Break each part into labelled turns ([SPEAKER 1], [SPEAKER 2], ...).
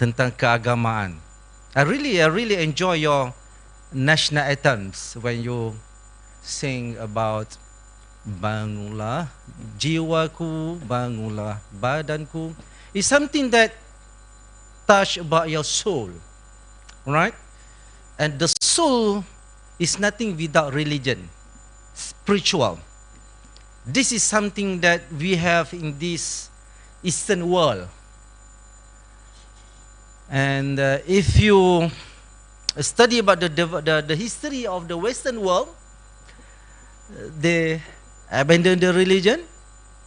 [SPEAKER 1] tentang keagamaan. I really enjoy your national anthems when you sing about bangunlah jiwaku, bangunlah badanku. It's something that touch about your soul, right? And the soul is nothing without religion, spiritual. This is something that we have in this Eastern world. And if you study about the history of the Western world, they abandon the religion,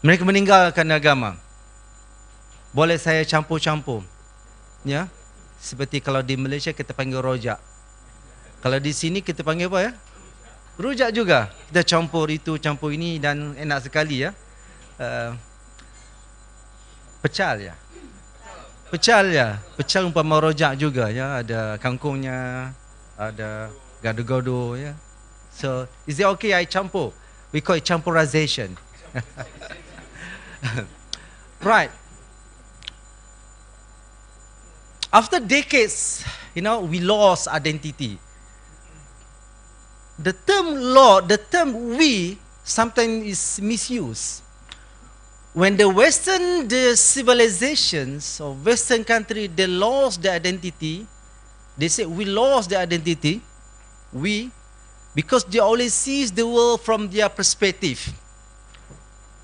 [SPEAKER 1] mereka meninggalkan agama. Boleh saya campur-campur, ya? Seperti kalau di Malaysia kita panggil rojak. Kalau di sini kita panggil apa ya? Rujak juga. Kita campur itu, campur ini dan enak sekali ya. Pecal ya. Pecal ya. Pecal umpama rojak juga ya. Ada kangkungnya, ada gado-gado ya. So, is it okay I campur? We call it campurization. Right. After decades, we lost identity. The term we sometimes is misused. When the civilizations of Western country, they lost their identity, they say we lost their identity, because they always sees the world from their perspective.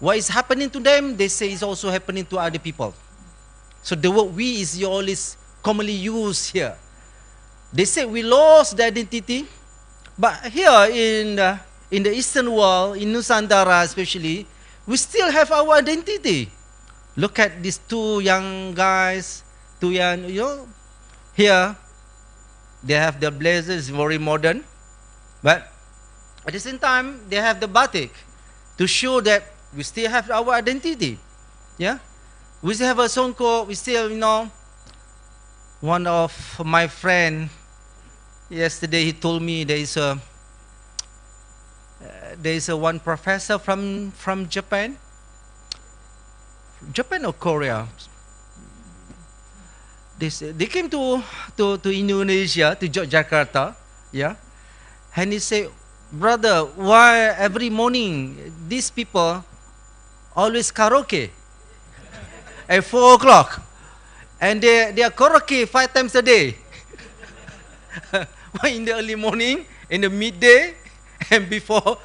[SPEAKER 1] What is happening to them, they say is also happening to other people. So the word we is always commonly used here. They say we lost the identity, but here in the Eastern world, in Nusantara especially, we still have our identity. Look at these two young guys, here they have the blazers, very modern, but at the same time they have the batik to show that we still have our identity. Yeah, we still have a songko. We still, one of my friend yesterday he told me there is a one professor from Japan or Korea. They came to Indonesia, to Jakarta, yeah, and he said, brother, why every morning these people always karaoke at 4 o'clock, and they are karaoke 5 times a day. Why in the early morning, in the midday, and before?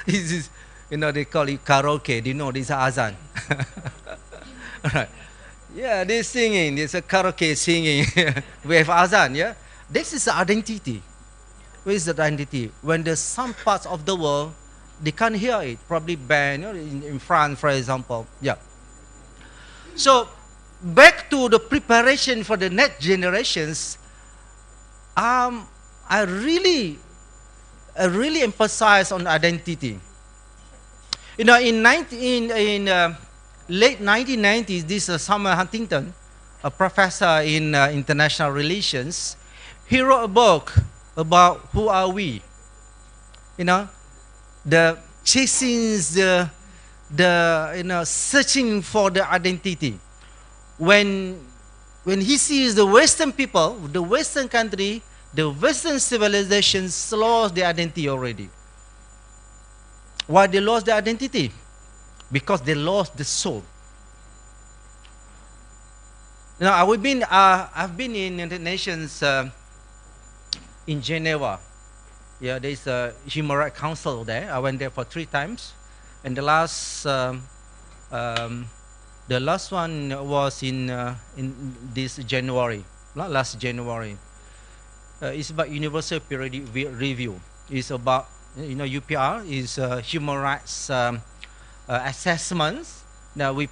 [SPEAKER 1] This is, they call it karaoke. This is azan. Right. Yeah, they're singing. There's a karaoke singing. We have azan. Yeah, this is the identity. Where is the identity? When there's some parts of the world, they can't hear it. Probably banned. In France, for example. Yeah. So back to the preparation for the next generations. I really emphasize on identity. In late 1990s, this Samuel Huntington, a professor in international relations, he wrote a book about who are we. The chasing the searching for the identity. When he sees the Western people, the Western country, the Western civilizations lost their identity already. Why they lost their identity? Because they lost the soul. I've been in United Nations in Geneva. Yeah, there's a Human Rights Council there. I went there for 3 times, and the last one was in this January, not last January. It's about Universal Periodic Review. It's about, UPR is human rights assessments. Now we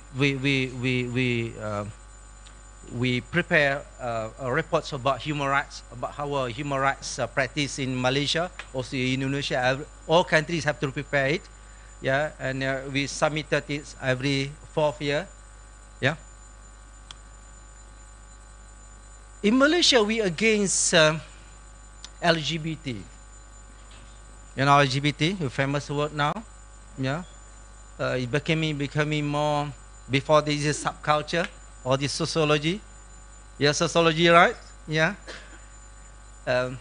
[SPEAKER 1] prepare reports about human rights, about how human rights practice in Malaysia, also in Indonesia. All countries have to prepare it. Yeah, and we submitted it every 4th year. Yeah. In Malaysia, we against LGBT. LGBT, a famous word now. Yeah, it becoming more. Before this is subculture or this sociology. Yeah, sociology, right? Yeah. Um,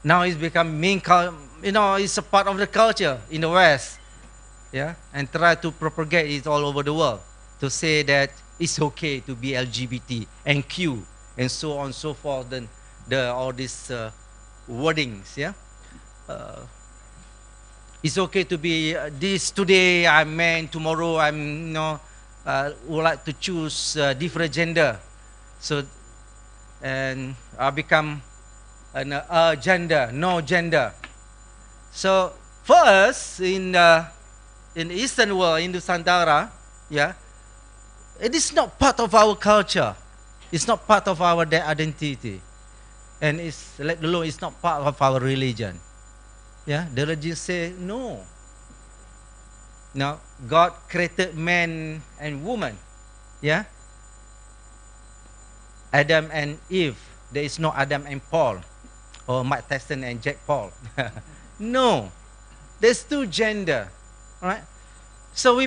[SPEAKER 1] Now it's become it's a part of the culture in the West. Yeah, and try to propagate it all over the world to say that it's okay to be LGBT and Q and so on and so forth. Then all these wordings. Yeah, uh, it's okay to be this today. I'm man. Tomorrow I'm would like to choose different gender. So and I become an gender, no gender. So for us in the Eastern world, in Nusantara, yeah, it is not part of our culture. It's not part of our identity, and it's let alone it's not part of our religion. Yeah, the religion say no. Now God created man and woman. Yeah, Adam and Eve. There is no Adam and Paul, or Mike Tyson and Jack Paul. No, there's two gender, right? So we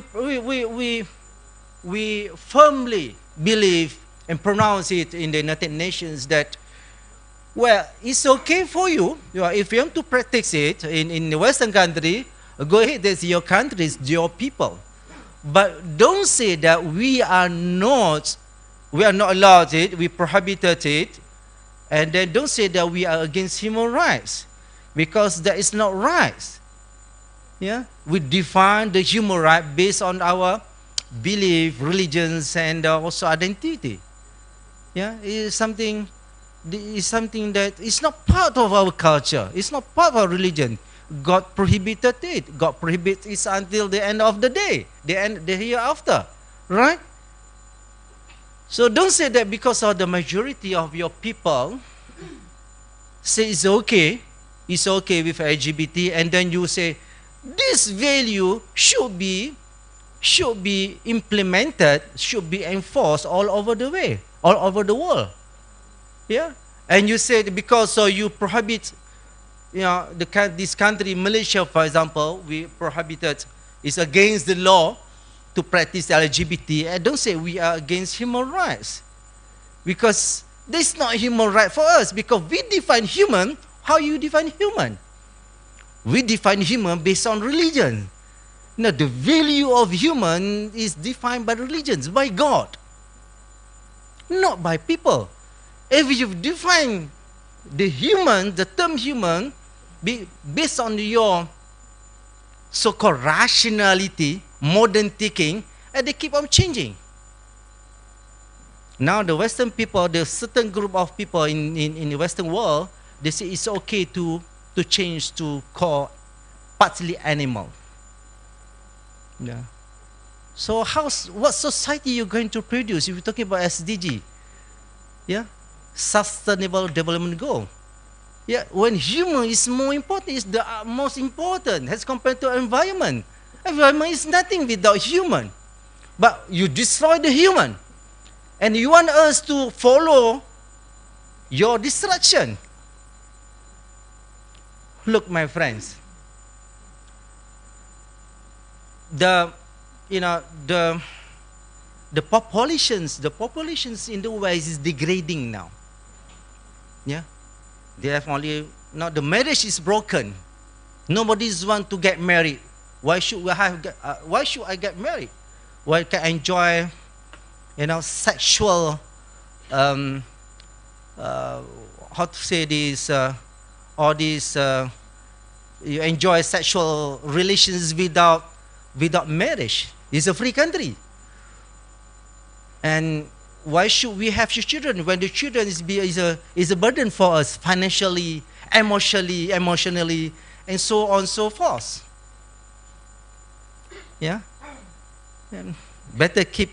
[SPEAKER 1] firmly believe and pronounce it in the United Nations that, well, it's okay for you. If you want to practice it in the Western country, go ahead. That's your country, it's your people. But don't say that we are not allowed it. We prohibited it, and then don't say that we are against human rights, because that is not right. Yeah, we define the human right based on our belief, religions, and also identity. Yeah, it is something that is not part of our culture. It's not part of our religion. God prohibited it. God prohibits it until the end of the day, the hereafter, right? So don't say that because of the majority of your people say it's okay with LGBT, and then you say this value should be implemented, should be enforced all over the world. Yeah, and you say because you prohibit, this country, Malaysia, for example, we prohibited, it's against the law to practice LGBT. And don't say we are against human rights, because this is not human right for us, because we define human. How you define human? We define human based on religion. Now, the value of human is defined by religions, by God, not by people. If you define the term human, based on your so-called rationality, modern thinking, and they keep on changing. Now, the Western people, the certain group of people in the Western world, they say it's okay to change to call partly animal. Yeah. So what society you're going to produce if you're talking about SDG? Yeah, Sustainable Development Goal. Yeah, when human is more important, is the most important as compared to environment. Environment is nothing without human, but you destroy the human, and you want us to follow your destruction. Look, my friends, the populations in the West is degrading now. Yeah, they have only now the marriage is broken. Nobody's want to get married. Why should I get married? Why can I enjoy, sexual, how to say this, all these, you enjoy sexual relations without marriage. It's a free country. And why should we have children when the children is a burden for us financially, emotionally, and so on and so forth? Yeah, and better keep,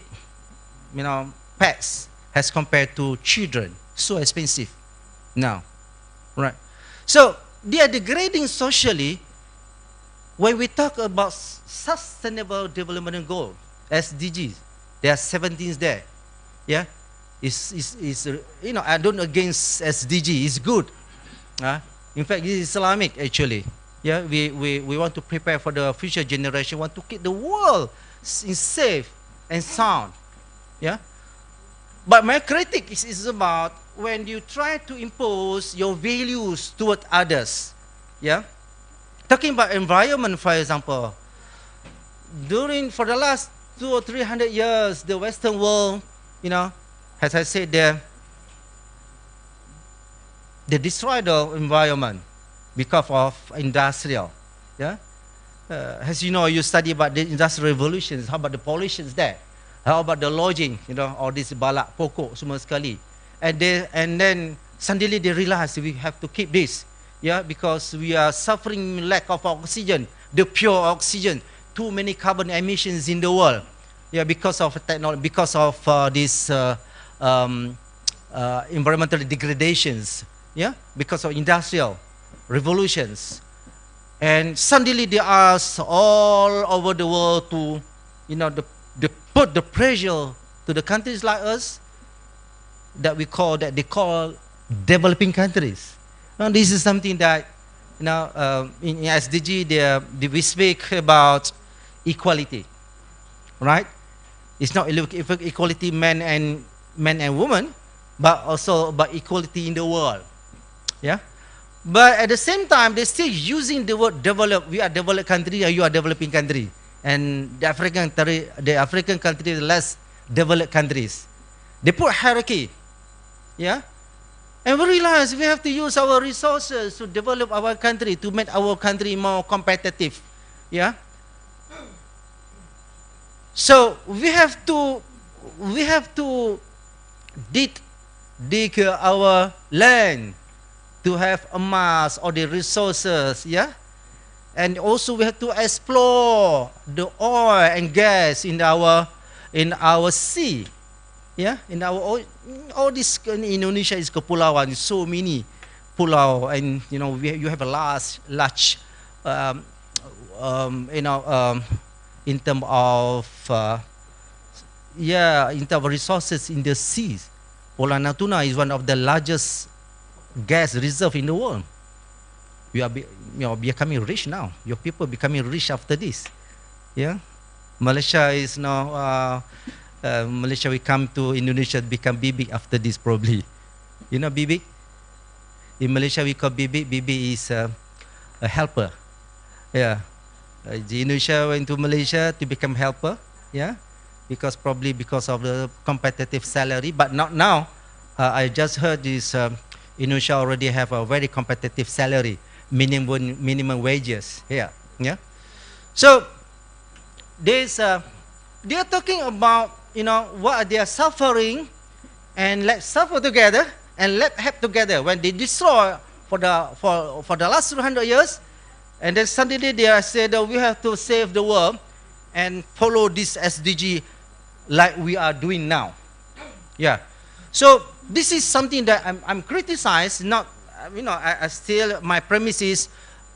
[SPEAKER 1] pets as compared to children. So expensive now, right? So they are degrading socially. When we talk about Sustainable Development Goal, SDGs, there are 17 there. Yeah, I don't against SDG. It's good. In fact, it's Islamic actually. Yeah, we want to prepare for the future generation. Want to keep the world safe and sound. Yeah, But my critique is about when you try to impose your values toward others. Yeah? Talking about environment, for example, for the last 200 or 300 years, the Western world, as I said there, they destroy the environment because of industrial. Yeah. As you know, you study about the industrial revolutions. How about the pollutions there? How about the lodging? All this balak pokok semua sekali. And then suddenly they realize we have to keep this. Yeah, because we are suffering lack of oxygen, the pure oxygen. Too many carbon emissions in the world. Yeah, because of technology, because of these environmental degradations. Yeah, because of industrial revolutions. And suddenly they ask all over the world to, they put the pressure to the countries like us that they call developing countries. And this is something that, in SDG we speak about equality, right? It's not equality men and women, but also about equality in the world. Yeah. But at the same time, they're still using the word develop. We are developed country, or you are developing country. And the African countries, less developed countries. They put hierarchy. Yeah? And we realize we have to use our resources to develop our country, to make our country more competitive. Yeah? So we have to dig our land to have emas or the resources, yeah? And also we have to explore the oil and gas in our sea, yeah? In all this, in Indonesia is kepulauan, so many pulau, and you have a large in terms of resources in the seas. Pulau Natuna is one of the largest gas reserve in the world. You are becoming rich now. Your people becoming rich after this. Yeah, Malaysia is now. Malaysia will come to Indonesia become bibik after this probably. You know bibik? In Malaysia we call bibik. Bibik is a helper. Yeah. Indonesia went to Malaysia to become helper. Yeah, because of the competitive salary. But not now. I just heard this. Indonesia already have a very competitive salary, minimum wages here. Yeah. So they are talking about what they are suffering, and let's suffer together and let's help together. When they destroy for the last 200 years, and then suddenly they are said that we have to save the world and follow this SDG like we are doing now. Yeah. So this is something that I'm criticized. Not, I still, my premise is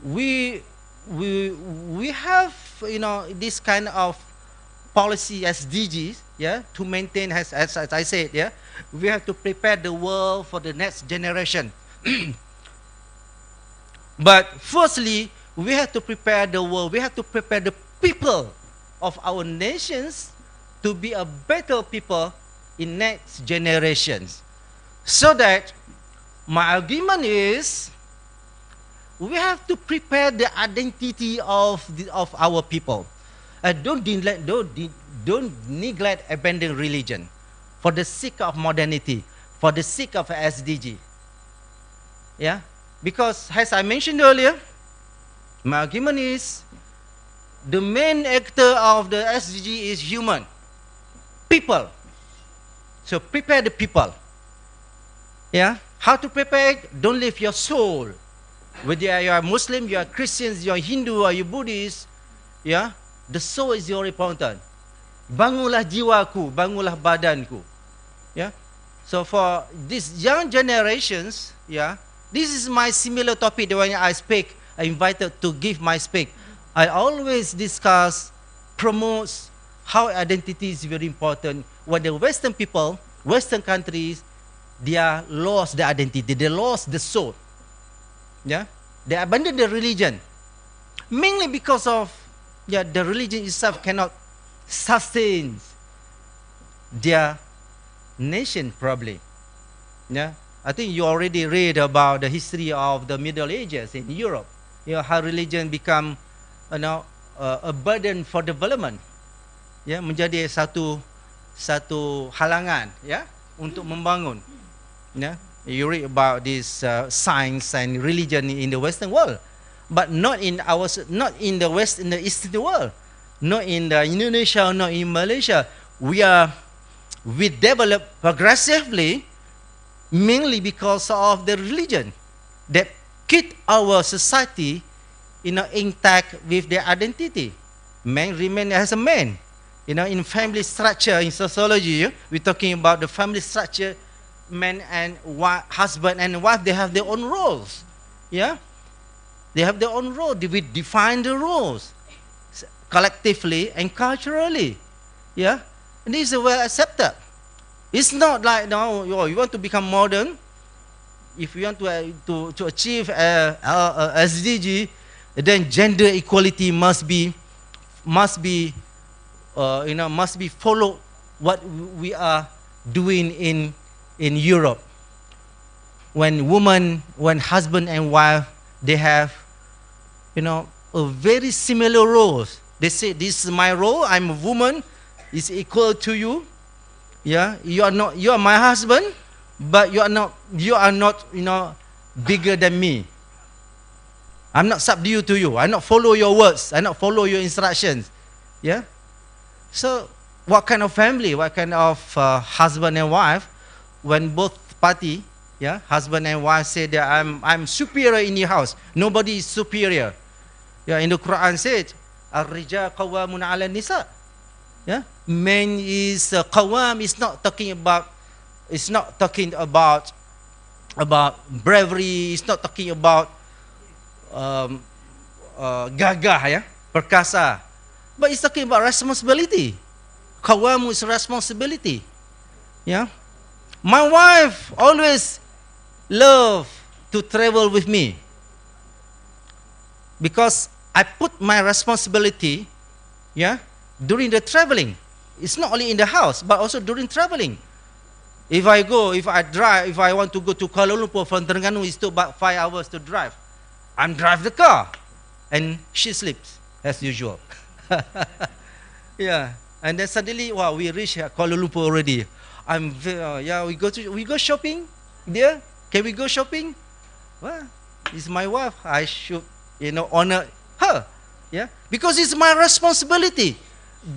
[SPEAKER 1] we have this kind of policy SDGs, yeah, to maintain as I said, yeah, we have to prepare the world for the next generation. But firstly, we have to prepare the world. We have to prepare the people of our nations to be a better people in next generations. So that my argument is we have to prepare the identity of our people. Don't neglect, abandon religion for the sake of modernity, for the sake of SDG. Yeah, because as I mentioned earlier, my argument is the main actor of the SDG is human, people. So prepare the people. Yeah, how to prepare it? Don't leave your soul. Whether you are Muslim, you are Christians, you are Hindu, or you Buddhist, yeah, the soul is your important. Bangunlah jiwaku, bangunlah badanku. Yeah. So for these young generations, yeah, this is my similar topic that when I speak, I invited to give my speak. I always discuss, promotes how identity is very important. When the Western people, Western countries, they are lost their identity, they lost the soul. Yeah, they abandoned the religion, mainly because of the religion itself cannot sustain their nation probably. Yeah, I think you already read about the history of the Middle Ages in Europe. You know, how religion become, a burden for development. Ya, menjadi satu halangan, ya, untuk membangun. Ya, you read about this science and religion in the Western world, but not in the West, in the Eastern world, not in the Indonesia, not in Malaysia. We develop progressively, mainly because of the religion that keep our society, intact with their identity. Man remain as a man. In family structure, in sociology, we're talking about the family structure. Man and husband and wife, they have their own roles. Yeah, they have their own role. We define the roles collectively and culturally. Yeah, and this is well accepted. It's not like now you want to become modern. If you want to achieve SDG, then gender equality must be followed. What we are doing in Europe, when husband and wife, they have a very similar roles. They say, this is my role, I'm a woman, is equal to you. Yeah, you are my husband, but you are not bigger than me. I'm not subdue to you. I not follow your words. I not follow your instructions. Yeah. So what kind of family, what kind of husband and wife, when both party, yeah, husband and wife say that I'm superior in your house, nobody is superior. Yeah, in the Quran said, "Ar-rijal qawwamun 'ala nisa." Yeah, man is qawwam is not talking about. It's not talking about bravery. It's not talking about gagah, yeah, perkasa. But it's talking about responsibility. Qawwam is responsibility. Yeah. My wife always love to travel with me because I put my responsibility, yeah, during the traveling. It's not only in the house, but also during traveling. If I drive, if I want to go to Kuala Lumpur from Terengganu, it's still about 5 hours to drive. I'm drive the car, and she sleeps as usual. Yeah, and then suddenly, wow, we reach Kuala Lumpur already. We go shopping, dear. Can we go shopping? Well, it's my wife. I should, honor her. Yeah, because it's my responsibility.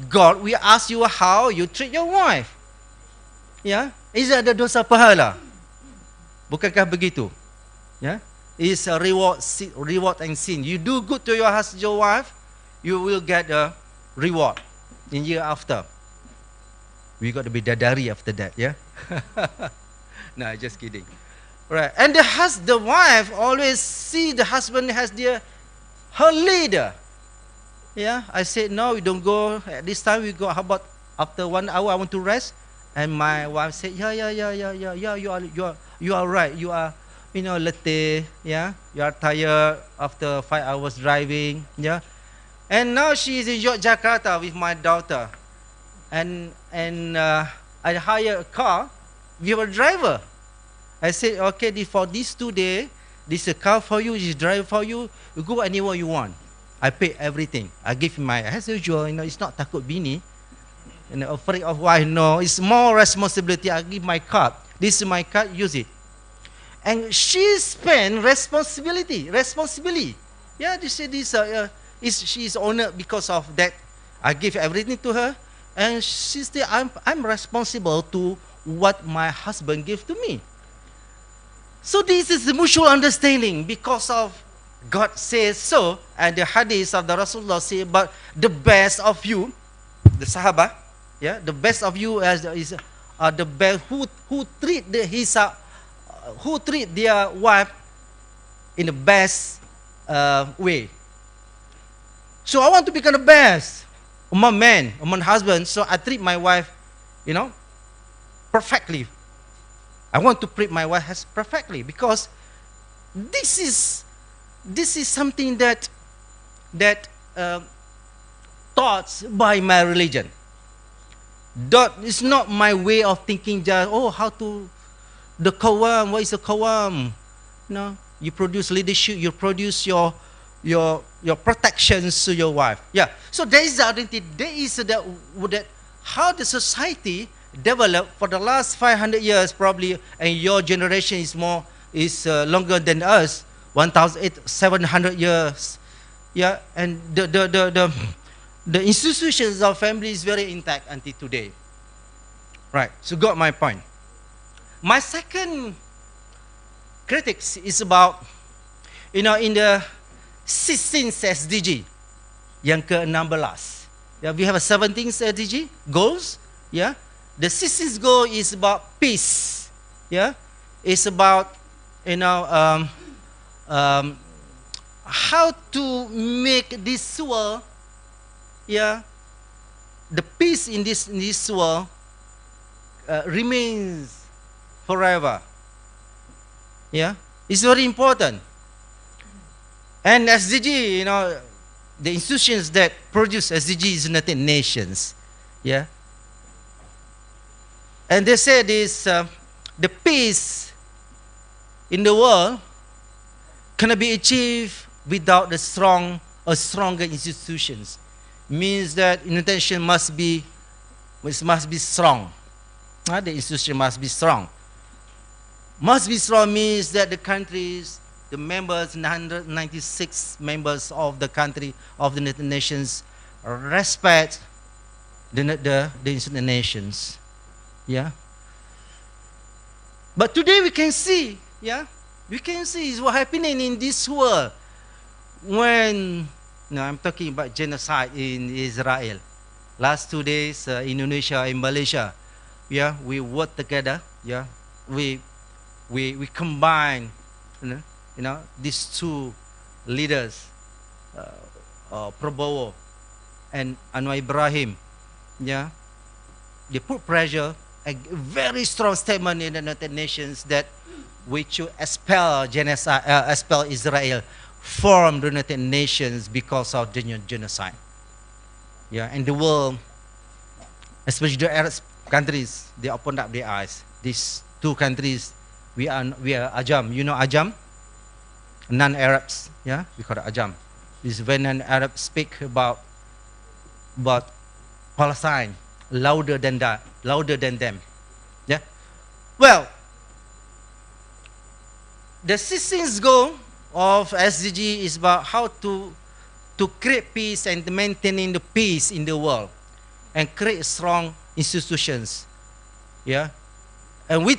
[SPEAKER 1] God, we ask you how you treat your wife. Yeah, is ada dosa pahala? Bukankah begitu? Yeah, it's a reward and sin. You do good to your husband, your wife, you will get a reward in year after. We got to be dadari after that, yeah. No, just kidding. Right, and the wife always see the husband as her leader. Yeah, I said no, we don't go at this time. We go. How about after 1 hour? I want to rest. And my wife said, yeah. You are right. You are, letih. Yeah, you are tired after 5 hours driving. Yeah, and now she is in Yogyakarta with my daughter. And I hire a car with a driver. I said, okay, for these 2 days, this is a car for you, this is a driver for you. You go anywhere you want. I pay everything. I give him as usual, it's not takut bini. Afraid of wife, no. It's more responsibility. I give my card. This is my card, use it. And she spent responsibly. Yeah, she is honored because of that. I give everything to her. And she said, I'm responsible to what my husband gave to me. So this is the mutual understanding because of God says so, and the hadith of the Rasulullah say about the best of you, the Sahaba, yeah, the best of you is the best who treat their wife in the best way. So I want to become the best among men, among husbands. So I treat my wife, perfectly. I want to treat my wife as perfectly because this is something that taught by my religion. That is not my way of thinking. Just how to the Qawam. What is a Qawam? No, you produce leadership. You produce your protections to your wife. Yeah. So there is the identity. There is that how the society developed for the last 500 years probably, and your generation is longer than us, 1,700 years. Yeah, and the institutions of family is very intact until today. Right. So got my point. My second critics is about, in the 16th SDG, yang ke-16. Yeah, we have a 17th SDG goals. Yeah, the 16th goal is about peace. Yeah, it's about how to make this world, the peace in this world remains forever. Yeah, it's very important. And SDG, the institutions that produce SDG is United Nations. Yeah. And they say this, the peace in the world cannot be achieved without stronger institutions. Means that intention must be strong. The institution must be strong. Must be strong means that the countries, the members, 196 members of the country of the United Nations respect the United Nations. Yeah. But today we can see, is what happening in this world when, I'm talking about genocide in Israel. Last 2 days, Indonesia, in Malaysia, we work together. Yeah, we combine, these two leaders, Prabowo and Anwar Ibrahim. Yeah, they put pressure, a very strong statement in the United Nations that we should expel Israel from the United Nations because of the genocide. Yeah, and the world, especially the Arab countries, they opened up their eyes. These two countries, we are Ajam. You know Ajam? Non-Arabs. Yeah, we call it Ajam. Is when an Arab speak about Palestine louder than them. Yeah. Well, the 16th goal of SDG is about how to create peace and maintaining the peace in the world and create strong institutions. Yeah. And we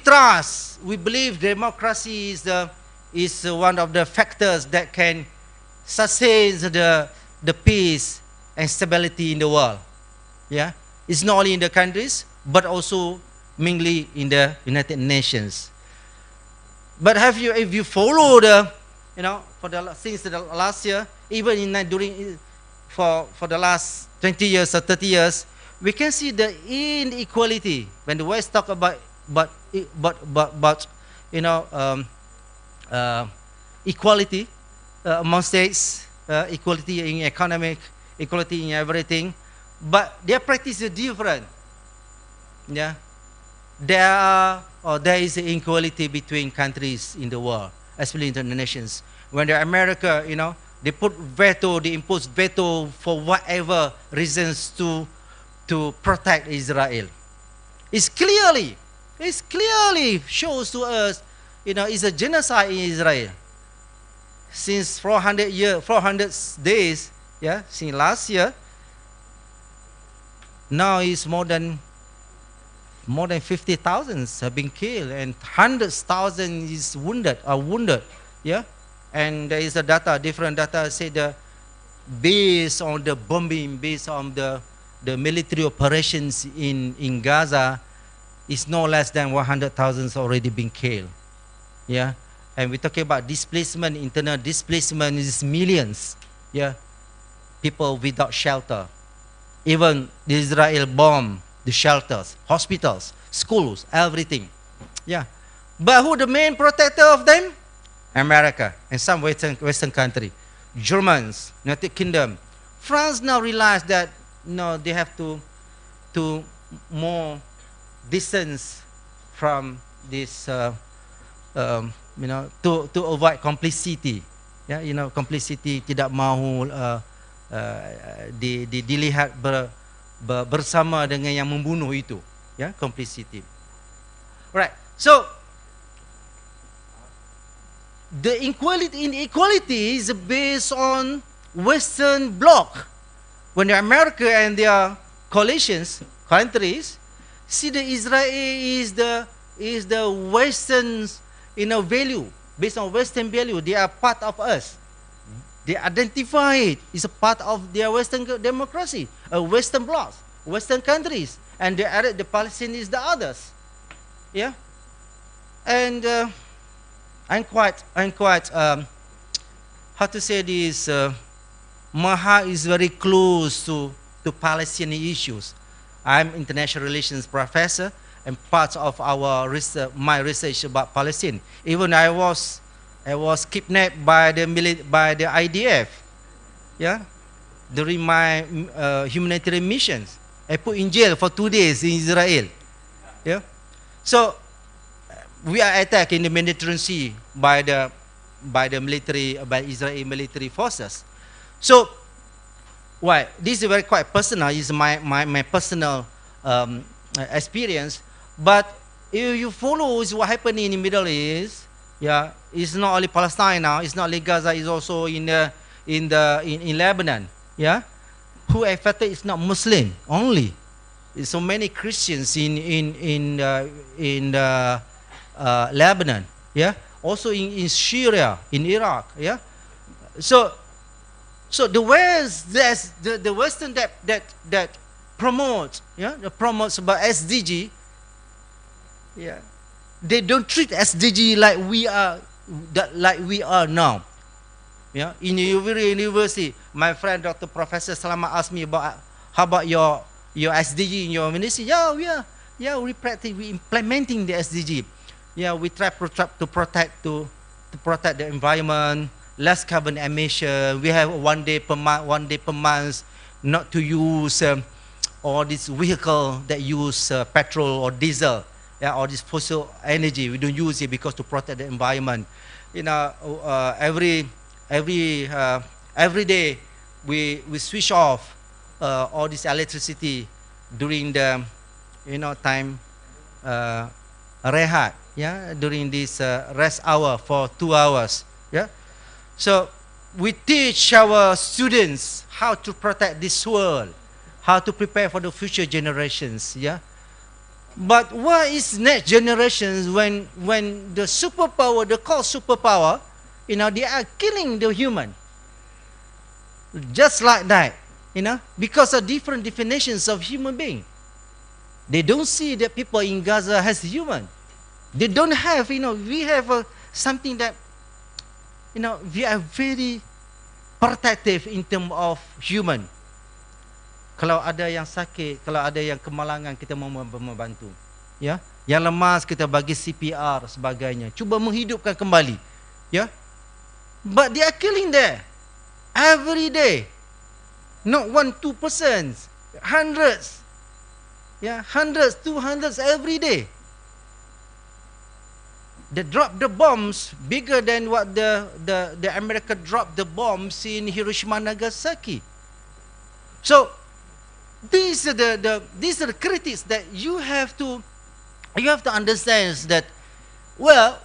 [SPEAKER 1] believe democracy is one of the factors that can sustain the peace and stability in the world. Yeah. It's not only in the countries, but also mainly in the United Nations. But if you follow since the last year, even for the last 20 years or 30 years, we can see the inequality when the West talk about equality among states, equality in economic, equality in everything, but their practice is different. Yeah, there is inequality between countries in the world, especially in the nations. When the America, they impose veto for whatever reasons to protect Israel. It clearly shows to us, it's a genocide in Israel. Since 400 days, since last year, now it's more than 50,000 have been killed and hundreds of thousands is wounded. Yeah, and there is different data say based on the bombing, based on the military operations in Gaza, is no less than 100,000 already been killed. Yeah, and we're talking about displacement, internal displacement is millions. Yeah, people without shelter. Even the Israel bomb the shelters, hospitals, schools, everything. Yeah, but who the main protector of them? America and some Western country, Germans, United Kingdom, France now realize that they have to more distance from this, to avoid complicity. Ya, complicity, tidak mahu dilihat bersama dengan yang membunuh itu. Ya, complicity. Right. So the inequality is based on Western bloc. When America and their coalitions, countries, see the Israel is the Western, value, based on Western value. They are part of us. They identify it. It's a part of their Western democracy, Western blocs, Western countries, and the Palestinians the others. Yeah, and I'm quite how to say this. My heart is very close to Palestinian issues. I'm international relations professor, and part of our my research about Palestine. Even I was kidnapped by the IDF. Yeah, during my humanitarian missions, I put in jail for 2 days in Israel. Yeah, so we are attacked in the Mediterranean Sea by the Israeli military forces. So, why? This is very quite personal. It's my personal experience. But if you follow what happening in the Middle East, yeah, it's not only Palestine now. It's not only Gaza. It's also in Lebanon. Yeah, who affected is not Muslim only. There's so many Christians in Lebanon. Yeah, also in Syria, in Iraq. Yeah, so the West, the Western that promotes, promotes about SDG. Yeah, they don't treat SDG like we are now. Yeah, in university, my friend Dr. Professor Salama asked me about how about your SDG in your ministry. Yeah, we implementing the SDG. Yeah, we try to protect the environment, less carbon emission. We have one day per month not to use all these vehicles that use petrol or diesel. Yeah, all this fossil energy, we don't use it because to protect the environment. Every day we switch off all this electricity during the time rehat. Yeah, during this rest hour for 2 hours. Yeah, so we teach our students how to protect this world, how to prepare for the future generations. Yeah. But what is next generations when the superpower, the called superpower, they are killing the human. Just like that, because of different definitions of human being. They don't see that people in Gaza as human. They don't have, we have something that, we are very protective in terms of human. Kalau ada yang sakit, kalau ada yang kemalangan, kita mau membantu. Ya, yang lemas kita bagi CPR sebagainya. Cuba menghidupkan kembali. Ya. But they are killing there every day. Not 1-2 persons, hundreds. Yeah, hundreds, 200s every day. They drop the bombs bigger than what the America dropped the bombs in Hiroshima, Nagasaki. So these are the critics that you have to understand that, well,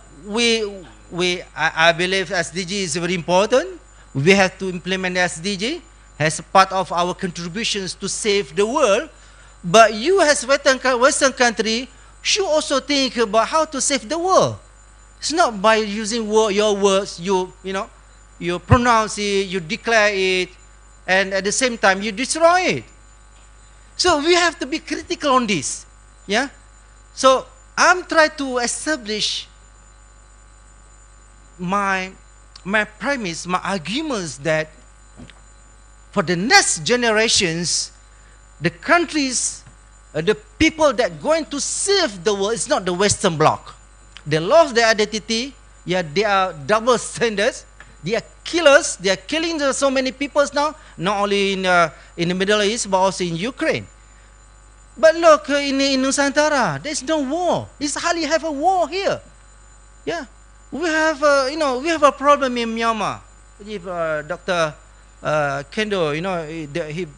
[SPEAKER 1] I believe SDG is very important. We have to implement SDG as part of our contributions to save the world. But you as Western country should also think about how to save the world. It's not by using your words, you pronounce it, you declare it, and at the same time you destroy it. So we have to be critical on this. Yeah? So I'm trying to establish my premise, my arguments that for the next generations, the countries, the people that are going to save the world is not the Western bloc. They lost their identity. Yeah, they are double standards. They are killers. They are killing so many people now, not only in the Middle East, but also in Ukraine. But look, in Nusantara, there's no war. It's hardly have a war here. Yeah, we have we have a problem in Myanmar. If Dr. Kendo,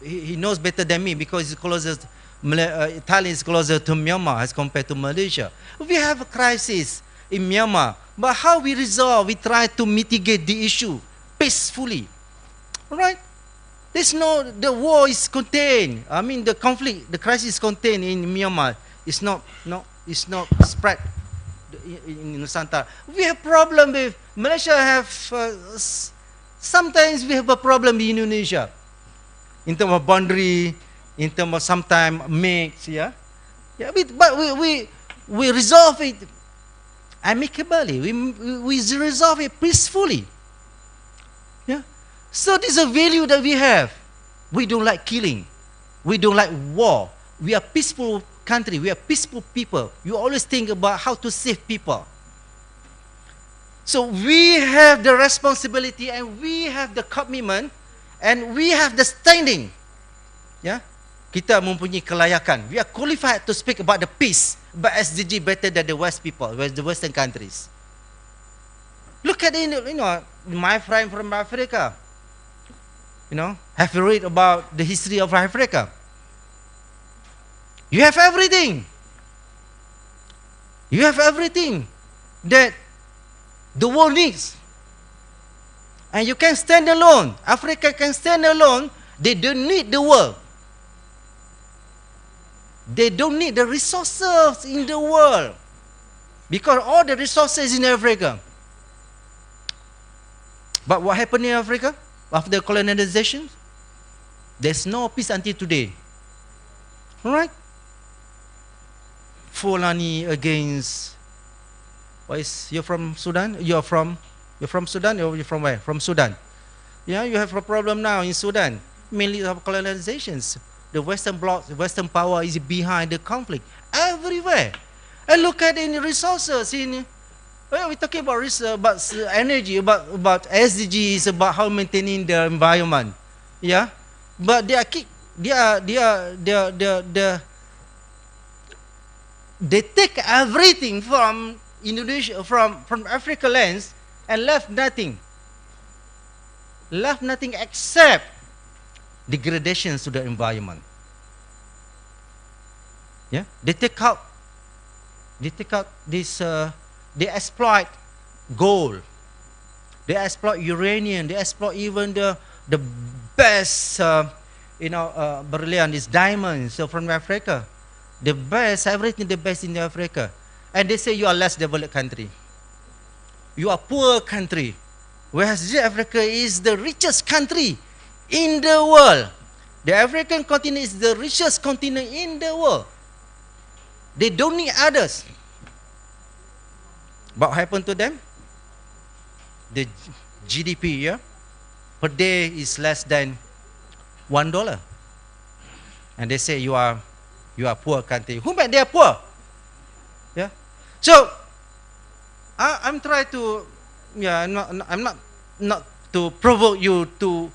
[SPEAKER 1] he knows better than me because he's closer. Thailand is closer to Myanmar as compared to Malaysia. We have a crisis in Myanmar, but how we resolve? We try to mitigate the issue peacefully, right? The war is contained. I mean, the conflict, the crisis is contained in Myanmar. It's not spread in Nusantara. We have problem with Malaysia. Sometimes we have a problem in Indonesia, in terms of boundary, in terms of sometimes mix. Yeah. But we resolve it amicably. We resolve it peacefully. Yeah. So this is a value that we have. We don't like killing. We don't like war. We are peaceful country. We are peaceful people. You always think about how to save people. So we have the responsibility and we have the commitment and we have the standing. Yeah. Kita mempunyai kelayakan. We are qualified to speak about the peace, but SDG better than the West people, the Western countries. Look at my friend from Africa. Have you read about the history of Africa? You have everything. You have everything that the world needs. And you can stand alone. Africa can stand alone. They don't need the world. They don't need the resources in the world. Because all the resources in Africa. But what happened in Africa after colonization? There's no peace until today. Alright? Fulani against you're from Sudan? You're from Sudan or you're from where? From Sudan. Yeah, you have a problem now in Sudan. Mainly of colonizations. The Western bloc, the Western power is behind the conflict everywhere. And look at the resources we're talking about energy, about SDGs, about how maintaining the environment. Yeah, but they take everything from Indonesia, from Africa lands, and left nothing except degradation to the environment. Yeah, they take out this. They exploit gold. They exploit uranium. They exploit even the best, berlian, these diamonds from Africa. The best, everything the best in Africa. And they say you are less developed country. You are poor country. Whereas Africa is the richest country in the world. The African continent is the richest continent in the world. They don't need others. But what happened to them? The GDP per day is less than $1. And they say you are poor country. Who made they are poor? Yeah. So I'm trying to I'm not to provoke you to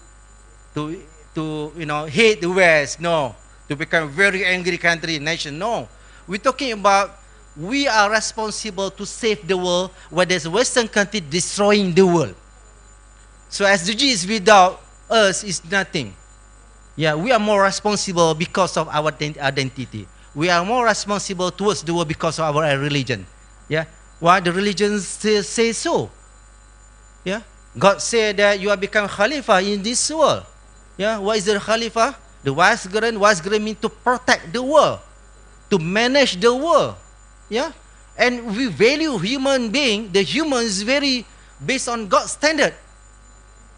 [SPEAKER 1] hate the West, no, to become very angry country, nation, no. We're talking about we are responsible to save the world where there's a Western country destroying the world. So SDGs without us is nothing. Yeah, we are more responsible because of our identity. We are more responsible towards the world because of our religion. Yeah, why the religions say so? Yeah, God said that you are become Khalifa in this world. Yeah, what is the Khalifa? The vicegerent means to protect the world, to manage the world. Yeah, and we value human being. The human is very based on God's standard.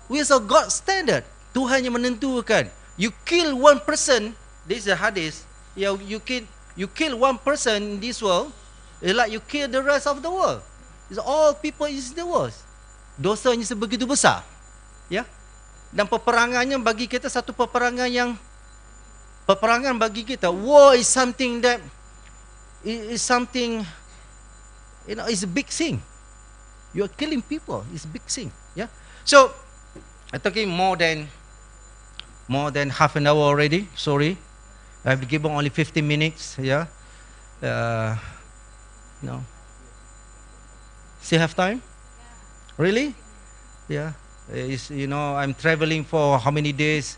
[SPEAKER 1] We are God's standard. Tuhan yang menentukan. You kill one person. This is the hadith. Yeah, you kill one person in this world, it's like you kill the rest of the world. It's all people in the world. Dosanya sebegitu besar. Ya. Dan peperangannya bagi kita satu peperangan bagi kita. War is something that is something, it's a big thing. You are killing people. It's a big thing. Yeah. So I'm talking more than half an hour already. Sorry. I've given only 15 minutes. Yeah. No. Still have time? Really? Yeah. I'm traveling for how many days?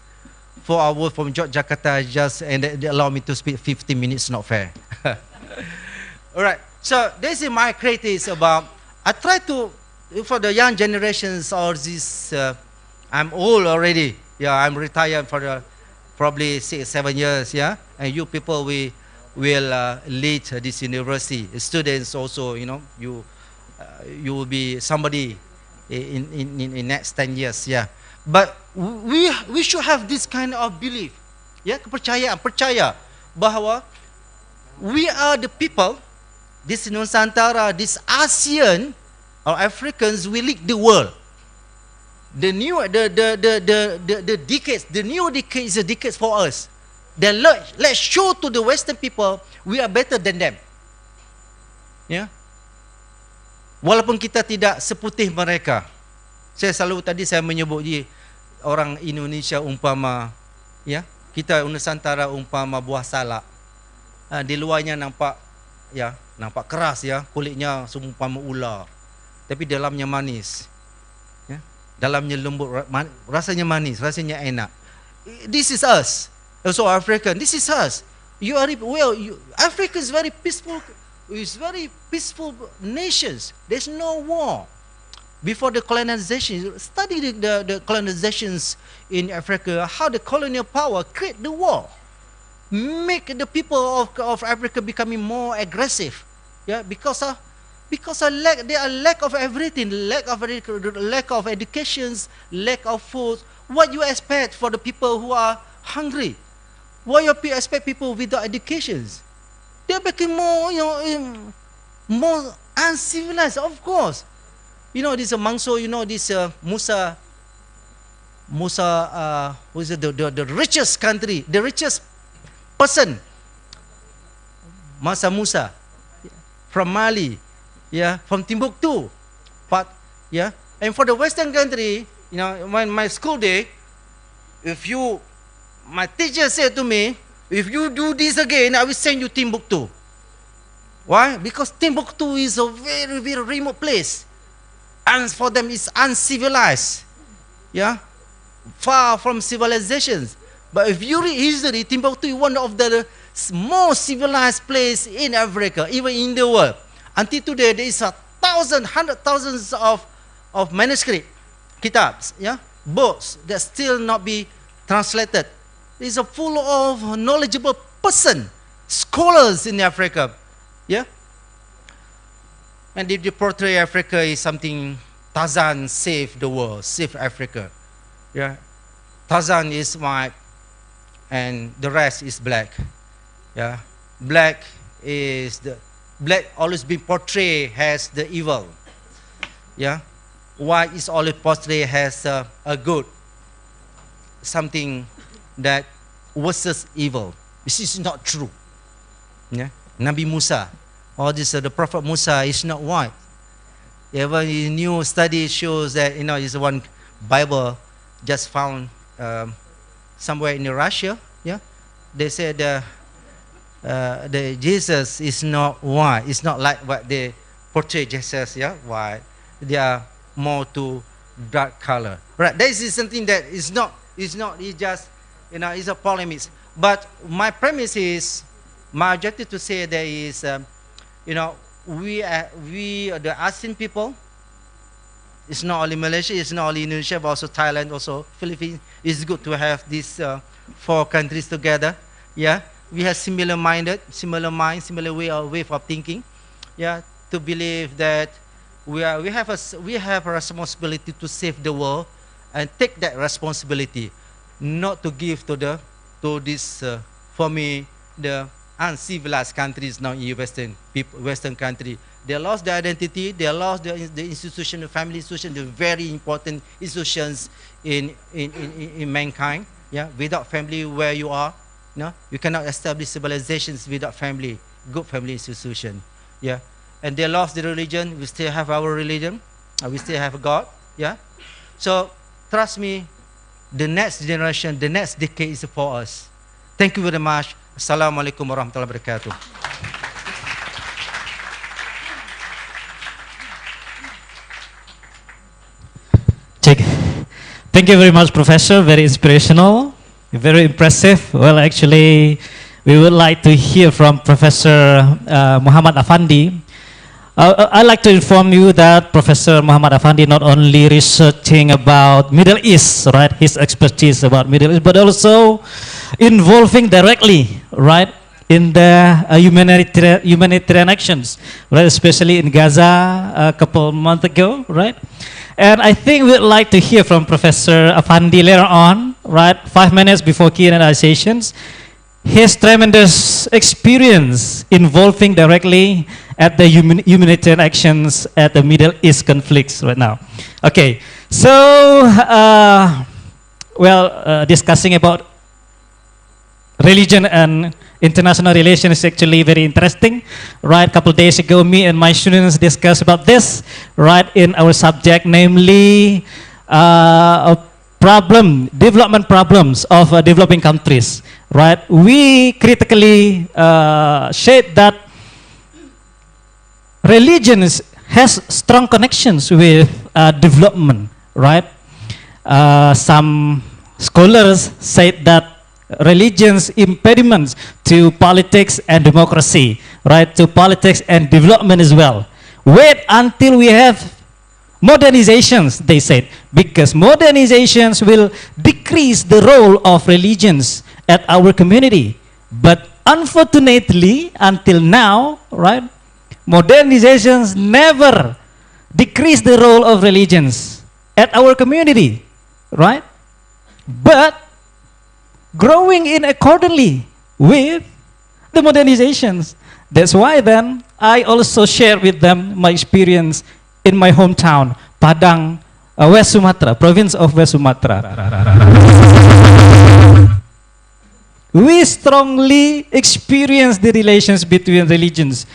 [SPEAKER 1] 4 hours from Jakarta, just and they allow me to speak 15 minutes. Not fair. All right. So this is my critique about. I try to for the young generations or this. I'm old already. Yeah, I'm retired for probably 6, 7 years. Yeah, and you people will lead this university. Students also, you will be somebody in next 10 years. Yeah, but we should have this kind of belief. Ya, kepercayaan, percaya bahawa we are the people, this Nusantara, this ASEAN or Africans will lead the world. The decades, the new decade is a decade for us. Then let's show to the Western people we are better than them. Ya. Walaupun kita tidak seputih mereka. Saya selalu tadi saya menyebut orang Indonesia umpama, ya, kita Nusantara umpama buah salak. Di luarnya nampak keras, ya, kulitnya seumpama ular. Tapi dalamnya manis. Ya. Dalamnya lembut, rasanya manis, rasanya enak. This is us. Also African, this is us. Africa is very peaceful. It's very peaceful nations. There's no war. Before the colonization, study the colonizations in Africa, how the colonial power create the war, make the people of Africa becoming more aggressive. Yeah, because of lack of everything, lack of educations, lack of food. What you expect for the people who are hungry? What you expect people without educations? They're becoming more uncivilized, of course. This Mangso, this Musa, who is the richest country, the richest person, Musa, from Mali, yeah, from Timbuktu, but yeah, and for the Western country, when my school day, my teacher said to me, if you do this again, I will send you Timbuktu. Why? Because Timbuktu is a very, very remote place. And for them it's uncivilized. Yeah? Far from civilizations. But if you read history, Timbuktu is one of the most civilized place in Africa, even in the world. Until today, there is 100,000s of manuscript, kitabs, yeah? Books that still not be translated. It's a full of knowledgeable person, scholars in Africa. Yeah? And if you portray Africa is something, Tarzan saved the world, saved Africa. Yeah? Tarzan is white and the rest is black. Yeah? Black always been portrayed as the evil. Yeah? White is always portrayed as a good, something that versus evil. This is not true. Yeah? Nabi Musa, the Prophet Musa is not white. Even new study shows that is one Bible just found somewhere in Russia. Yeah, they said the Jesus is not white. It's not like what they portray Jesus. Yeah, white. They are more to dark color. Right. This is something that is not. It's just it's a polemic. But my premise is. My objective to say there is, we the ASEAN people. It's not only Malaysia, it's not only Indonesia, but also Thailand, also Philippines. It's good to have these 4 countries together. Yeah, we have similar mind, similar way of thinking. Yeah, to believe that we have a responsibility to save the world and take that responsibility, not to give to this for me the uncivilized countries now in Western country. They lost their identity. They lost the institution, the family institution, the very important institutions in mankind. Yeah, without family, where you are, you cannot establish civilizations without family, good family institution. Yeah, and they lost the religion. We still have our religion. We still have God. Yeah, so trust me, the next generation, the next decade is for us. Thank you very much. Assalamualaikum warahmatullahi wabarakatuh.
[SPEAKER 2] Check. Thank you very much, Professor. Very inspirational, very impressive. Well, actually, we would like to hear from Professor Muhammad Afandi. I'd like to inform you that Professor Muhammad Afandi not only researching about Middle East, right, his expertise about Middle East, but also involving directly, right, in the humanitarian actions, right, especially in Gaza a couple months ago, right. And I think we'd like to hear from Professor Afandi later on, right, 5 minutes before Q&A sessions, his tremendous experience involving directly at the humanitarian actions at the Middle East conflicts right now. Okay, so, discussing about religion and international relations is actually very interesting, right? A couple of days ago, me and my students discussed about this, right, in our subject, namely development problems of developing countries, right? We critically said that religion has strong connections with development, right? Some scholars said that religion's impediments to politics and democracy, right, to politics and development as well. Wait until we have modernizations, they said, because modernizations will decrease the role of religions at our community. But unfortunately, until now, right, modernizations never decrease the role of religions at our community, right? But growing in accordingly with the modernizations. That's why then I also share with them my experience in my hometown, Padang, West Sumatra, province of West Sumatra. We strongly experience the relations between religions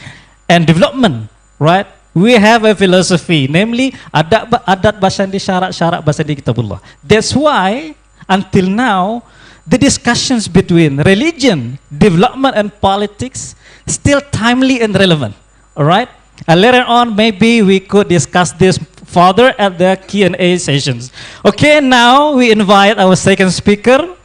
[SPEAKER 2] and development, right? We have a philosophy, namely adat basandi syarat basandi kitabullah. That's why until now the discussions between religion, development, and politics still timely and relevant. All right. Later on, maybe we could discuss this further at the Q&A sessions. Okay. Now we invite our second speaker,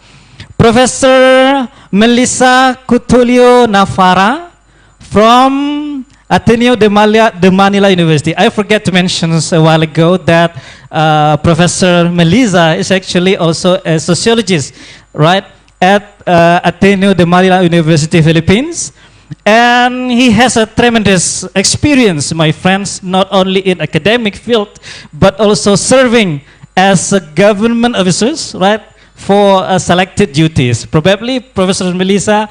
[SPEAKER 2] Professor Melissa Cutulio Navara from Ateneo de Manila University. I forgot to mention a while ago that Professor Melissa is actually also a sociologist, right, at Ateneo de Manila University, Philippines. And he has a tremendous experience, my friends, not only in academic field, but also serving as a government officers, right, for selected duties. Probably Professor Melissa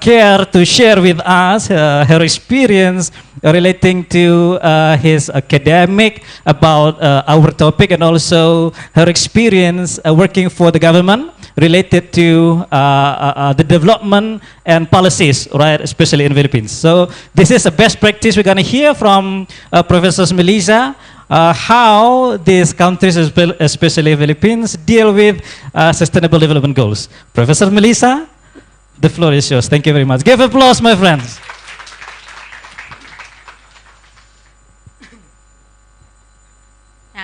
[SPEAKER 2] care to share with us her experience relating to his academic about our topic, and also her experience working for the government related to the development and policies, right, especially in Philippines. So this is a best practice we're going to hear from Professor Melissa, how these countries, especially Philippines, deal with sustainable development goals. Professor Melissa, the floor is yours. Thank you very much. Give applause, my friends.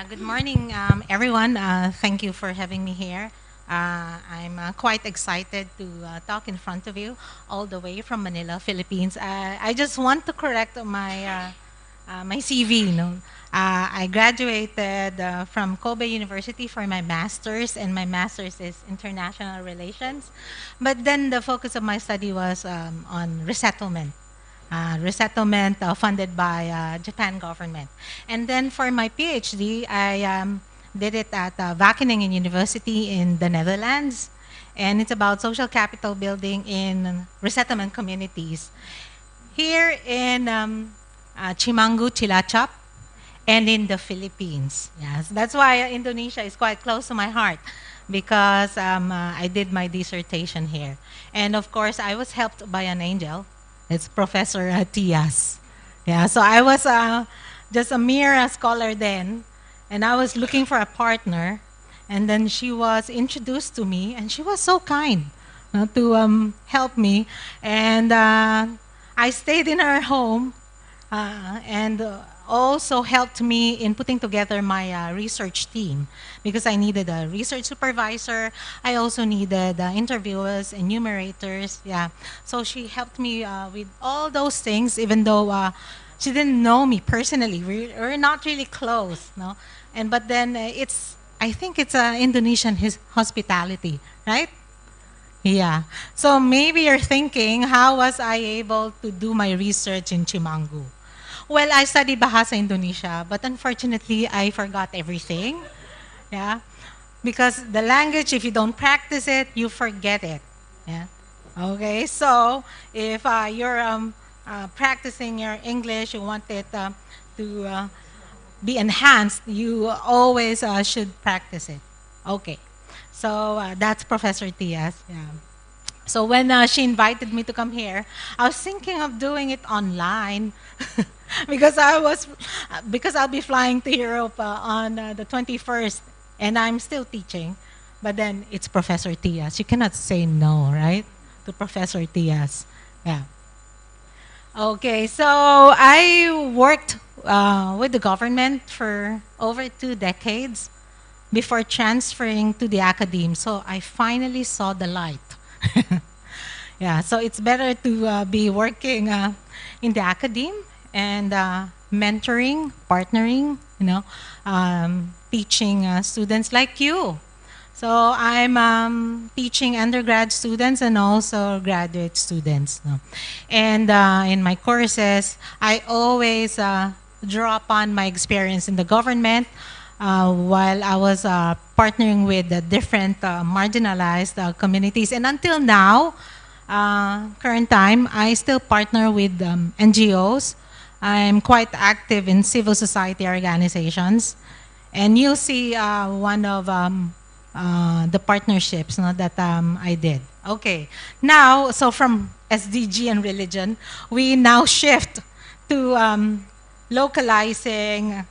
[SPEAKER 3] Good morning, everyone. Thank you for having me here. I'm quite excited to talk in front of you all the way from Manila, Philippines. I just want to correct my my CV. I graduated from Kobe University for my master's, and my master's is international relations. But then the focus of my study was on resettlement. Resettlement funded by Japan government. And then for my PhD, I did it at Wageningen University in the Netherlands. And it's about social capital building in resettlement communities. Here in Chimangu, Cilacap, and in the Philippines. Yes, that's why Indonesia is quite close to my heart, because I did my dissertation here. And of course, I was helped by an angel. It's Professor Tias. Yeah, so I was just a mere scholar then, and I was looking for a partner, and then she was introduced to me, and she was so kind. to help me. And I stayed in her home and also helped me in putting together my research team because I needed a research supervisor. I also needed interviewers, enumerators. Yeah, so she helped me with all those things, even though she didn't know me personally. We're not really close, no. And but then I think it's Indonesian hospitality, right? Yeah. So maybe you're thinking, how was I able to do my research in Chimangu? Well, I studied Bahasa Indonesia, but unfortunately, I forgot everything. Yeah. Because the language, if you don't practice it, you forget it. Yeah. Okay. So if you're practicing your English, you want it to be enhanced, you always should practice it. Okay. So that's Professor Tias. Yeah. So when she invited me to come here, I was thinking of doing it online because because I'll be flying to Europe on the 21st, and I'm still teaching. But then it's Professor Tias. You cannot say no, right? To Professor Tias. Yeah. Okay, so I worked with the government for over 2 decades before transferring to the academe. So I finally saw the light. Yeah, so it's better to be working in the academe and mentoring, partnering, teaching students like you. So I'm teaching undergrad students and also graduate students. No? And in my courses, I always draw upon my experience in the government while I was partnering with the different marginalized communities. And until now, current time, I still partner with NGOs. I'm quite active in civil society organizations. And you'll see one of the partnerships that I did. Okay, now, so from SDG and religion, we now shift to localizing,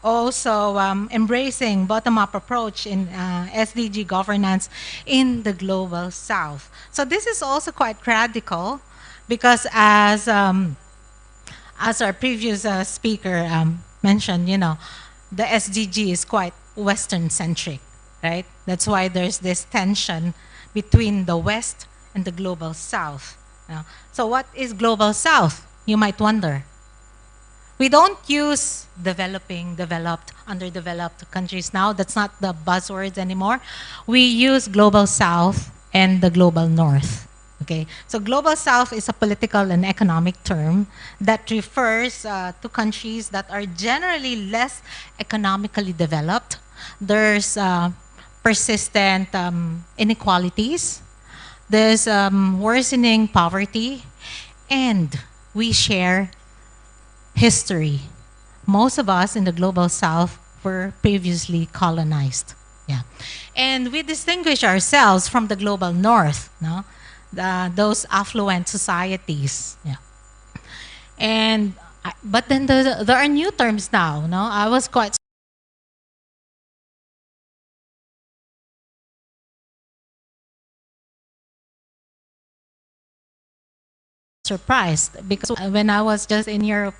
[SPEAKER 3] also embracing bottom-up approach in SDG governance in the global south. So this is also quite radical because as our previous speaker mentioned, the SDG is quite Western-centric, right? That's why there's this tension between the West and the global South. So what is global South? You might wonder. We don't use developing, developed, underdeveloped countries now. That's not the buzzwords anymore. We use global South and the global North. Okay, so global South is a political and economic term that refers to countries that are generally less economically developed. There's persistent inequalities. There's worsening poverty, and we share history. Most of us in the global South were previously colonized. Yeah, and we distinguish ourselves from the global North. No. Those affluent societies, yeah. And but then there are new terms now. No, I was quite surprised because when I was just in Europe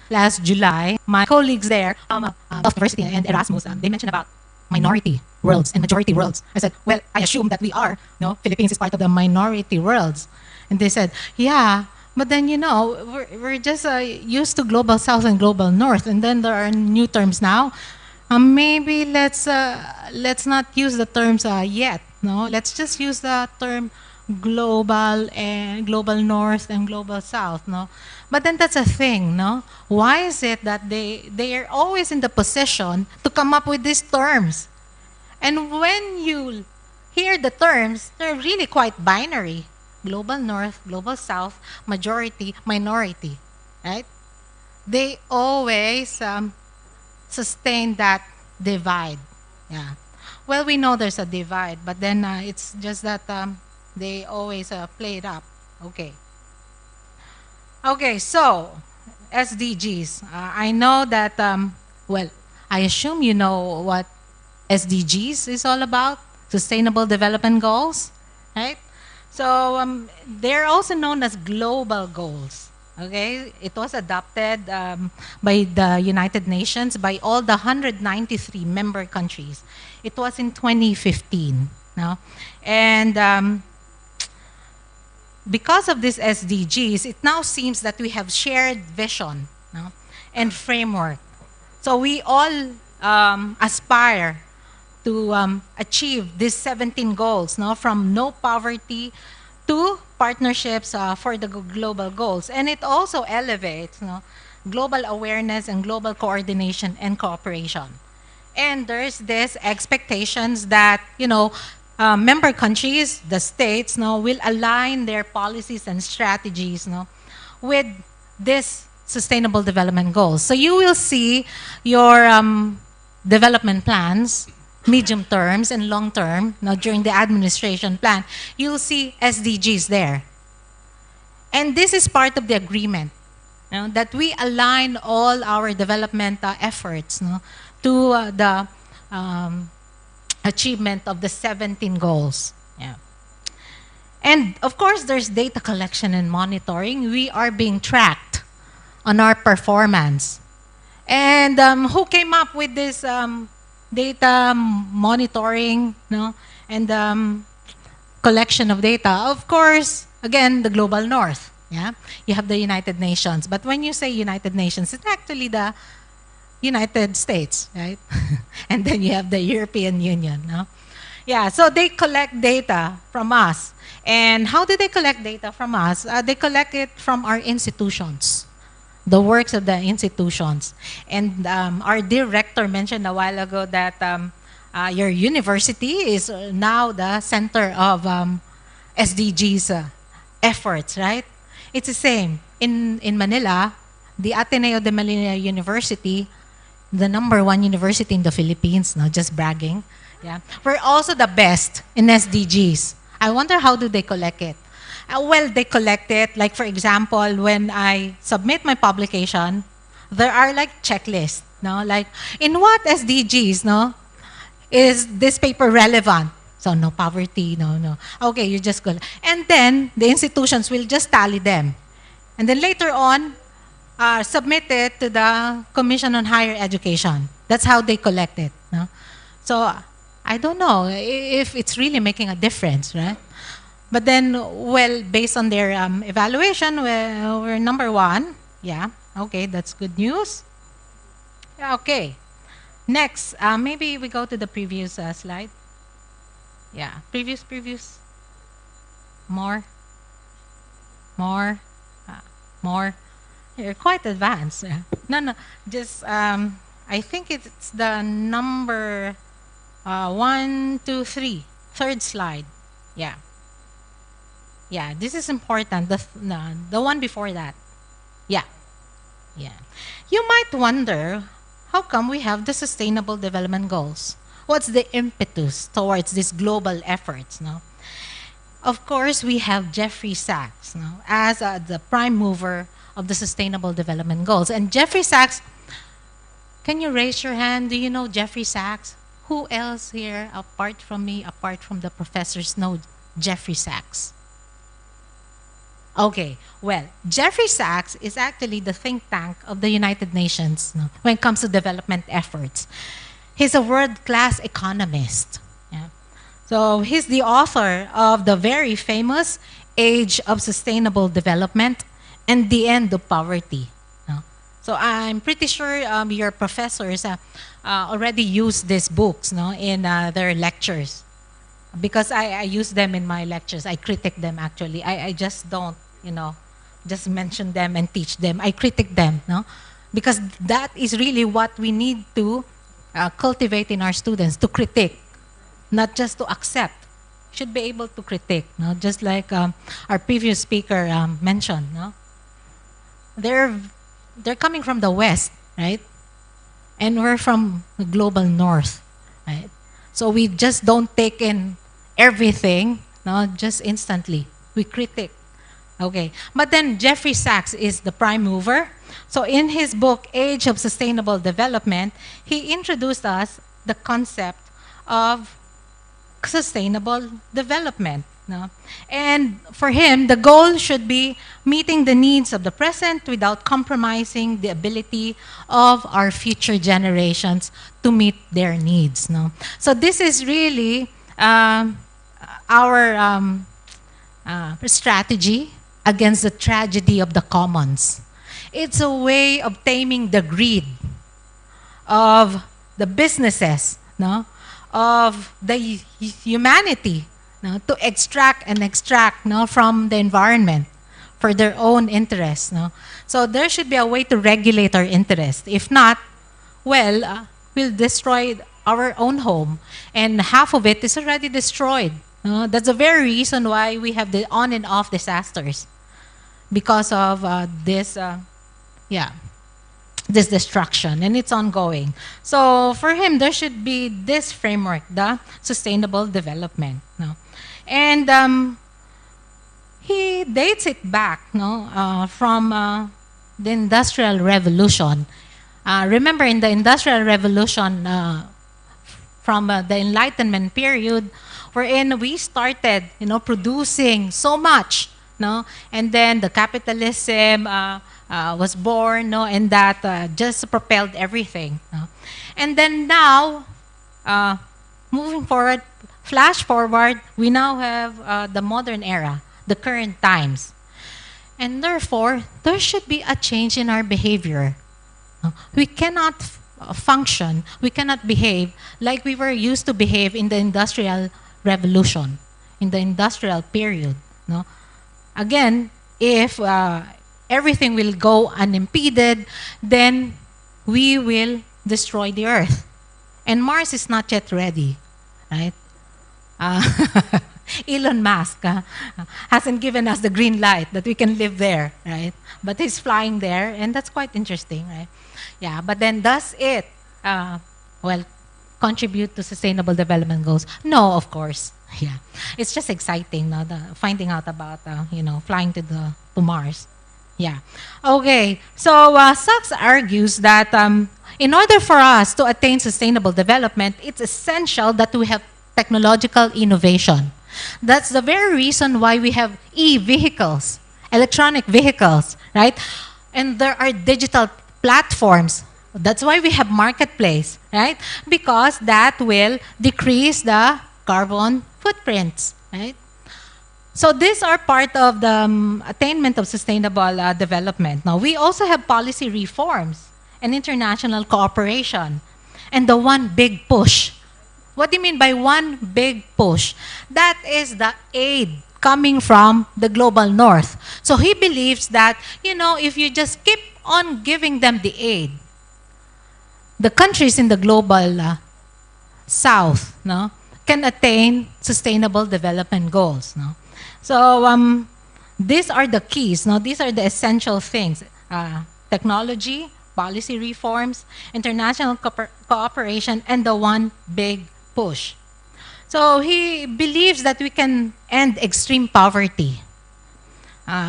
[SPEAKER 3] last July, my colleagues there of university and Erasmus, they mentioned about minority worlds and majority worlds. I said, well, I assume that we are, Philippines is part of the minority worlds. And they said, yeah, but then, we're just used to global South and global North. And then there are new terms now. Maybe let's not use the terms yet. No, let's just use the term global and global North and global South. No, but then that's a thing. No, why is it that they are always in the position to come up with these terms? And when you hear the terms, they're really quite binary. Global North, global South, majority, minority, right? They always sustain that divide. Yeah. Well, we know there's a divide, but then it's just that they always play it up. Okay. Okay, so SDGs. I know that, well, I assume you know what SDGs is all about, Sustainable Development Goals. right? So they're also known as global goals. Okay, it was adopted by the United Nations by all the 193 member countries. It was in 2015. No? And because of this SDGs, it now seems that we have shared vision, no? And framework. So we all aspire to achieve these 17 goals, no? From no poverty to partnerships for the global goals. And it also elevates, no, global awareness and global coordination and cooperation. And there's this expectations that, member countries, the states, no, will align their policies and strategies, no, with this sustainable development goals. So you will see your development plans, medium terms and long term, during the administration plan, you'll see SDGs there. And this is part of the agreement, that we align all our development efforts, to the achievement of the 17 goals. Yeah. And of course, there's data collection and monitoring. We are being tracked on our performance. And who came up with this data monitoring, and collection of data? Of course, again, the global north. Yeah, you have the United Nations. But when you say United Nations, it's actually the United States, right? And then you have the European Union. No? Yeah, so they collect data from us. And how do they collect data from us? They collect it from our institutions, the works of the institutions. And our director mentioned a while ago that your university is now the center of SDGs efforts, right? It's the same. In Manila, the Ateneo de Manila University, the #1 university in the Philippines, just bragging. Yeah, we're also the best in SDGs. I wonder how do they collect it? Well, they collect it, like for example, when I submit my publication, there are like checklists, like in what SDGs, is this paper relevant? So no poverty, no. Okay, you just go. And then the institutions will just tally them. And then later on, submit it to the Commission on Higher Education. That's how they collect it. So I don't know if it's really making a difference, right? But then, well, based on their evaluation, we're #1. Yeah, okay, that's good news. Okay, next, maybe we go to the previous slide. Yeah, previous. More. You're quite advanced. No, just, I think it's the number 1, 2, 3, third slide. Yeah. Yeah, this is important. The one before that. Yeah. You might wonder, how come we have the Sustainable Development Goals? What's the impetus towards these global efforts? Of course, we have Jeffrey Sachs as the prime mover of the Sustainable Development Goals. And Jeffrey Sachs, can you raise your hand? Do you know Jeffrey Sachs? Who else here, apart from me, apart from the professors, know Jeffrey Sachs? Okay, well, Jeffrey Sachs is actually the think tank of the United Nations when it comes to development efforts. He's a world-class economist. Yeah. So he's the author of the very famous Age of Sustainable Development and the End of Poverty. So I'm pretty sure your professors already use these books in their lectures. Because I use them in my lectures. I critique them actually. I just don't, just mention them and teach them. I critique them, because that is really what we need to cultivate in our students, to critique, not just to accept. Should be able to critique, just like our previous speaker mentioned. They're coming from the West, right? And we're from the global North, right? So we just don't take in everything, just instantly. We critique. Okay, but then Jeffrey Sachs is the prime mover. So in his book, Age of Sustainable Development, he introduced us the concept of sustainable development. No? And for him, the goal should be meeting the needs of the present without compromising the ability of our future generations to meet their needs. No? So this is really our strategy against the tragedy of the commons. It's a way of taming the greed of the businesses, no, of the humanity, no, to extract no, from the environment for their own interests. No? So there should be a way to regulate our interest. If not, well, we'll destroy our own home, and half of it is already destroyed. No? That's the very reason why we have the on and off disasters, because of this destruction, and it's ongoing. So for him, there should be this framework, the sustainable development. No? And he dates it back, no, from the Industrial Revolution. Remember, in the Industrial Revolution, from the Enlightenment period, wherein we started, producing so much, no, and then the capitalism was born, no, and that just propelled everything. No? And then now, moving forward, flash forward, we now have the modern era, the current times. And therefore, there should be a change in our behavior. We cannot function, we cannot behave like we were used to behave in the Industrial Revolution, in the industrial period. No? Again, if everything will go unimpeded, then we will destroy the Earth. And Mars is not yet ready, right? Elon Musk hasn't given us the green light that we can live there, right? But he's flying there, and that's quite interesting, right? Yeah, but then does it, contribute to sustainable development goals? No, of course. Yeah, it's just exciting, no? Finding out about, flying to Mars. Yeah. Okay, so Sachs argues that in order for us to attain sustainable development, it's essential that we have technological innovation. That's the very reason why we have e-vehicles, electronic vehicles, right? And there are digital platforms. That's why we have marketplace, right? Because that will decrease the carbon footprints, right? So these are part of the attainment of sustainable development. Now, we also have policy reforms and international cooperation, and the one big push. What do you mean by one big push? That is the aid coming from the global north. So he believes that, if you just keep on giving them the aid, the countries in the global south, no, can attain sustainable development goals. No? So these are the keys. No? These are the essential things. Technology, policy reforms, international cooperation, and the one big push. So he believes that we can end extreme poverty.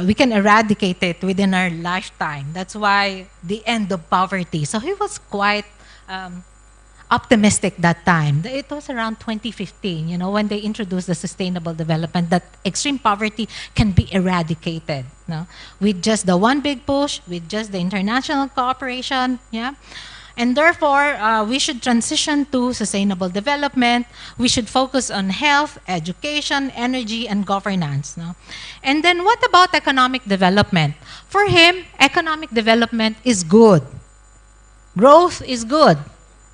[SPEAKER 3] We can eradicate it within our lifetime. That's why the end of poverty. So he was quite optimistic that time. It was around 2015, when they introduced the sustainable development, that extreme poverty can be eradicated, no? With just the one big push, with just the international cooperation, yeah? And therefore, we should transition to sustainable development. We should focus on health, education, energy, and governance. No? And then what about economic development? For him, economic development is good. Growth is good.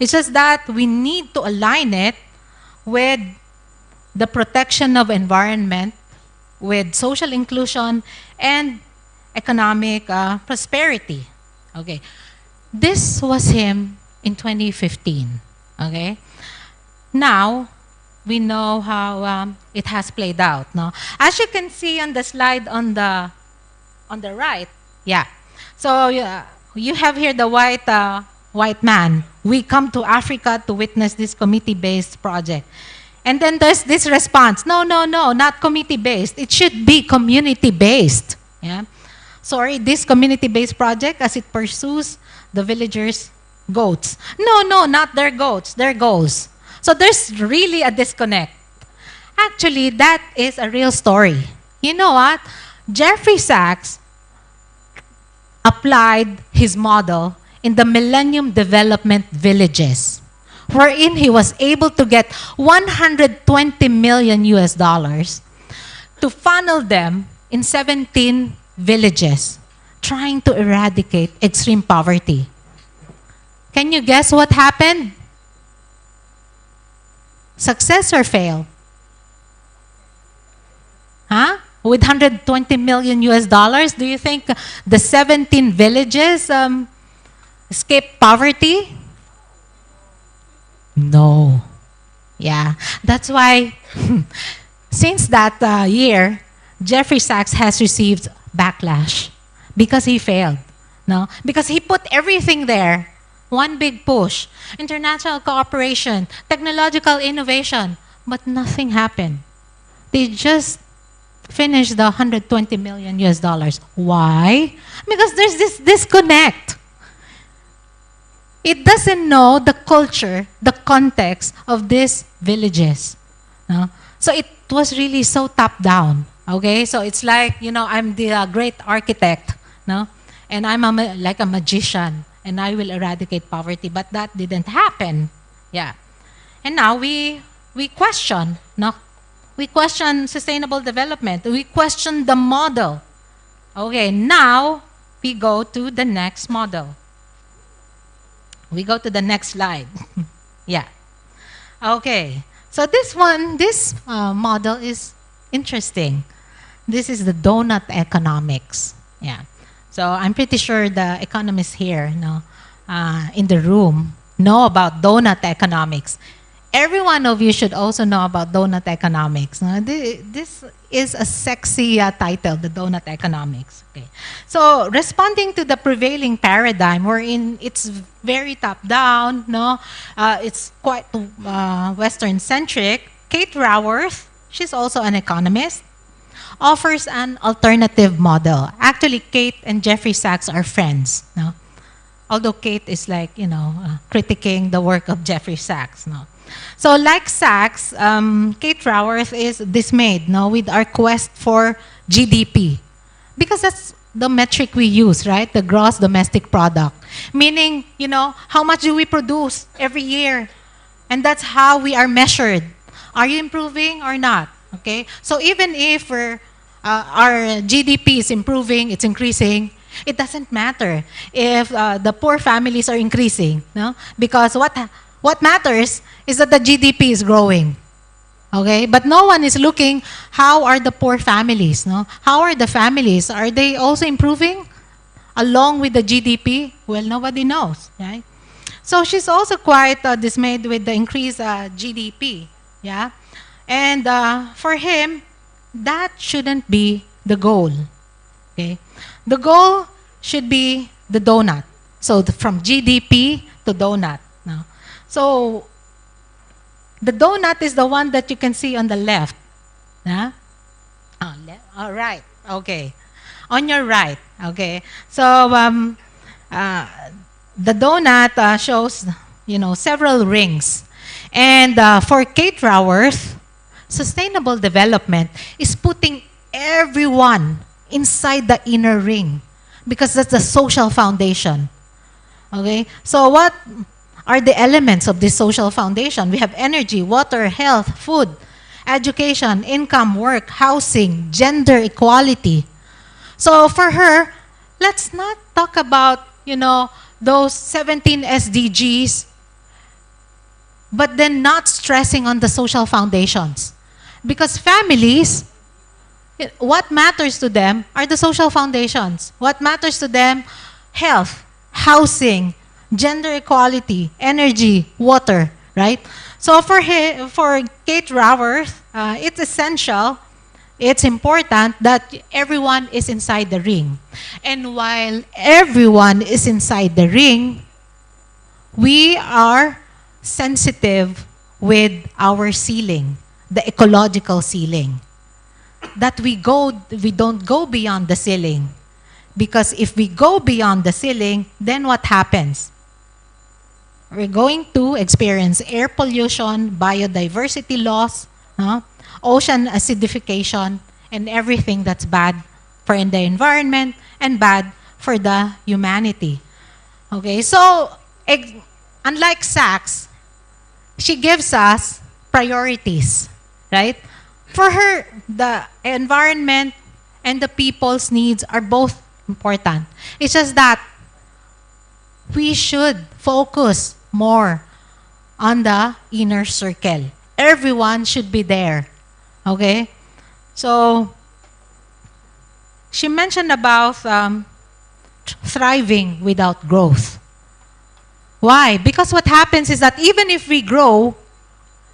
[SPEAKER 3] It's just that we need to align it with the protection of environment, with social inclusion, and economic prosperity. Okay. This was him in 2015, okay? Now, we know how it has played out, no? As you can see on the slide on the right, yeah. So you have here the white man. We come to Africa to witness this committee-based project. And then there's this response, no, not committee-based. It should be community-based, yeah? Sorry, this community-based project, as it pursues the villagers' goats. No, not their goats, their goals. So there's really a disconnect. Actually, that is a real story. You know what? Jeffrey Sachs applied his model in the Millennium Development Villages, wherein he was able to get 120 million US dollars to funnel them in 17 villages, trying to eradicate extreme poverty. Can you guess what happened? Success or fail? Huh? With 120 million US dollars, do you think the 17 villages escaped poverty? No. Yeah. That's why, since that year, Jeffrey Sachs has received backlash because he failed. No? Because he put everything there. One big push. International cooperation, technological innovation, but nothing happened. They just finished the 120 million US dollars. Why? Because there's this disconnect. It doesn't know the culture, the context of these villages. No? So it was really so top down. Okay, so it's like, I'm the great architect, no? And I'm like a magician, and I will eradicate poverty, but that didn't happen. Yeah. And now we question, no? We question sustainable development. We question the model. Okay, now we go to the next model. We go to the next slide. Yeah. Okay, so this model is interesting. This is the donut economics. Yeah. So I'm pretty sure the economists here, in the room, know about donut economics. Every one of you should also know about donut economics. This is a sexy title, the donut economics. Okay. So responding to the prevailing paradigm, wherein it's very top-down, it's quite Western-centric, Kate Raworth, she's also an economist, offers an alternative model. Actually, Kate and Jeffrey Sachs are friends. No? Although Kate is like, critiquing the work of Jeffrey Sachs. No? So like Sachs, Kate Raworth is dismayed with our quest for GDP. Because that's the metric we use, right? The gross domestic product. Meaning, how much do we produce every year? And that's how we are measured. Are you improving or not? Okay? So even if our GDP is improving, it's increasing, it doesn't matter if the poor families are increasing. No? Because what matters is that the GDP is growing. Okay? But no one is looking, how are the poor families? No? How are the families? Are they also improving along with the GDP? Well, nobody knows. Right? So she's also quite dismayed with the increased GDP. Yeah? And for him, that shouldn't be the goal. Okay? The goal should be the donut. So from GDP to donut. No? So the donut is the one that you can see on the left. Huh? All right. Okay. On your right. Okay. So the donut shows, several rings. And for Kate Raworth, sustainable development is putting everyone inside the inner ring because that's the social foundation. Okay? So what are the elements of this social foundation? We have energy, water, health, food, education, income, work, housing, gender equality. So for her, let's not talk about, those 17 SDGs, but then not stressing on the social foundations. Because families, what matters to them are the social foundations. What matters to them? Health, housing, gender equality, energy, water, right? So for Kate Raworth, it's essential, it's important that everyone is inside the ring. And while everyone is inside the ring, we are sensitive with our ceiling, the ecological ceiling. That we don't go beyond the ceiling. Because if we go beyond the ceiling, then what happens? We're going to experience air pollution, biodiversity loss, ocean acidification, and everything that's bad for the environment and bad for the humanity. Okay, so unlike Sachs, she gives us priorities, right? For her, the environment and the people's needs are both important. It's just that we should focus more on the inner circle. Everyone should be there. Okay? So, she mentioned about thriving without growth. Why? Because what happens is that even if we grow,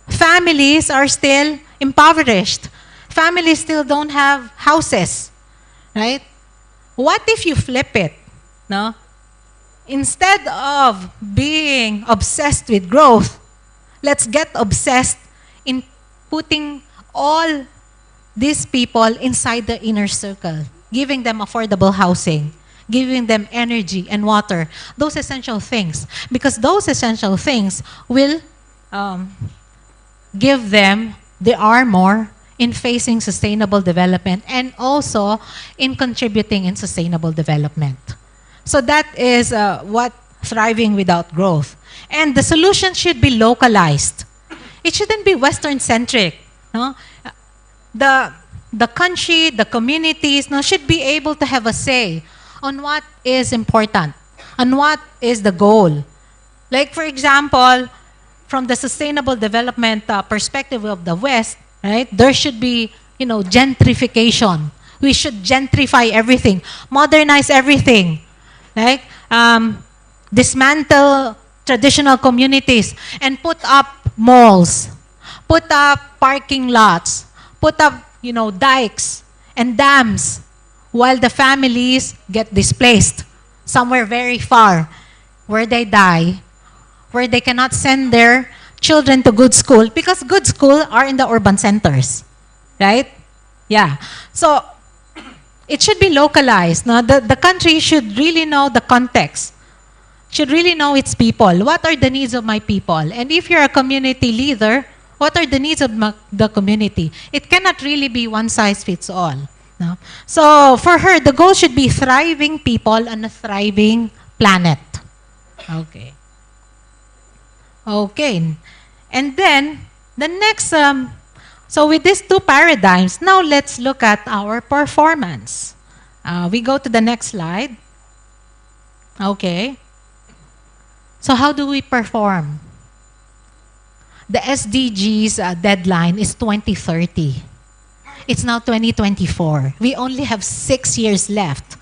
[SPEAKER 3] families are still impoverished. Families still don't have houses, right? What if you flip it? No? Instead of being obsessed with growth, let's get obsessed in putting all these people inside the inner circle, giving them affordable housing, giving them energy and water, those essential things. Because those essential things will give them the armor in facing sustainable development and also in contributing in sustainable development. So that is what thriving without growth. And the solution should be localized. It shouldn't be Western-centric. No? The country, the communities should be able to have a say on what is important, on what is the goal. Like, for example, from the sustainable development perspective of the West, right, there should be, gentrification. We should gentrify everything, modernize everything, like dismantle traditional communities and put up malls, put up parking lots, put up, dikes and dams while the families get displaced somewhere very far where they die, where they cannot send their children to good school because good schools are in the urban centers, right? Yeah. So it should be localized. No? The country should really know the context, should really know its people. What are the needs of my people? And if you're a community leader, what are the needs of the community? It cannot really be one size fits all. No? So for her, the goal should be thriving people on a thriving planet. Okay. Okay. And then, the next, so with these two paradigms, now let's look at our performance. We go to the next slide. Okay. So how do we perform? The SDGs deadline is 2030. It's now 2024. We only have 6 years left.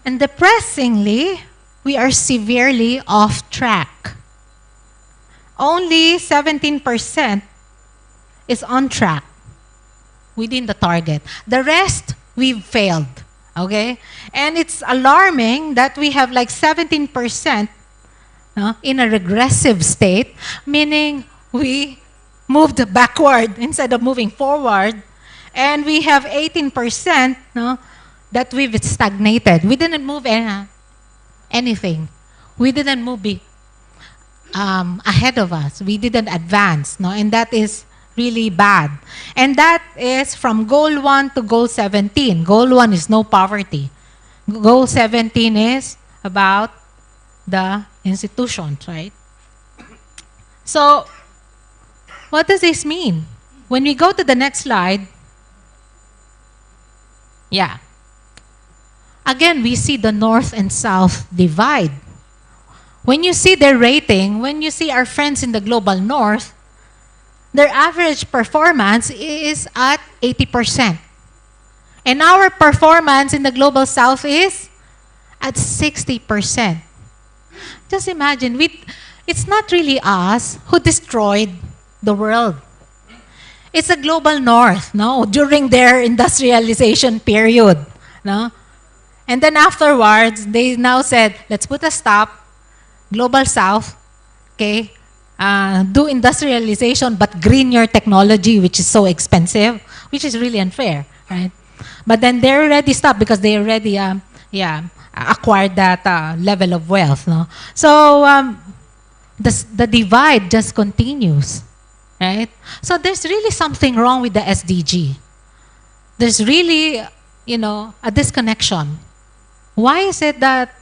[SPEAKER 3] And depressingly, we are severely off track. Only 17% is on track within the target. The rest, we've failed. Okay? And it's alarming that we have like 17% in a regressive state, meaning we moved backward instead of moving forward. And we have 18% that we've stagnated. We didn't move anything. We didn't move ahead of us. We didn't advance. And that is really bad. And that is from goal 1 to goal 17. Goal 1 is no poverty. Goal 17 is about the institutions, right? So, what does this mean? When we go to the next slide, yeah. Again, we see the North and South divide. When you see their rating, when you see our friends in the global North, their average performance is at 80%. And our performance in the global South is at 60%. Just imagine, it's not really us who destroyed the world. It's the global North, during their industrialization period, And then afterwards, they now said, let's put a stop, global South, okay, do industrialization, but green your technology, which is so expensive, which is really unfair, right? But then they already stopped because they already, acquired that level of wealth, So the divide just continues. right? So there's really something wrong with the SDG. There's really, a disconnection. Why is it that,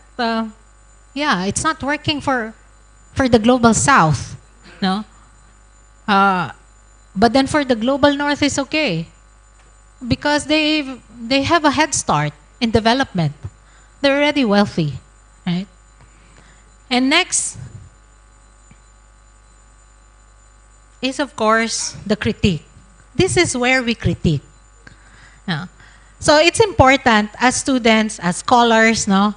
[SPEAKER 3] it's not working for the global south, no? But then for the global north is okay because they have a head start in development. They're already wealthy, right? And next is, of course, the critique. This is where we critique. Yeah. So it's important as students, as scholars, no,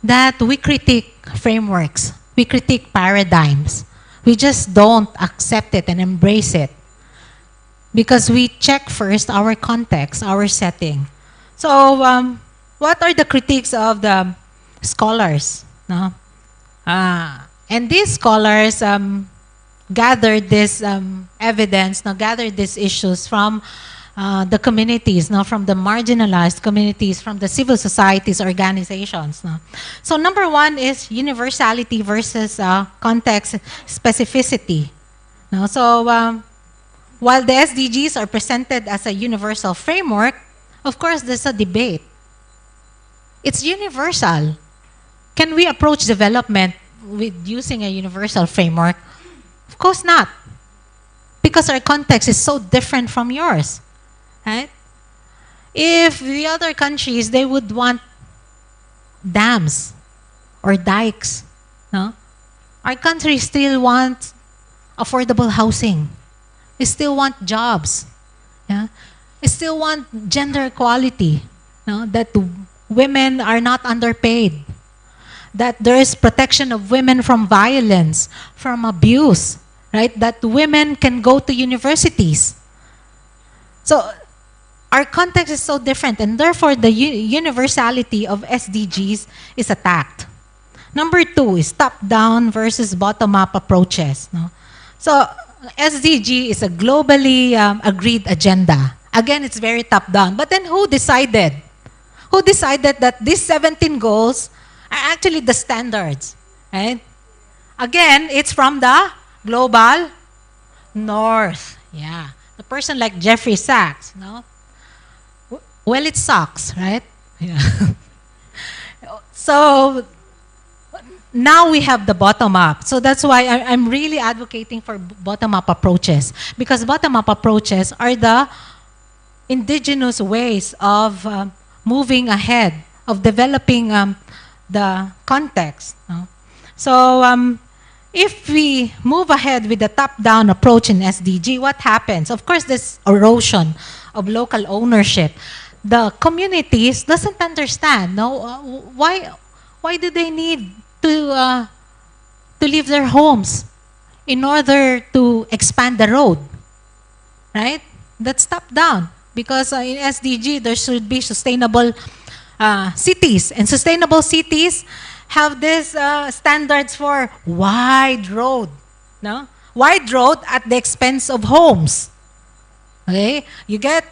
[SPEAKER 3] that we critique frameworks. We critique paradigms. We just don't accept it and embrace it because we check first our context, our setting. So what are the critiques of the scholars? No? And these scholars gathered this evidence, gathered these issues from the communities, from the marginalized communities, from the civil societies, organizations. So number one is universality versus context specificity. So while the SDGs are presented as a universal framework, of course, there's a debate. It's universal. Can we approach development with using a universal framework? Of course not. Because our context is so different from yours. Right? If the other countries, they would want dams or dikes. No? Our country still wants affordable housing. We still want jobs. Yeah? We still want gender equality. No? That women are not underpaid. That there is protection of women from violence, from abuse. Right? That women can go to universities. So our context is so different, and therefore the universality of SDGs is attacked. Number two is top-down versus bottom-up approaches. No? So SDG is a globally agreed agenda. Again, it's very top-down. But then who decided? Who decided that these 17 goals are actually the standards? Right? Again, it's from the global north. Yeah. The person like Jeffrey Sachs, no? Well, it sucks, right? Yeah. So now we have the bottom-up. So that's why I'm really advocating for bottom-up approaches, because bottom-up approaches are the indigenous ways of moving ahead, of developing the context. No? So if we move ahead with the top-down approach in SDG, what happens? Of course, this erosion of local ownership. The communities doesn't understand. No, why do they need to leave their homes in order to expand the road? Right? That's top-down. Because in SDG, there should be sustainable cities. And sustainable cities have these standards for wide road. No? Wide road at the expense of homes. Okay? You get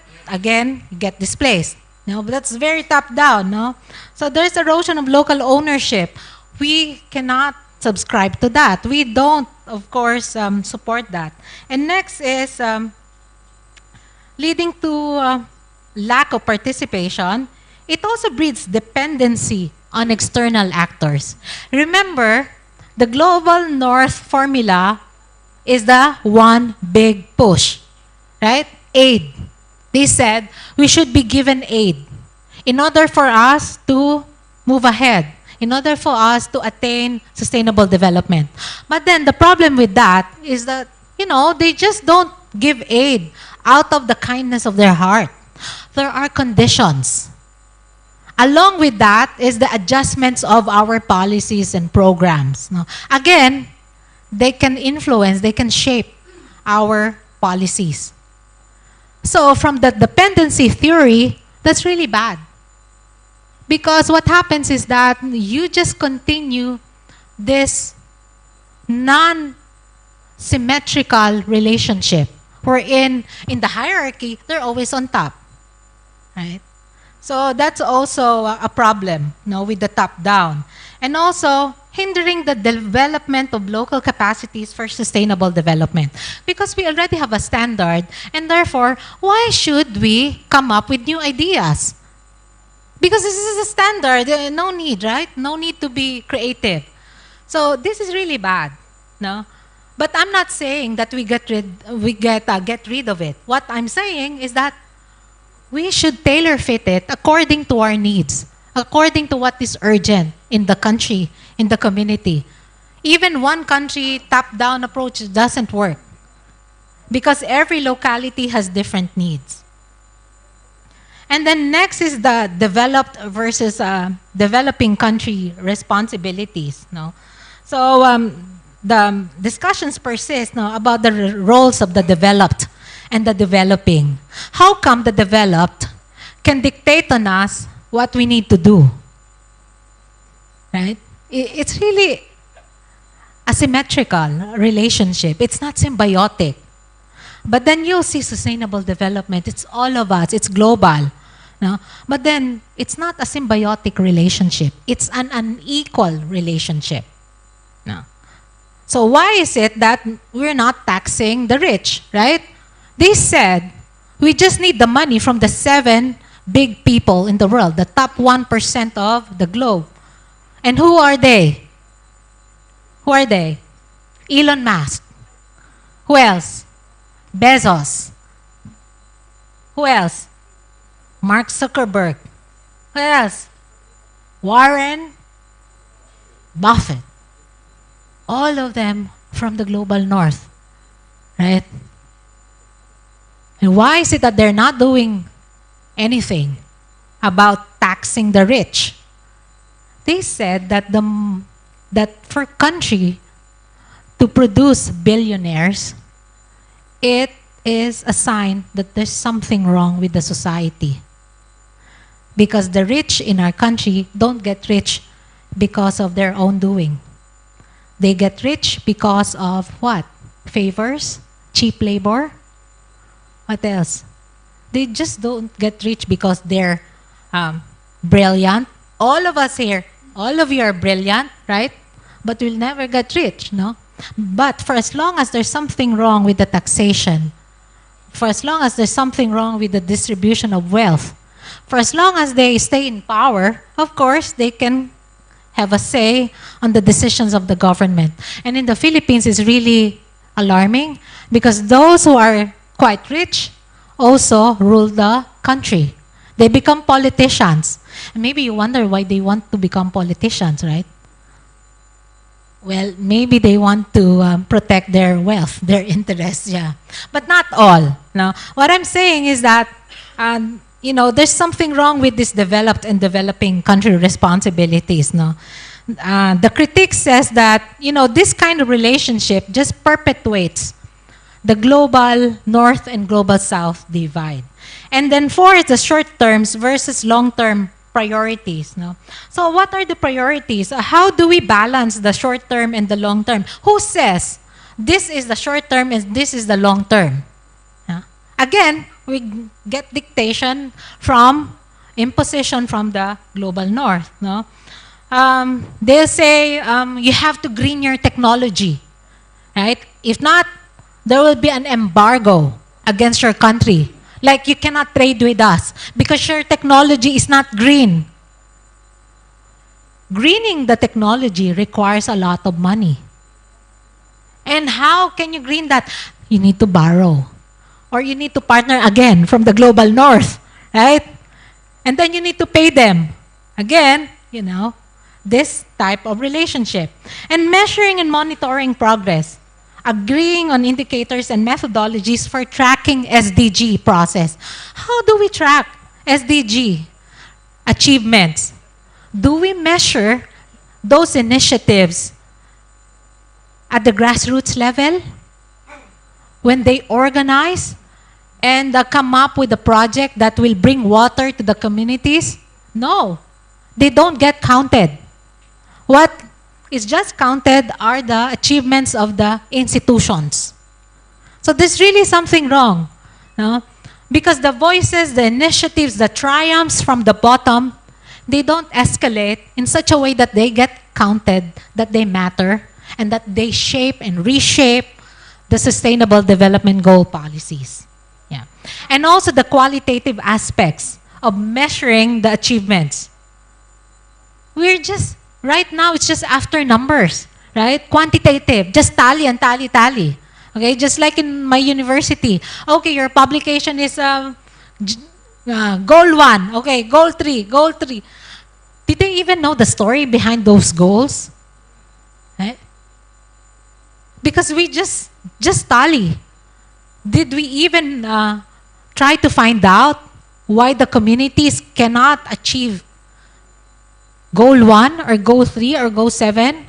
[SPEAKER 3] displaced. No? But that's very top-down. No? So there's erosion of local ownership. We cannot subscribe to that. We don't, of course, support that. And next is leading to lack of participation. It also breeds dependency on external actors. Remember, the global north formula is the one big push, right? Aid. They said we should be given aid in order for us to move ahead, in order for us to attain sustainable development. But then the problem with that is that, they just don't give aid out of the kindness of their heart. There are conditions. Along with that is the adjustments of our policies and programs. No? Again, they can influence, they can shape our policies. So from the dependency theory, that's really bad. Because what happens is that you just continue this non-symmetrical relationship wherein in the hierarchy, they're always on top. Right? So that's also a problem, with the top-down. And also, hindering the development of local capacities for sustainable development. Because we already have a standard, and therefore, why should we come up with new ideas? Because this is a standard, no need, right? No need to be creative. So this is really bad, no? But I'm not saying that we get rid of it. What I'm saying is that we should tailor fit it according to our needs, according to what is urgent in the country, in the community. Even one country top-down approach doesn't work because every locality has different needs. And then next is the developed versus developing country responsibilities. No? So the discussions persist about the roles of the developed and the developing. How come the developed can dictate on us what we need to do? Right? It's really a symmetrical relationship. It's not symbiotic. But then you'll see sustainable development. It's all of us. It's global. No? But then it's not a symbiotic relationship. It's an unequal relationship. No? So why is it that we're not taxing the rich, right? They said we just need the money from the 7 big people in the world, the top 1% of the globe. And who are they? Who are they? Elon Musk. Who else? Bezos. Who else? Mark Zuckerberg. Who else? Warren Buffett. All of them from the global north, right? And why is it that they're not doing anything about taxing the rich? They said that that for country to produce billionaires, it is a sign that there's something wrong with the society. Because the rich in our country don't get rich because of their own doing. They get rich because of what? Favors? Cheap labor? What else? They just don't get rich because they're brilliant. All of us here, all of you are brilliant, right? But we'll never get rich, no? But for as long as there's something wrong with the taxation, for as long as there's something wrong with the distribution of wealth, for as long as they stay in power, of course, they can have a say on the decisions of the government. And in the Philippines, it's really alarming because those who are quite rich also rule the country. They become politicians. And maybe you wonder why they want to become politicians, right? Well, maybe they want to protect their wealth, their interests, yeah. But not all. No? What I'm saying is that, there's something wrong with this developed and developing country responsibilities. No? The critique says that, this kind of relationship just perpetuates the global north and global south divide. And then 4 is the short terms versus long-term priorities. No? So what are the priorities? How do we balance the short term and the long term? Who says this is the short term and this is the long term? Again, we get dictation from imposition from the global north. No? They'll say you have to green your technology. Right? If not, there will be an embargo against your country. Like you cannot trade with us because your technology is not green. Greening the technology requires a lot of money. And how can you green that? You need to borrow. Or you need to partner again from the global north, right? And then you need to pay them. Again, this type of relationship. And measuring and monitoring progress. Agreeing on indicators and methodologies for tracking SDG process. How do we track SDG achievements? Do we measure those initiatives at the grassroots level? When they organize and come up with a project that will bring water to the communities? No, they don't get counted. What is just counted are the achievements of the institutions. So there's really something wrong. No? Because the voices, the initiatives, the triumphs from the bottom, they don't escalate in such a way that they get counted, that they matter, and that they shape and reshape the Sustainable Development Goal policies. Yeah. And also the qualitative aspects of measuring the achievements. We're just, right now, it's just after numbers, right? Quantitative, just tally and tally, tally. Okay, just like in my university. Okay, your publication is goal 1. Okay, goal 3, goal 3. Did they even know the story behind those goals? Right? Because we just tally. Did we even try to find out why the communities cannot achieve goal 1 or goal 3 or goal 7?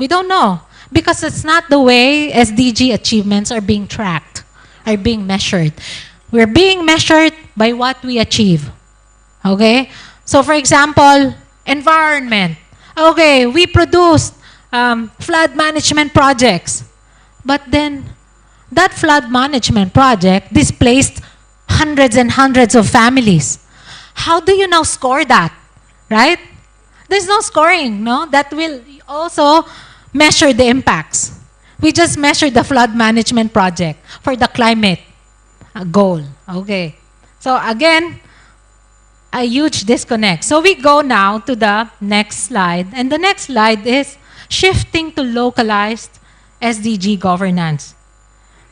[SPEAKER 3] We don't know. Because it's not the way SDG achievements are being tracked, are being measured. We're being measured by what we achieve. Okay? So for example, environment. Okay, we produced flood management projects. But then, that flood management project displaced hundreds and hundreds of families. How do you now score that? Right? There's no scoring, no? That will also measure the impacts. We just measure the flood management project for the climate goal. Okay. So again, a huge disconnect. So we go now to the next slide. And the next slide is shifting to localized SDG governance.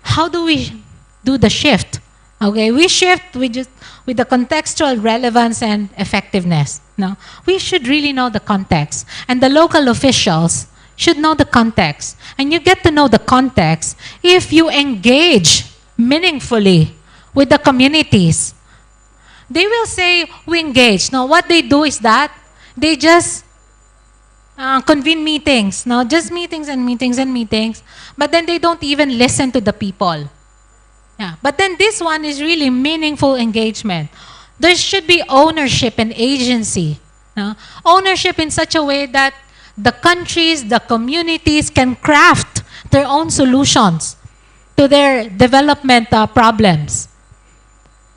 [SPEAKER 3] How do we do the shift? Okay, we shift with the contextual relevance and effectiveness. No? We should really know the context. And the local officials should know the context. And you get to know the context if you engage meaningfully with the communities. They will say, we engage. Now, what they do is that they just convene meetings. No, just meetings and meetings and meetings. But then they don't even listen to the people. Yeah. But then this one is really meaningful engagement. There should be ownership and agency. No? Ownership in such a way that the countries, the communities can craft their own solutions to their development problems.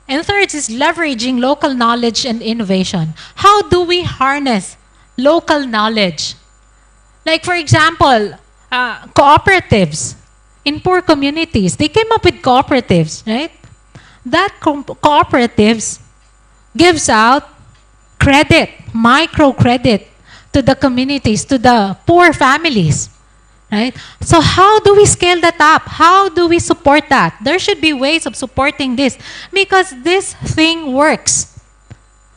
[SPEAKER 3] And third is leveraging local knowledge and innovation. How do we harness local knowledge? Like for example, cooperatives in poor communities. They came up with cooperatives, right? That cooperatives gives out credit, microcredit to the communities, to the poor families, right? So how do we scale that up? How do we support that? There should be ways of supporting this because this thing works.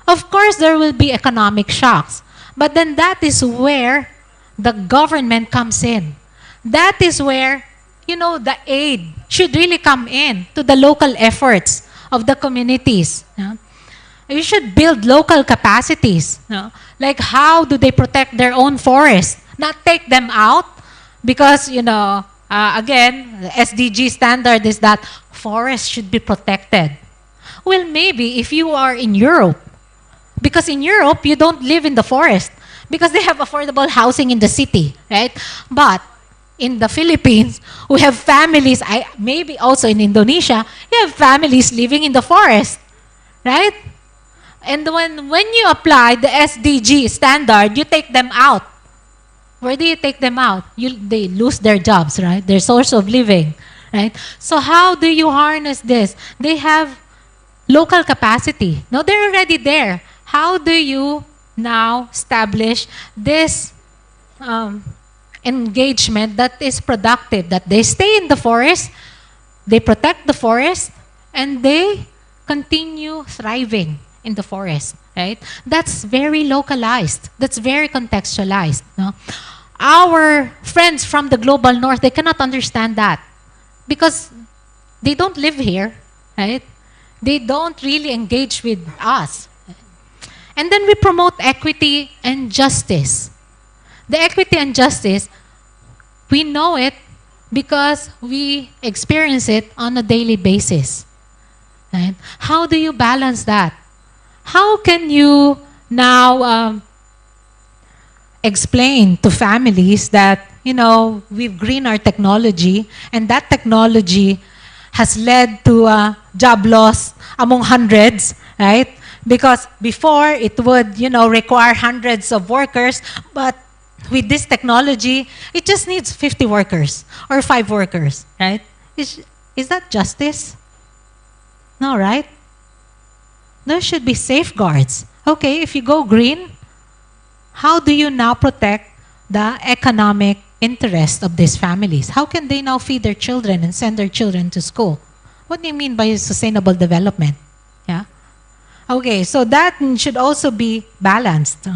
[SPEAKER 3] Of course, there will be economic shocks, but then that is where the government comes in. That is where, the aid should really come in to the local efforts of the communities. Yeah? We should build local capacities. Like how do they protect their own forests? Not take them out because, again, the SDG standard is that forests should be protected. Well, maybe if you are in Europe, because in Europe, you don't live in the forest because they have affordable housing in the city, right? But in the Philippines, we have families, maybe also in Indonesia, you have families living in the forest, right? And when you apply the SDG standard, you take them out. Where do you take them out? They lose their jobs, right? Their source of living, right? So how do you harness this? They have local capacity. No, they're already there. How do you now establish this engagement that is productive, that they stay in the forest, they protect the forest, and they continue thriving in the forest, right? That's very localized. That's very contextualized. No? Our friends from the global north, they cannot understand that because they don't live here, right? They don't really engage with us. And then we promote equity and justice. The equity and justice, we know it because we experience it on a daily basis. Right? How do you balance that? How can you now explain to families that, we've greened our technology and that technology has led to job loss among hundreds, right? Because before it would, require hundreds of workers, but with this technology, it just needs 50 workers or 5 workers, right? Is that justice? No, right? There should be safeguards. Okay, if you go green, how do you now protect the economic interest of these families? How can they now feed their children and send their children to school? What do you mean by sustainable development? Yeah. Okay, so that should also be balanced.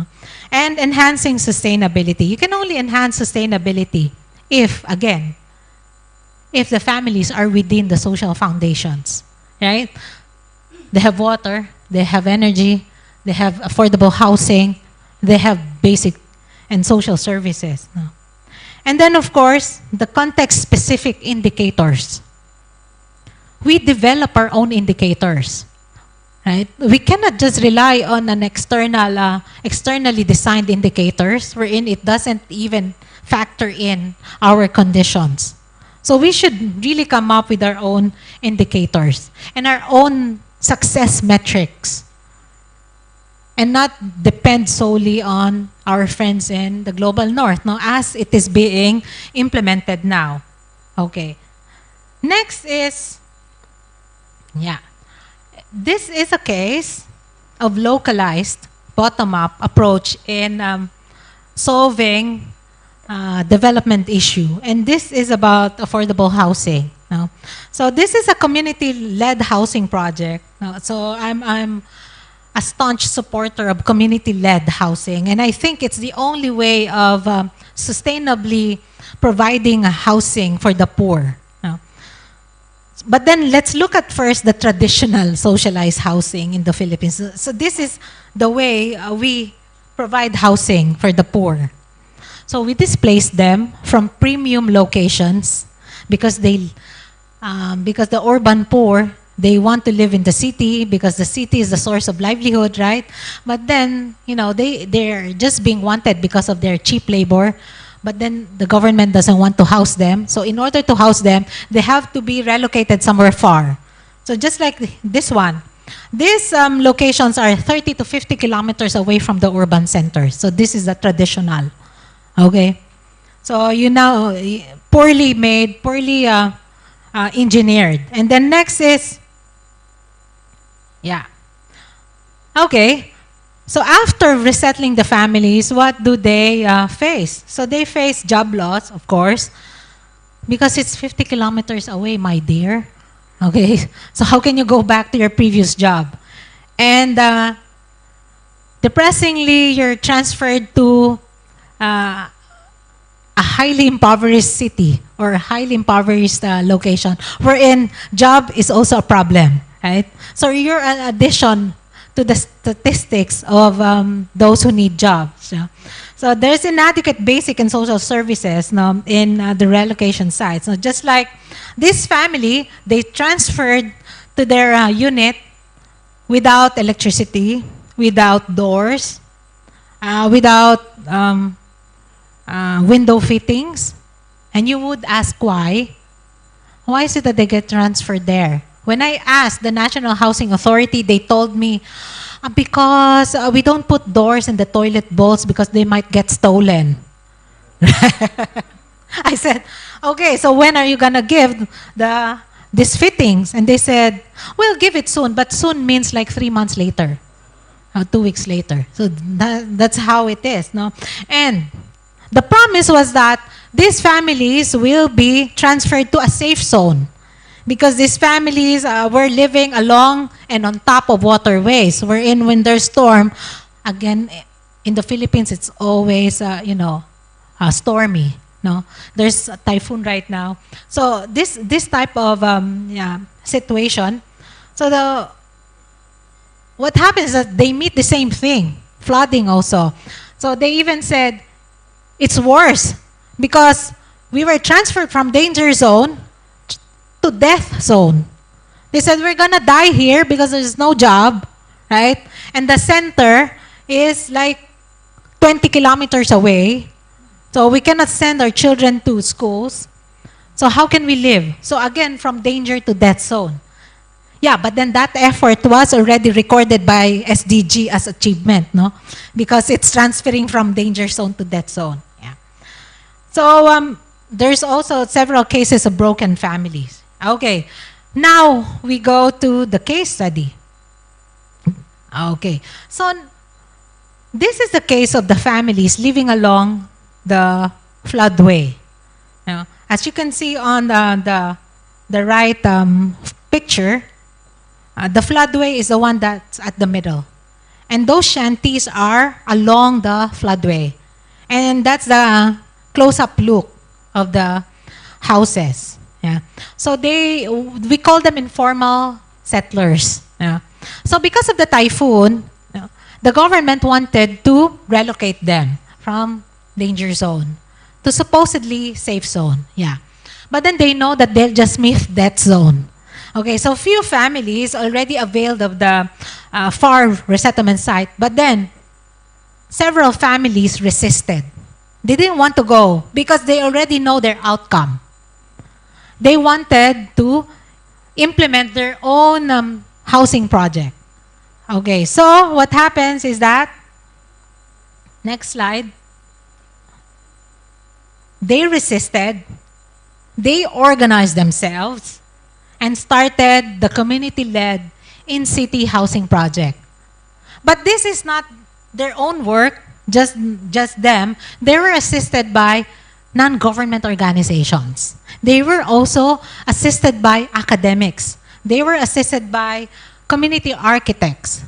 [SPEAKER 3] And enhancing sustainability. You can only enhance sustainability if, again, if the families are within the social foundations, right? They have water, they have energy, they have affordable housing, they have basic and social services. And then, of course, the context-specific indicators. We develop our own indicators, right? We cannot just rely on an externally designed indicators wherein it doesn't even factor in our conditions. So we should really come up with our own indicators and our own success metrics and not depend solely on our friends in the global north, no, as it is being implemented now. Okay. Next is, this is a case of localized bottom-up approach in solving development issue. And this is about affordable housing. No? So this is a community-led housing project. No? So I'm a staunch supporter of community-led housing. And I think it's the only way of sustainably providing housing for the poor. No? But then let's look at first the traditional socialized housing in the Philippines. So this is the way we provide housing for the poor. So we displace them from premium locations because the urban poor, they want to live in the city because the city is the source of livelihood, right? But then, they're just being wanted because of their cheap labor. But then the government doesn't want to house them. So in order to house them, they have to be relocated somewhere far. So just like this one, these locations are 30 to 50 kilometers away from the urban center. So this is the traditional. Okay? So poorly made, poorly engineered. And then next is, okay. So after resettling the families, what do they face? So they face job loss, of course, because it's 50 kilometers away, my dear. Okay, so how can you go back to your previous job? And depressingly, you're transferred to a highly impoverished city or a highly impoverished location, wherein job is also a problem, right? So you're an addition to the statistics of those who need jobs. Yeah? So there's inadequate basic and social services in the relocation sites. So just like this family, they transferred to their unit without electricity, without doors, without window fittings. And you would ask why? Why is it that they get transferred there? When I asked the National Housing Authority, they told me, because we don't put doors in the toilet bowls because they might get stolen. I said, okay, so when are you going to give these fittings? And they said, we'll give it soon, but soon means like 3 months later, 2 weeks later. So that's how it is. No? And the promise was that these families will be transferred to a safe zone, because these families were living along and on top of waterways, wherein when there's storm, again, in the Philippines, it's always, stormy. No, there's a typhoon right now. So this type of situation, so what happens is that they meet the same thing, flooding also. So they even said, it's worse because we were transferred from danger zone to death zone. They said, we're gonna die here because there's no job, right? And the center is like 20 kilometers away. So we cannot send our children to schools. So how can we live? So again, from danger to death zone. yeah, but then that effort was already recorded by SDG as achievement, no? Because it's transferring from danger zone to death zone. Yeah. So there's also several cases of broken families. Okay, now we go to the case study. Okay, so this is the case of the families living along the floodway. Now, as you can see on the right picture, the floodway is the one that's at the middle. And those shanties are along the floodway. And that's the close-up look of the houses. Yeah. So we call them informal settlers. Yeah. So because of the typhoon, the government wanted to relocate them from danger zone to supposedly safe zone. Yeah. But then they know that they'll just miss death zone. Okay, so few families already availed of the far resettlement site, but then several families resisted. They didn't want to go because they already know their outcome. They wanted to implement their own housing project. Okay, so what happens is that, next slide, they resisted, they organized themselves, and started the community-led in-city housing project. But this is not their own work, just them. They were assisted by non-government organizations. They were also assisted by academics. They were assisted by community architects.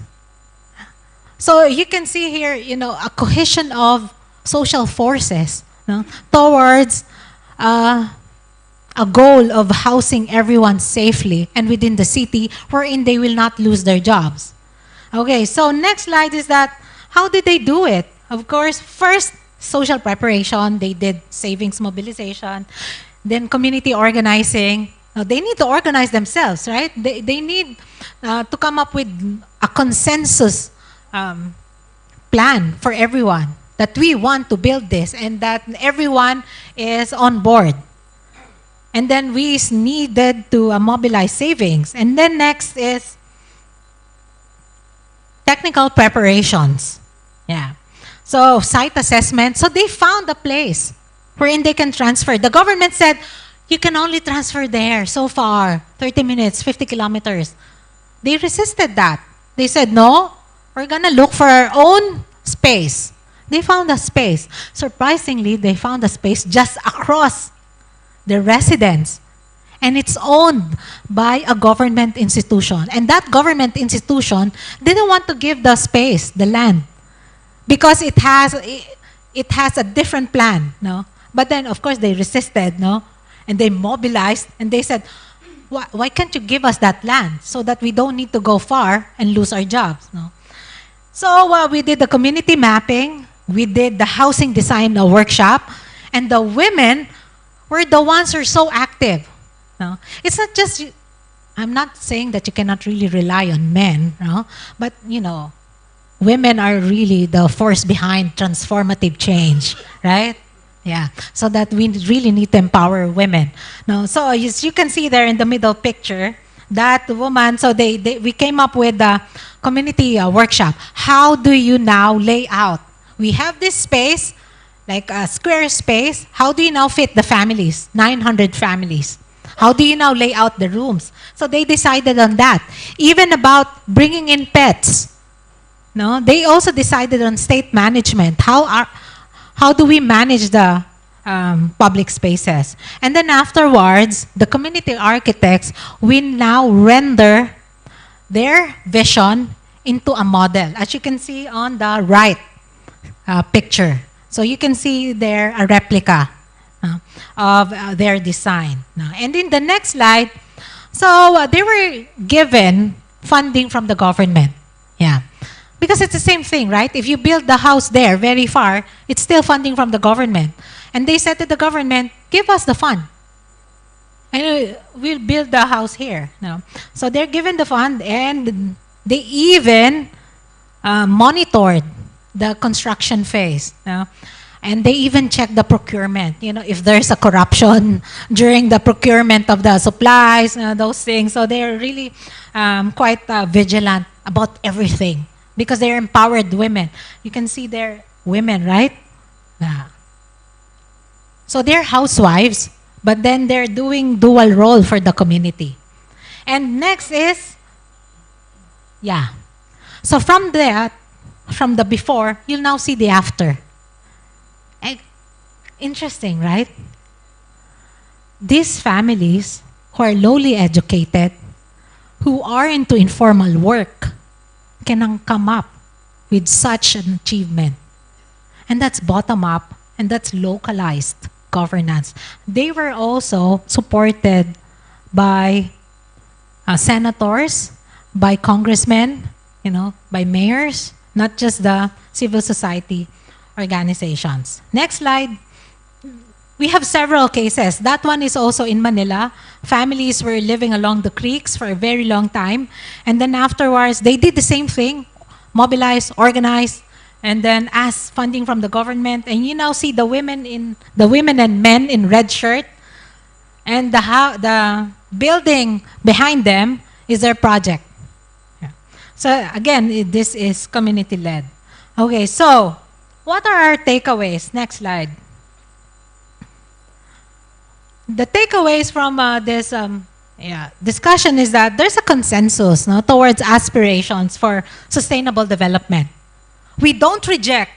[SPEAKER 3] So you can see here, a cohesion of social forces towards a goal of housing everyone safely and within the city wherein they will not lose their jobs. Okay, so next slide is that, how did they do it? Of course, first, social preparation. They did savings mobilization. Then community organizing. They need to organize themselves, right? They need to come up with a consensus plan for everyone that we want to build this and that everyone is on board. And then we needed to mobilize savings. And then next is technical preparations. Yeah. So site assessment. So they found a place wherein they can transfer. The government said, you can only transfer there so far, 30 minutes, 50 kilometers. They resisted that. They said, no, we're going to look for our own space. They found a space. Surprisingly, they found a space just across the residence. And it's owned by a government institution. And that government institution didn't want to give the space, the land, because it has a different plan. No? But then, of course, they resisted. No? And they mobilized. And they said, why can't you give us that land so that we don't need to go far and lose our jobs? No? So we did the community mapping. We did the housing design workshop. And the women were the ones who are so active. No? It's not just, I'm not saying that you cannot really rely on men, no? But, women are really the force behind transformative change, right? Yeah, so that we really need to empower women. No, so as you can see there in the middle picture, that woman, so we came up with the community workshop. How do you now lay out? We have this space, like a square space. How do you now fit the families, 900 families? How do you now lay out the rooms? So they decided on that. Even about bringing in pets. No, they also decided on state management. How do we manage the public spaces? And then afterwards, the community architects will now render their vision into a model, as you can see on the right picture. So you can see there a replica of their design. And in the next slide, so they were given funding from the government. Yeah. Because it's the same thing, right? If you build the house there very far, it's still funding from the government. And they said to the government, give us the fund. And we'll build the house here. No? So they're given the fund, and they even monitored the construction phase. No? And they even check the procurement, if there's a corruption during the procurement of the supplies, those things. So they're really quite vigilant about everything because they're empowered women. You can see they're women, right? Yeah. So they're housewives, but then they're doing dual role for the community. And next is, so from that, from the before, you'll now see the after. Interesting, right? These families who are lowly educated, who are into informal work, can come up with such an achievement. And that's bottom up, and that's localized governance. They were also supported by senators, by congressmen, by mayors, not just the civil society organizations. Next slide. We have several cases. That one is also in Manila. Families were living along the creeks for a very long time. And then afterwards, they did the same thing, mobilize, organize, and then ask funding from the government. And you now see the women and men in red shirt. And the building behind them is their project. Yeah. So again, this is community-led. Okay, so what are our takeaways? Next slide. The takeaways from this discussion is that there's a consensus towards aspirations for sustainable development. We don't reject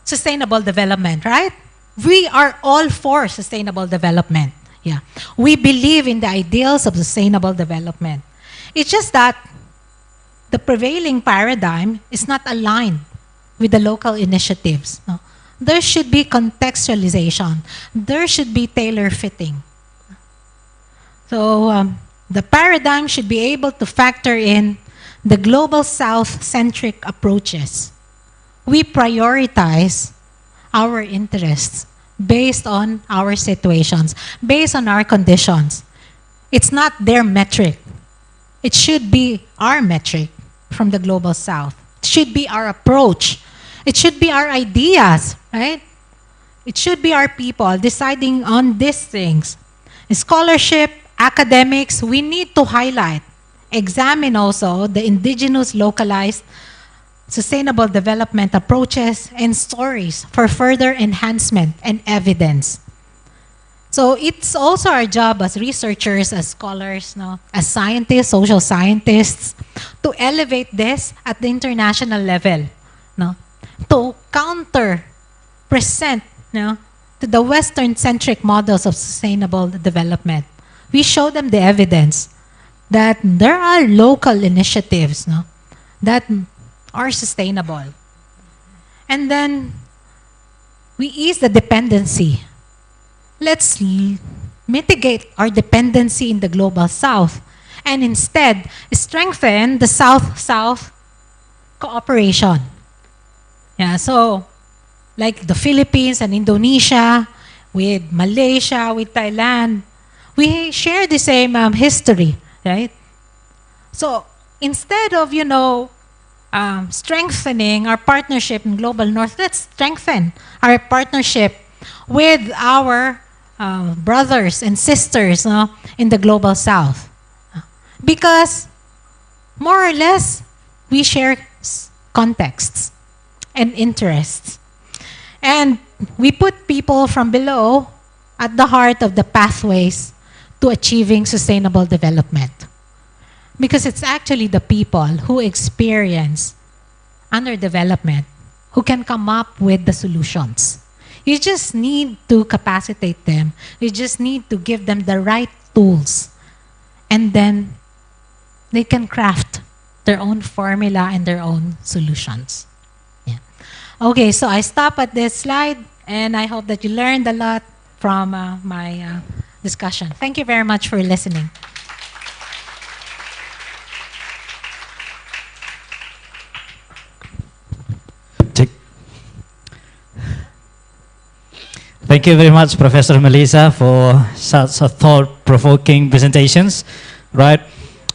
[SPEAKER 3] sustainable development, right? We are all for sustainable development. Yeah. We believe in the ideals of sustainable development. It's just that the prevailing paradigm is not aligned with the local initiatives. There should be contextualization. There should be tailor fitting. So the paradigm should be able to factor in the global South-centric approaches. We prioritize our interests based on our situations, based on our conditions. It's not their metric. It should be our metric from the global South. It should be our approach. It should be our ideas, right? It should be our people deciding on these things. Scholarship, academics, we need to highlight, examine also the indigenous localized sustainable development approaches and stories for further enhancement and evidence. So it's also our job as researchers, as scholars, as scientists, social scientists, to elevate this at the international level, to present to the Western-centric models of sustainable development. We show them the evidence that there are local initiatives that are sustainable. And then we ease the dependency. Let's mitigate our dependency in the global South and instead strengthen the South-South cooperation. Yeah, so like the Philippines and Indonesia, with Malaysia, with Thailand, we share the same history, right? So instead of, strengthening our partnership in Global North, let's strengthen our partnership with our brothers and sisters in the Global South. Because more or less, we share contexts and interests. And we put people from below at the heart of the pathways to achieving sustainable development. Because it's actually the people who experience underdevelopment who can come up with the solutions. You just need to capacitate them. You just need to give them the right tools. And then they can craft their own formula and their own solutions. Yeah. Okay, so I stop at this slide, and I hope that you learned a lot from my discussion. Thank you very much for listening.
[SPEAKER 2] Thank you very much, Professor Melissa, for such a thought-provoking presentations, right?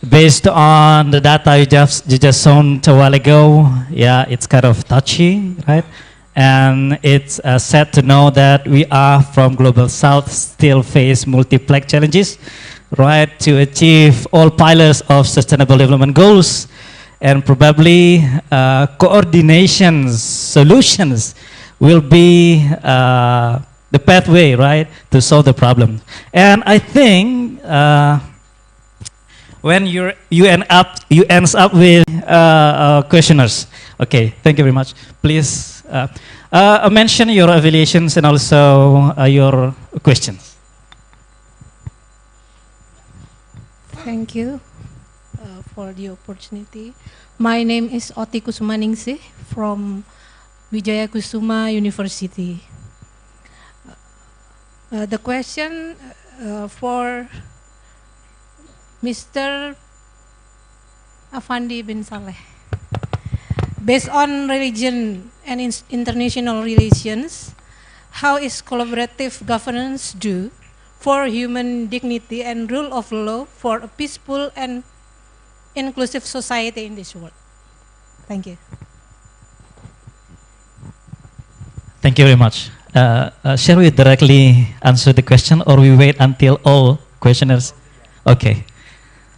[SPEAKER 2] Based on the data you just shown a while ago, yeah, it's kind of touchy, right? And it's sad to know that we are from Global South still face multiplex challenges, right, to achieve all pillars of Sustainable Development Goals, and probably coordination solutions will be the pathway, right, to solve the problem. And I think when you ends up with questioners. Okay, thank you very much. Please mention your affiliations and also your questions.
[SPEAKER 4] Thank you for the opportunity. My name is Oti Kusumaningsih from Wijaya Kusuma University. The question for Mr. Afandi bin Saleh. Based on religion and international relations, how is collaborative governance do for human dignity and rule of law for a peaceful and inclusive society in this world? Thank you.
[SPEAKER 2] Thank you very much. Shall we directly answer the question or we wait until all questioners? Okay.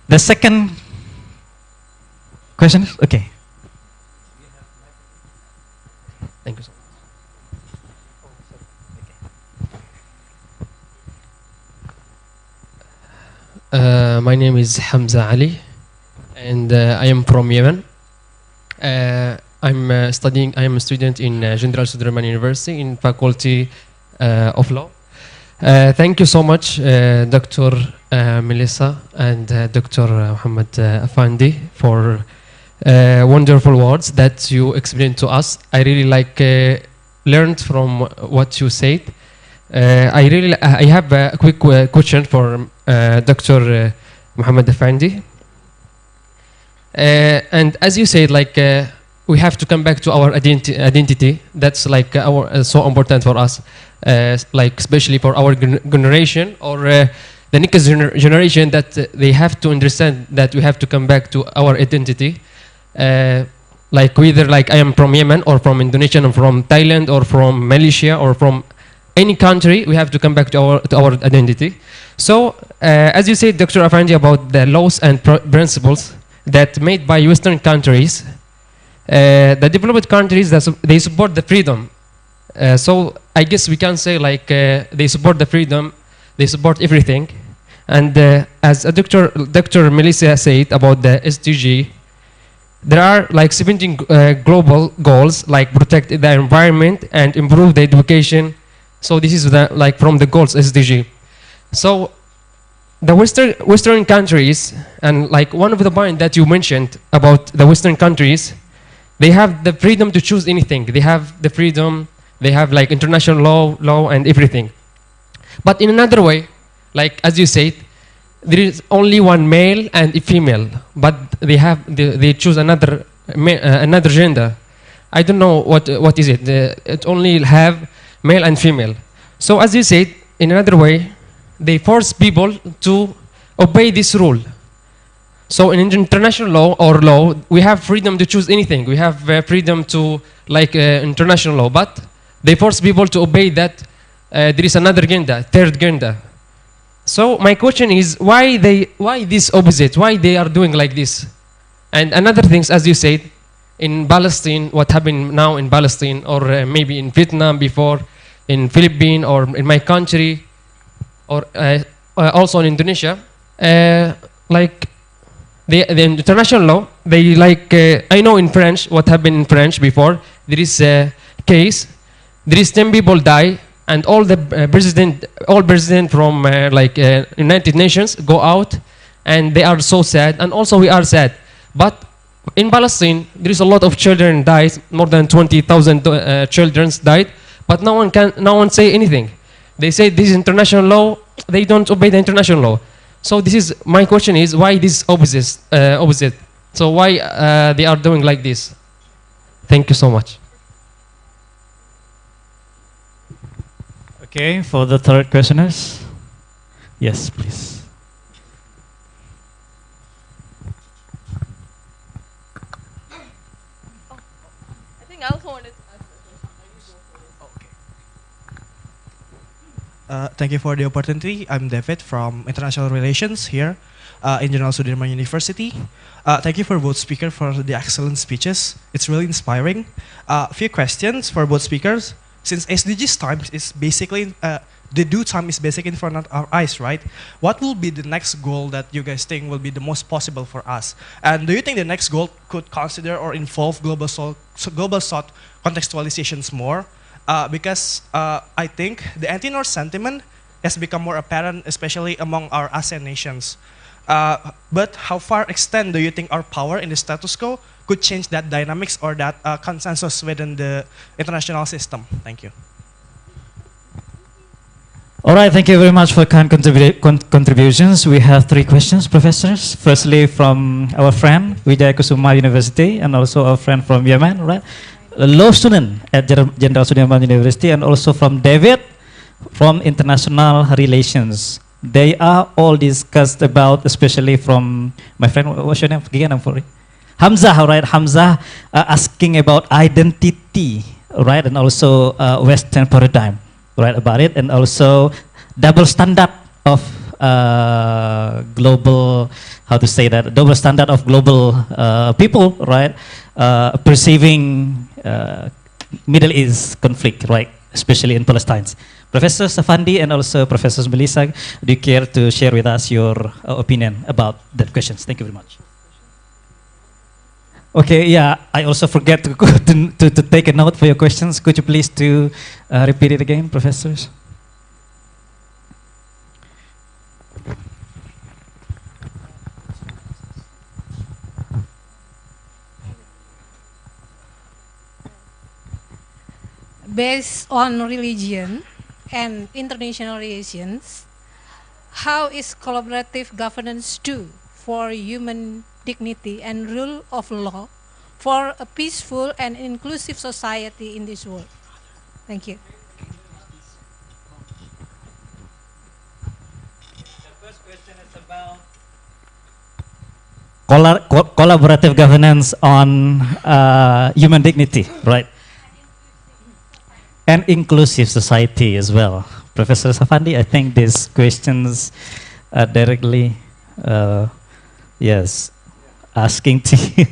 [SPEAKER 2] The second question, okay.
[SPEAKER 5] Thank you so much. My name is Hamza Ali, and I am from Yemen. I am a student in General Sudirman University in Faculty of Law. Thank you so much, Dr. Melissa and Dr. Muhammad Afandi, for wonderful words that you explained to us. I really learned from what you said. I have a quick question for Dr. Muhammad Afandi. And as you said, we have to come back to our identity. That's so important for us, especially for our generation or the next generation, that they have to understand that we have to come back to our identity. Whether I am from Yemen or from Indonesia or from Thailand or from Malaysia or from any country, we have to come back to our identity. So, as you said, Dr. Afandi, about the laws and principles that made by Western countries, the developed countries, they support the freedom. So I guess we can say they support the freedom, they support everything. And as Dr. Melissa said about the SDG, there are 17 global goals, like protect the environment and improve the education. So this is from the goals SDG. So the Western countries, and one of the points that you mentioned about the Western countries, they have the freedom to choose anything. They have the freedom, they have international law and everything. But in another way, as you said, there is only one male and a female, but they choose another gender. I don't know what is it. It only have male and female. So as you said, in another way, they force people to obey this rule. So in international law, we have freedom to choose anything. We have freedom to international law, but they force people to obey that there is another gender, third gender. So my question is, why this opposite? Why they are doing like this? And another things, as you said, in Palestine, what happened now in Palestine, or maybe in Vietnam before, in Philippines, or in my country, or also in Indonesia, the international law, they I know in French, what happened in French before, there is a case, there is 10 people die, and all the president from United Nations go out, and they are so sad, and also we are sad. But in Palestine, there is a lot of children died, more than 20,000 children died, but no one say anything. They say this is international law, they don't obey the international law. So my question is, why this opposite? So why they are doing like this? Thank you so much.
[SPEAKER 2] Okay, for the third questioners. Yes, please.
[SPEAKER 6] I think I also wanted to ask a question. Thank you for the opportunity. I'm David from International Relations here in General Sudirman University. Thank you for both speakers for the excellent speeches. It's really inspiring. A few questions for both speakers. Since SDGs time is basically, the due time is basically in front of our eyes, right? What will be the next goal that you guys think will be the most possible for us? And do you think the next goal could consider or involve global South contextualizations more? Because I think the anti-North sentiment has become more apparent, especially among our ASEAN nations. But how far extent do you think our power in the status quo could change that dynamics or that consensus within the international system? Thank you.
[SPEAKER 2] All right, thank you very much for kind contributions. We have 3 questions, professors. Firstly, from our friend Wijaya Kusuma University, and also our friend from Yemen, right? A law student at Jenderal Sudirman University, and also from David from International Relations. They are all discussed about, especially from my friend, what's your name again? I'm sorry. Hamzah, right? Hamzah asking about identity, right? And also Western paradigm, right? About it, and also double standard of global, how to say that? Double standard of global people, right? Perceiving Middle East conflict, right? Especially in Palestine. Professor Safandi and also Professor Melissa, do you care to share with us your opinion about that questions? Thank you very much. Okay, yeah, I also forget to take a note for your questions. Could you please to repeat it again, professors?
[SPEAKER 4] Based on religion and international relations, how is collaborative governance do for human dignity and rule of law for a peaceful and inclusive society in this world? Thank you.
[SPEAKER 2] The first question is about collaborative governance on human dignity, right? And inclusive society as well. Professor Safandi, I think these questions are directly, yes, asking to you.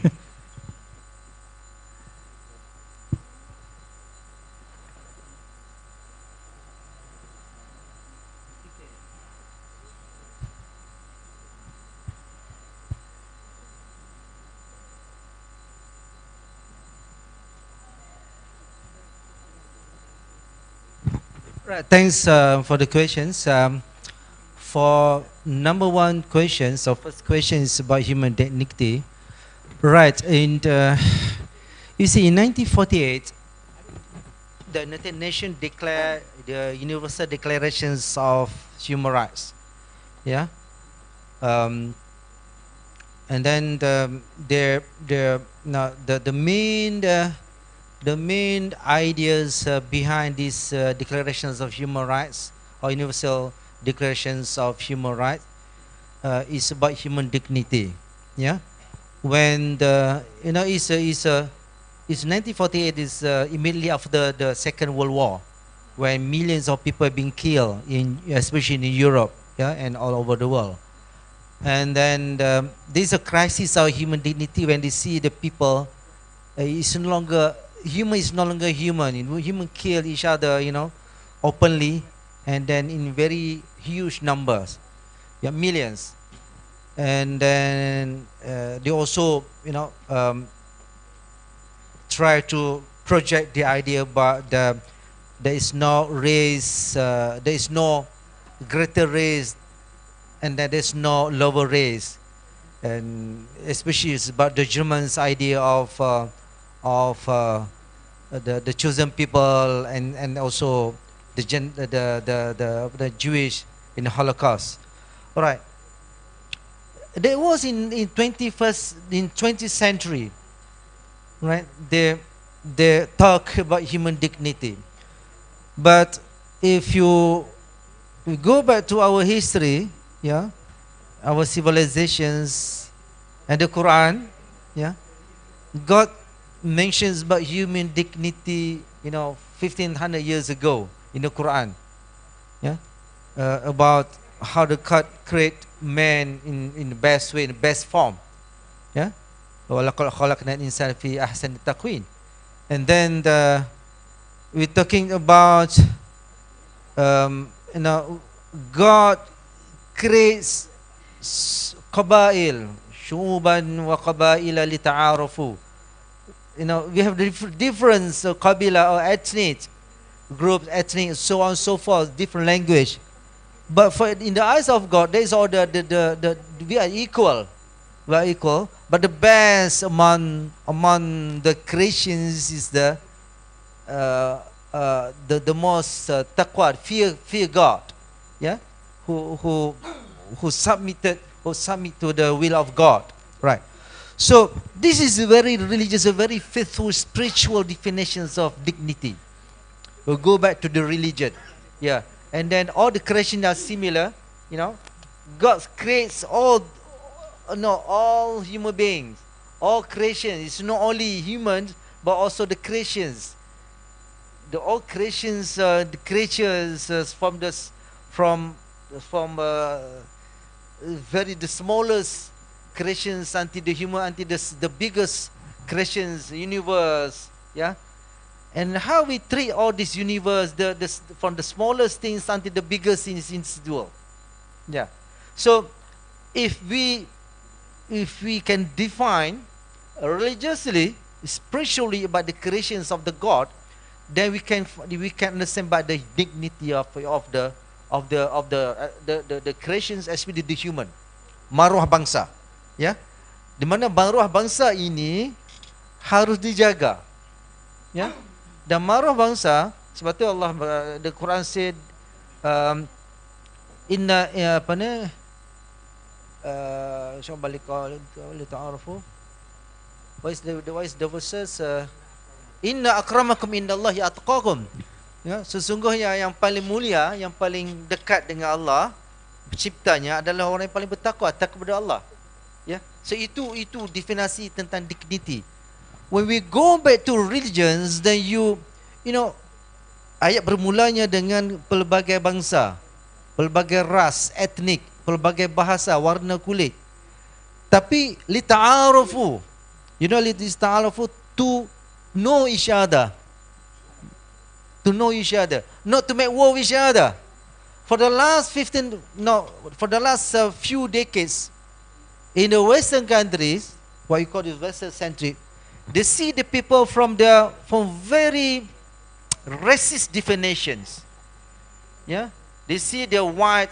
[SPEAKER 1] Right, thanks for the questions. For number 1 question, so first question is about human dignity. Right, and you see, in 1948, the United Nations declared the Universal Declarations of Human Rights. Yeah, and then the main ideas behind these declarations of human rights or universal declarations of human rights is about human dignity. Yeah, when it's 1948 is immediately after the Second World War, when millions of people have been killed especially in Europe, yeah, and all over the world. And then there's a crisis of human dignity when they see the people is no longer human, is no longer human. Human kill each other, openly, and then in very huge numbers, yeah, millions. And then they also, try to project the idea about there is no race, there is no greater race, and that there's no lower race. And especially it's about the Germans' idea of the chosen people, and also the Jewish in the Holocaust. All right. There was in 20th century, right? They talk about human dignity, but if you go back to our history, yeah, our civilizations and the Quran, yeah, God mentions about human dignity, 1500 years ago in the Quran. Yeah, about how the God create man in the best way, in the best form. Yeah, وَلَقَدْ خَلَقْنَا الْإِنسَانَ فِي أَحْسَنِ تَقْوِيمٍ. And then we're talking about you know, God creates qabail, syuban wa qabaila lita'arafu. You know, we have different qabila or ethnic groups, ethnic, so on and so forth, different language. But for in the eyes of God, there is all the we are equal. We are equal. But the best among the creations is the most taqwa, fear God. Yeah, who submit to the will of God. Right. So this is a very religious, a very faithful, spiritual definitions of dignity. We'll go back to the religion. Yeah. And then all the creation are similar. You know, God creates all human beings, all creation. It's not only humans but also the creations. All creations, the creatures from the smallest creations until the human, until the biggest creations, universe. Yeah. And how we treat all this universe, from the smallest things until the biggest things in this world. Yeah. So if we can define religiously, spiritually about the creations of the God, then we can understand by the dignity of the creations, especially the human, maruah bangsa. Ya, di mana maruah bangsa ini harus dijaga. Ya, dan maruah bangsa sebab tu Allah, the Quran said inna apa ni coba balik li ta'arufu, what is the verses, inna akramakum indallahi atqakum. Ya, sesungguhnya yang paling mulia, yang paling dekat dengan Allah penciptanya adalah orang yang paling bertakwa, takwa kepada Allah. Ya, so itu definisi tentang dignity. When we go back to religions, then you know, ayat bermulanya dengan pelbagai bangsa, pelbagai ras, etnik, pelbagai bahasa, warna kulit. Tapi li ta'arufu, you know, li ta'arufu, to know each other, not to make war with each other. For the last few decades, in the Western countries, what you call the Western centric, they see the people from very racist definitions. Yeah, they see the white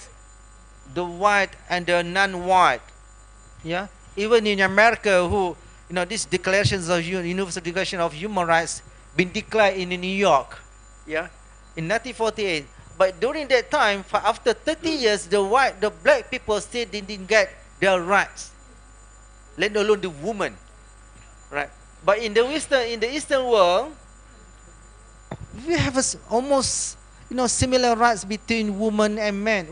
[SPEAKER 1] and the non-white. Yeah, even in America, who, you know, these declarations of Universal Declaration of Human Rights been declared in New York. Yeah, in 1948. But during that time, after 30 years, the black people still didn't get their rights, let alone the woman, right? But in the Eastern world, we have almost, you know, similar rights between women and men.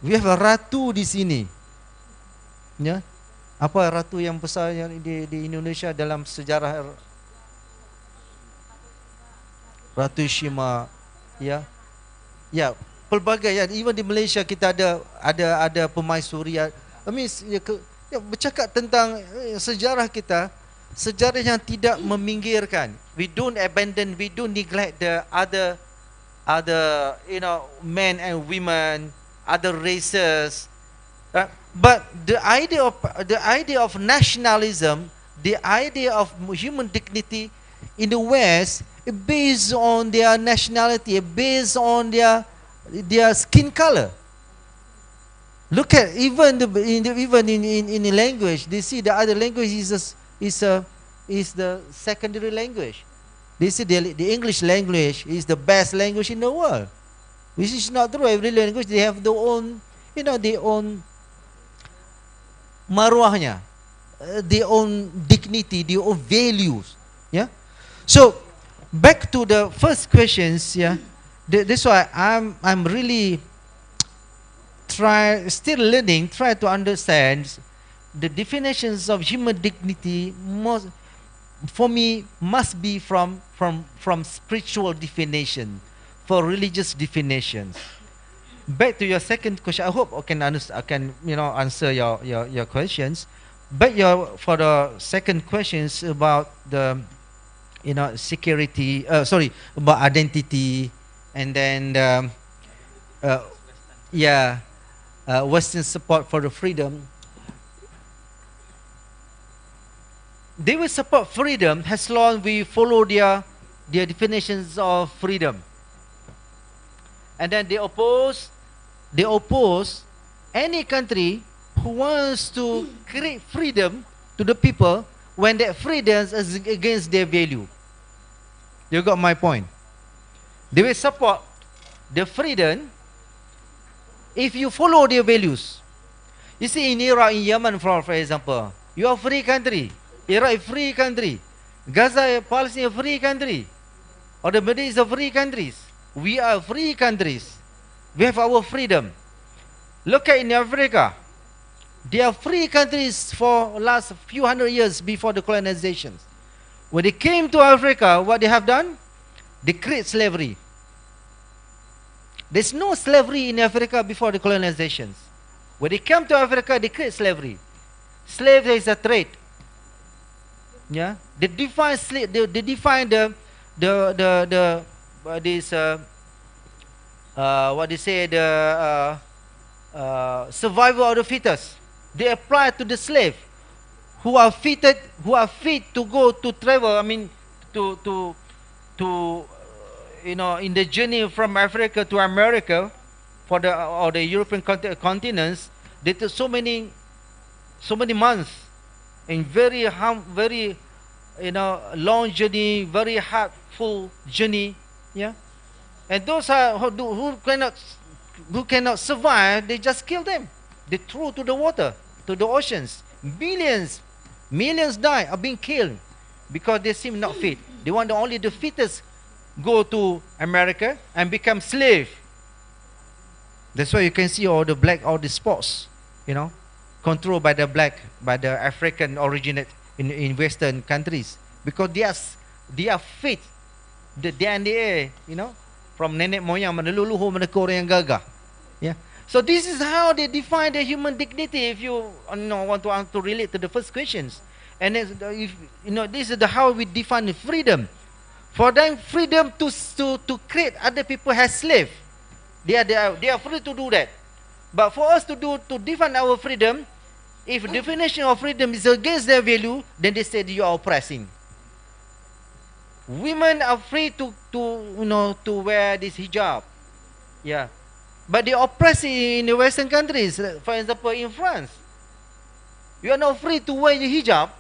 [SPEAKER 1] We have a ratu di sini. Ya, apa ratu yang besar yang di Indonesia dalam sejarah? Ratu Shima. Ya, ya, pelbagai. Ya, even di Malaysia kita ada pemaisuri. I mean, bercakap tentang sejarah kita, sejarah yang tidak meminggirkan. We don't abandon, we don't neglect the other you know, men and women, other races. But the idea of nationalism, the idea of human dignity in the West, based on their nationality, based on their skin color. Look at even in the language, they see the other language is the secondary language. They see the English language is the best language in the world, which is not true. Every language they have their own, you know, their own maruahnya, their own dignity, their own values. Yeah. So back to the first questions. Yeah, that's why I'm really try to understand the definitions of human dignity. For me, must be from spiritual definition, for religious definitions. Back to your second question, I hope I can answer your questions. But for the second questions about the security, about identity, and then Western support for the freedom. They will support freedom as long as we follow their definitions of freedom. And then they oppose any country who wants to create freedom to the people when that freedom is against their value. You got my point. They will support the freedom if you follow their values. You see, in Iraq, in Yemen, for example, you are a free country. Iraq is a free country. Gaza, Palestine, is a free country. Or the Middle East are free countries. We are free countries. We have our freedom. Look at in Africa. They are free countries for last few hundred years before the colonizations. When they came to Africa, what they have done? They create slavery. There's no slavery in Africa before the colonizations. When they come to Africa, they create slavery. Slavery is a trade. Yeah, they define they define what they say, the survival of the fittest. They apply to the slave who are fit to go to travel. I mean, to in the journey from Africa to America for the European continents. They took so many months in very long journey, very hurtful journey. Yeah, and those who cannot survive, they just kill them. They throw to the water, to the oceans. Millions die, are being killed because they seem not fit. They want only the fittest go to America and become slave. That's why you can see all the sports, controlled by the African originate in Western countries, because they are fit. The DNA, from nenek moyang mana leluhur mana orang yang gagah. Yeah. So this is how they define the human dignity. If you want to relate to the first questions, and this is how we define freedom. For them, freedom to create other people as slave. They are free to do that. But for us to define our freedom, if definition of freedom is against their value, then they say you are oppressing. Women are free to wear this hijab. Yeah. But they oppress in the Western countries. For example, in France, you are not free to wear the hijab.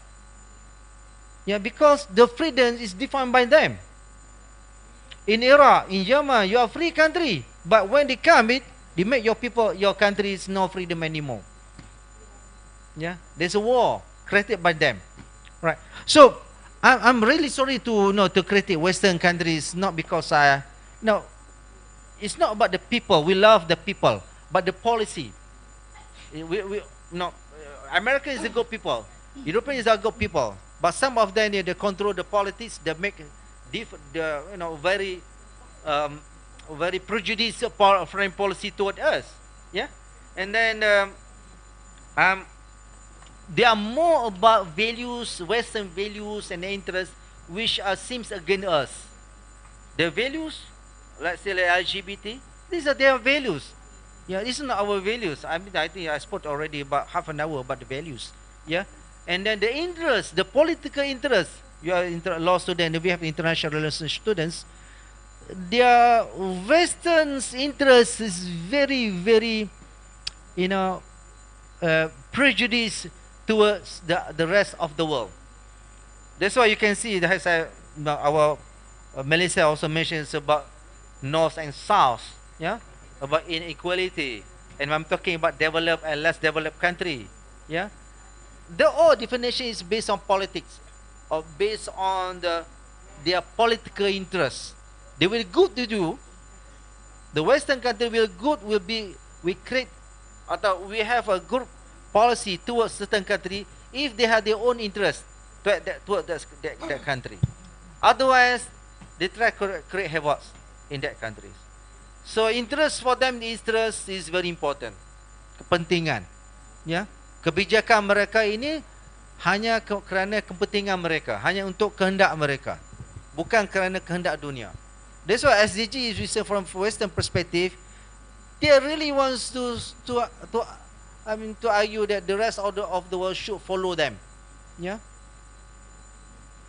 [SPEAKER 1] Yeah, because the freedom is defined by them. In Iraq, in Yemen, you are a free country. But when they come, they make your country is no freedom anymore. Yeah, there's a war created by them, right? So I'm really sorry to critique Western countries, not because it's not about the people. We love the people, but the policy. America is a good people. Europeans are good people, but some of them they control the politics. They make very prejudicial foreign policy toward us. Yeah, and then they are more about values, Western values and interests, which seems against us. The values, let's say like LGBT, these are their values. Yeah, these are not our values. I think I spoke already about half an hour about the values. Yeah, and then the interest, the political interest. You are law student, we have international relations students. Their Western interest is very, very, prejudice towards the rest of the world. That's why you can see that our Melissa also mentions about North and South, yeah, about inequality, and I'm talking about developed and less developed country, yeah. The whole definition is based on politics, or based on their political interests. They will good to do. The Western country we create, or we have a good policy towards certain country if they have their own interest toward that country. Otherwise, they try to create havoc in that countries. So interest for them, interest is very important. Kepentingan, ya. Kebijakan mereka ini hanya kerana kepentingan mereka, hanya untuk kehendak mereka, bukan kerana kehendak dunia. That's why SDGs, we say from Western perspective, they really wants to argue that the rest of the world should follow them, yeah.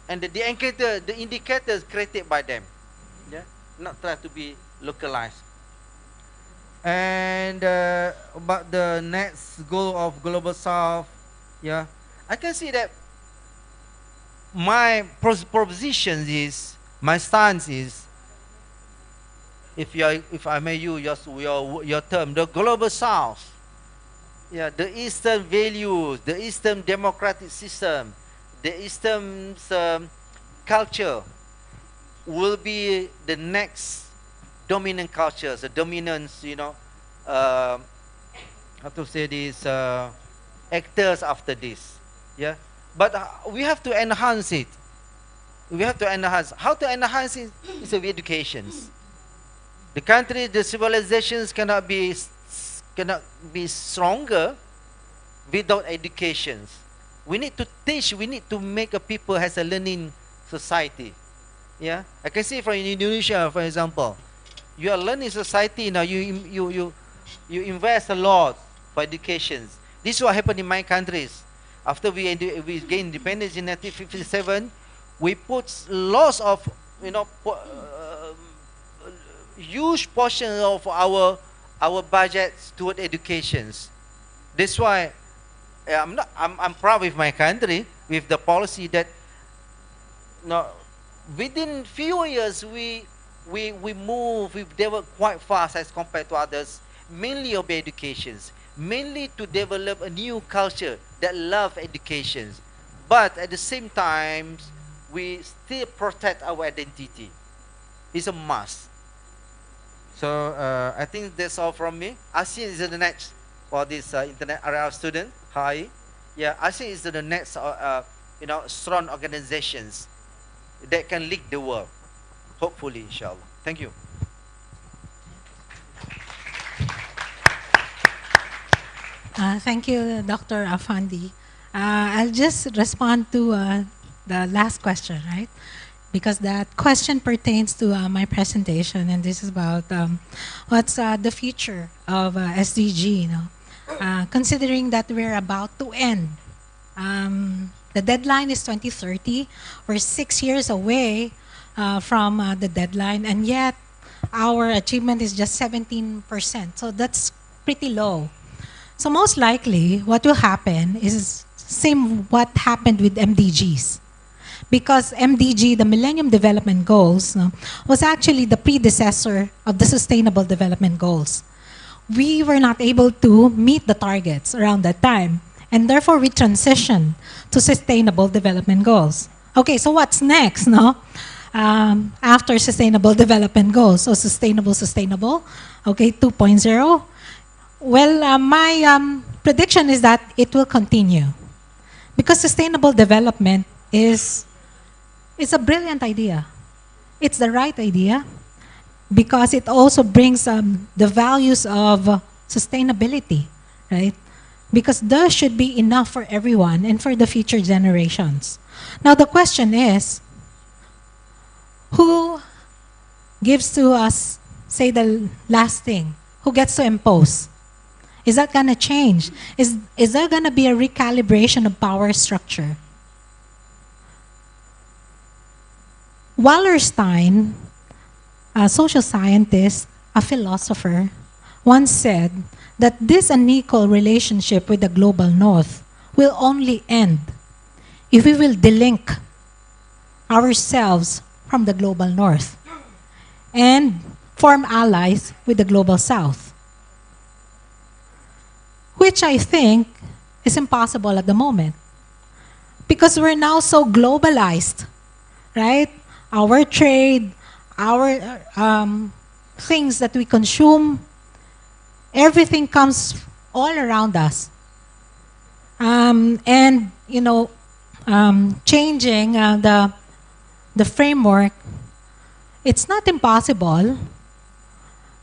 [SPEAKER 1] And the indicators created by them, yeah, not try to be localized. And about the next goal of Global South, yeah, I can see that my proposition is, my stance is, if I may use your term, the Global South, yeah, the Eastern values, the Eastern democratic system, the Eastern culture will be the next dominant cultures, the dominance, how to say this, actors after this, yeah. But we have to enhance it. We have to enhance. How to enhance it? It's with educations. The country, the civilizations cannot be stronger without educations. We need to teach. We need to make a people has a learning society. Yeah, I can see from Indonesia, for example, you are learning society now. You invest a lot for educations. This is what happened in my countries. After we gained independence in 1957, we put lots of huge portion of our budgets toward educations. That's why I'm proud with my country with the policy that within few years we develop quite fast as compared to others, mainly of educations, mainly to develop a new culture that love educations, but at the same time we still protect our identity. It's a must. So I think that's all from me. ASEAN is the next for this internet area student. Hi, yeah, ASEAN is the next strong organizations that can lead the world. Hopefully, inshallah. Thank you.
[SPEAKER 3] Thank you, Dr. Afandi. I'll just respond to the last question, right? Because that question pertains to my presentation, and this is about what's the future of SDG. Considering that we're about to end, the deadline is 2030. We're 6 years away from the deadline, and yet our achievement is just 17%. So that's pretty low. So most likely, what will happen is same what happened with MDGs. Because MDG, the Millennium Development Goals, was actually the predecessor of the Sustainable Development Goals. We were not able to meet the targets around that time, and therefore we transitioned to Sustainable Development Goals. Okay, so what's next, no? After Sustainable Development Goals, so sustainable, okay, 2.0. Well, my prediction is that it will continue, because sustainable development is a brilliant idea. It's the right idea because it also brings the values of sustainability, right? Because there should be enough for everyone and for the future generations. Now the question is, who gives to us, say, the last thing? Who gets to impose? Is that going to change? Is there going to be a recalibration of power structure? Wallerstein, a social scientist, a philosopher, once said that this unequal relationship with the global north will only end if we will delink ourselves from the global north and form allies with the global south, which I think is impossible at the moment because we're now so globalized, right? Our trade, our things that we consume, everything comes all around us. And, changing the framework, it's not impossible,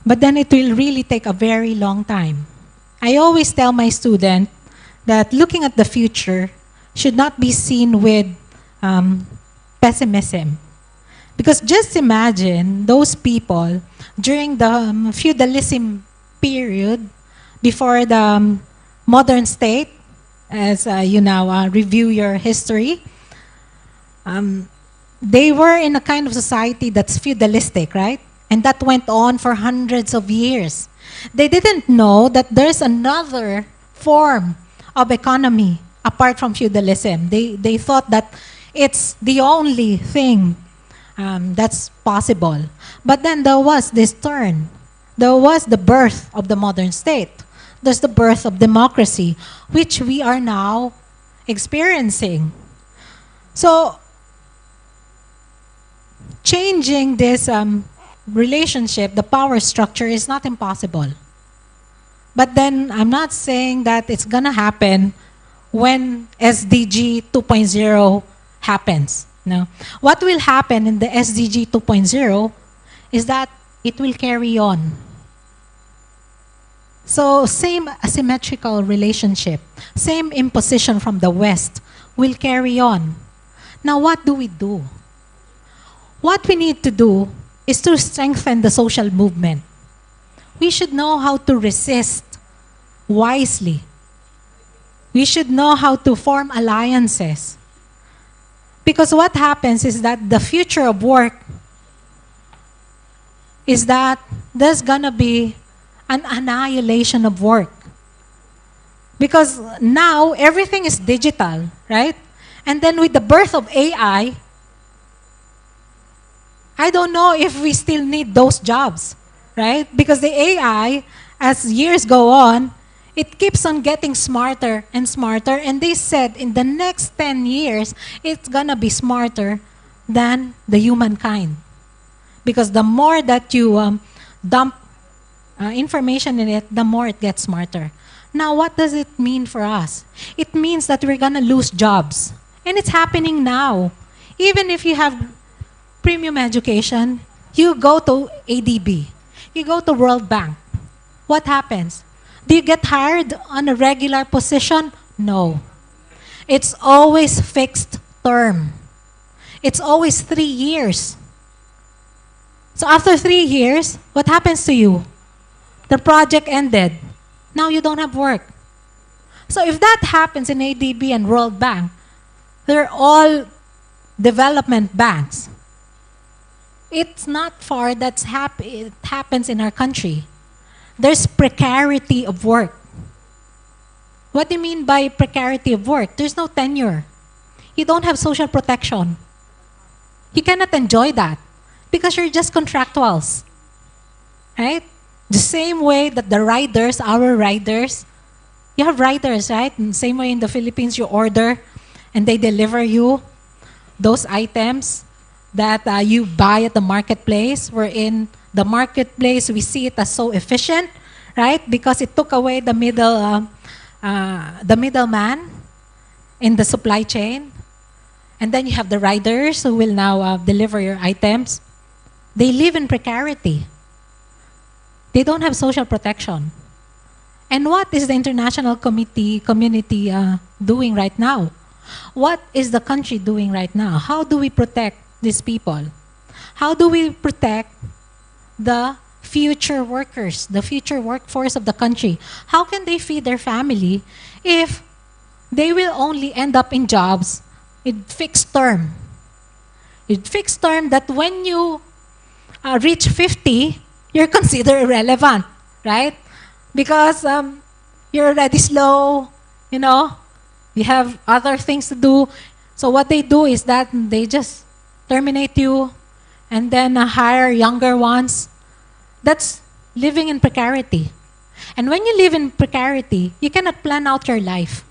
[SPEAKER 3] but then it will really take a very long time. I always tell my student that looking at the future should not be seen with pessimism. Because just imagine those people during the feudalism period before the modern state, as you now review your history, they were in a kind of society that's feudalistic, right? And that went on for hundreds of years. They didn't know that there's another form of economy apart from feudalism. They thought that it's the only thing that's possible. But then there was this turn. There was the birth of the modern state. There's the birth of democracy, which we are now experiencing. So, changing this relationship, the power structure, is not impossible. But then I'm not saying that it's going to happen when SDG 2.0 happens. No. What will happen in the SDG 2.0 is that it will carry on. So same asymmetrical relationship, same imposition from the West will carry on. Now what do we do? What we need to do is to strengthen the social movement. We should know how to resist wisely. We should know how to form alliances. Because what happens is that the future of work is that there's gonna be an annihilation of work. Because now everything is digital, right? And then with the birth of AI, I don't know if we still need those jobs, right? Because the AI, as years go on, it keeps on getting smarter and smarter. And they said in the next 10 years, it's gonna be smarter than the humankind. Because the more that you dump information in it, the more it gets smarter. Now, what does it mean for us? It means that we're gonna lose jobs. And it's happening now. Even if you have premium education, you go to ADB, you go to World Bank. What happens? Do you get hired on a regular position? No. It's always fixed term. It's always 3 years. So after 3 years, what happens to you? The project ended. Now you don't have work. So if that happens in ADB and World Bank, they're all development banks. It's not far that it happens in our country. There's precarity of work. What do you mean by precarity of work? There's no tenure. You don't have social protection. You cannot enjoy that because you're just contractuals, right? The same way that the riders, our riders, you have riders, right? And same way in the Philippines, you order and they deliver you those items that you buy at the marketplace. We're in the marketplace, we see it as so efficient, right? Because it took away the middleman in the supply chain. And then you have the riders who will now deliver your items. They live in precarity. They don't have social protection. And what is the international community doing right now? What is the country doing right now? How do we protect these people? How do we protect the future workers, the future workforce of the country? How can they feed their family if they will only end up in jobs in fixed term? In fixed term that when you reach 50, you're considered irrelevant, right? Because you're already slow, you have other things to do. So what they do is that they just terminate you and then hire younger ones. That's living in precarity. And when you live in precarity, you cannot plan out your life.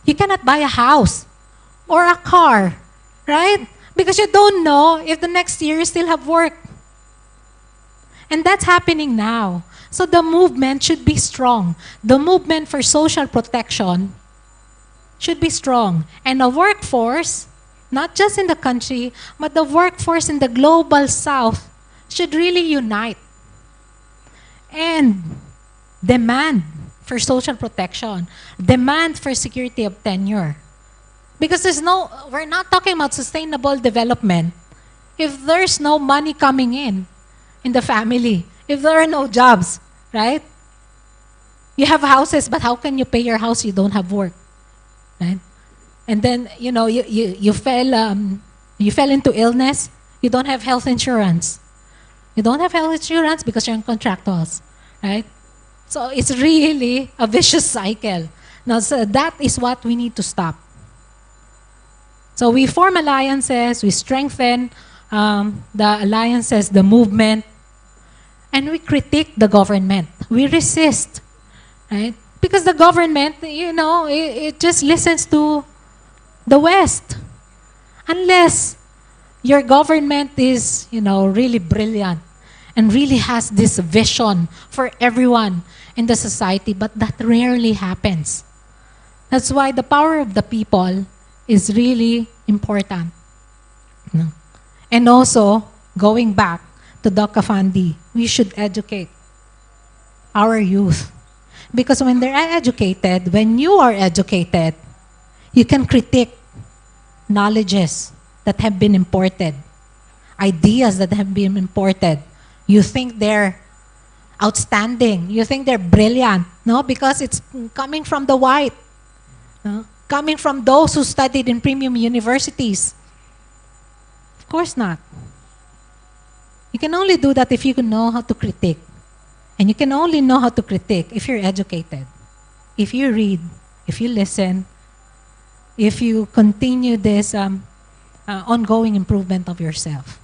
[SPEAKER 3] You cannot buy a house or a car, right? Because you don't know if the next year you still have work. And that's happening now. So the movement should be strong. The movement for social protection should be strong. And the workforce, not just in the country, but the workforce in the global south should really unite. and demand for social protection, demand for security of tenure. Because we're not talking about sustainable development if there's no money coming in the family, if there are no jobs, right? You have houses, but how can you pay your house? You don't have work, right? And then you fell into illness. You don't have health insurance. You don't have health insurance because you're on contractuals, right? So it's really a vicious cycle. Now, so that is what we need to stop. So we form alliances, we strengthen the alliances, the movement, and we critique the government. We resist, right? Because the government, it just listens to the West. Unless your government is, really brilliant and really has this vision for everyone in the society, but that rarely happens. That's why the power of the people is really important. And also, going back to Dr. Fandi, we should educate our youth. Because when they're educated, when you are educated, you can critique knowledges that have been imported, ideas that have been imported. You think they're outstanding. You think they're brilliant, no? Because it's coming from the white, no? Coming from those who studied in premium universities. Of course not. You can only do that if you know how to critique. And you can only know how to critique if you're educated, if you read, if you listen, if you continue this ongoing improvement of yourself.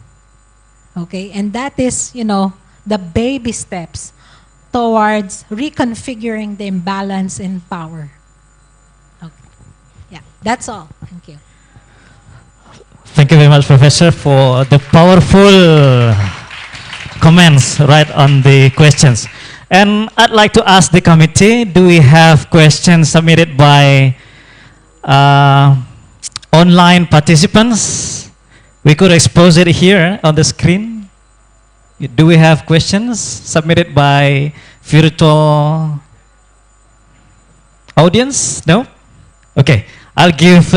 [SPEAKER 3] Okay? And that is, the baby steps towards reconfiguring the imbalance in power. Okay. Yeah, that's all. Thank you.
[SPEAKER 2] Thank you very much, Professor, for the powerful comments right on the questions. And I'd like to ask the committee, do we have questions submitted by online participants? We could expose it here on the screen. Do we have questions submitted by virtual audience? No? Okay, I'll give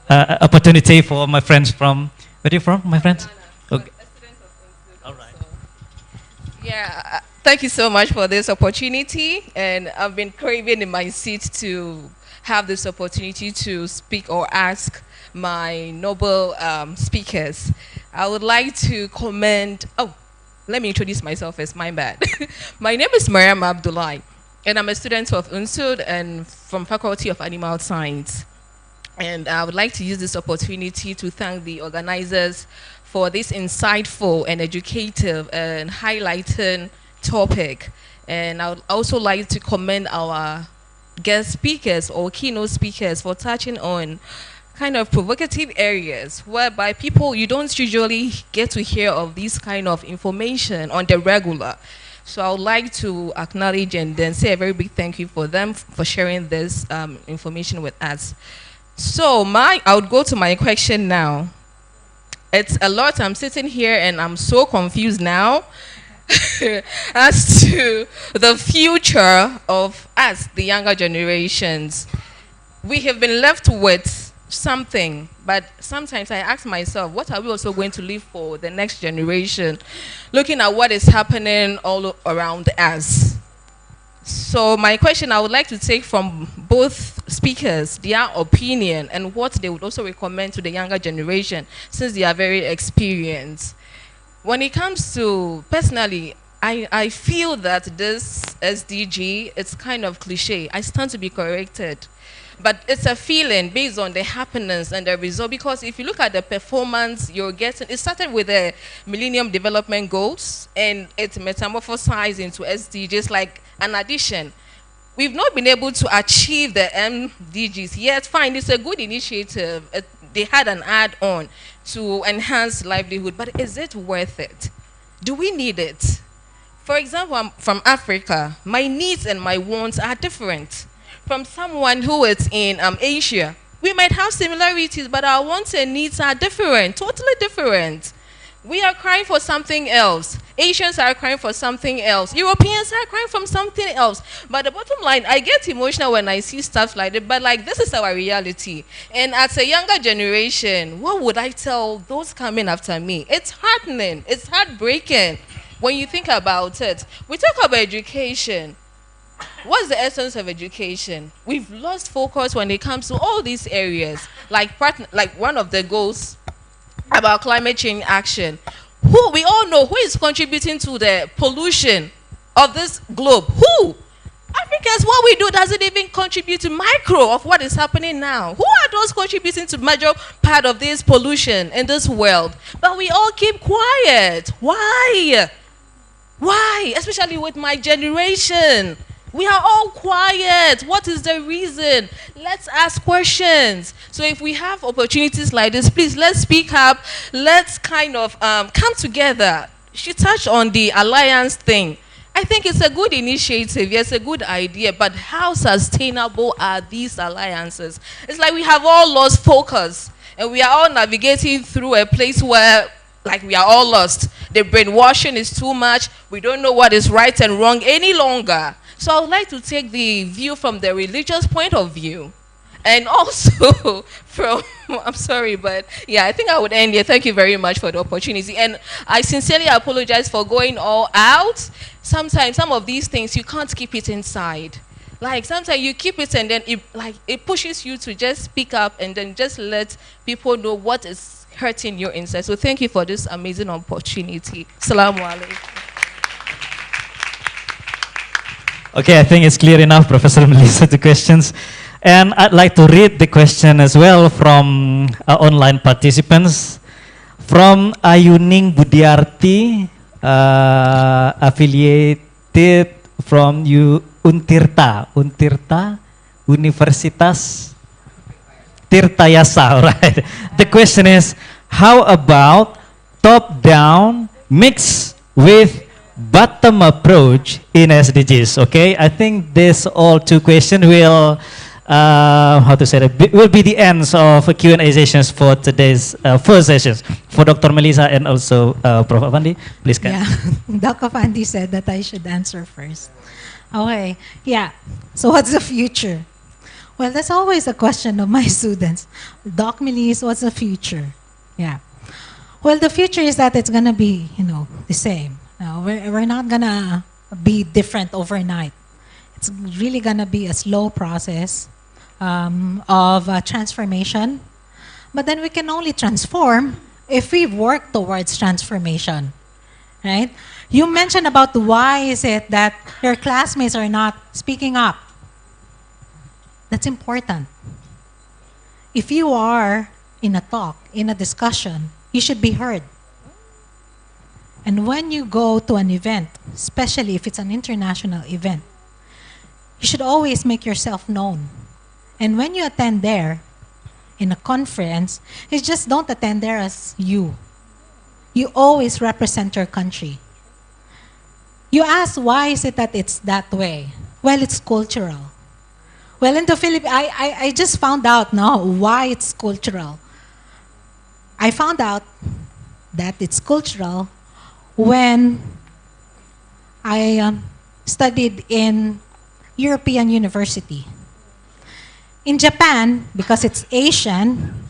[SPEAKER 2] opportunity for my friends from, where are you from, my friends? Okay. All right.
[SPEAKER 7] Yeah, thank you so much for this opportunity, and I've been craving in my seat to have this opportunity to speak or ask my noble speakers. I would like to commend, let me introduce myself as my bad. My name is Mariam Abdullahi, and I'm a student of UNSUD and from Faculty of Animal Science. And I would like to use this opportunity to thank the organizers for this insightful and educative and highlighting topic. And I would also like to commend our guest speakers or keynote speakers for touching on kind of provocative areas whereby you don't usually get to hear of this kind of information on the regular. So I would like to acknowledge and then say a very big thank you for them for sharing this information with us. So I would go to my question now. It's a lot. I'm sitting here and I'm so confused now as to the future of us, the younger generations. We have been left with something, but sometimes I ask myself, what are we also going to leave for the next generation, looking at what is happening all around us? So my question, I would like to take from both speakers their opinion and what they would also recommend to the younger generation, since they are very experienced. When it comes to, personally, I feel that this SDG, it's kind of cliche. I stand to be corrected. But it's a feeling based on the happenings and the result, because if you look at the performance you're getting, it started with the Millennium Development Goals and it's metamorphosized into SDGs like an addition. We've not been able to achieve the MDGs yet. Fine, it's a good initiative. They had an add-on to enhance livelihood, but is it worth it? Do we need it? For example, I'm from Africa. My needs and my wants are different from someone who is in Asia. We might have similarities, but our wants and needs are different, totally different. We are crying for something else. Asians are crying for something else. Europeans are crying from something else. But the bottom line, I get emotional when I see stuff like that. But like, this is our reality. And as a younger generation, what would I tell those coming after me? It's heartening. It's heartbreaking when you think about it. We talk about education. What's the essence of education? We've lost focus when it comes to all these areas. Like one of the goals about climate change action. Who we all know who is contributing to the pollution of this globe. Who? Africans, what we do doesn't even contribute to micro of what is happening now. Who are those contributing to major part of this pollution in this world? But we all keep quiet. Why? Why? Especially with my generation. We are all quiet. What is the reason? Let's ask questions. So if we have opportunities like this, please let's speak up. Let's kind of come together. She touched on the alliance thing. I think it's a good initiative. Yes, a good idea. But how sustainable are these alliances? It's like we have all lost focus. And we are all navigating through a place where like we are all lost. The brainwashing is too much. We don't know what is right and wrong any longer. So I would like to take the view from the religious point of view. And also from, I'm sorry, but yeah, I think I would end here. Thank you very much for the opportunity. And I sincerely apologize for going all out. Sometimes some of these things, you can't keep it inside. Like sometimes you keep it and then it pushes you to just speak up and then just let people know what is hurting your inside. So thank you for this amazing opportunity. Assalamu alaikum.
[SPEAKER 2] Okay, I think it's clear enough, Professor Melissa, the questions. And I'd like to read the question as well from online participants. From Ayuning Budiarti, affiliated from Untirta Universitas Tirtayasa, right? The question is, how about top-down mixed with bottom approach in SDGs? Okay, I think this all two questions will, how to say that, will be the ends of Q&A sessions for today's first sessions for Dr. Melissa and also Prof. Afandi. Please, Kat.
[SPEAKER 3] Yeah, Dr. Afandi said that I should answer first. Okay, yeah. So what's the future? Well, that's always a question of my students. Doc Melissa, what's the future? Yeah. Well, the future is that it's gonna be, the same. We're not gonna be different overnight. It's really gonna be a slow process of transformation. But then we can only transform if we work towards transformation, right? You mentioned about why is it that your classmates are not speaking up. That's important. If you are in a talk, in a discussion, you should be heard. And when you go to an event, especially if it's an international event, you should always make yourself known. And when you attend there, in a conference, you just don't attend there as you. You always represent your country. You ask, why is it that it's that way? Well, it's cultural. Well, in the Philippines, I just found out now why it's cultural. I found out that it's cultural when I studied in European university. In Japan, because it's Asian,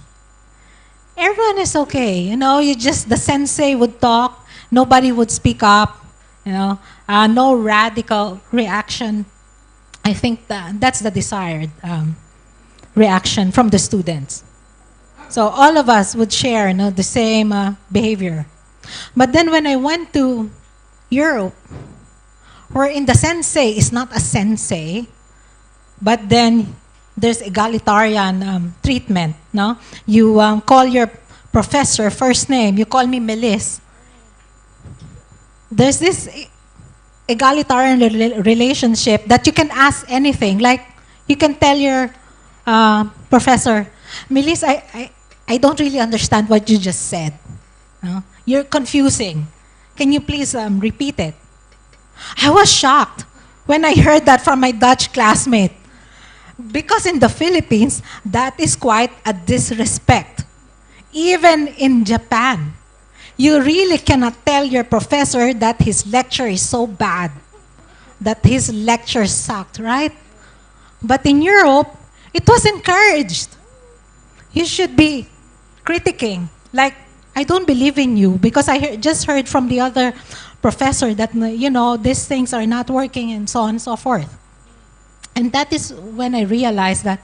[SPEAKER 3] everyone is okay. The sensei would talk, nobody would speak up, no radical reaction. I think that's the desired reaction from the students. So all of us would share the same behavior. But then when I went to Europe, wherein the sensei is not a sensei, but then there's egalitarian treatment. No, you call your professor first name. You call me Melis. There's this egalitarian relationship that you can ask anything. Like you can tell your professor, Melis, I don't really understand what you just said. No? You're confusing. Can you please repeat it? I was shocked when I heard that from my Dutch classmate. Because in the Philippines, that is quite a disrespect. Even in Japan, You really cannot tell your professor that his lecture is so bad, that his lecture sucked, right? But in Europe, it was encouraged. You should be critiquing. Like, I don't believe in you because I just heard from the other professor that, these things are not working and so on and so forth. And that is when I realized that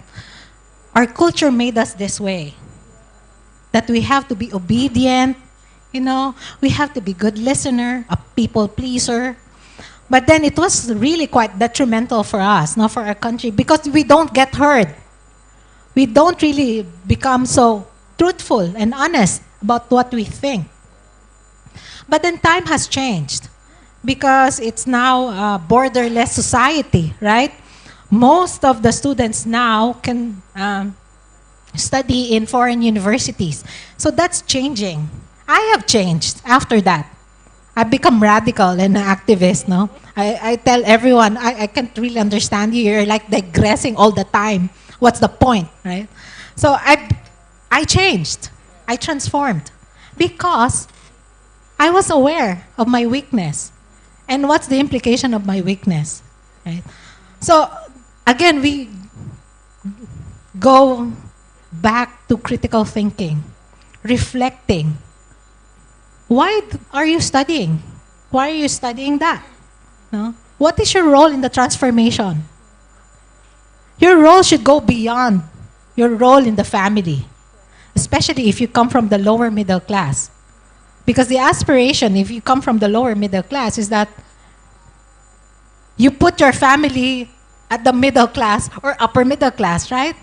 [SPEAKER 3] our culture made us this way. That we have to be obedient, we have to be good listener, a people pleaser. But then it was really quite detrimental for us, not for our country, because we don't get heard. We don't really become so truthful and honest about what we think. But then time has changed because it's now a borderless society, right? Most of the students now can study in foreign universities. So that's changing. I have changed after that. I've become radical and an activist, no? I tell everyone, I can't really understand you. You're like digressing all the time. What's the point, right? So I changed. I transformed because I was aware of my weakness. And what's the implication of my weakness, right? So again, we go back to critical thinking, reflecting. Why are you studying? Why are you studying that? No? What is your role in the transformation? Your role should go beyond your role in the family, especially if you come from the lower middle class. Because the aspiration, if you come from the lower middle class, is that you put your family at the middle class or upper middle class, right?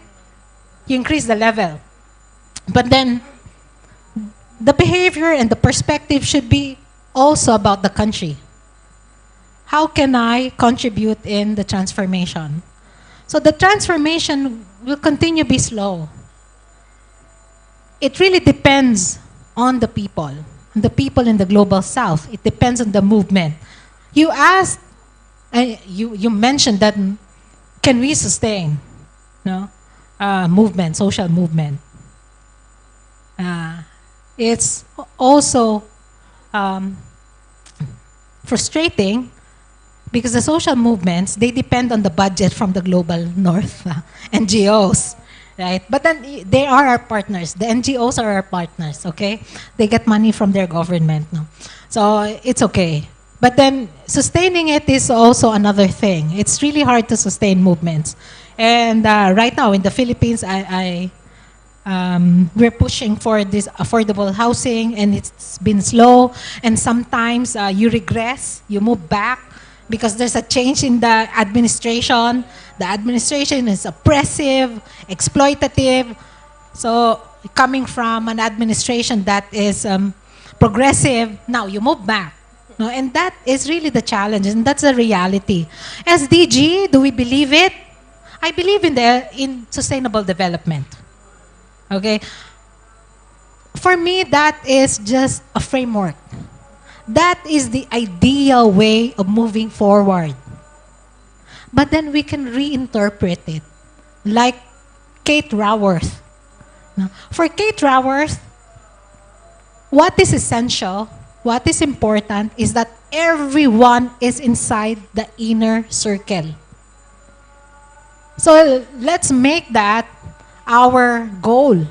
[SPEAKER 3] You increase the level. But then, the behavior and the perspective should be also about the country. How can I contribute in the transformation? So the transformation will continue to be slow. It really depends on the people in the global south. It depends on the movement. You asked, you mentioned that can we sustain movement, social movement? It's also frustrating because the social movements, they depend on the budget from the global north, NGOs, right? But then they are our partners. The NGOs are our partners, okay? They get money from their government, no? So it's okay. But then sustaining it is also another thing. It's really hard to sustain movements. And right now in the Philippines, we're pushing for this affordable housing, and it's been slow. And sometimes you regress, you move back because there's a change in the administration. The administration is oppressive, exploitative. So coming from an administration that is progressive, now you move back. No, and that is really the challenge, and that's the reality. SDG, do we believe it? I believe in sustainable development. Okay? For me, that is just a framework. That is the ideal way of moving forward. But then we can reinterpret it. Like Kate Raworth. No? For Kate Raworth, what is essential, what is important is that everyone is inside the inner circle. So let's make that our goal.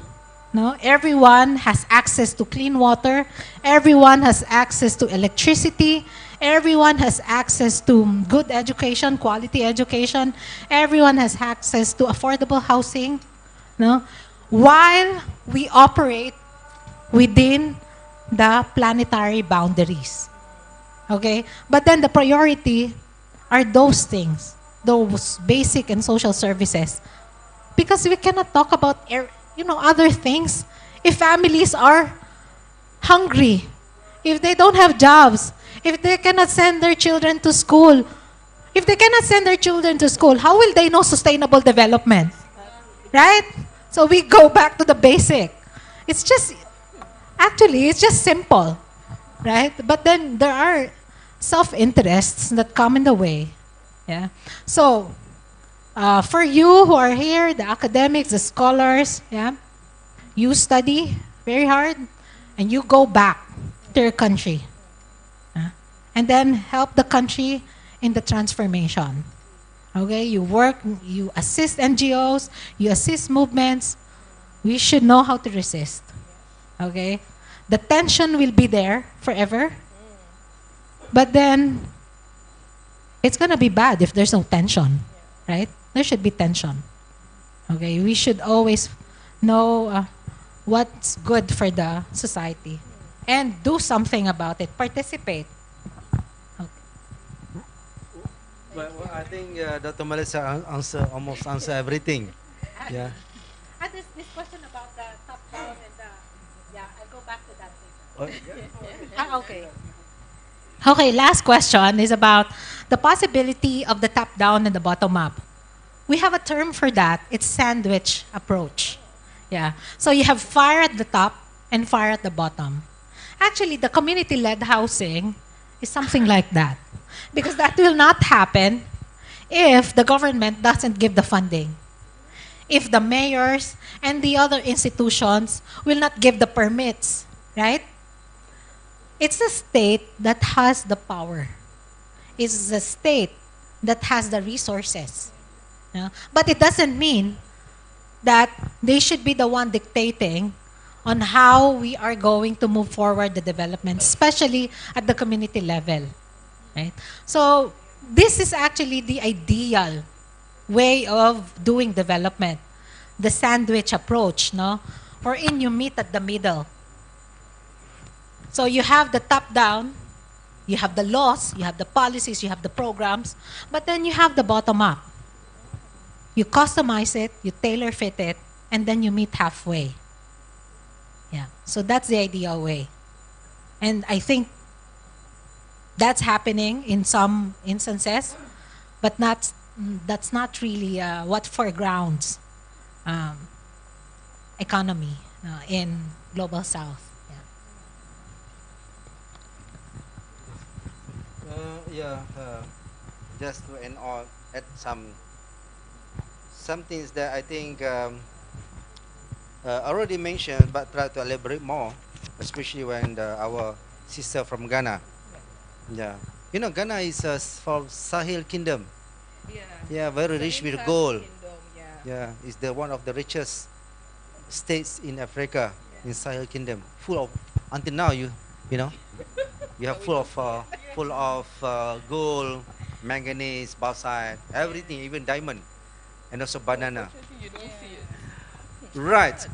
[SPEAKER 3] No? Everyone has access to clean water. Everyone has access to electricity. Everyone has access to good education, quality education. Everyone has access to affordable housing. No? While we operate within the planetary boundaries. Okay? But then the priority are those things, those basic and social services. Because we cannot talk about other things if families are hungry, if they don't have jobs, if they cannot send their children to school. If they cannot send their children to school, how will they know sustainable development? Right? So we go back to the basic. It's just simple, right? But then there are self-interests that come in the way. Yeah. So for you who are here, the academics, the scholars, yeah, you study very hard and you go back to your country. And then help the country in the transformation. Okay, you work, you assist NGOs, you assist movements. We should know how to resist. Okay, the tension will be there forever, but then it's gonna be bad if there's no tension, right? There should be tension. Okay, we should always know what's good for the society and do something about it. Participate.
[SPEAKER 1] Well, I think Dr. Melissa almost answer everything. Yeah.
[SPEAKER 3] And this question about the top down and the, I'll go back to that later. Okay. Okay, last question is about the possibility of the top down and the bottom up. We have a term for that. It's sandwich approach. Yeah. So you have fire at the top and fire at the bottom. Actually, the community-led housing is something like that. Because that will not happen if the government doesn't give the funding. If the mayors and the other institutions will not give the permits, right? It's the state that has the power. It's the state that has the resources. But it doesn't mean that they should be the one dictating on how we are going to move forward the development, especially at the community level. Right? So this is actually the ideal way of doing development, the sandwich approach, no? Wherein you meet at the middle. So you have the top down, you have the laws, you have the policies, you have the programs, but then you have the bottom up. You customize it, you tailor fit it, and then you meet halfway. Yeah. So that's the ideal way. And I think that's happening in some instances, but that's not really what foregrounds economy in Global South.
[SPEAKER 1] Just to add some things that I think already mentioned, but try to elaborate more, especially when our sister from Ghana. Yeah, you know, Ghana is from Sahel Kingdom. Yeah, very rich with gold. Yeah, it's the one of the richest states in Africa, in Sahel Kingdom. Full of, until now, you know, you have full of gold, manganese, bauxite, everything, even diamond, and also banana.
[SPEAKER 7] You don't see it.
[SPEAKER 1] Right.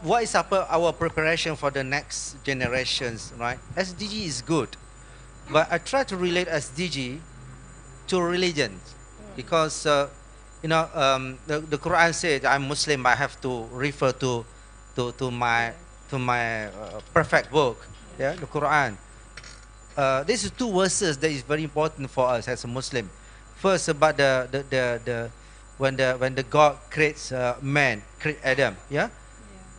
[SPEAKER 1] What is our preparation for the next generations, right? SDG is good, but I try to relate SDG to religion, because you know, the Quran said I'm Muslim, I have to refer to my perfect book, yeah, the Quran. These are two verses that is very important for us as a Muslim. First, about the when the God creates man, create Adam, yeah.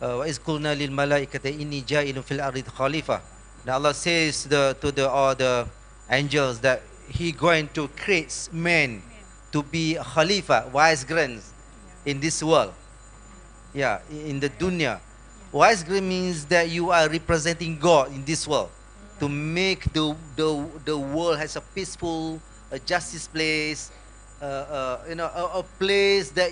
[SPEAKER 1] Wa iz qulna lil malaikati inni ja'ilun fil ardi khalifah. Now Allah says to all the angels that He going to create man to be a khalifa, wise grands in this world. Yeah, in the dunya. Wise grand means that you are representing God in this world to make the world has a peaceful, a justice place, you know, a place that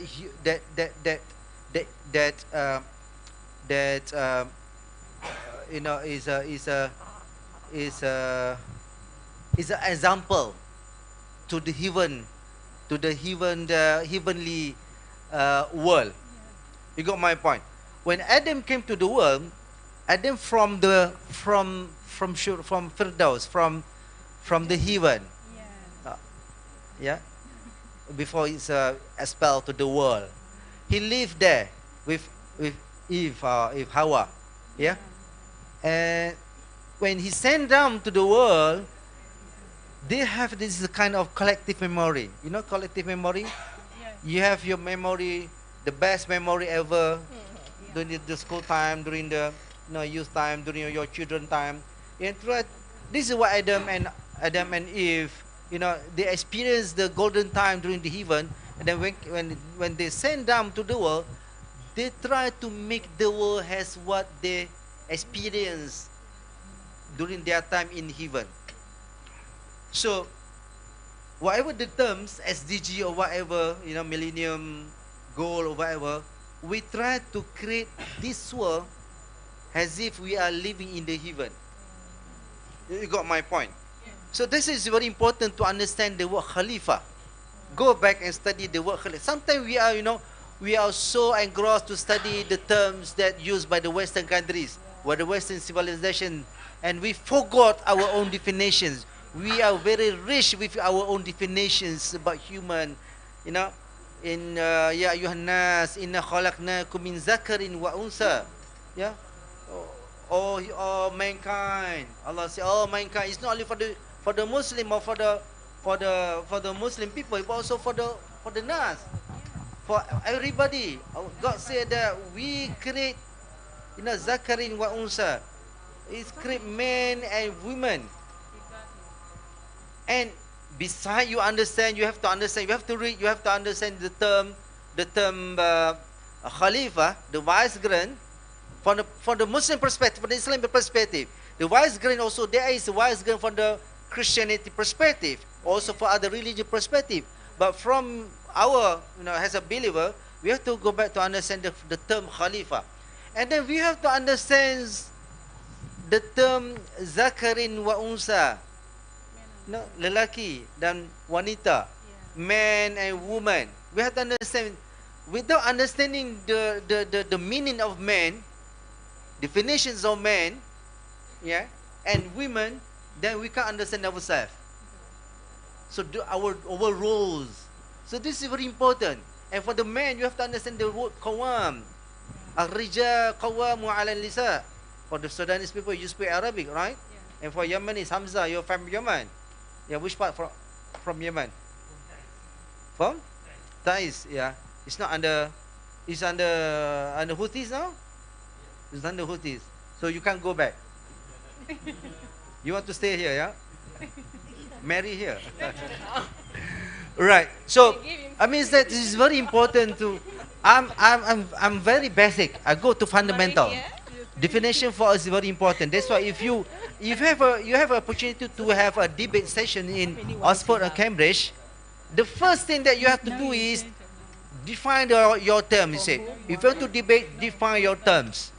[SPEAKER 1] you know is an example to the heavenly world. You got my point. When Adam came to the world, Adam from Firdaus, from the heaven, yeah, before he's expelled to the world, he lived there with Eve, Hawa, yeah. And when he sent down to the world, they have this kind of collective memory. You know, collective memory. You have your memory, the best memory ever, during the school time, during the youth time, during your children time. And this is what Adam and Eve, you know, they experienced the golden time during the heaven, and then when they sent down to the world, they try to make the world has what they experience during their time in heaven. So whatever the terms SDG or whatever, millennium goal or whatever, we try to create this world as if we are living in the heaven. You got my point? So this is very important to understand the word Khalifa. Go back and study the word Khalifa. Sometimes we are so engrossed to study the terms that used by the Western countries, or the Western civilization, and we forgot our own definitions. We are very rich with our own definitions about human, in Ya Ayuhan Nas, inna khalaqnakum min zakarin wa unsa. Yeah. Or mankind. Allah said, all mankind. It's not only for the Muslim or for the Muslim people, but also for the Nas, for everybody. God said that we create, zakarin wa unsa. It's create men and women. And beside you have to understand, you have to read, you have to understand the term Khalifa, the vicegerent, from the Muslim perspective, from the Islamic perspective. The vicegerent also, there is a vicegerent from the Christianity perspective, also for other religious perspective. But from our, as a believer, we have to go back to understand the term Khalifa. And then we have to understand the term Zakarin wa Unsa. Lelaki dan wanita, man and woman. We have to understand. Without understanding the meaning of man, definitions of man, and women, then we can't understand ourselves. So our roles. So this is very important. And for the man, you have to understand the word qawam. Ar-rijal qawamu 'ala an-nisa. For the Sudanese people, you speak Arabic, right? Yeah. And for Yemenis, Hamza, you're from Yemen. Yeah, which part from Yemen? From Taiz, yeah. It's not under. It's under Houthis now. It's under Houthis. So you can't go back. You want to stay here, yeah? Marry here. Right. So I mean that this is very important to. I'm very basic. I go to fundamental. Definition for us is very important. That's why if you have an opportunity to have a debate session in Oxford or Cambridge, the first thing that you have to do is define your terms. You say, if you want to debate, define your terms.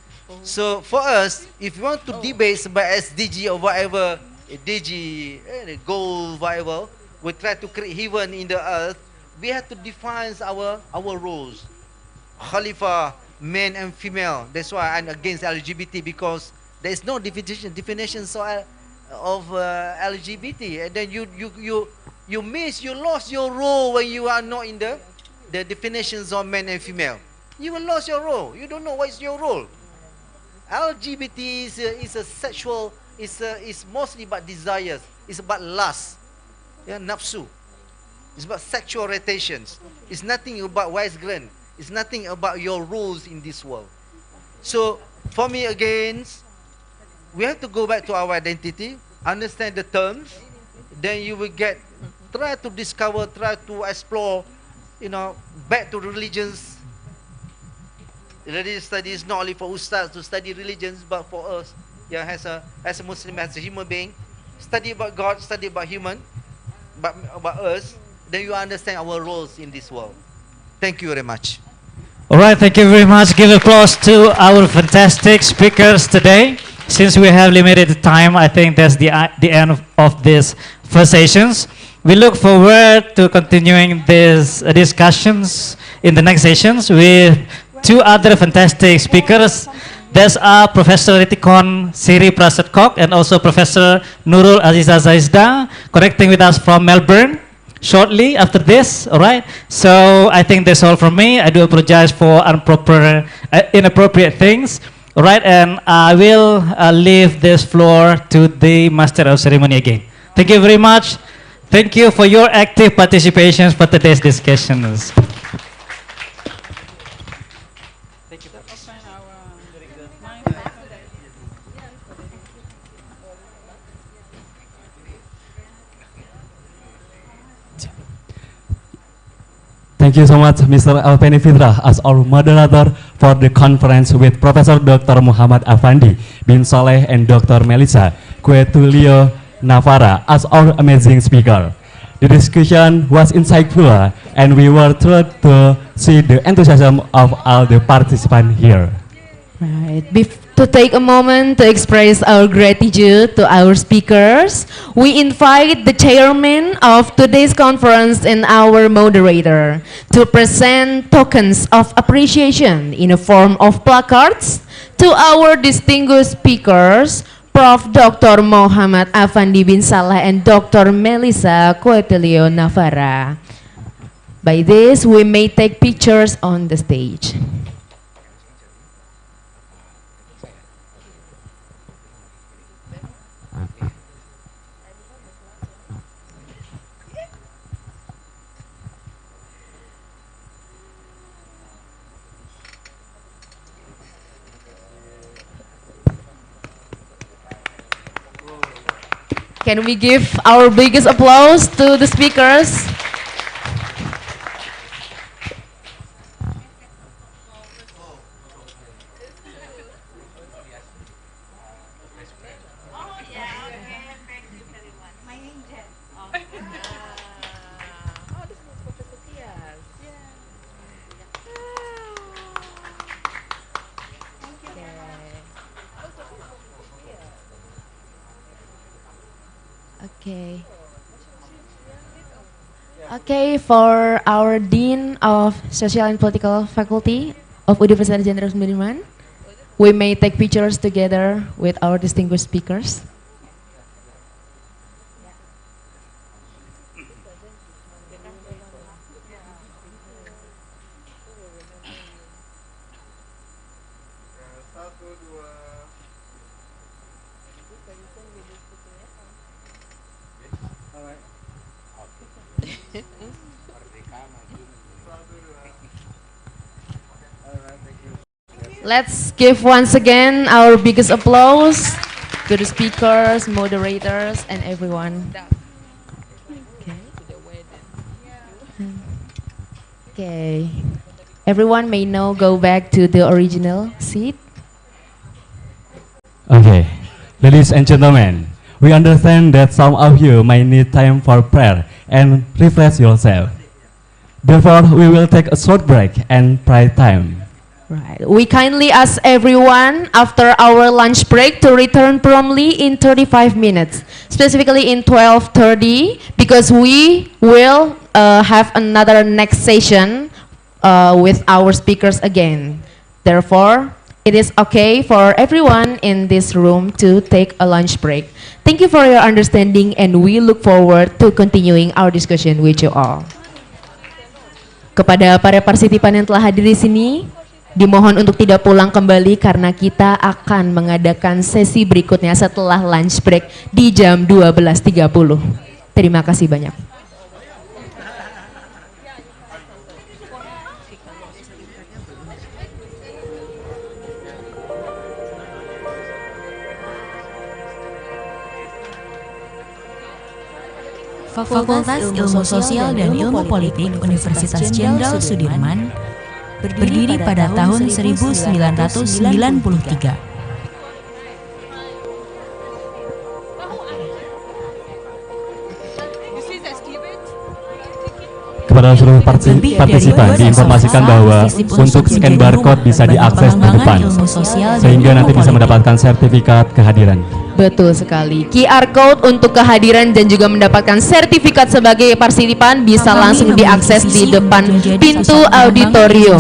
[SPEAKER 1] So for us, if you want to debate about SDG or whatever, DG, goal, whatever, we try to create heaven in the earth, we have to define our roles. Khalifa, men and female. That's why I'm against LGBT, because there is no definitions of LGBT, and then you lost your role when you are not in the definitions of men and female. You will lose your role. You don't know what is your role. LGBT is a sexual. It's mostly about desires. It's about lust. Nafsu. It's about sexual rotations. It's nothing about wise grain. It's nothing about your roles in this world. So, for me, again, we have to go back to our identity, understand the terms, then you will try to discover, try to explore, back to religions. Religious studies not only for ustads to study religions, but for us, as a Muslim, as a human being, study about God, study about human, but about us, then you understand our roles in this world. Thank you very much.
[SPEAKER 2] All right, thank you very much. Give applause to our fantastic speakers today. Since we have limited time, I think that's the end of this first sessions. We look forward to continuing these discussions in the next sessions with two other fantastic speakers. There's Professor Ritikon Siri Prasatkok and also Professor Nurul Aziza Zaizda connecting with us from Melbourne shortly after this. All right, so I think that's all from me. I do apologize for inappropriate things. All right, and I will leave this floor to the Master of Ceremony again. Thank you very much. Thank you for your active participation for today's discussions.
[SPEAKER 8] Thank Thank you so much, Mr. Alpeni Fitra, as our moderator for the conference with Professor Dr. Muhammad Afandi bin Saleh and Dr. Melissa Quetulio Navarra as our amazing speaker. The discussion was insightful and we were thrilled to see the enthusiasm of all the participants here.
[SPEAKER 9] Right. To take a moment to express our gratitude to our speakers, we invite the chairman of today's conference and our moderator to present tokens of appreciation in the form of placards to our distinguished speakers, Prof. Dr. Muhammad Afandi bin Saleh and Dr. Melissa Quetelio Navarra. By this, we may take pictures on the stage. Can we give our biggest applause to the speakers? Okay. Okay, for our Dean of Social and Political Faculty of Universitas Jenderal Sudirman, we may take pictures together with our distinguished speakers. Let's give once again our biggest applause to the speakers, moderators, and everyone. Okay. Everyone may now go back to the original seat.
[SPEAKER 8] Okay, ladies and gentlemen, we understand that some of you might need time for prayer and refresh yourself. Therefore, we will take a short break and prayer time.
[SPEAKER 9] Right. We kindly ask everyone after our lunch break to return promptly in 35 minutes, specifically in 12:30, because we will have another next session with our speakers again. Therefore, it is okay for everyone in this room to take a lunch break. Thank you for your understanding and we look forward to continuing our discussion with you all. Kepada para partisipan yang telah hadir di sini, dimohon untuk tidak pulang kembali karena kita akan mengadakan sesi berikutnya setelah lunch break di jam 12.30. Terima kasih banyak.
[SPEAKER 10] Fakultas Ilmu Sosial dan Ilmu Politik Universitas Jenderal Sudirman berdiri pada tahun 1993.
[SPEAKER 8] Kepada seluruh partisipan diinformasikan bahwa untuk scan barcode bisa diakses di depan, sehingga nanti bisa mendapatkan sertifikat kehadiran.
[SPEAKER 9] Betul sekali. QR code untuk kehadiran dan juga mendapatkan sertifikat sebagai partisipan bisa langsung diakses di depan pintu auditorium.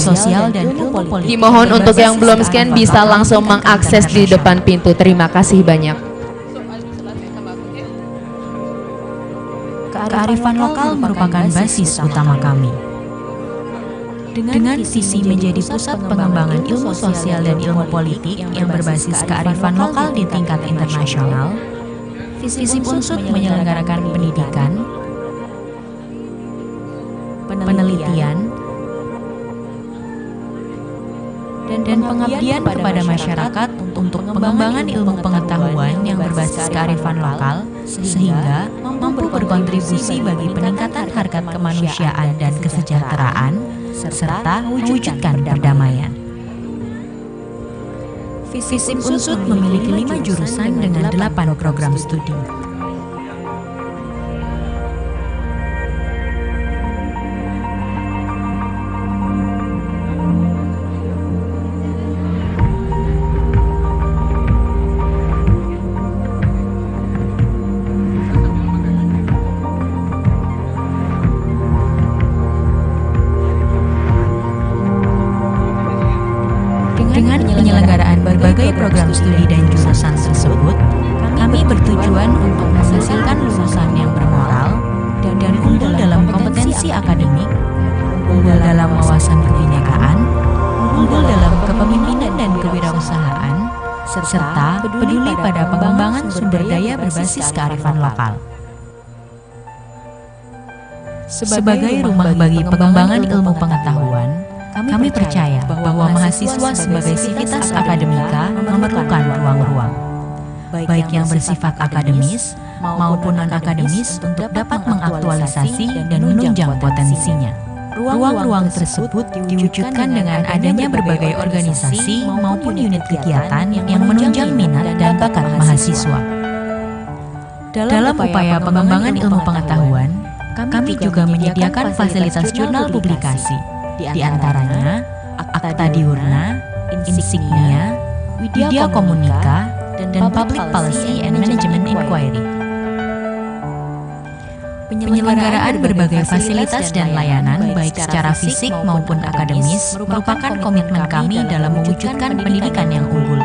[SPEAKER 9] Dimohon untuk yang belum scan bisa langsung mengakses di depan pintu. Terima kasih banyak.
[SPEAKER 10] Kearifan lokal merupakan basis utama kami. Dengan visi menjadi pusat pengembangan ilmu sosial dan ilmu politik yang berbasis kearifan lokal di tingkat internasional, visi Unsut menyelenggarakan pendidikan, penelitian, dan pengabdian kepada masyarakat untuk pengembangan ilmu pengetahuan yang berbasis kearifan lokal, sehingga mampu berkontribusi bagi peningkatan harkat kemanusiaan dan kesejahteraan, serta mewujudkan perdamaian. FISIP Unsut memiliki 5 jurusan dengan 8 program studi. Dengan penyelenggaraan berbagai program studi dan jurusan tersebut, kami bertujuan untuk menghasilkan lulusan yang bermoral dan unggul dalam kompetensi akademik, unggul dalam wawasan kebinekaan, unggul dalam kepemimpinan dan kewirausahaan, serta peduli pada pengembangan sumber daya berbasis kearifan lokal. Sebagai rumah bagi pengembangan ilmu pengetahuan, kami percaya bahwa mahasiswa sebagai sivitas akademika memerlukan ruang-ruang, baik yang bersifat akademis maupun non-akademis untuk dapat mengaktualisasi dan menunjang potensinya. Ruang-ruang tersebut diwujudkan dengan adanya berbagai organisasi maupun unit kegiatan yang menunjang minat dan bakat mahasiswa. Dalam upaya pengembangan ilmu pengetahuan, kami juga menyediakan fasilitas jurnal publikasi, di antaranya Akta Diurna, Insignia, Widya Komunika, dan Public Policy and Management Inquiry. Penyelenggaraan berbagai fasilitas dan layanan baik secara fisik maupun akademis merupakan komitmen kami dalam mewujudkan pendidikan yang unggul.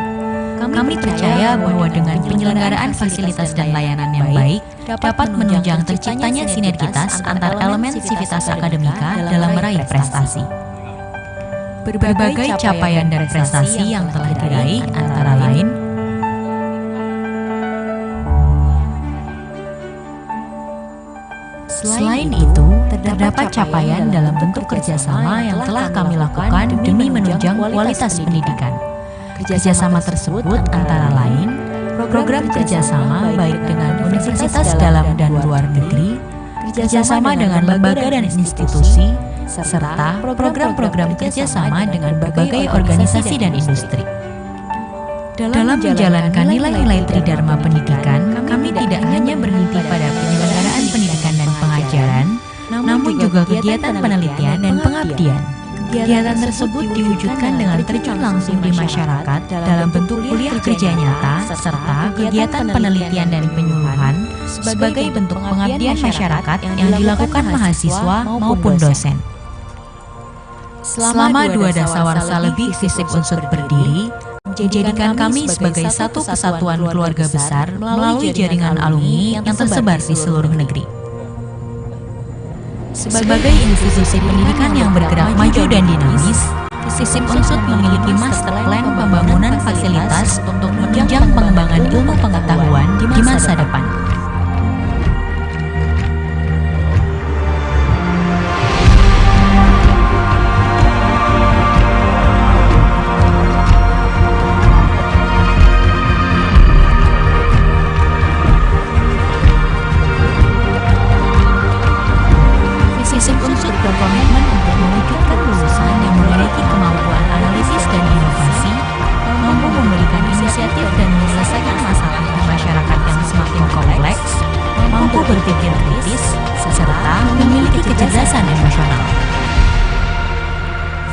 [SPEAKER 10] Kami percaya bahwa dengan penyelenggaraan fasilitas dan layanan yang baik dapat menunjang terciptanya sinergitas antar elemen sivitas akademika dalam meraih prestasi. Berbagai capaian dan prestasi yang telah diraih antara lain Selain itu, terdapat capaian dalam bentuk kerjasama yang telah kami lakukan demi menunjang kualitas pendidikan. Kerjasama tersebut antara lain program kerjasama baik dengan universitas dalam dan luar negeri, kerjasama dengan lembaga dan institusi, serta program-program kerjasama dengan berbagai organisasi dan industri. Dalam menjalankan nilai-nilai Tridharma pendidikan, kami tidak hanya berhenti pada penyelenggaraan pendidikan dan pengajaran, namun juga kegiatan penelitian dan pengabdian. Kegiatan tersebut diwujudkan dengan terjun langsung di masyarakat dalam bentuk kuliah kerja nyata, serta kegiatan penelitian dan penyuluhan sebagai bentuk pengabdian masyarakat yang dilakukan mahasiswa maupun dosen. Selama 2 dasawarsa lebih FISIP Unsut berdiri, menjadikan kami sebagai satu kesatuan keluarga besar melalui jaringan alumni yang tersebar di seluruh negeri. Sebagai institusi pendidikan yang bergerak maju dan dinamis, FISIP Unsut memiliki master plan pembangunan fasilitas untuk menunjang pengembangan ilmu pengetahuan di masa depan. FISIP Unsut berkomitmen untuk mewujudkan lulusan yang memiliki kemampuan analisis dan inovasi, mampu memberikan inisiatif dan menyelesaikan masalah di masyarakat yang semakin kompleks, mampu berpikir kritis, serta memiliki kecerdasan emosional.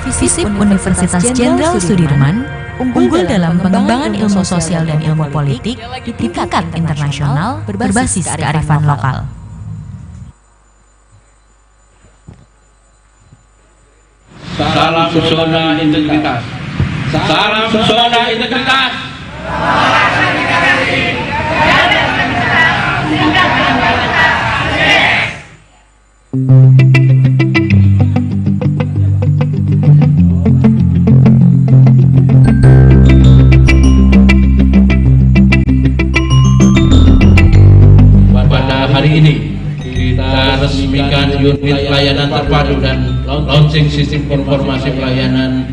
[SPEAKER 10] FISIP Universitas Jenderal Sudirman unggul dalam pengembangan ilmu sosial dan ilmu politik di tingkat internasional berbasis kearifan lokal.
[SPEAKER 11] Salam zona integritas. Salam zona integritas. Pada hari ini kita resmikan unit layanan terpadu dan launching sistem informasi pelayanan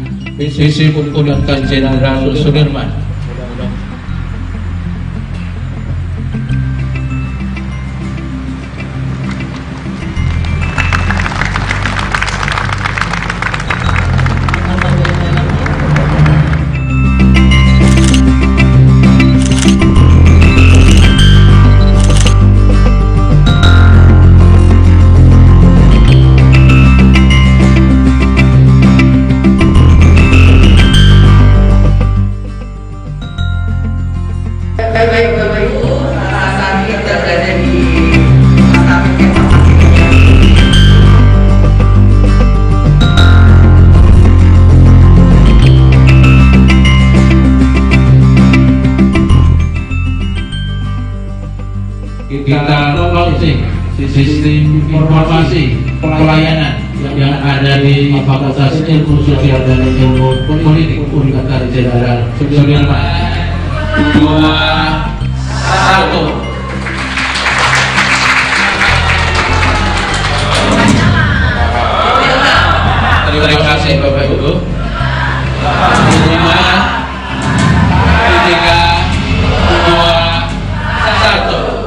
[SPEAKER 11] visi Undang-Undang Jenderal Sudirman. Kita launching sistem informasi pelayanan yang ada di Fakultas Ilmu Sosial dan Ilmu Politik Universitas Jenderal Sudirman. 2, 1. Terima kasih Bapak Ibu. 5, 3, 2, 1.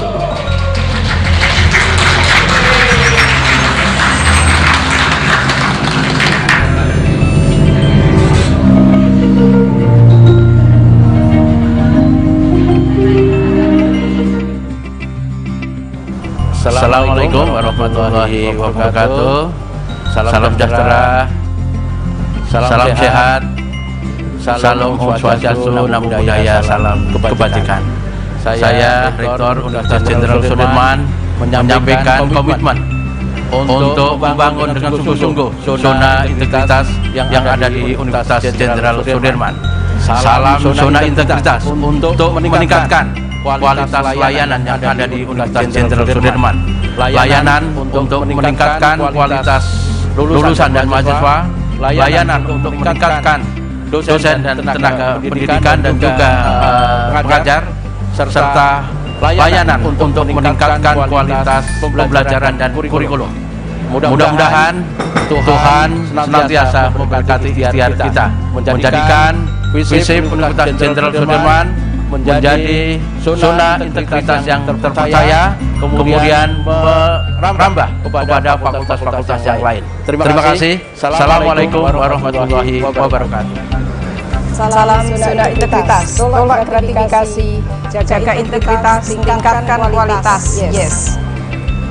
[SPEAKER 11] Assalamualaikum warahmatullahi wabarakatuh. Salam sejahtera, salam sehat, salam Om Swastiastu, Namo Buddhaya, salam kebajikan. Saya Rektor Universitas Jenderal Sudirman menyampaikan komitmen untuk membangun dengan sungguh-sungguh zona integritas yang ada di Universitas Jenderal Sudirman. Salam zona integritas untuk meningkatkan kualitas layanan yang ada di Universitas Jenderal Sudirman. Layanan untuk meningkatkan kualitas lulusan dan mahasiswa, layanan untuk meningkatkan dosen dan tenaga pendidikan dan juga pengajar, serta layanan untuk meningkatkan kualitas pembelajaran dan kurikulum. Mudah-mudahan Tuhan senantiasa memberkati ikhtiar kita menjadikan visi Universitas Jenderal Sudirman menjadi zona integritas yang terpercaya, kemudian merambah kepada fakultas-fakultas yang lain. Terima kasih. Assalamualaikum warahmatullahi wabarakatuh.
[SPEAKER 12] Salam zona integritas, tolak gratifikasi, jaga integritas, tingkatkan kualitas. Yes.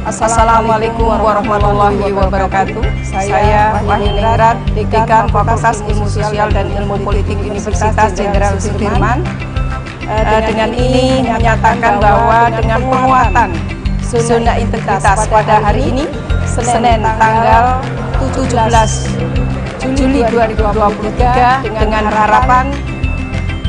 [SPEAKER 12] Assalamualaikum warahmatullahi wabarakatuh. Saya Wahyuningrat, Dekan Fakultas Ilmu Sosial dan Ilmu Politik Universitas Jenderal Sudirman. Dengan ini menyatakan bahwa dengan penguatan zona integritas pada hari ini, Senin tanggal 17 Juli 2023, dengan harapan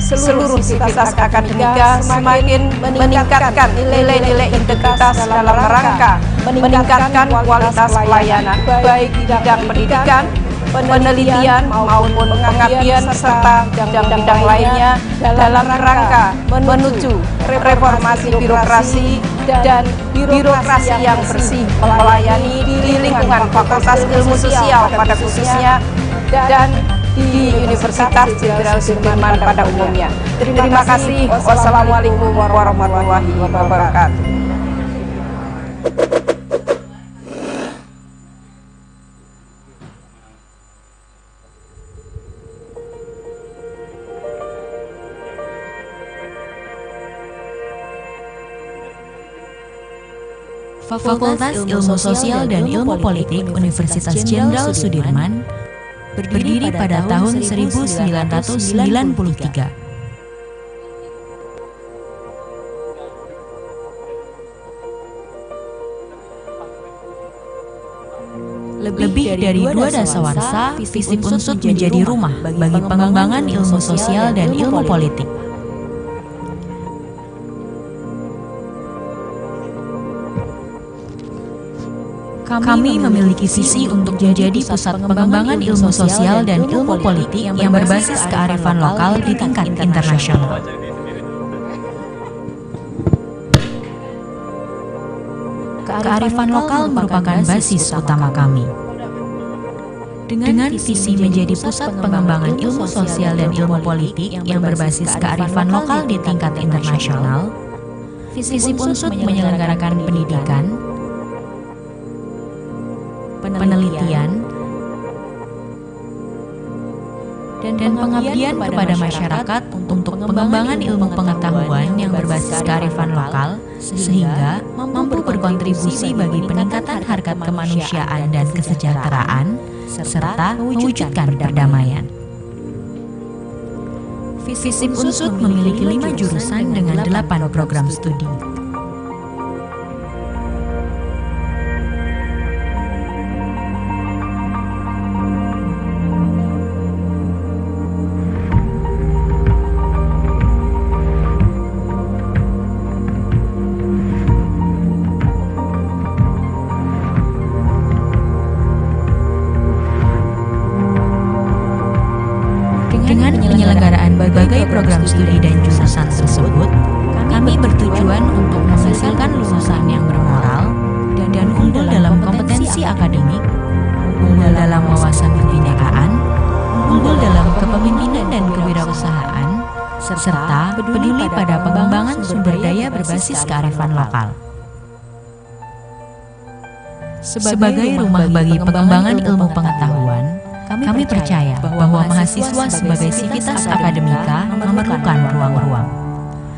[SPEAKER 12] seluruh sivitas akademika semakin meningkatkan nilai-nilai integritas dalam rangka meningkatkan kualitas pelayanan baik di bidang pendidikan, penelitian maupun pengabdian serta bidang-bidang lainnya dalam rangka menuju reformasi birokrasi dan birokrasi yang bersih melayani di lingkungan Fakultas Ilmu Sosial pada khususnya dan di Universitas Jenderal Sudirman pada umumnya. Terima kasih. Wassalamualaikum warahmatullahi wabarakatuh.
[SPEAKER 10] Fakultas Ilmu Sosial dan Ilmu Politik Universitas Jenderal Sudirman berdiri pada tahun 1993. Lebih dari 2 dasawarsa, FISIP Unsut menjadi rumah bagi pengembangan ilmu sosial dan ilmu politik. Kami memiliki visi untuk menjadi pusat pengembangan ilmu sosial dan ilmu politik yang berbasis kearifan lokal di tingkat internasional. Kearifan lokal merupakan basis utama kami. Dengan visi menjadi pusat pengembangan ilmu sosial dan ilmu politik yang berbasis kearifan lokal di tingkat internasional, FISIP Unsut menyelenggarakan pendidikan, penelitian, dan pengabdian kepada masyarakat untuk pengembangan ilmu pengetahuan yang berbasis kearifan lokal, sehingga mampu berkontribusi bagi peningkatan harkat kemanusiaan dan kesejahteraan, serta mewujudkan perdamaian. FISIP Unsut memiliki 5 jurusan dengan 8 program studi. Dengan penyelenggaraan berbagai program studi dan jurusan tersebut, kami bertujuan untuk menghasilkan lulusan yang bermoral dan unggul dalam kompetensi akademik, unggul dalam wawasan kebinekaan, unggul dalam kepemimpinan dan kewirausahaan, serta peduli pada pengembangan sumber daya berbasis kearifan lokal. Sebagai rumah bagi pengembangan ilmu pengetahuan, kami percaya bahwa mahasiswa sebagai sivitas akademika memerlukan ruang-ruang,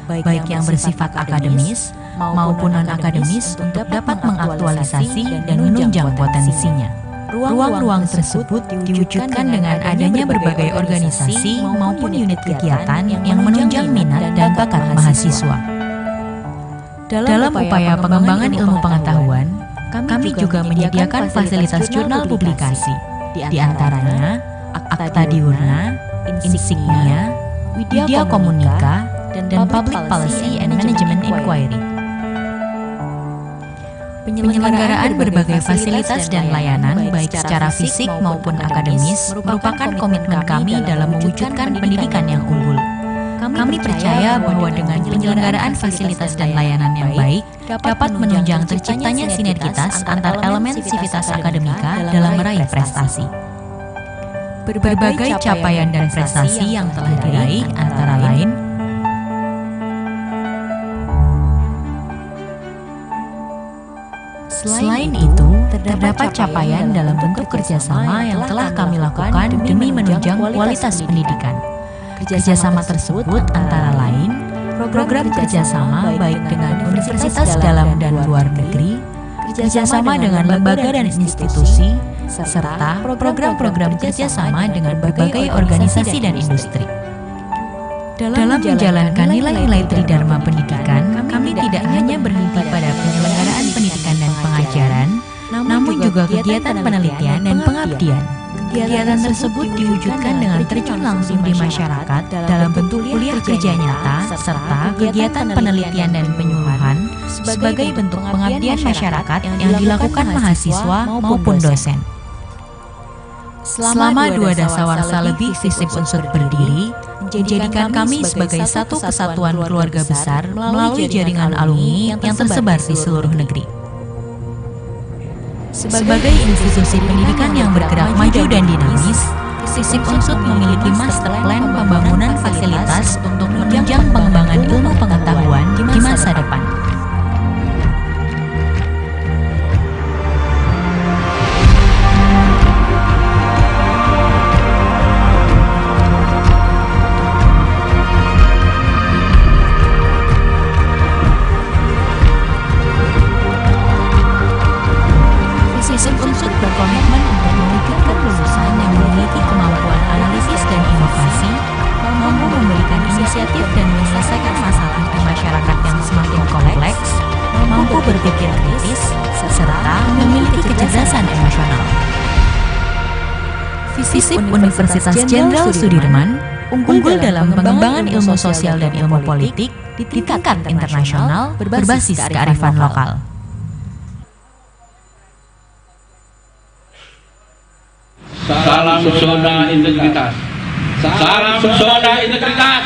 [SPEAKER 10] baik yang bersifat akademis maupun non-akademis untuk dapat mengaktualisasi dan menunjang potensinya. Ruang-ruang tersebut diwujudkan dengan adanya berbagai organisasi maupun unit kegiatan yang menunjang minat dan bakat mahasiswa. Dalam upaya pengembangan ilmu pengetahuan, kami juga menyediakan fasilitas jurnal publikasi, di antaranya Akta Diurna, Insignia, Widya Komunika, dan Public Policy and Management Inquiry. Penyelenggaraan berbagai fasilitas dan layanan baik secara fisik maupun akademis merupakan komitmen kami dalam mewujudkan pendidikan yang unggul. Kami percaya bahwa dengan penyelenggaraan fasilitas dan layanan yang baik dapat menunjang terciptanya sinergitas antar elemen sivitas akademika dalam meraih prestasi. Berbagai capaian dan prestasi yang telah diraih antara lain Selain itu, terdapat capaian dalam bentuk kerjasama yang telah kami lakukan demi menunjang kualitas pendidikan. Kerjasama tersebut antara lain program kerjasama baik dengan universitas dalam dan luar negeri, kerjasama dengan lembaga dan institusi, serta program-program kerjasama dengan berbagai organisasi dan industri. Dalam menjalankan nilai-nilai Tridharma pendidikan, kami tidak hanya berhenti pada penyelenggaraan pendidikan dan pengajaran, namun juga kegiatan penelitian dan pengabdian. Kegiatan tersebut diwujudkan dengan terjun langsung di masyarakat dalam bentuk kuliah kerja nyata, serta kegiatan penelitian dan penyuluhan sebagai bentuk pengabdian masyarakat yang dilakukan mahasiswa maupun dosen. Selama 2 dasawarsa lebih FISIP Unsut berdiri, menjadikan kami sebagai satu kesatuan keluarga besar melalui jaringan alumni yang tersebar di seluruh negeri. Sebagai institusi pendidikan yang bergerak maju dan dinamis, FISIP Unsut memiliki master plan pembangunan fasilitas untuk menunjang pengembangan ilmu pengetahuan di masa depan. FISIP Unsut berkomitmen untuk mewujudkan lulusan yang memiliki kemampuan analisis dan inovasi, mampu memberikan inisiatif dan menyelesaikan masalah di masyarakat yang semakin kompleks, mampu berpikir kritis, serta memiliki kecerdasan emosional. FISIP Universitas Jenderal Sudirman unggul dalam pengembangan ilmu sosial dan ilmu politik di tingkat internasional berbasis kearifan lokal.
[SPEAKER 11] Salam zona integritas. Salam zona integritas.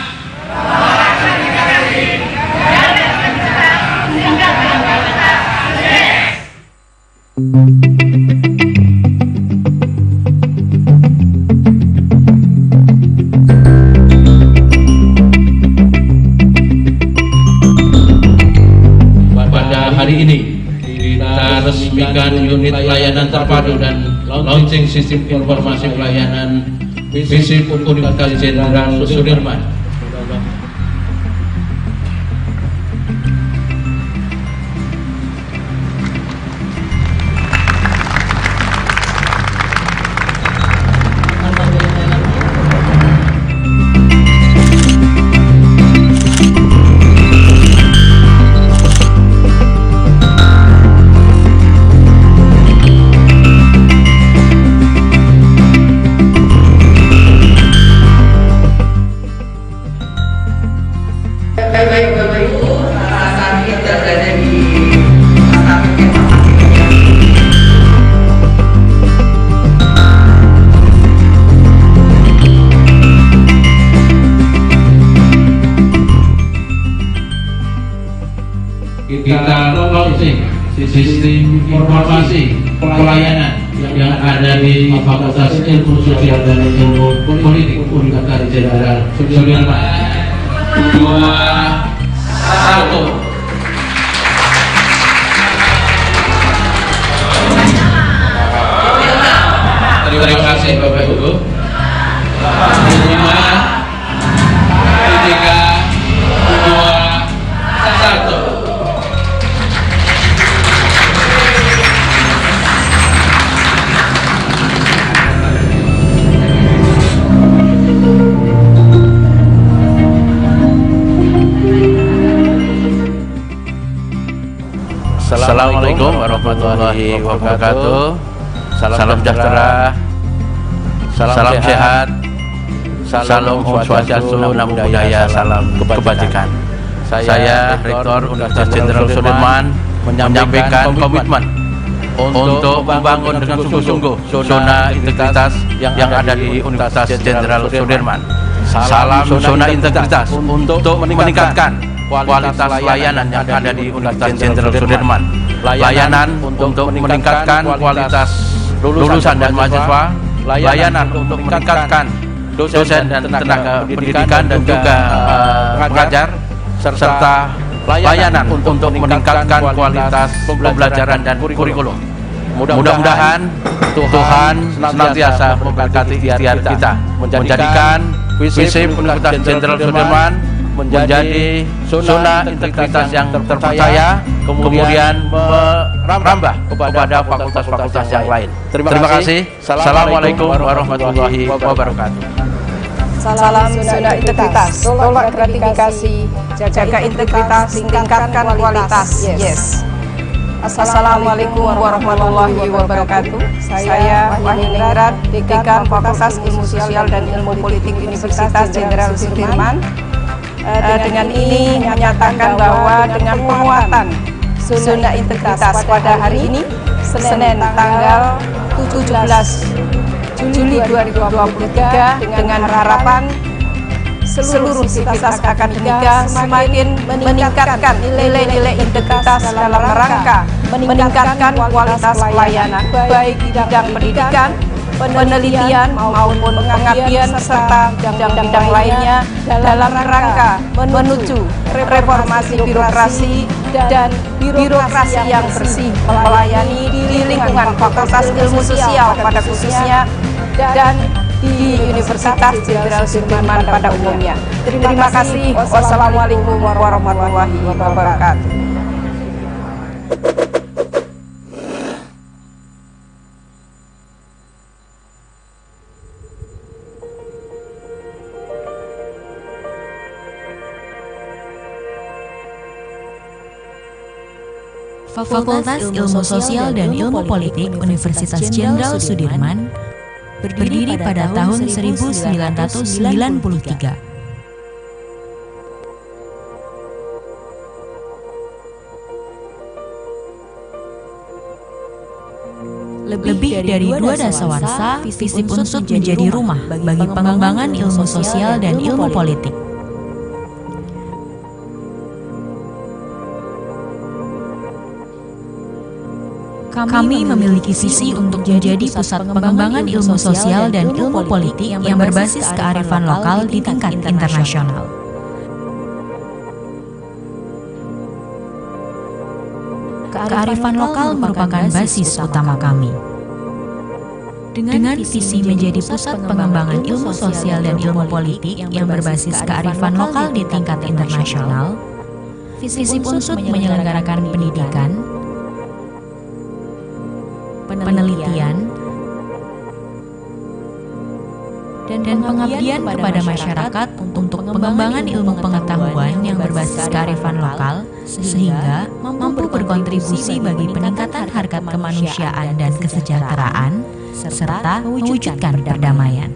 [SPEAKER 11] unit layanan terpadu dan launching sistem informasi pelayanan visi Universitas Jenderal Sudirman. Kita launching sistem informasi pelayanan yang ada di Fakultas Ilmu Sosial dan Ilmu Politik Universitas Jenderal Sudirman. 2, 1. Terima kasih Bapak Ibu. 5, 3, 2, 1. Assalamualaikum warahmatullahi wabarakatuh. Salam sejahtera, salam sehat, salam swastiastu, namo buddhaya, salam kebajikan. Saya Rektor Universitas Jenderal Sudirman menyampaikan komitmen untuk membangun dengan sungguh-sungguh zona integritas yang ada di Universitas Jenderal Sudirman. Salam zona integritas untuk meningkatkan kualitas layanan yang ada di Universitas Jenderal Sudirman. Layanan untuk meningkatkan kualitas lulusan dan mahasiswa, layanan untuk meningkatkan dosen dan tenaga pendidikan dan juga pengajar, serta layanan untuk meningkatkan kualitas pembelajaran dan kurikulum. Mudah-mudahan Tuhan senantiasa memberkati ikhtiar kita menjadikan visi Universitas Jenderal Sudirman menjadi zona integritas yang terpercaya, kemudian merambah kepada fakultas-fakultas yang lain. Terima kasih. Assalamualaikum warahmatullahi wabarakatuh.
[SPEAKER 12] Salam zona integritas, tolak gratifikasi, jaga integritas, tingkatkan kualitas. Yes. Assalamualaikum warahmatullahi wabarakatuh. Saya Wahyuningrat, Dekan Fakultas Ilmu Sosial dan Ilmu Politik Universitas Jenderal Sudirman. Dengan ini menyatakan bahwa dengan penguatan zona integritas pada hari ini, Senin tanggal 17 Juli 2023, dengan harapan seluruh sivitas akademika semakin meningkatkan nilai-nilai integritas dalam rangka meningkatkan kualitas pelayanan baik di bidang pendidikan, penelitian maupun pengabdian serta bidang-bidang lainnya dalam rangka menuju reformasi birokrasi dan birokrasi yang bersih melayani di lingkungan Fakultas Ilmu Sosial pada khususnya dan di Universitas Jenderal Sudirman pada umumnya. Terima kasih. Wassalamualaikum warahmatullahi wabarakatuh.
[SPEAKER 10] Fakultas Ilmu Sosial dan Ilmu Politik Universitas Jenderal Sudirman berdiri pada tahun 1993. Lebih dari 2 dasawarsa, FISIP Unsut menjadi rumah bagi pengembangan ilmu sosial dan ilmu politik. Kami memiliki visi untuk menjadi pusat pengembangan ilmu sosial dan ilmu politik yang berbasis kearifan lokal di tingkat internasional. kearifan lokal merupakan basis utama kami. Dengan visi menjadi pusat pengembangan ilmu sosial dan ilmu politik yang berbasis kearifan lokal di tingkat internasional, FISIP Unsud menyelenggarakan pendidikan, penelitian, dan pengabdian kepada masyarakat untuk pengembangan ilmu pengetahuan yang berbasis kearifan lokal, sehingga mampu berkontribusi bagi peningkatan harkat kemanusiaan dan kesejahteraan, serta mewujudkan perdamaian.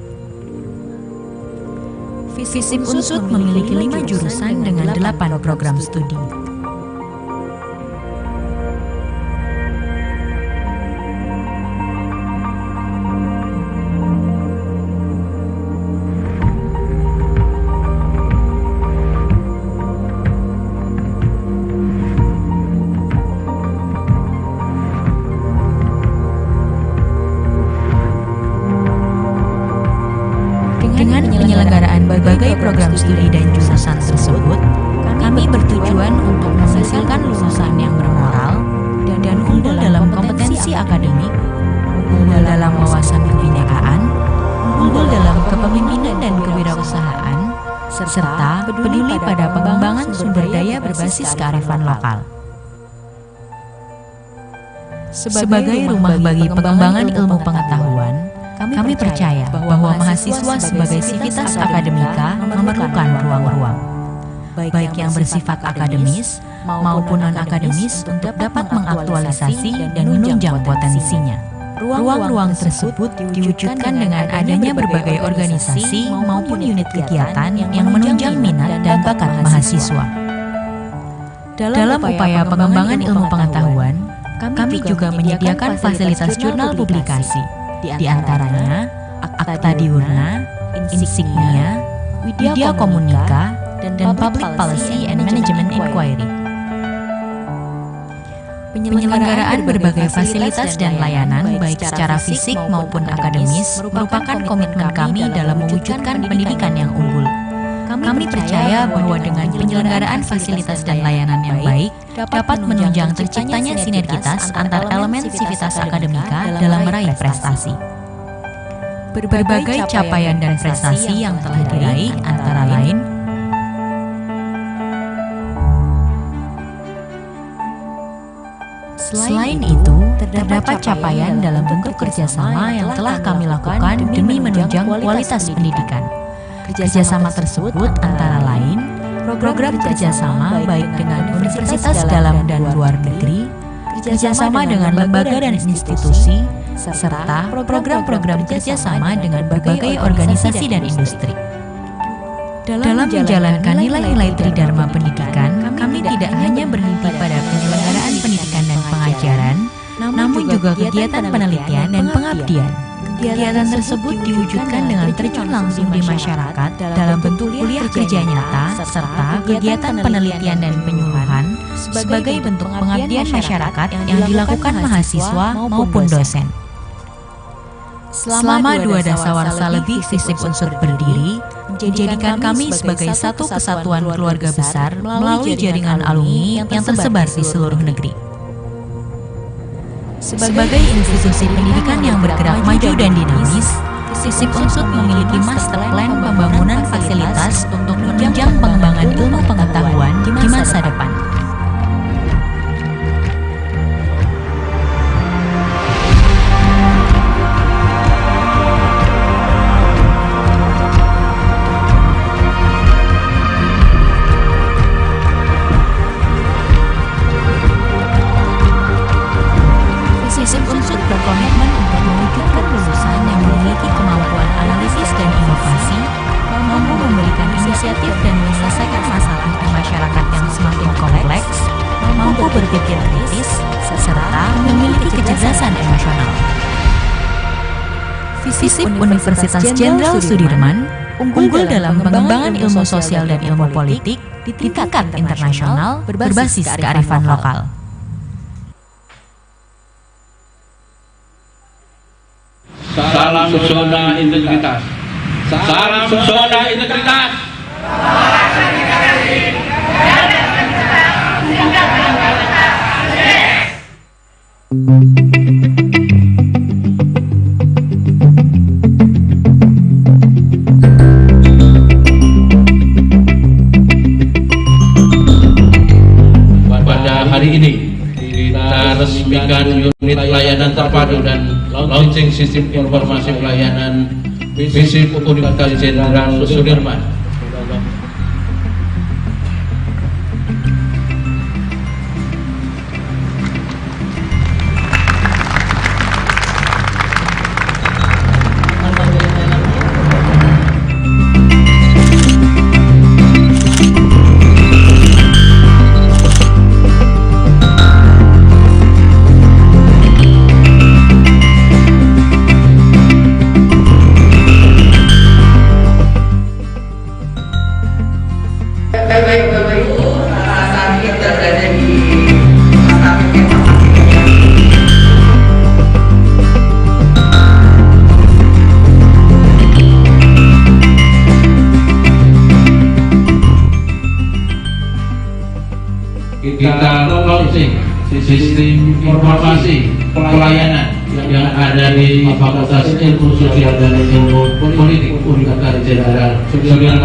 [SPEAKER 10] FISIP Unsud memiliki 5 jurusan dengan 8 program studi. Dengan penyelenggaraan berbagai program studi dan jurusan tersebut, kami bertujuan untuk menghasilkan lulusan yang bermoral dan unggul dalam kompetensi akademik, unggul dalam wawasan kebinekaan, unggul dalam kepemimpinan dan kewirausahaan, serta peduli pada pengembangan sumber daya berbasis kearifan lokal. Sebagai rumah bagi pengembangan ilmu pengetahuan, kami percaya bahwa mahasiswa sebagai sivitas akademika memerlukan ruang-ruang, baik yang bersifat akademis maupun non-akademis, untuk dapat mengaktualisasi dan menunjang potensinya. Ruang-ruang tersebut diwujudkan dengan adanya berbagai organisasi maupun unit kegiatan yang menunjang minat dan bakat mahasiswa. Dalam upaya pengembangan ilmu pengetahuan, kami juga menyediakan fasilitas jurnal publikasi, di antaranya Akta Diurna, Insignia, Widya Komunika, dan Public Policy and Management Inquiry. Penyelenggaraan berbagai fasilitas dan layanan baik secara fisik maupun akademis merupakan komitmen kami dalam mewujudkan pendidikan yang unggul. Kami percaya bahwa dengan penyelenggaraan fasilitas dan layanan yang baik dapat menunjang terciptanya sinergitas antar elemen sivitas akademika dalam meraih prestasi. Berbagai capaian dan prestasi yang telah diraih antara lain Selain itu, terdapat capaian dalam bentuk kerjasama yang telah kami lakukan demi menunjang kualitas pendidikan. Kerjasama tersebut antara lain program kerjasama baik dengan universitas dalam dan luar negeri, kerjasama dengan lembaga dan institusi, serta program-program kerjasama dengan berbagai organisasi dan industri. Dalam menjalankan nilai-nilai Tridharma pendidikan, kami tidak hanya berhenti pada penyelenggaraan pendidikan dan pengajaran, namun juga kegiatan penelitian dan pengabdian. Kegiatan tersebut diwujudkan dengan terjun langsung di masyarakat dalam bentuk kuliah kerja nyata, serta kegiatan penelitian dan penyuluhan sebagai bentuk pengabdian masyarakat yang dilakukan mahasiswa maupun dosen. Selama 2 dasawarsa lebih FISIP Unsud berdiri, menjadikan kami sebagai satu kesatuan keluarga besar melalui jaringan alumni yang tersebar di seluruh negeri. Sebagai institusi pendidikan yang bergerak maju dan dinamis, FISIP Unsud memiliki master plan pembangunan fasilitas untuk menunjang pengembangan ilmu pengetahuan di masa depan. FISIP Unsud berkomitmen untuk mewujudkan lulusan yang memiliki kemampuan analisis dan inovasi, mampu memberikan inisiatif dan menyelesaikan masalah di masyarakat yang semakin kompleks, mampu berpikir kritis, serta memiliki kecerdasan emosional. FISIP Universitas Jenderal Sudirman unggul dalam pengembangan ilmu sosial dan ilmu politik di tingkat internasional berbasis kearifan lokal.
[SPEAKER 11] Salam zona integritas. Salam zona integritas. terpadu dan launching sistem informasi pelayanan visi Universitas Jenderal Sudirman. Kita launching sistem informasi pelayanan yang ada di Fakultas Ilmu Sosial dan Ilmu Politik Universitas Jenderal Sudirman.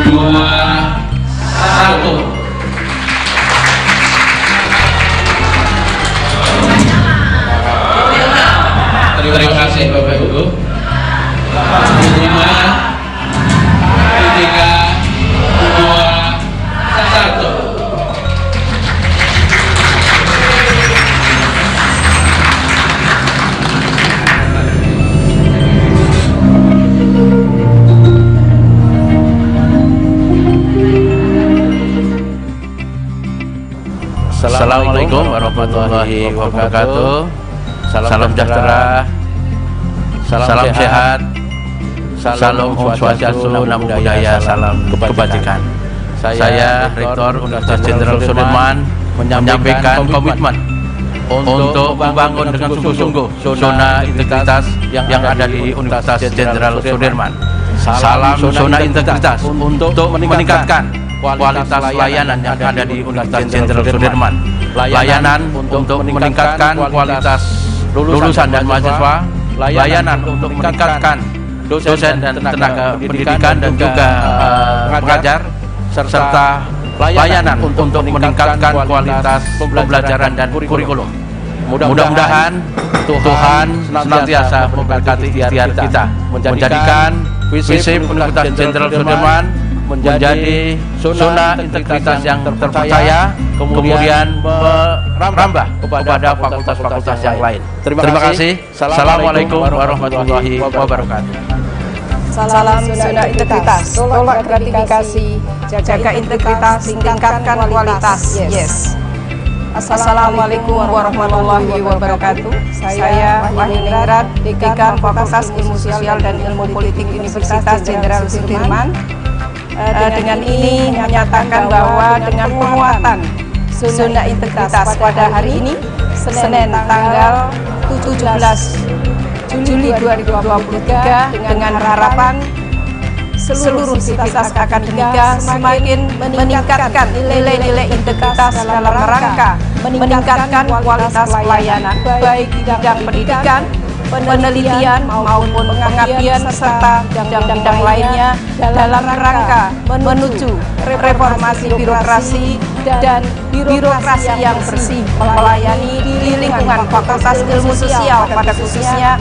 [SPEAKER 11] 2, 1. Terima kasih Bapak Ibu. 5, 3, 2, 1. Assalamualaikum warahmatullahi wabarakatuh. Salam sejahtera, salam sehat, salam swastiastu, namo buddhaya, salam kebajikan. Saya Rektor Universitas Jenderal Sudirman menyampaikan komitmen untuk membangun dengan sungguh-sungguh zona integritas yang ada di Universitas Jenderal Sudirman. Salam zona integritas untuk meningkatkan kualitas layanan yang ada di Universitas Jenderal Sudirman. Layanan untuk meningkatkan kualitas lulusan dan mahasiswa, layanan untuk meningkatkan dosen dan tenaga pendidikan dan juga pengajar, serta layanan untuk meningkatkan kualitas pembelajaran dan kurikulum. Mudah-mudahan Tuhan senantiasa memberkati ikhtiar kita menjadikan visip Universitas Jenderal Sudirman menjadi zona integritas yang terpercaya, kemudian merambah kepada fakultas-fakultas yang lain. Terima kasih. Assalamualaikum warahmatullahi wabarakatuh.
[SPEAKER 12] Salam zona integritas, tolak gratifikasi, jaga integritas, tingkatkan kualitas. Yes. Assalamualaikum warahmatullahi wabarakatuh. Saya Wahyuningrat, Dekan Fakultas Ilmu Sosial dan Ilmu Politik Universitas Jenderal Sudirman. Dengan ini menyatakan bahwa dengan penguatan zona integritas pada hari ini, Senin tanggal 17 Juli 2023, dengan harapan seluruh sivitas akademika semakin meningkatkan nilai-nilai integritas dalam rangka meningkatkan kualitas pelayanan baik di bidang pendidikan, penelitian maupun pengabdian serta bidang-bidang lainnya dalam rangka menuju reformasi birokrasi dan birokrasi yang bersih melayani di lingkungan Fakultas Ilmu Sosial pada khususnya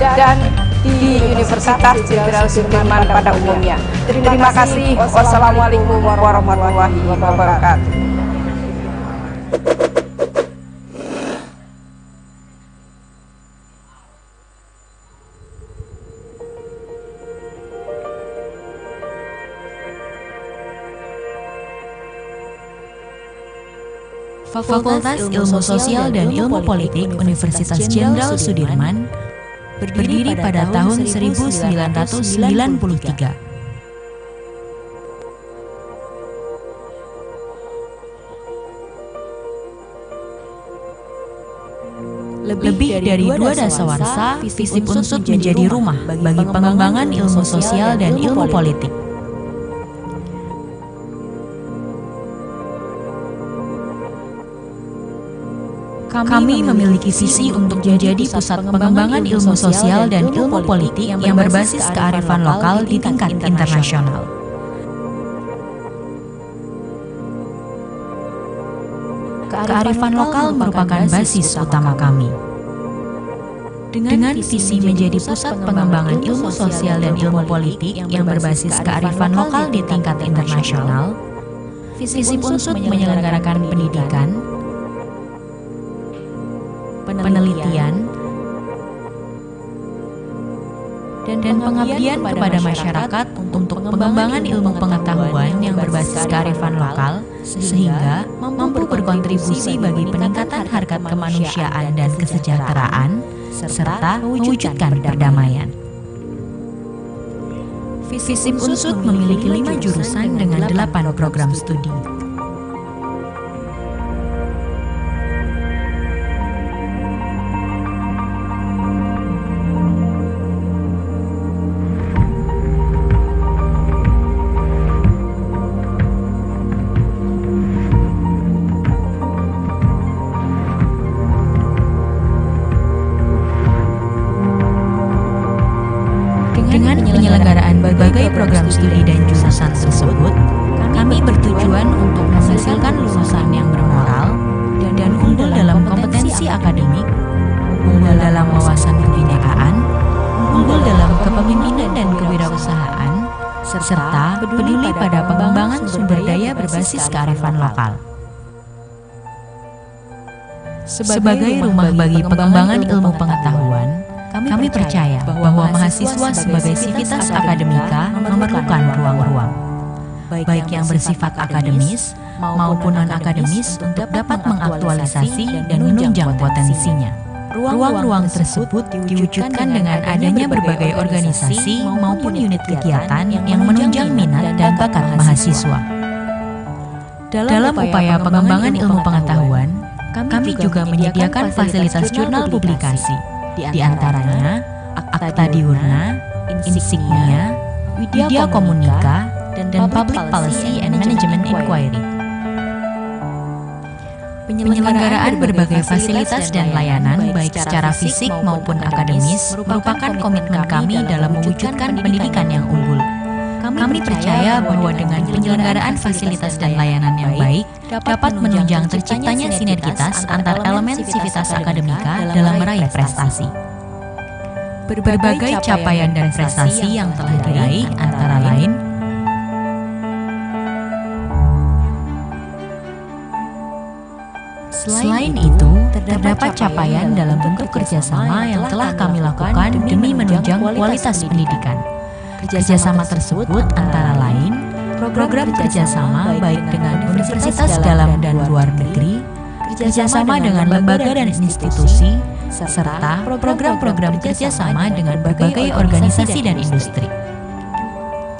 [SPEAKER 12] dan di Universitas Jenderal Sudirman pada umumnya. Terima kasih. Wassalamualaikum warahmatullahi wabarakatuh.
[SPEAKER 10] Fakultas Ilmu Sosial dan Ilmu Politik Universitas Jenderal Sudirman berdiri pada tahun 1993. Lebih dari 2 dasawarsa, FISIP Unsud menjadi rumah bagi pengembangan ilmu sosial dan ilmu politik. Kami memiliki visi untuk menjadi pusat pengembangan ilmu sosial dan ilmu politik yang berbasis kearifan lokal di tingkat internasional. Kearifan lokal merupakan basis utama kami. Dengan visi menjadi pusat pengembangan ilmu sosial dan ilmu politik yang berbasis kearifan lokal di tingkat internasional, FISIP Unsut menyelenggarakan pendidikan, penelitian, dan pengabdian kepada masyarakat untuk pengembangan ilmu pengetahuan yang berbasis kearifan lokal, sehingga mampu berkontribusi bagi peningkatan harkat kemanusiaan dan kesejahteraan, serta mewujudkan perdamaian. FISIP Unsut memiliki 5 jurusan dengan 8 program studi. Dengan penyelenggaraan berbagai program studi dan jurusan tersebut, kami bertujuan untuk menghasilkan lulusan yang bermoral dan unggul dalam kompetensi akademik, unggul dalam wawasan kebinekaan, unggul dalam kepemimpinan dan kewirausahaan, serta peduli pada pengembangan sumber daya berbasis kearifan lokal. Sebagai rumah bagi pengembangan ilmu pengetahuan, kami percaya bahwa mahasiswa sebagai sivitas akademika memerlukan ruang-ruang, baik yang bersifat akademis maupun non-akademis untuk dapat mengaktualisasi dan menunjang potensinya. Ruang-ruang tersebut diwujudkan dengan adanya berbagai organisasi maupun unit kegiatan yang menunjang minat dan bakat mahasiswa. Dalam upaya pengembangan ilmu pengetahuan, kami juga menyediakan fasilitas jurnal publikasi, di antaranya Akta Diurna, Insignia, Widya Komunika, dan Public Policy and Management Inquiry. Penyelenggaraan berbagai fasilitas dan layanan baik secara fisik maupun akademis merupakan komitmen kami dalam mewujudkan pendidikan yang unggul. Kami percaya bahwa dengan penyelenggaraan fasilitas dan layanan yang baik dapat menunjang terciptanya sinergitas antar elemen sivitas akademika dalam meraih prestasi. Berbagai capaian dan prestasi yang telah diraih antara lain Selain itu, terdapat capaian dalam bentuk kerjasama yang telah kami lakukan demi menunjang kualitas pendidikan. Kerjasama tersebut antara lain program kerjasama baik dengan universitas dalam dan luar negeri, kerjasama dengan lembaga dan institusi, serta program-program kerjasama dengan berbagai organisasi dan industri.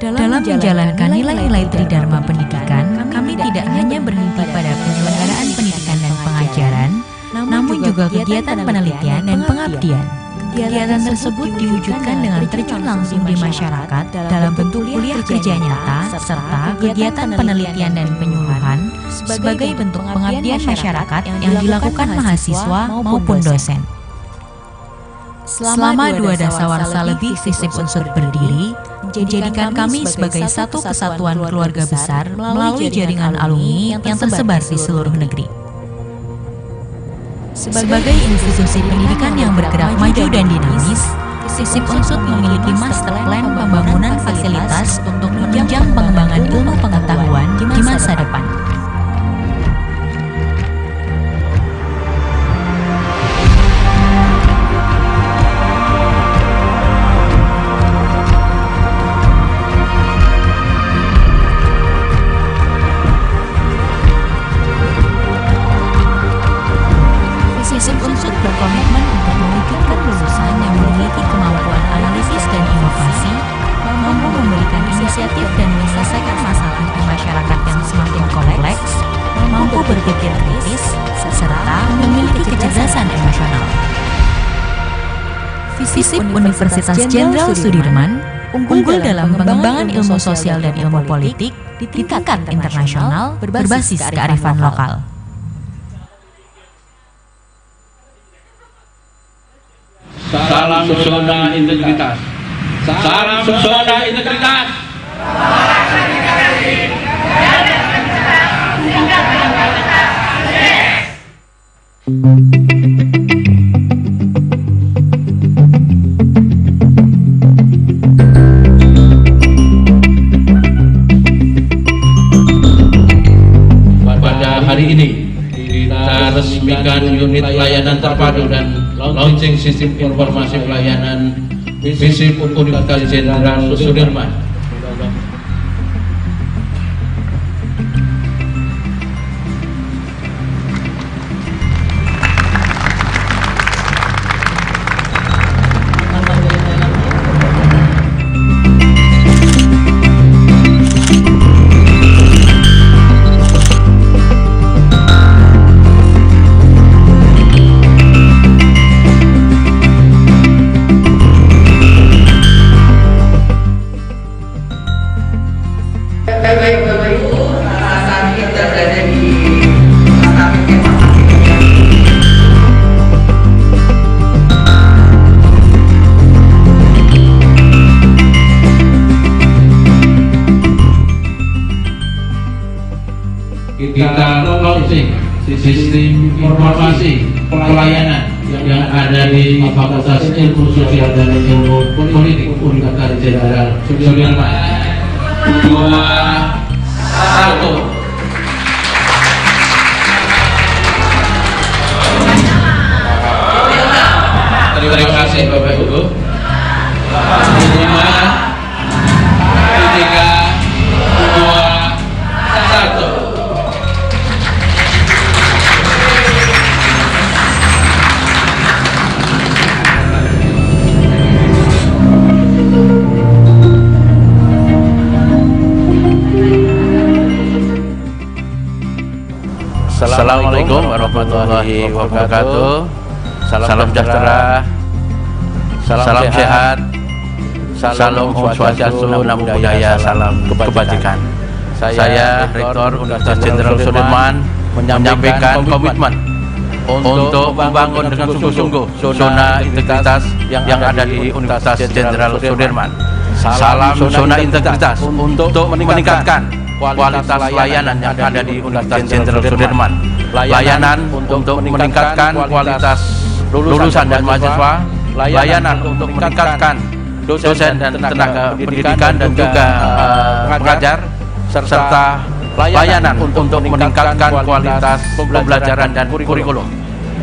[SPEAKER 10] Dalam menjalankan nilai-nilai Tridharma pendidikan, kami tidak hanya berhenti pada penyelenggaraan pendidikan dan pengajaran, namun juga kegiatan penelitian dan pengabdian. Kegiatan tersebut diwujudkan dengan terjun langsung di masyarakat dalam bentuk kuliah kerja nyata, serta kegiatan penelitian dan penyuluhan sebagai bentuk pengabdian masyarakat yang dilakukan mahasiswa maupun dosen. Selama 2 dasawarsa lebih FISIP Unsut berdiri, menjadikan kami sebagai satu kesatuan keluarga besar melalui jaringan alumni yang tersebar di seluruh negeri. Sebagai institusi pendidikan yang bergerak maju dan dinamis, FISIP Unsut memiliki master plan pembangunan fasilitas untuk menunjang pengembangan ilmu pengetahuan di masa depan. FISIP Unsut berkomitmen untuk mewujudkan lulusan yang memiliki kemampuan analisis dan inovasi, mampu memberikan inisiatif dan menyelesaikan masalah di masyarakat yang semakin kompleks, mampu berpikir kritis, serta memiliki kecerdasan emosional. FISIP Universitas Jenderal Sudirman unggul dalam pengembangan ilmu sosial dan ilmu politik di tingkat internasional berbasis kearifan lokal.
[SPEAKER 11] Salam zona integritas. Salam zona integritas. unit layanan terpadu dan launching sistem informasi pelayanan visi Universitas Jenderal Sudirman. Kita launching sistem informasi pelayanan yang ada di Fakultas Ilmu Sosial dan Ilmu Politik Universitas Jenderal Sudirman. 2, 1. Terima kasih Bapak Ibu. 5, 3, 2, 1. Assalamualaikum warahmatullahi wabarakatuh. Salam sejahtera, salam sehat, salam Om Swastiastu, Namo Buddhaya, salam kebajikan. Saya Rektor Universitas Jenderal Sudirman menyampaikan komitmen untuk membangun dengan sungguh-sungguh zona integritas yang ada di Universitas Jenderal Sudirman. Salam zona integritas untuk meningkatkan kualitas layanan yang ada di Universitas Jenderal Sudirman. Layanan untuk meningkatkan kualitas lulusan dan mahasiswa, layanan untuk meningkatkan dosen dan tenaga pendidikan dan juga pengajar, serta layanan untuk meningkatkan kualitas pembelajaran dan kurikulum.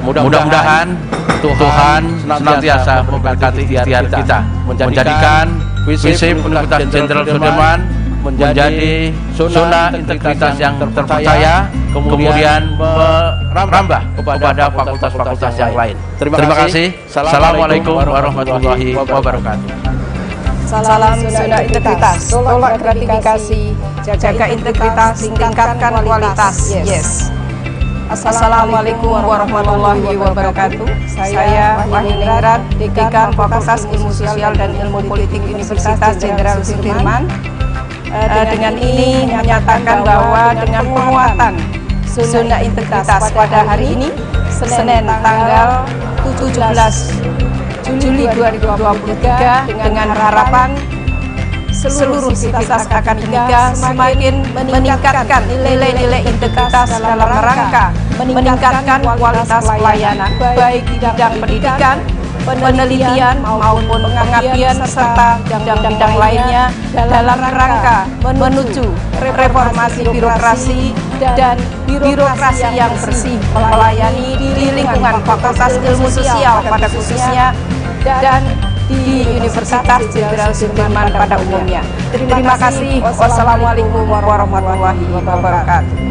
[SPEAKER 11] Mudah-mudahan Tuhan senantiasa memberkati ikhtiar kita menjadikan visi Universitas Jenderal Sudirman menjadi zona integritas yang terpercaya, kemudian merambah kepada fakultas-fakultas yang lain. Terima kasih. Assalamualaikum warahmatullahi wabarakatuh.
[SPEAKER 12] Salam zona integritas, tolak gratifikasi, jaga integritas, tingkatkan kualitas. Yes. Assalamualaikum warahmatullahi wabarakatuh. Saya Wahyuningrat, Dekan Fakultas Ilmu Sosial dan Ilmu Politik Universitas Jenderal Sudirman. Dengan ini menyatakan bahwa dengan penguatan zona integritas pada hari ini, Senin tanggal 17 Juli 2023, dengan harapan seluruh sivitas akademika semakin meningkatkan nilai-nilai integritas dalam rangka meningkatkan kualitas pelayanan baik di bidang pendidikan, penelitian maupun pengabdian serta bidang-bidang lainnya dalam rangka menuju reformasi birokrasi dan birokrasi yang bersih melayani di lingkungan Fakultas Ilmu Sosial pada khususnya dan di Universitas Jenderal Sudirman pada umumnya. Terima kasih. Wassalamualaikum warahmatullahi wabarakatuh.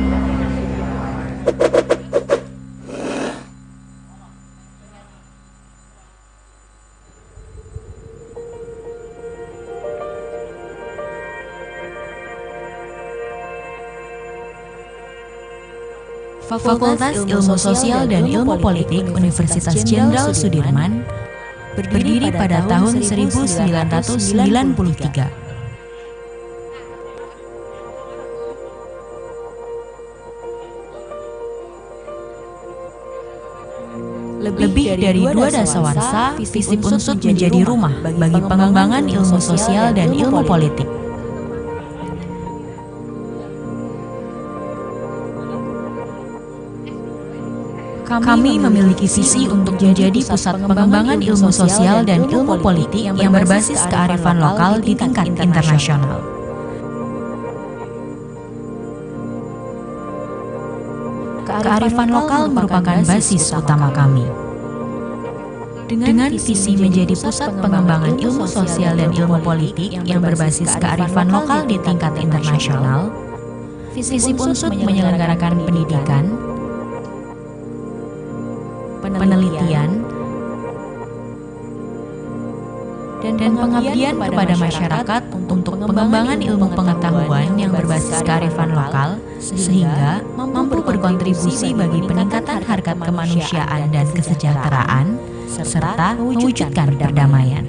[SPEAKER 10] Fakultas Ilmu Sosial dan Ilmu Politik Universitas Jenderal Sudirman berdiri pada tahun 1993. Lebih dari 2 dasawarsa, FISIP Unsud menjadi rumah bagi pengembangan ilmu sosial dan ilmu politik. Kami memiliki visi untuk menjadi pusat pengembangan ilmu sosial dan ilmu politik yang berbasis kearifan lokal di tingkat internasional. kearifan lokal merupakan basis utama kami. Dengan visi menjadi pusat pengembangan ilmu sosial dan ilmu politik yang berbasis kearifan lokal di tingkat internasional, FISIP Unsud menyelenggarakan pendidikan, penelitian, dan pengabdian kepada masyarakat untuk pengembangan ilmu pengetahuan yang berbasis kearifan lokal, sehingga mampu berkontribusi bagi peningkatan harkat kemanusiaan dan kesejahteraan, serta mewujudkan perdamaian.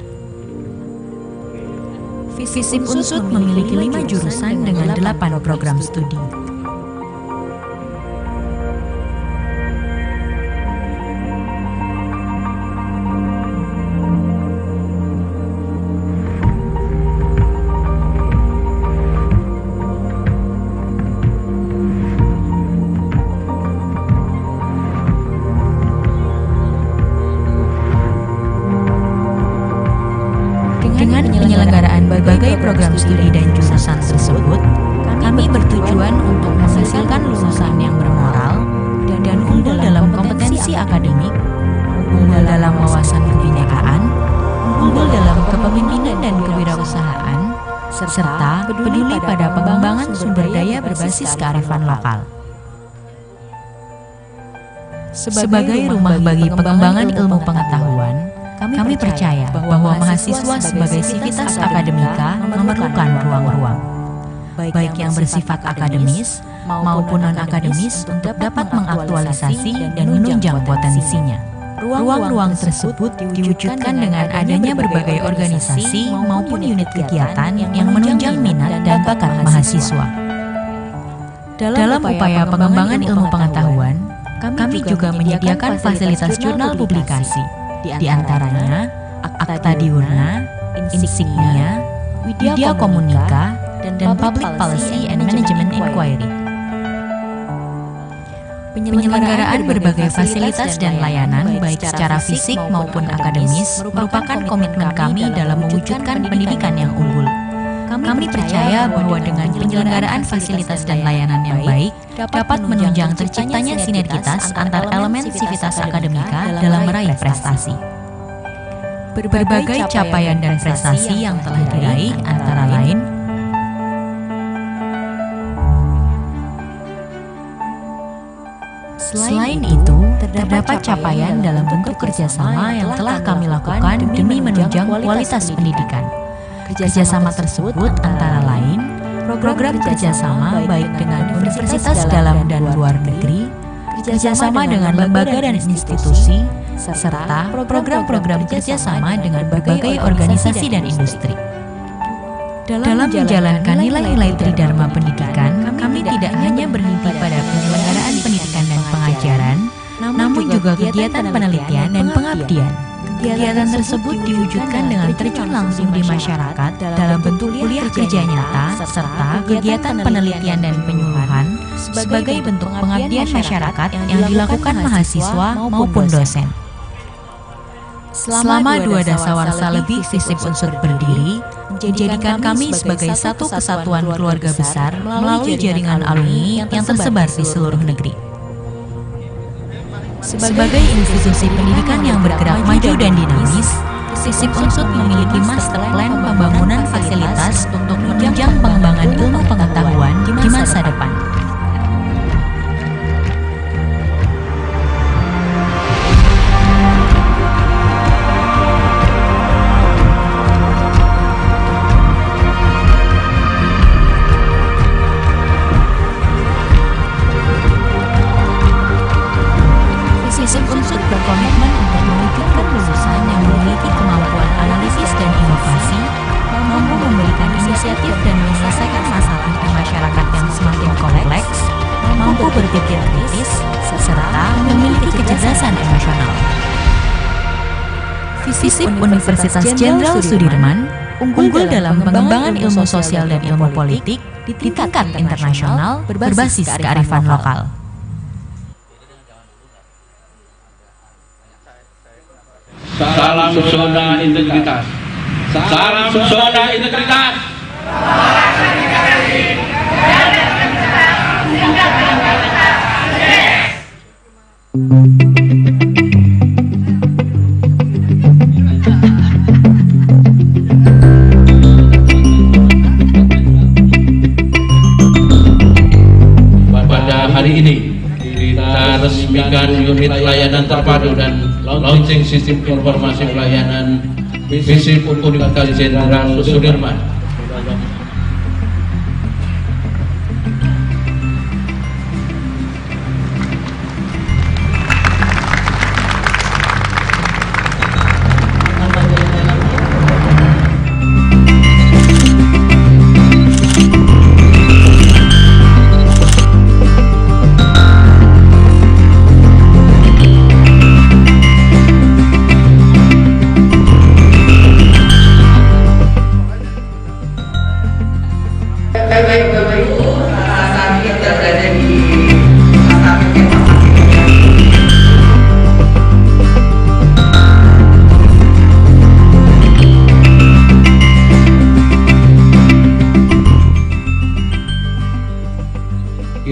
[SPEAKER 10] FISIP Unsud memiliki 5 jurusan dengan 8 program studi. Dengan penyelenggaraan berbagai program studi dan jurusan tersebut, kami bertujuan untuk menghasilkan lulusan yang bermoral dan unggul dalam kompetensi akademik, unggul dalam wawasan kebinekaan, unggul dalam kepemimpinan dan kewirausahaan, serta peduli pada pengembangan sumber daya berbasis kearifan lokal. Sebagai rumah bagi pengembangan ilmu pengetahuan, kami percaya bahwa mahasiswa sebagai sivitas akademika memerlukan ruang-ruang, baik yang bersifat akademis maupun non-akademis untuk dapat mengaktualisasi dan menunjang potensinya. Ruang-ruang tersebut diwujudkan dengan adanya berbagai organisasi maupun unit kegiatan yang menunjang minat dan bakat mahasiswa. Dalam upaya pengembangan ilmu pengetahuan, kami juga menyediakan fasilitas jurnal publikasi, di antaranya Akta Diurna, Insignia, Widya Komunika, dan Public Policy and Management Inquiry. Penyelenggaraan berbagai fasilitas dan layanan baik secara fisik maupun akademis merupakan komitmen kami dalam mewujudkan pendidikan yang unggul. Kami percaya bahwa dengan penyelenggaraan fasilitas dan layanan yang baik dapat menunjang terciptanya sinergitas antar elemen sivitas akademika dalam meraih prestasi. Berbagai capaian dan prestasi yang telah diraih antara lain Selain itu, terdapat capaian dalam bentuk kerjasama yang telah kami lakukan demi menunjang kualitas pendidikan. Kerjasama tersebut antara lain program kerjasama baik dengan universitas dalam dan luar negeri, kerjasama dengan lembaga dan institusi, serta program-program kerjasama dengan berbagai organisasi dan industri. Dalam menjalankan nilai-nilai Tridharma pendidikan, kami tidak hanya berhenti pada penyelenggaraan pendidikan dan pengajaran, namun juga kegiatan penelitian dan pengabdian. Kegiatan tersebut diwujudkan dengan terjun langsung di masyarakat dalam bentuk kuliah kerja nyata, serta kegiatan penelitian dan penyuluhan sebagai bentuk pengabdian masyarakat yang dilakukan mahasiswa maupun dosen. Selama 2 dasawarsa lebih FISIP Unsud berdiri, menjadikan kami sebagai satu kesatuan keluarga besar melalui jaringan alumni yang tersebar di seluruh negeri. Sebagai institusi pendidikan yang bergerak maju dan dinamis, FISIP Unsud memiliki master plan pembangunan fasilitas untuk menunjang pengembangan ilmu pengetahuan di masa depan. FISIP Unsud berkomitmen untuk mewujudkan lulusan yang memiliki kemampuan analisis dan inovasi, mampu memberikan inisiatif dan menyelesaikan masalah di masyarakat yang semakin kompleks, mampu berpikir kritis, serta memiliki kecerdasan emosional. FISIP Universitas Jenderal Sudirman unggul dalam pengembangan ilmu sosial dan ilmu politik di tingkat internasional berbasis kearifan lokal.
[SPEAKER 11] Salam zona integritas. Salam zona integritas. Pada hari ini kita resmikan unit layanan terpadu dan launching sistem informasi pelayanan visi Universitas Jenderal Sudirman.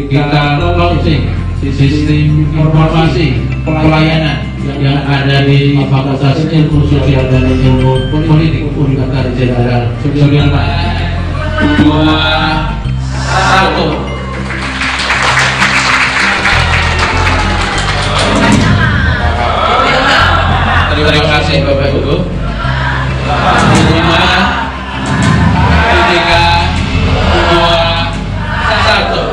[SPEAKER 11] Kita launching sistem informasi pelayanan yang ada di Fakultas Ilmu Sosial dan Ilmu Politik Universitas Jenderal Sudirman. 2, 1. Terima kasih Bapak Ibu. 5, 3, 2, 1.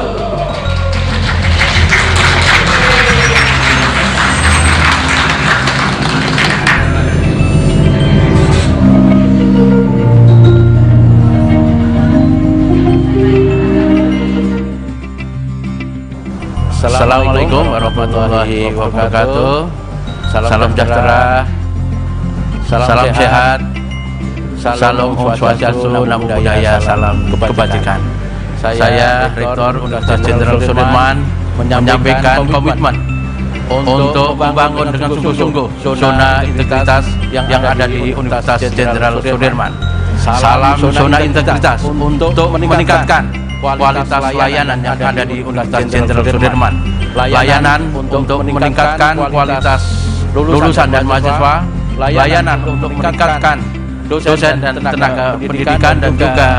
[SPEAKER 11] Assalamualaikum warahmatullahi wabarakatuh. Salam sejahtera, salam sehat, salam swastiastu, namo buddhaya, salam kebajikan. Saya Rektor Universitas Jenderal Sudirman menyampaikan komitmen untuk membangun dengan sungguh-sungguh zona integritas yang ada di Universitas Jenderal Sudirman. Salam zona integritas untuk meningkatkan kualitas layanan yang ada di Universitas Jenderal Sudirman. Layanan untuk meningkatkan kualitas lulusan dan mahasiswa, layanan untuk meningkatkan dosen dan tenaga pendidikan dan juga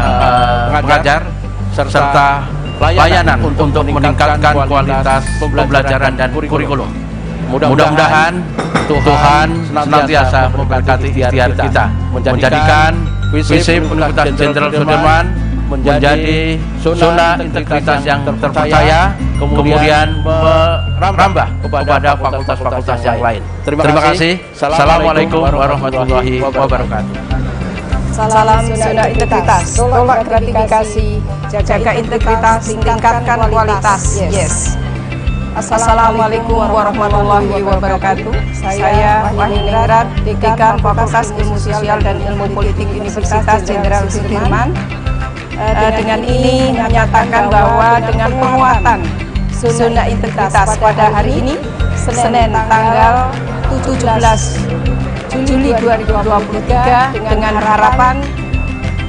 [SPEAKER 11] pengajar, serta layanan untuk meningkatkan kualitas pembelajaran dan kurikulum. Mudah-mudahan Tuhan senantiasa memberkati ikhtiar kita menjadikan visi Universitas Jenderal Sudirman menjadi zona integritas yang terpercaya, kemudian merambah kepada fakultas-fakultas yang lain. Terima kasih. Assalamualaikum warahmatullahi wabarakatuh.
[SPEAKER 12] Salam zona integritas, tolak gratifikasi, jaga integritas, tingkatkan kualitas. Yes. Assalamualaikum warahmatullahi wabarakatuh. Saya Humanities, Dekan Fakultas Ilmu Sosial dan Ilmu Politik Universitas Jenderal Sudirman. Dengan ini menyatakan bahwa dengan penguatan zona integritas pada hari ini, Senin tanggal 17 Juli 2023, dengan harapan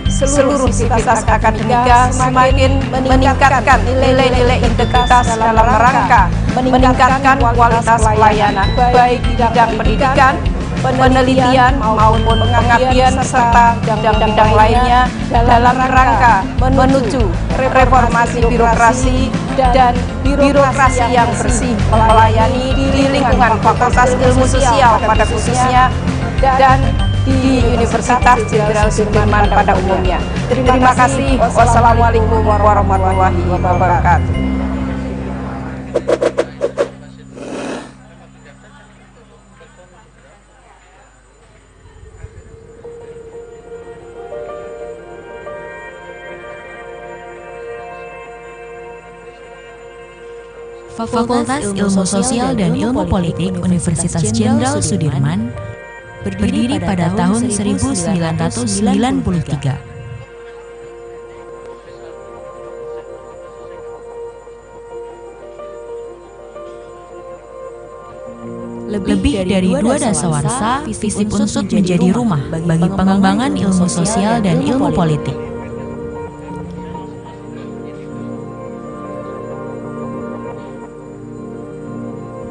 [SPEAKER 12] seluruh sivitas akademika semakin meningkatkan nilai-nilai integritas dalam rangka meningkatkan kualitas pelayanan baik di bidang pendidikan, penelitian maupun pengabdian serta bidang-bidang lainnya dalam rangka menuju reformasi birokrasi dan birokrasi yang bersih melayani di lingkungan Fakultas Ilmu Sosial pada khususnya dan di Universitas Jenderal Sudirman pada umumnya. Terima kasih. Wassalamualaikum warahmatullahi wabarakatuh.
[SPEAKER 10] Fakultas Ilmu Sosial dan Ilmu Politik Universitas Jenderal Sudirman berdiri pada tahun 1993. Lebih dari 2 dasawarsa, FISIP Unsut menjadi rumah bagi pengembangan ilmu sosial dan ilmu politik.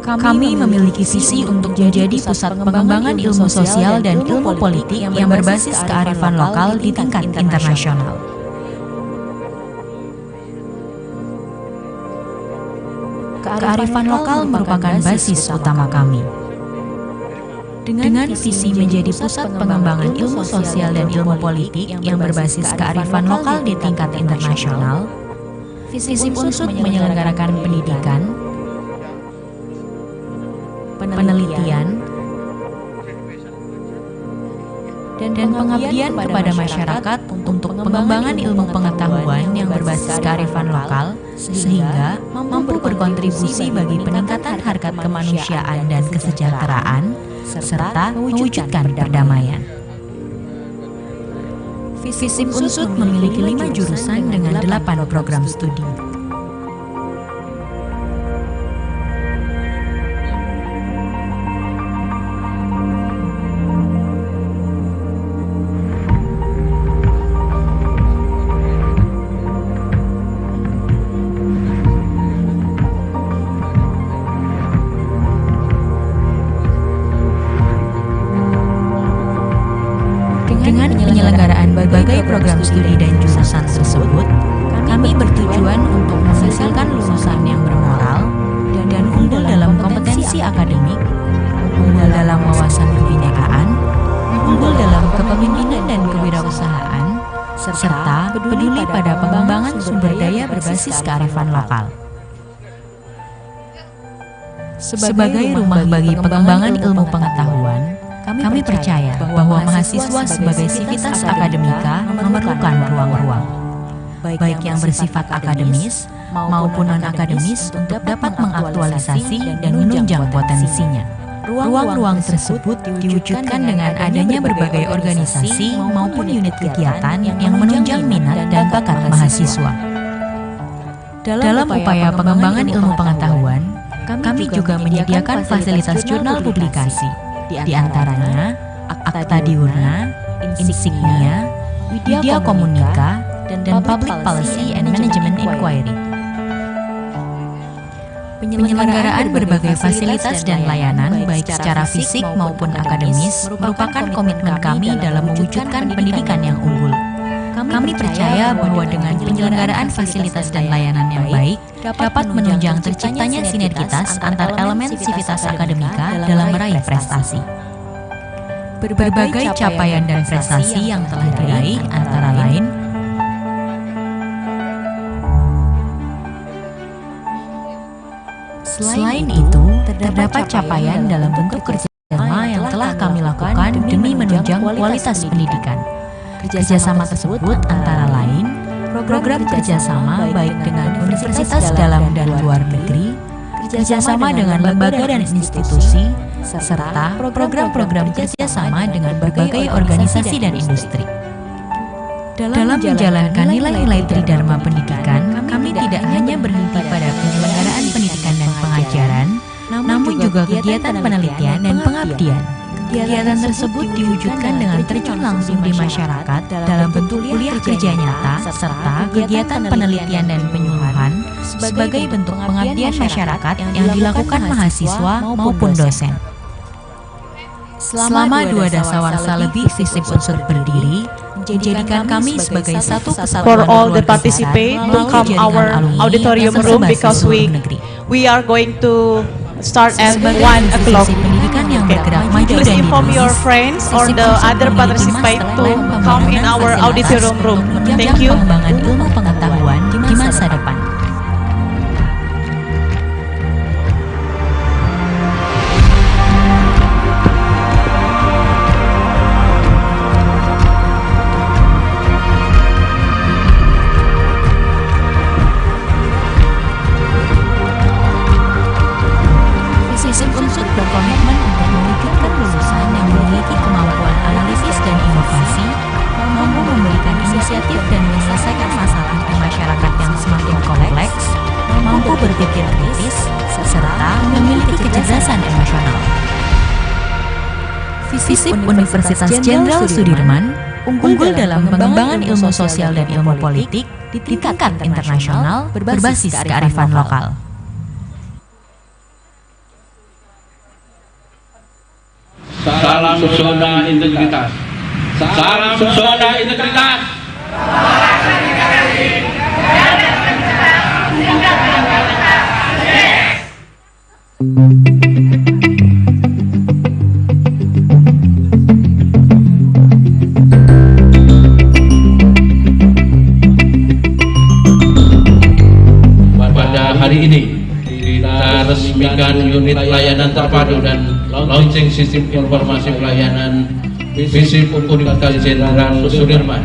[SPEAKER 10] Kami memiliki visi untuk menjadi pusat pengembangan ilmu sosial dan ilmu politik yang berbasis kearifan lokal di tingkat internasional. Kearifan lokal merupakan basis utama kami. Dengan visi menjadi pusat pengembangan ilmu sosial dan ilmu politik yang berbasis kearifan lokal di tingkat internasional, FISIP Unsut menyelenggarakan pendidikan, penelitian, dan pengabdian kepada masyarakat untuk pengembangan ilmu pengetahuan yang berbasis kearifan lokal, sehingga mampu berkontribusi bagi peningkatan harkat kemanusiaan dan kesejahteraan, serta mewujudkan perdamaian. FISIP Unsut memiliki 5 jurusan dengan 8 program studi. Dengan penyelenggaraan berbagai program studi dan jurusan tersebut, kami bertujuan untuk menghasilkan lulusan yang bermoral dan unggul dalam kompetensi akademik, unggul dalam wawasan kebinekaan, unggul dalam kepemimpinan dan kewirausahaan, serta peduli pada pengembangan sumber daya berbasis kearifan lokal. Sebagai rumah bagi pengembangan ilmu pengetahuan, kami percaya bahwa mahasiswa sebagai sivitas akademika memerlukan ruang-ruang, baik yang bersifat akademis maupun non-akademis untuk dapat mengaktualisasi dan menunjang potensinya. Ruang-ruang tersebut diwujudkan dengan adanya berbagai organisasi maupun unit kegiatan yang menunjang minat dan bakat mahasiswa. Dalam upaya pengembangan ilmu pengetahuan, kami juga menyediakan fasilitas jurnal publikasi, di antaranya Akta Diurna, Insignia, Widya Komunika, dan Public Policy and Management Inquiry. Penyelenggaraan berbagai fasilitas dan layanan baik secara fisik maupun akademis merupakan komitmen kami dalam mewujudkan pendidikan yang unggul. Kami percaya bahwa dengan penyelenggaraan fasilitas dan layanan yang baik dapat menunjang terciptanya sinergitas antar elemen sivitas akademika dalam meraih prestasi. Berbagai capaian dan prestasi yang telah diraih antara lain Selain itu, terdapat capaian dalam bentuk kerjasama yang telah kami lakukan demi menunjang kualitas pendidikan. Kerjasama tersebut antara lain program kerjasama baik dengan universitas dalam dan luar negeri, kerjasama dengan lembaga dan institusi, serta program-program kerjasama dengan berbagai organisasi dan industri. Dalam menjalankan nilai-nilai Tridharma pendidikan, kami tidak hanya berhenti pada penyelenggaraan pendidikan dan pengajaran, namun juga kegiatan penelitian dan pengabdian. Kegiatan tersebut diwujudkan dengan terjun langsung di masyarakat dalam bentuk kuliah kerja nyata, serta kegiatan penelitian dan penyuluhan sebagai bentuk pengabdian masyarakat yang dilakukan mahasiswa maupun dosen. Selama 2 dasawarsa lebih FISIP Unsut berdiri, menjadikan kami sebagai satu kesatuan
[SPEAKER 13] for all the participate to come our auditorium room because we are going to start at 1 o'clock. Please inform your friends or the other participants to come in our auditorium room. Thank you.
[SPEAKER 10] Pengembangan ilmu pengetahuan di masa depan. FISIP Unsut berkomitmen untuk mewujudkan lulusan yang memiliki kemampuan analisis dan inovasi, mampu memberikan inisiatif dan menyelesaikan masalah di masyarakat yang semakin kompleks, mampu berpikir kritis, serta memiliki kecerdasan emosional. FISIP Universitas Jenderal Sudirman unggul dalam pengembangan ilmu sosial dan ilmu politik di tingkat internasional berbasis kearifan lokal.
[SPEAKER 11] Salam zona integritas. Salam zona integritas. Pada hari ini kita resmikan unit layanan terpadu dan launching sistem informasi pelayanan visip Universitas Jenderal Sudirman.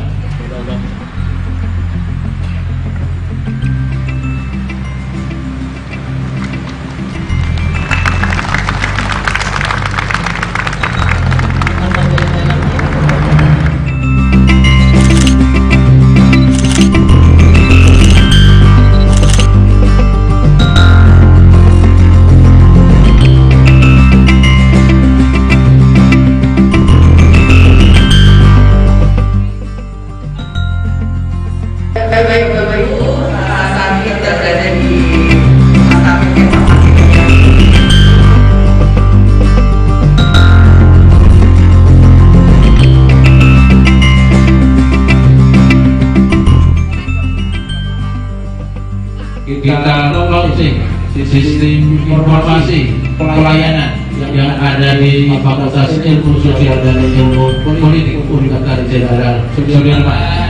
[SPEAKER 11] Kita launching sistem informasi pelayanan yang ada di Fakultas Ilmu Sosial dan Ilmu Politik Universitas Jenderal Sudirman.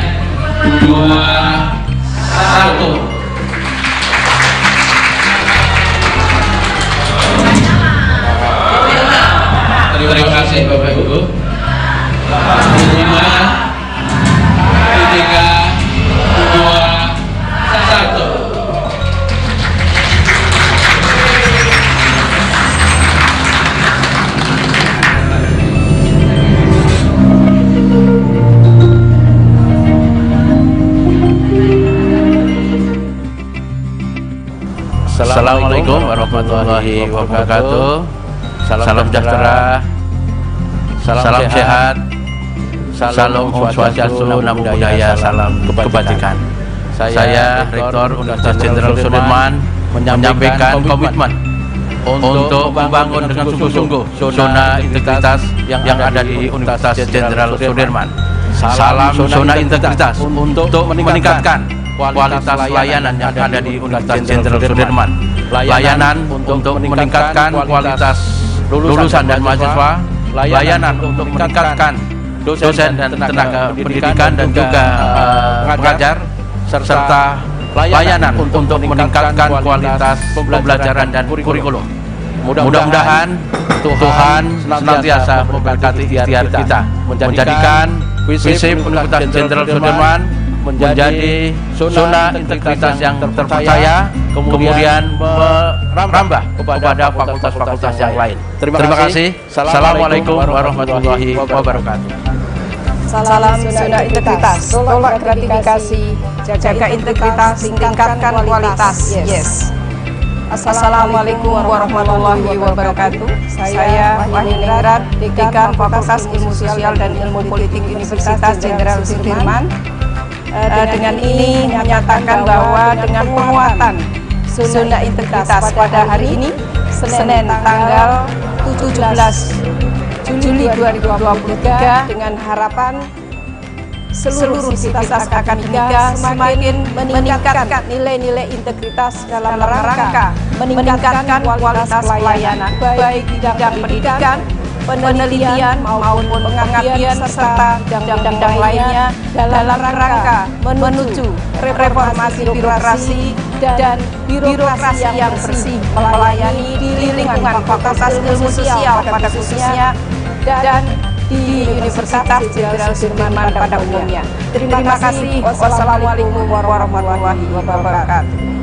[SPEAKER 11] 2, 1. Terima kasih Bapak Ibu. 5, 3, 2, 1. Assalamualaikum warahmatullahi wabarakatuh. Salam sejahtera, salam sehat, salam Om Swastiastu, Namo Buddhaya, salam kebajikan. Saya Rektor Universitas Jenderal Sudirman menyampaikan komitmen untuk membangun dengan sungguh-sungguh zona integritas yang ada di Universitas Jenderal Sudirman. Salam zona integritas untuk meningkatkan kualitas layanan yang ada di Universitas Jenderal Sudirman. Layanan untuk meningkatkan kualitas lulusan dan mahasiswa, layanan untuk meningkatkan dosen dan tenaga pendidikan dan juga pengajar, serta layanan untuk meningkatkan kualitas pembelajaran dan kurikulum. Mudah-mudahan Tuhan senantiasa memberkati ikhtiar kita menjadikan visip Universitas Jenderal Sudirman menjadi zona integritas yang terpercaya, kemudian merambah kepada fakultas-fakultas yang lain. Terima kasih. Assalamualaikum warahmatullahi wabarakatuh.
[SPEAKER 12] Salam zona integritas, tolak gratifikasi, jaga integritas, tingkatkan kualitas. Yes. Assalamualaikum warahmatullahi wabarakatuh. Saya Humanities, Dekan Fakultas Ilmu Sosial dan Ilmu Politik Universitas Jenderal Sudirman. Dengan ini menyatakan bahwa dengan penguatan zona integritas pada hari ini, Senin tanggal 17 Juli 2023, dengan harapan seluruh sivitas akademika semakin meningkatkan nilai-nilai integritas dalam rangka meningkatkan kualitas pelayanan baik di bidang pendidikan, penelitian maupun pengabdian serta bidang-bidang lainnya dalam rangka menuju reformasi birokrasi dan birokrasi yang bersih melayani di lingkungan Fakultas Ilmu Sosial pada khususnya dan di Universitas Jenderal Sudirman pada umumnya. Terima kasih. Wassalamualaikum warahmatullahi wabarakatuh.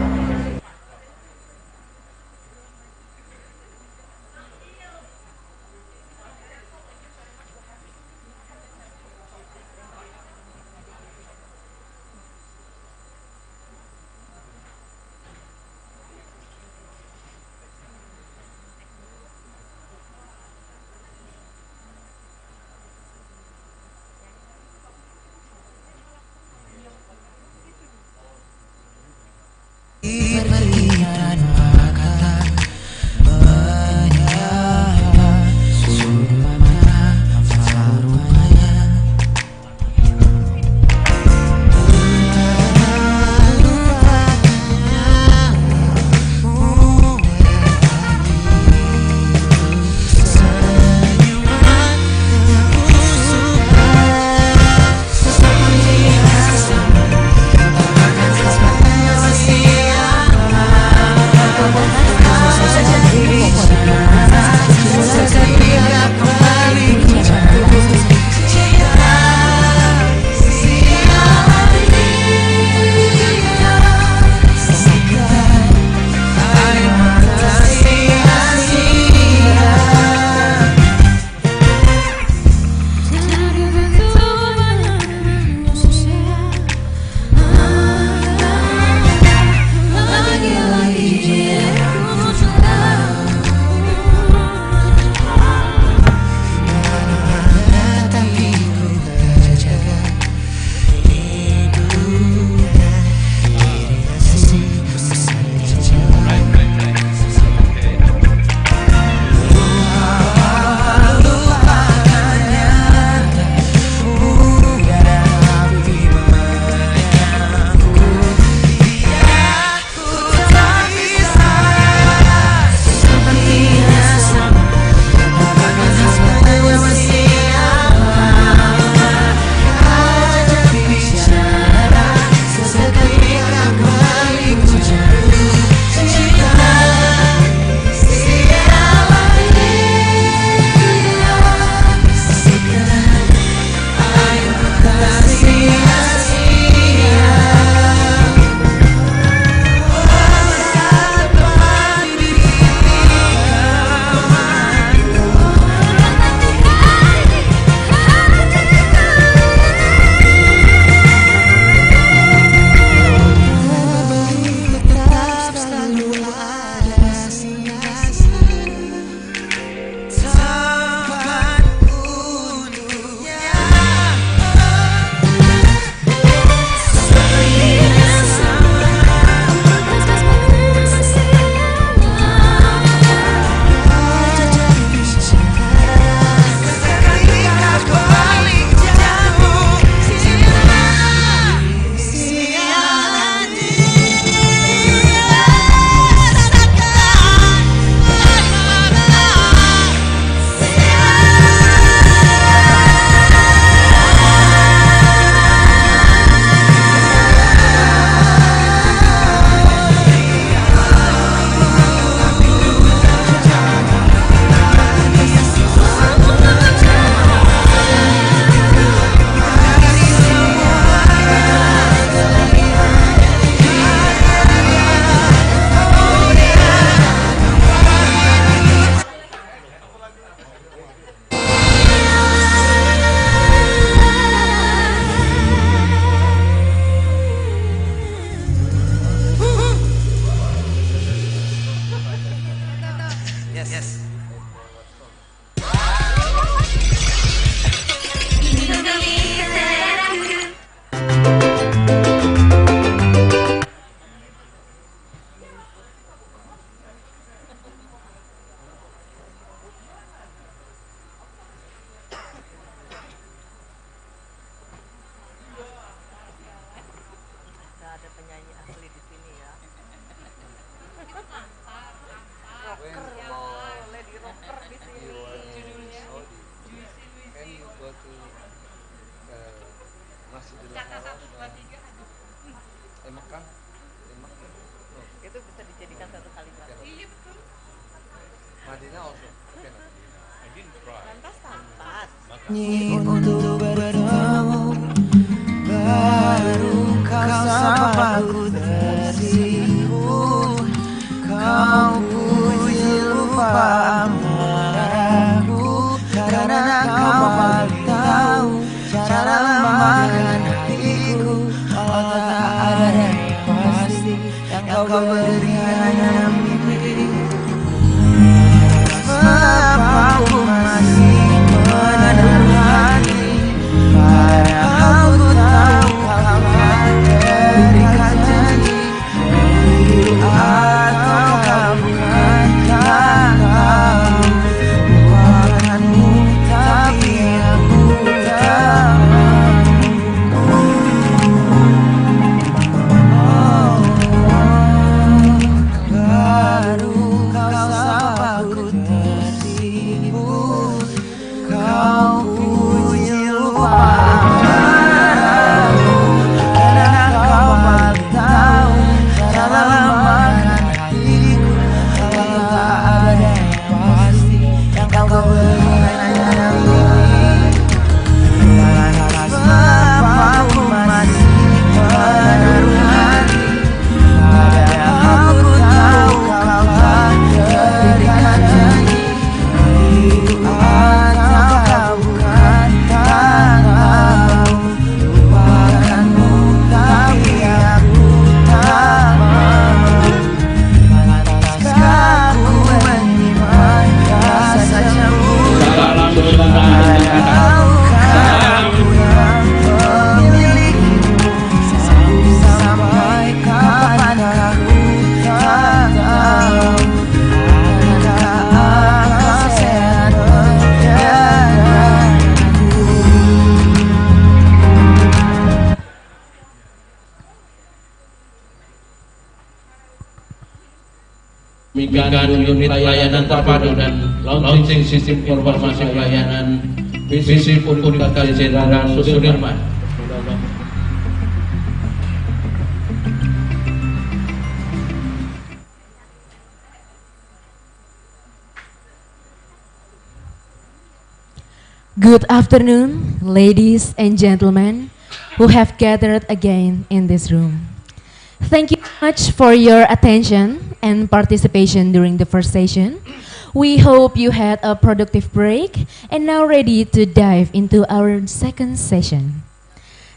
[SPEAKER 14] Itu bisa dijadikan satu kalimat. Iya betul. Lantas tampat.
[SPEAKER 15] Untuk bertemu baru kau sapa ku tersipu, kau puji lupa amarahku, karena kau paling tahu cara makan hatiku. Walau tak ada yang pasti, yang kau beri hanya mimpi. Mengapa aku masih menaruh hati, padahal ku tahu kau akan berikan janji. Atau kau bukan, tak tahu lupakanmu, tapi aku tak mau. Baru kau sapa ku tersipu, kau puji lupa amarahku, karena kau paling tahu cara makan hatiku. Kalau tak ada yang pasti, yang kau beri hanya mimpi. Mengapa aku masih menaruh hati, padahal ku tahu kau akan berikan janji. Atau kau bukan, tak tahu lupakanmu, tapi aku tak mau. Pantaskah aku menyimpan rasa cemburu, tahukah aku yang memilikimu. Sampai kapankah ku tak tahu. Adakah akal sehat menjagaku?
[SPEAKER 11] Demikian unit layanan terpadu dan launching sistem informasi pelayanan visi Universitas Jenderal Sudirman.
[SPEAKER 9] Good afternoon, ladies and gentlemen who have gathered again in this room. Thank you much for your attention and participation during the first session. We hope you had a productive break and now ready to dive into our second session.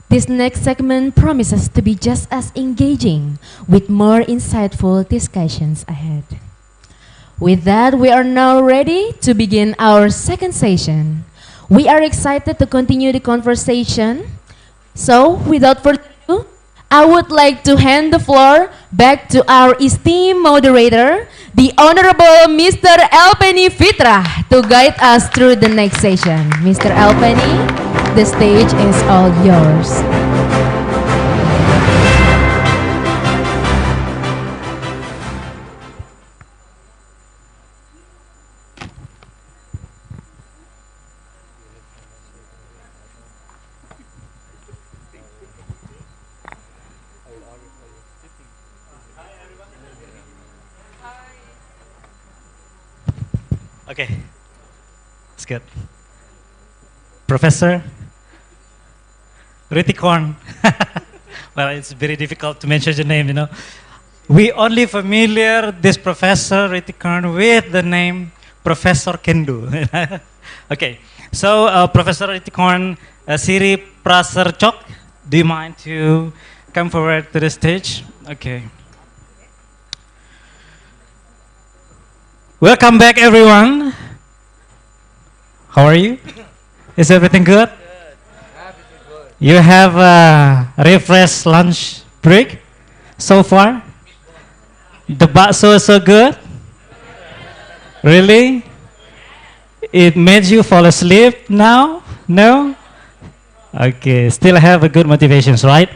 [SPEAKER 9] This next segment promises to be just as engaging with more insightful discussions ahead. With that, we are now ready to begin our second session. We are excited to continue the conversation. So, without further ado, I would like to hand the floor back to our esteemed moderator, the Honorable Mr. Alpeni Fitra, to guide us through the next session. Mr. Alpeni, the stage is all yours.
[SPEAKER 2] Okay, it's good. Professor Ritikorn. Well, it's very difficult to mention your name, you know. We only familiar this Professor Ritikorn with the name Professor Kendu. Okay, so Professor Ritikorn, Siri Praserchok, do you mind to come forward to the stage? Okay. Welcome back, everyone. How are you? Is everything good? You have a refresh lunch break so far? The bakso is so good? Really? It made you fall asleep now? No? Okay, still have a good motivations, right?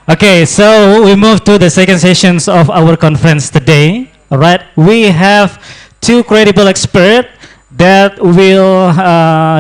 [SPEAKER 2] Okay, so we move to the second sessions of our conference today. All right, we have two credible experts that will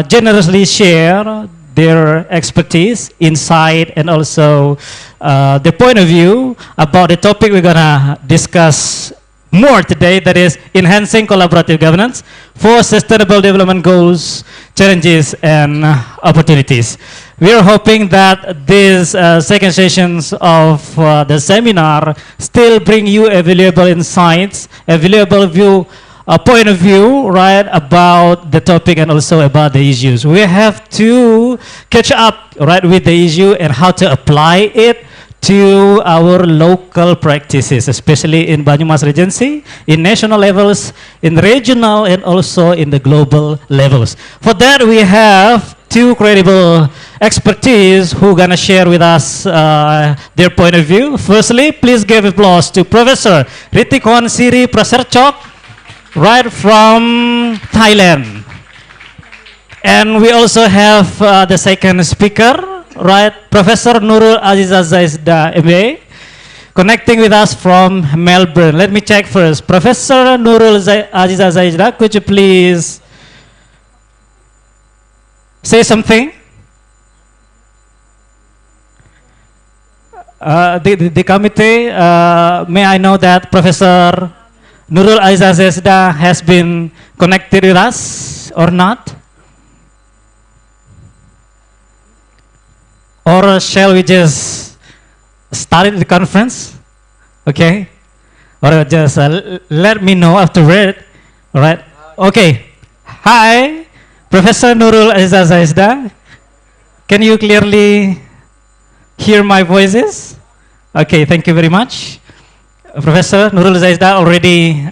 [SPEAKER 2] generously share their expertise, insight, and also their point of view about the topic we're gonna discuss more today, that is enhancing collaborative governance for sustainable development goals, challenges, and opportunities. We are hoping that these second sessions of the seminar still bring you a valuable insights, a valuable view, a point of view, right, about the topic and also about the issues. We have to catch up, right, with the issue and how to apply it to our local practices, especially in Banyumas Regency, in national levels, in regional, and also in the global levels. For that, we have two credible expertise who are gonna share with us their point of view. Firstly, please give applause to Professor Ritikon Siri Praserchok, right from Thailand. And we also have the second speaker, right, Professor Nurul Azizazaizda, MA, connecting with us from Melbourne. Let me check first. Professor Nurul Azizazaizda, could you please say something? The committee, may I know that Professor Nurul Azizazaizda has been connected with us or not? Or shall we just start the conference? Okay? Or just let me know afterward. All right? Okay. Hi, Professor Nurul Azizazaizda. Can you clearly hear my voices? Okay, thank you very much. Professor Nurul Azizaizda already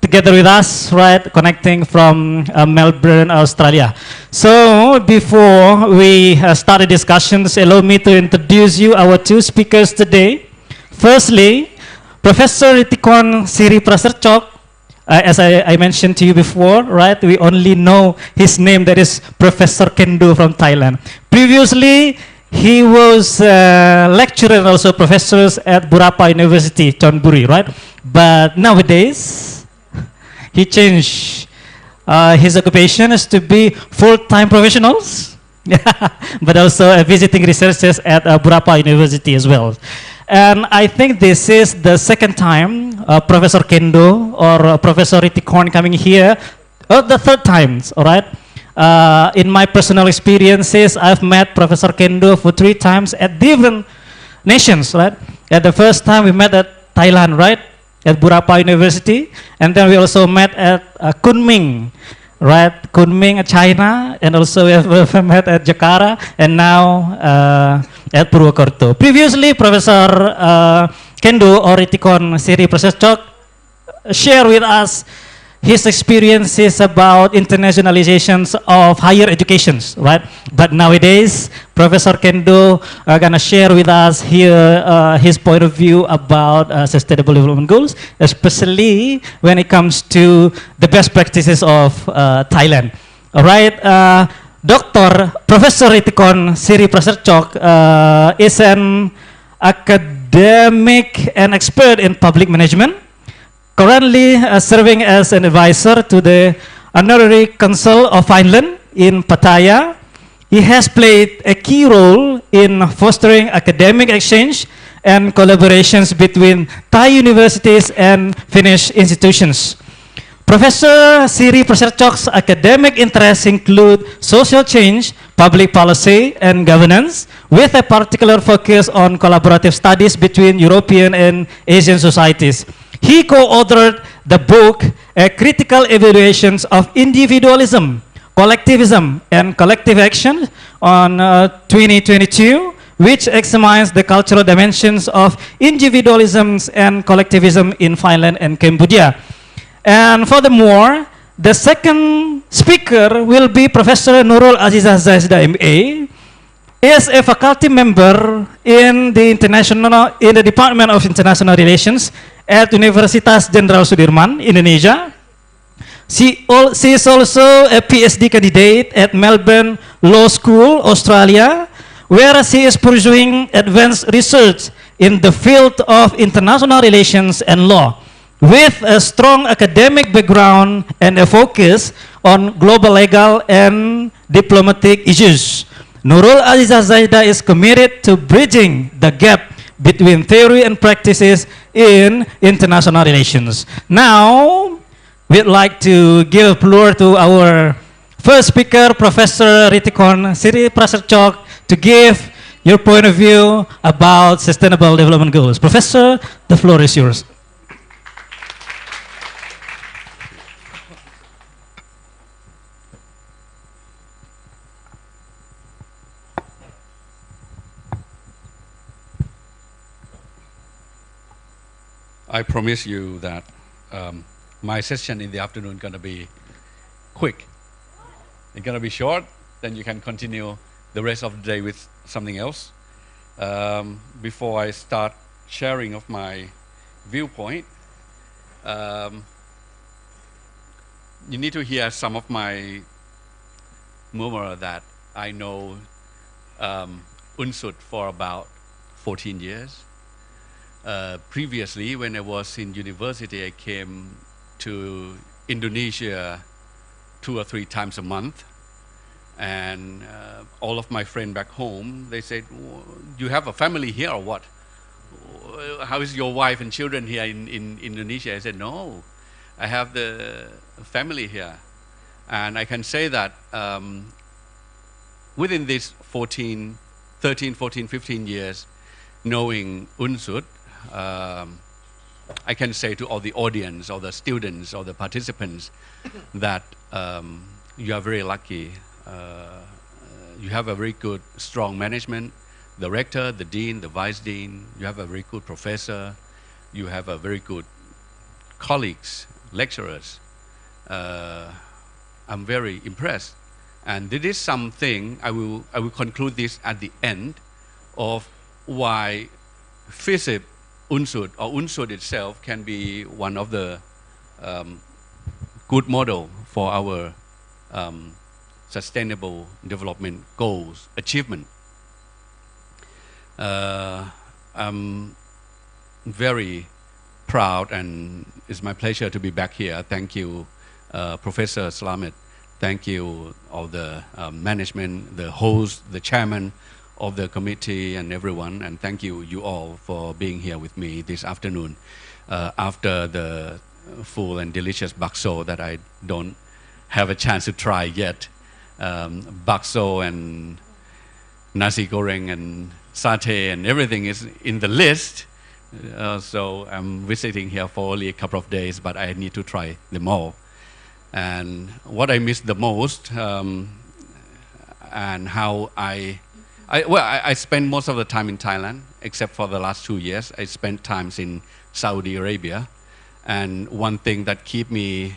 [SPEAKER 2] together with us, right, connecting from Melbourne, Australia. So before we start the discussions, allow me to introduce you our two speakers today. Firstly, Professor Ritikon Siri Praserchok, as I mentioned to you before, right, we only know his name, that is Professor Kendo from Thailand. Previously, he was lecturer and also professors at Burapa University, Chonburi, right? But nowadays, he changed his occupation is to be full-time professionals, but also visiting researchers at Burapa University as well. And I think this is the second time Professor Kendo or Professor Ritikon coming here, or the third time, all right? In my personal experiences, I've met Professor Kendo for 3 times at different nations, right? At the first time we met at Thailand, right? At Burapa University, and then we also met at Kunming, right? Kunming, China, and also we have met at Jakarta, and now at Purwokerto. Previously, Professor Kendo or Ritikon Siri Praserchok shared with us his experiences about internationalizations of higher educations, right? But nowadays, Professor Kendo gonna share with us here his point of view about sustainable development goals, especially when it comes to the best practices of Thailand. All right, Dr. Professor Ritikon Siri Praserchok is an academic and expert in public management, currently serving as an advisor to the Honorary Council of Finland in Pattaya. He has played a key role in fostering academic exchange and collaborations between Thai universities and Finnish institutions. Professor Siri Praserchok's academic interests include social change, public policy, and governance, with a particular focus on collaborative studies between European and Asian societies. He co-authored the book, Critical Evaluations of Individualism, Collectivism, and Collective Action on 2022, which examines the cultural dimensions of individualism and collectivism in Finland and Cambodia. And furthermore, the second speaker will be Professor Nurul Azizazaizda, MA, is a faculty member in the Department of International Relations at Universitas Jenderal Sudirman, Indonesia. She is also a PhD candidate at Melbourne Law School, Australia, where she is pursuing advanced research in the field of international relations and law, with a strong academic background and a focus on global legal and diplomatic issues. Nurul Azizah Zaida is committed to bridging the gap between theory and practices in international relations. Now, we'd like to give floor to our first speaker, Professor Ritikon Siri Prasetchok, to give your point of view about Sustainable Development Goals. Professor, the floor is yours.
[SPEAKER 16] I promise you that my session in the afternoon is going to be quick. It's going to be short, then you can continue the rest of the day with something else. Before I start sharing of my viewpoint, you need to hear some of my murmur that I know UNSUD for about 14 years. Previously, when I was in university, I came to Indonesia 2 or 3 times a month. And all of my friends back home, they said, you have a family here or what? How is your wife and children here in Indonesia? I said, no, I have the family here. And I can say that within this 13, 14, 15 years, knowing UNSUD, I can say to all the audience, or the students, or the participants, that you are very lucky. You have a very good, strong management, the rector, the dean, the vice dean. You have a very good professor. You have a very good colleagues, lecturers. I'm very impressed. And this is something, I will conclude this at the end of why FISIP UNSUD, or UNSUD itself, can be one of the good model for our sustainable development goals achievement. I'm very proud, and it's my pleasure to be back here. Thank you, Professor Slamet. Thank you, all the management, the host, the chairman of the committee, and everyone. And thank you, you all, for being here with me this afternoon after the full and delicious bakso that I don't have a chance to try yet. Bakso and nasi goreng and satay and everything is in the list. So I'm visiting here for only a couple of days, but I need to try them all. And what I miss the most, and how I spend most of the time in Thailand, except for the last 2 years. I spent times in Saudi Arabia. And one thing that keep me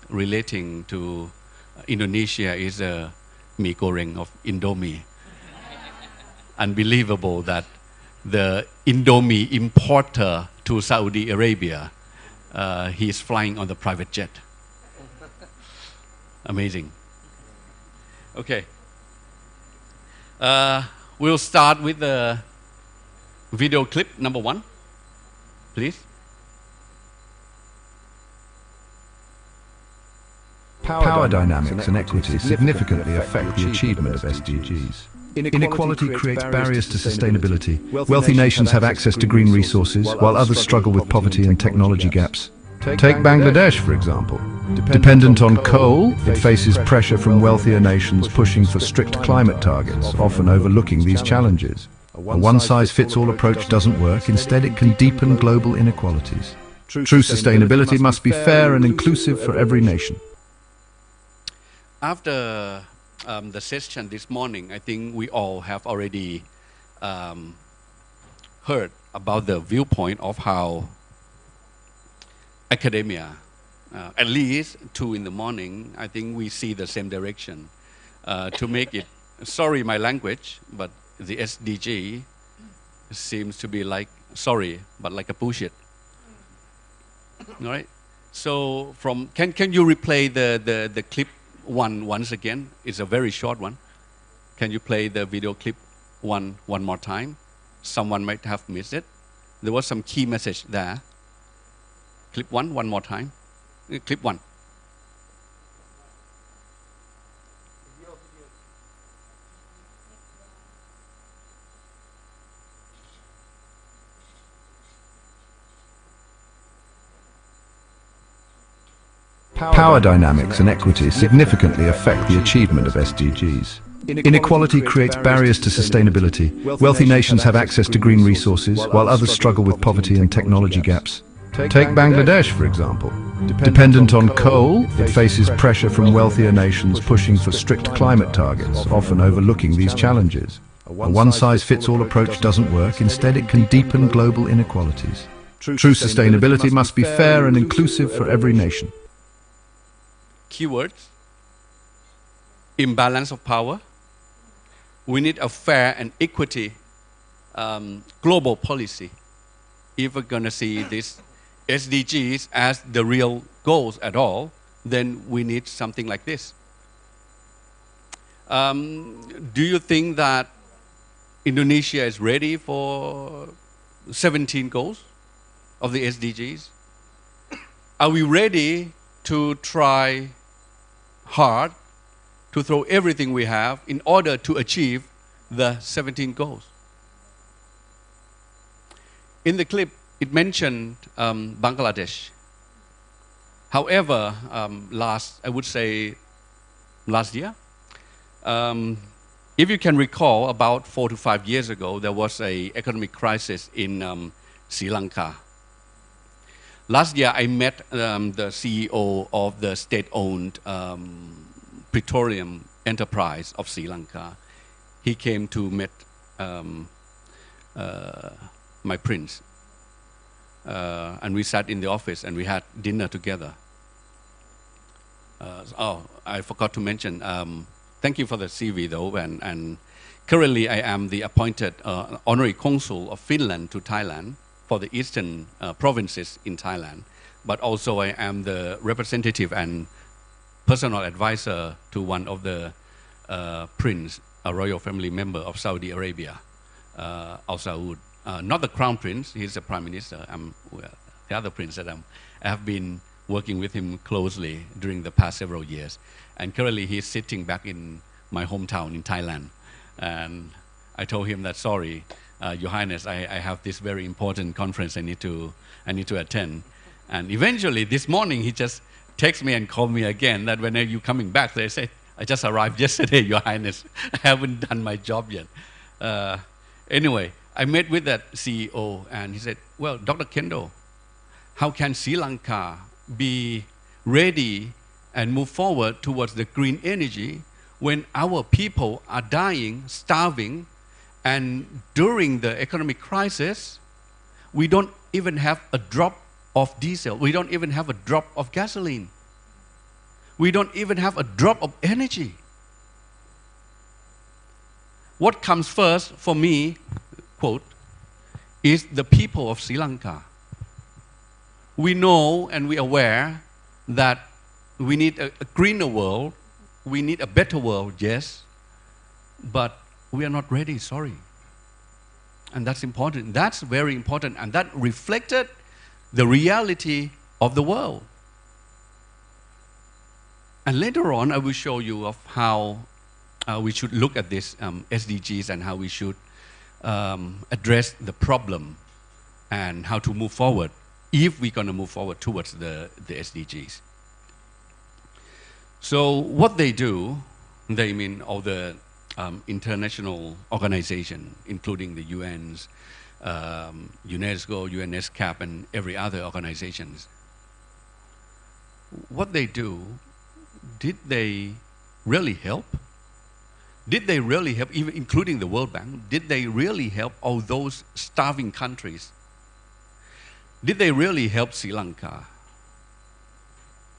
[SPEAKER 16] relating to Indonesia is a mee goreng of Indomie. Unbelievable that the Indomie importer to Saudi Arabia, he's flying on the private jet. Amazing. Okay. We'll start with the video clip number 1, please.
[SPEAKER 17] Power dynamics and equity significantly affect the achievement of SDGs. Inequality creates barriers to sustainability. Wealthy nations have access to green resources, while others struggle with poverty and technology gaps. Take Bangladesh, for example. Dependent on coal, it faces pressure from wealthier nations pushing for strict climate targets, often overlooking these challenges. A one-size-fits-all approach doesn't work. Instead, it can deepen global inequalities. True sustainability must be fair and inclusive for every nation.
[SPEAKER 16] After the session this morning, I think we all have already heard about the viewpoint of how academia, at least 2 in the morning, I think we see the same direction to make it, sorry my language, but the SDG seems to be like, sorry, but like a bullshit. All right? So can you replay the clip once again? It's a very short one. Can you play the video clip one more time? Someone might have missed it. There was some key message there. Clip one more time. Clip 1.
[SPEAKER 17] Power dynamics and equity significantly affect the achievement of SDGs. Inequality creates barriers to sustainability. Wealthy nations have access to green resources, while others struggle with poverty and technology gaps. Take Bangladesh, for example. Dependent on coal, it faces pressure from wealthier nations pushing for strict climate targets, often overlooking these challenges. A one-size-fits-all approach doesn't work. Instead, it can deepen global inequalities. True sustainability must be fair and inclusive for every nation.
[SPEAKER 16] Keywords: imbalance of power. We need a fair and equity global policy if we're going to see this SDGs as the real goals at all. Then we need something like this. Do you think that Indonesia is ready for 17 goals of the SDGs? Are we ready to try hard to throw everything we have in order to achieve the 17 goals? In the clip, it mentioned Bangladesh. However, I would say last year, if you can recall, about 4 to 5 years ago, there was an economic crisis in Sri Lanka. Last year, I met the CEO of the state-owned petroleum enterprise of Sri Lanka. He came to meet my prince. And we sat in the office and we had dinner together. I forgot to mention, thank you for the CV though, and currently I am the appointed honorary consul of Finland to Thailand for the eastern provinces in Thailand, but also I am the representative and personal advisor to one of the prince, a royal family member of Saudi Arabia, Al Saud. Not the crown prince, he's the prime minister. The other prince that I have been working with him closely during the past several years. And currently he's sitting back in my hometown in Thailand. And I told him that, sorry, Your Highness, I have this very important conference I need to attend. And eventually this morning he just texted me and called me again that when are you coming back? So I said, I just arrived yesterday, Your Highness. I haven't done my job yet. Anyway, I met with that CEO and he said, well, Dr. Kendo, how can Sri Lanka be ready and move forward towards the green energy when our people are dying, starving, and during the economic crisis, we don't even have a drop of diesel. We don't even have a drop of gasoline. We don't even have a drop of energy. What comes first for me, quote, is the people of Sri Lanka. We know and we are aware that we need a greener world, we need a better world, yes, but we are not ready, sorry. And that's important, that's very important, and that reflected the reality of the world. And later on, I will show you of how we should look at this SDGs and how we should address the problem and how to move forward if we're going to move forward towards the SDGs. So what they do, they mean all the international organization, including the UN's, UNESCO, UNESCAP, and every other organizations. What they do, did they really help? Did they really help, even including the World Bank, did they really help all those starving countries? Did they really help Sri Lanka?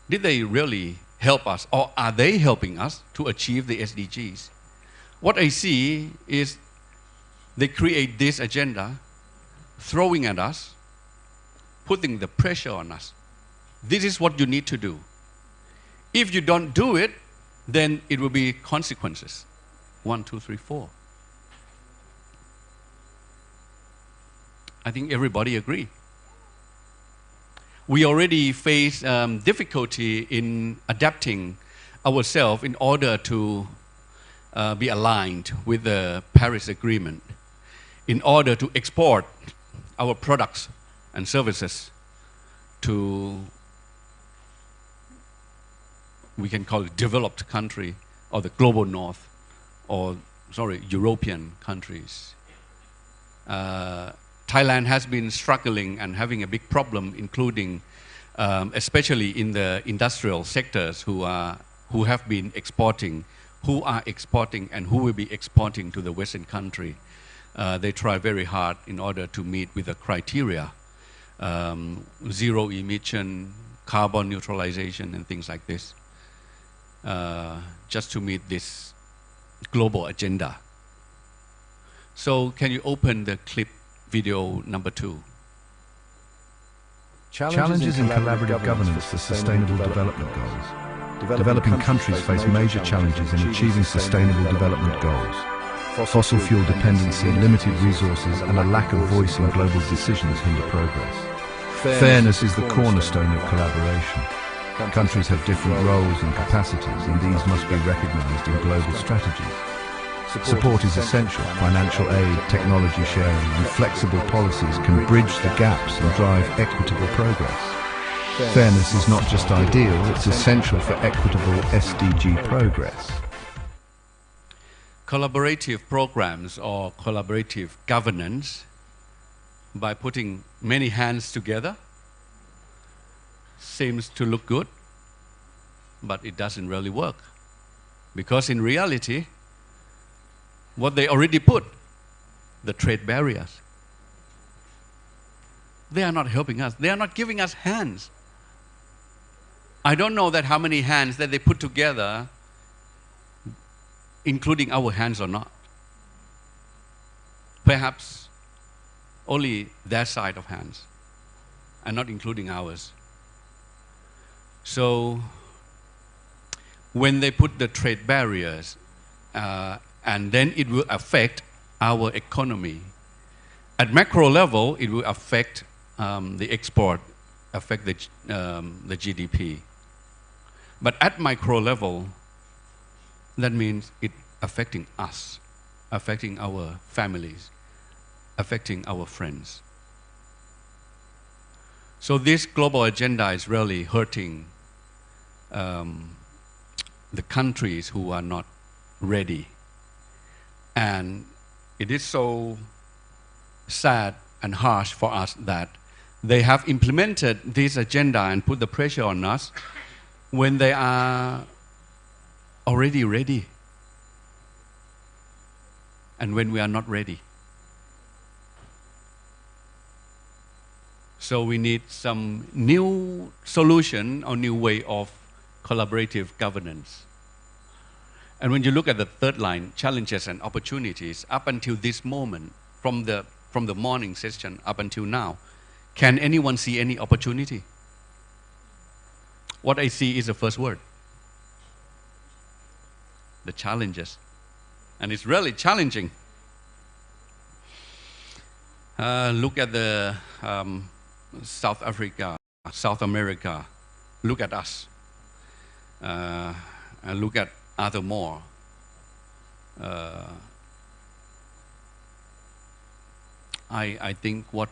[SPEAKER 16] Did they really help us, or are they helping us to achieve the SDGs? What I see is they create this agenda, throwing at us, putting the pressure on us. This is what you need to do. If you don't do it, then it will be consequences. 1, 2, 3, 4. I think everybody agree. We already face difficulty in adapting ourselves in order to be aligned with the Paris Agreement, in order to export our products and services to we can call it developed country, or the global north, or European countries. Thailand has been struggling and having a big problem, including especially in the industrial sectors who have been exporting, who are exporting and who will be exporting to the Western country. They try very hard in order to meet with the criteria, zero emission, carbon neutralization and things like this, just to meet this global agenda. So can you open the clip video number 2?
[SPEAKER 17] Challenges in collaborative governance for sustainable development goals. Developing countries face major challenges in achieving sustainable development goals. Fossil fuel dependency, limited resources, and a lack of voice in global decisions hinder progress. Fairness is the cornerstone of collaboration. Countries have different roles and capacities, and these must be recognized in global strategies. Support is essential. Financial aid, technology sharing, and flexible policies can bridge the gaps and drive equitable progress. Fairness is not just ideal, it's essential for equitable SDG progress.
[SPEAKER 16] Collaborative programs or collaborative governance, by putting many hands together, seems to look good, but it doesn't really work. Because in reality, what they already put, the trade barriers, they are not helping us. They are not giving us hands. I don't know that how many hands that they put together, including our hands or not. Perhaps only their side of hands, and not including ours. So when they put the trade barriers, and then it will affect our economy. At macro level, it will affect the export, affect the GDP. But at micro level, that means it affecting us, affecting our families, affecting our friends. So this global agenda is really hurting the countries who are not ready. And it is so sad and harsh for us that they have implemented this agenda and put the pressure on us when they are already ready and when we are not ready. So we need some new solution or new way of collaborative governance. And when you look at the third line, challenges and opportunities, up until this moment, from the morning session up until now, can anyone see any opportunity? What I see is the first word, the challenges. And it's really challenging. Look at the South Africa, South America. Look at us. And look at other more. I think what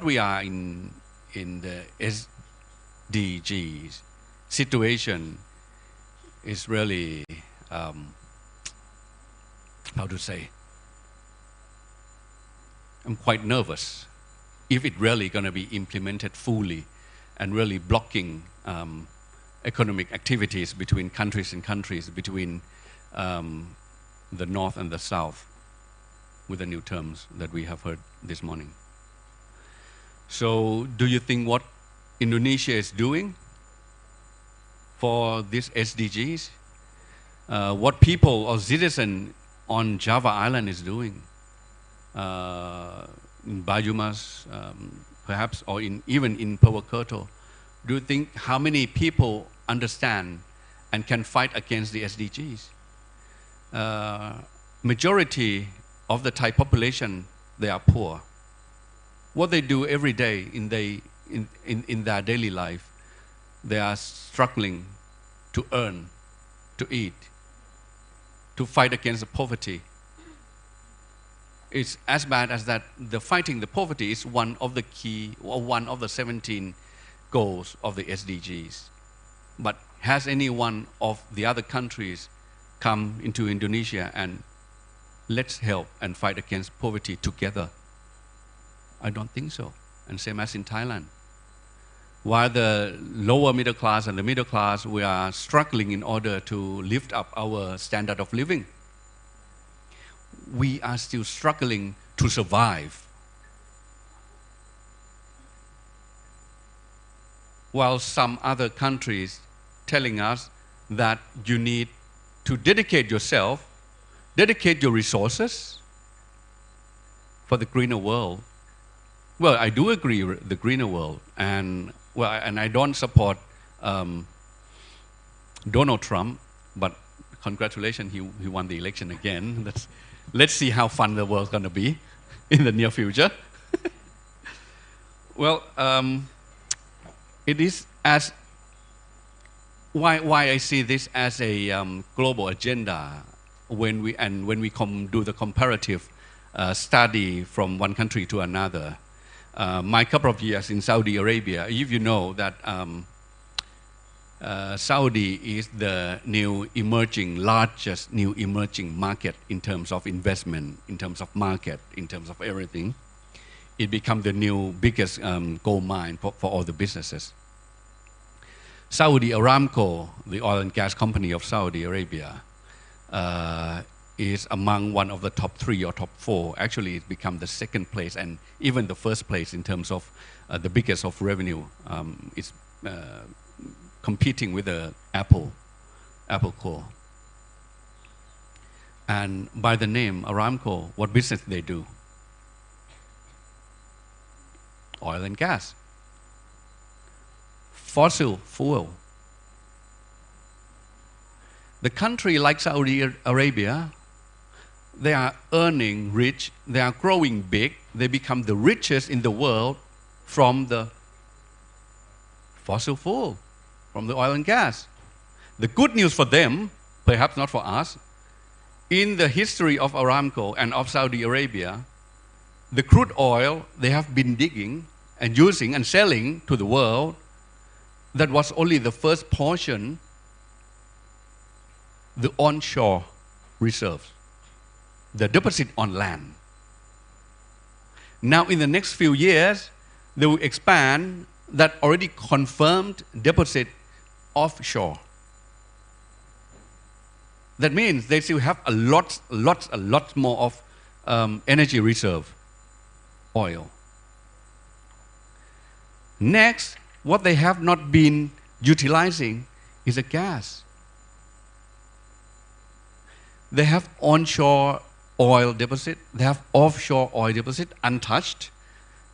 [SPEAKER 16] we are in the SDGs situation is really how to say, I'm quite nervous if it really going to be implemented fully and really blocking economic activities between countries and countries, between the North and the South, with the new terms that we have heard this morning. So do you think what Indonesia is doing for these SDGs, what people or citizens on Java Island is doing, in Banyumas, perhaps, or even in Purwokerto, do you think how many people understand and can fight against the SDGs? Majority of the Thai population, they are poor. What they do every day in their daily life, they are struggling to earn, to eat, to fight against the poverty. It's as bad as that. The fighting the poverty is one of the key, or one of the 17 goals of the SDGs. But has any one of the other countries come into Indonesia and let's help and fight against poverty together? I don't think so. And same as in Thailand. While the lower middle class and the middle class, we are struggling in order to lift up our standard of living. We are still struggling to survive. While some other countries telling us that you need to dedicate yourself, dedicate your resources for the greener world. Well, I do agree with the greener world, and I don't support Donald Trump, but congratulations, he won the election again. Let's see how fun the world's going to be in the near future. Well, it is as why I see this as a global agenda when we do the comparative study from one country to another. My couple of years in Saudi Arabia, if you know that Saudi is the largest new emerging market in terms of investment, in terms of market, in terms of everything. It became the new biggest gold mine for all the businesses. Saudi Aramco, the oil and gas company of Saudi Arabia, is among one of the top 3 or top 4. Actually, it's become the second place and even the first place in terms of the biggest of revenue. It's competing with the Apple Core. And by the name Aramco, what business they do? Oil and gas. Fossil fuel. The country like Saudi Arabia, they are earning rich, they are growing big, they become the richest in the world from the fossil fuel, from the oil and gas. The good news for them, perhaps not for us, in the history of Aramco and of Saudi Arabia, the crude oil they have been digging and using and selling to the world, that was only the first portion, the onshore reserves, the deposit on land. Now in the next few years, they will expand that already confirmed deposit offshore. That means they still have a lot more of energy reserve, oil. Next, what they have not been utilizing is a gas. They have onshore oil deposit, they have offshore oil deposit untouched,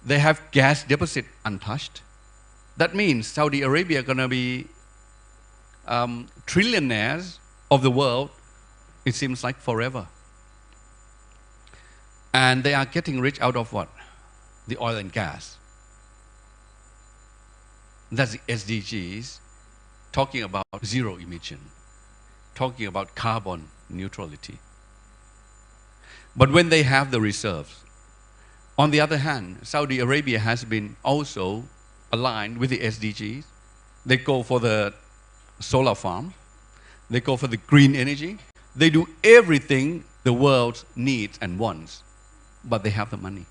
[SPEAKER 16] they have gas deposit untouched. That means Saudi Arabia is going to be trillionaires of the world, it seems like forever. And they are getting rich out of what? The oil and gas. That's the SDGs, talking about zero emission, talking about carbon neutrality. But when they have the reserves, on the other hand, Saudi Arabia has been also aligned with the SDGs. They go for the solar farm, they go for the green energy, they do everything the world needs and wants, but they have the money.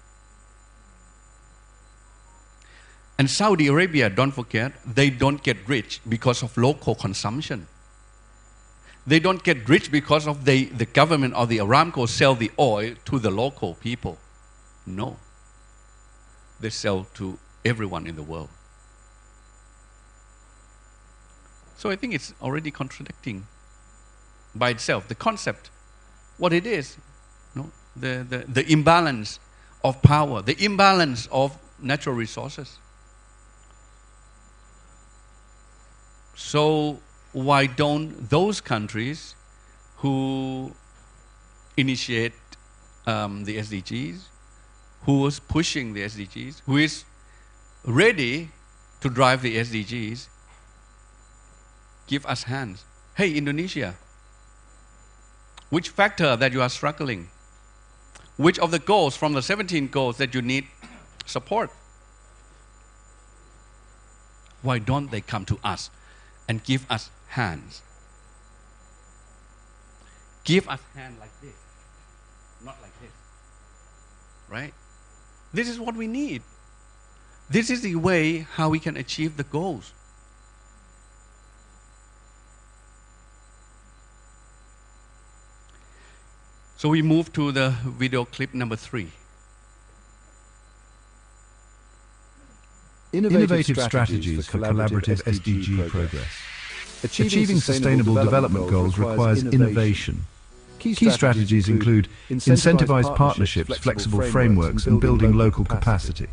[SPEAKER 16] And Saudi Arabia, don't forget, they don't get rich because of local consumption. They don't get rich because of the government or the Aramco sell the oil to the local people. No. They sell to everyone in the world. So I think it's already contradicting by itself, the concept, what it is, no? The imbalance of power, the imbalance of natural resources. So why don't those countries who initiate the SDGs, who is pushing the SDGs, who is ready to drive the SDGs, give us hands? Hey, Indonesia, which factor that you are struggling? Which of the goals from the 17 goals that you need support? Why don't they come to us and give us hands. Give us hand like this, not like this. Right? This is what we need. This is the way how we can achieve the goals. So we move to the video clip number 3.
[SPEAKER 17] Innovative strategies for collaborative SDG progress. Achieving sustainable development goals requires innovation. Key strategies include incentivized partnerships, flexible frameworks, and building local capacity.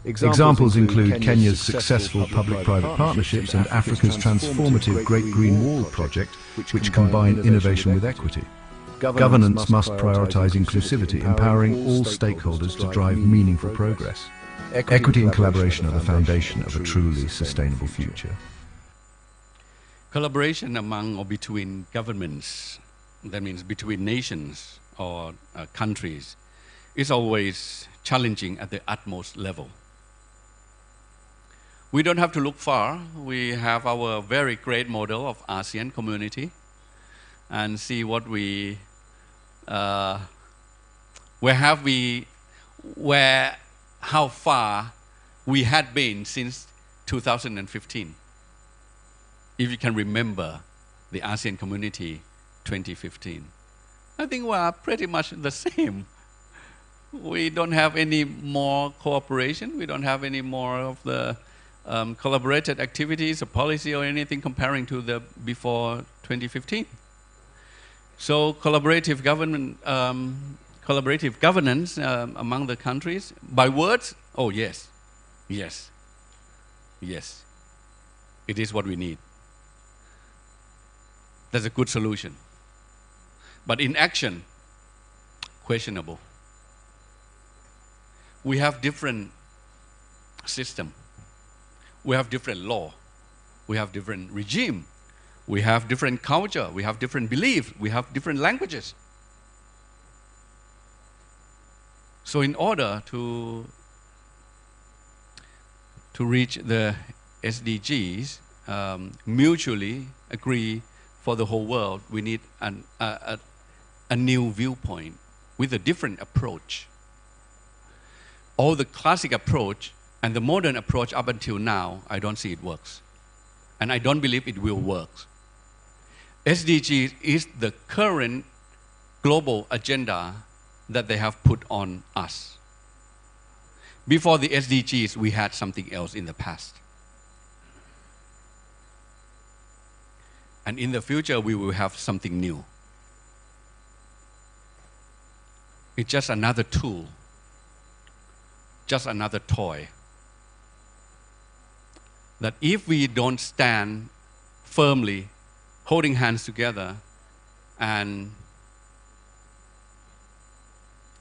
[SPEAKER 17] Examples include Kenya's successful public-private partnerships and Africa's transformative Great Green Wall project, which combine innovation with equity. Governance must prioritize inclusivity, empowering all stakeholders to drive meaningful progress. Equity and collaboration are the foundation of a truly sustainable future.
[SPEAKER 16] Collaboration among or between governments, that means between nations or countries, is always challenging at the utmost level. We don't have to look far. We have our very great model of ASEAN community and see what we, how far we had been since 2015. If you can remember the ASEAN community 2015. I think we are pretty much the same. We don't have any more cooperation. We don't have any more of the collaborated activities or policy or anything comparing to the before 2015. So collaborative governance among the countries by words. Oh yes, yes, yes. It is what we need. That's a good solution. But in action, questionable. We have different system. We have different law. We have different regime. We have different culture. We have different beliefs. We have different languages. So in order to reach the SDGs, mutually agree for the whole world, we need a new viewpoint with a different approach. All the classic approach and the modern approach up until now, I don't see it works. And I don't believe it will work. SDGs is the current global agenda that they have put on us. Before the SDGs, we had something else in the past. And in the future, we will have something new. It's just another tool, just another toy. That if we don't stand firmly, holding hands together, and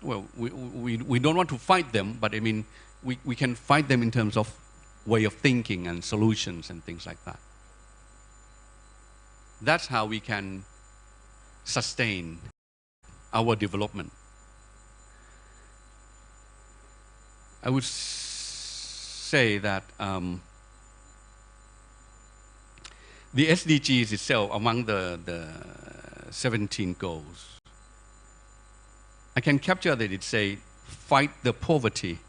[SPEAKER 16] well, we don't want to fight them, but I mean, we can fight them in terms of way of thinking and solutions and things like that. That's how we can sustain our development. I would say that the SDGs itself, among the 17 goals, I can capture that it say, fight the poverty,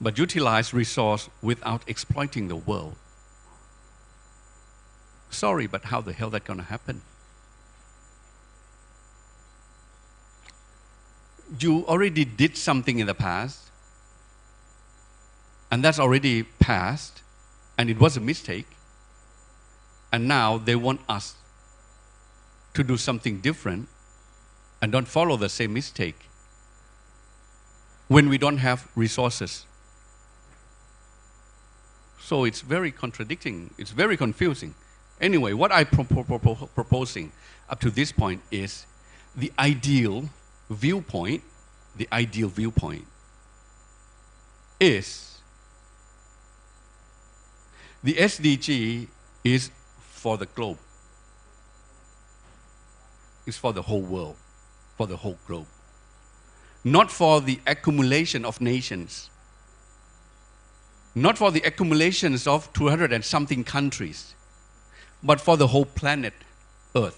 [SPEAKER 16] but utilize resource without exploiting the world. Sorry, but how the hell that gonna happen? You already did something in the past, and that's already past, and it was a mistake, and now they want us to do something different and don't follow the same mistake when we don't have resources. So it's very contradicting, it's very confusing. Anyway, what I'm proposing up to this point is the ideal viewpoint is the SDG is for the globe. It's for the whole world, for the whole globe. Not for the accumulation of nations. Not for the accumulations of 200 and something countries. but for the whole planet Earth.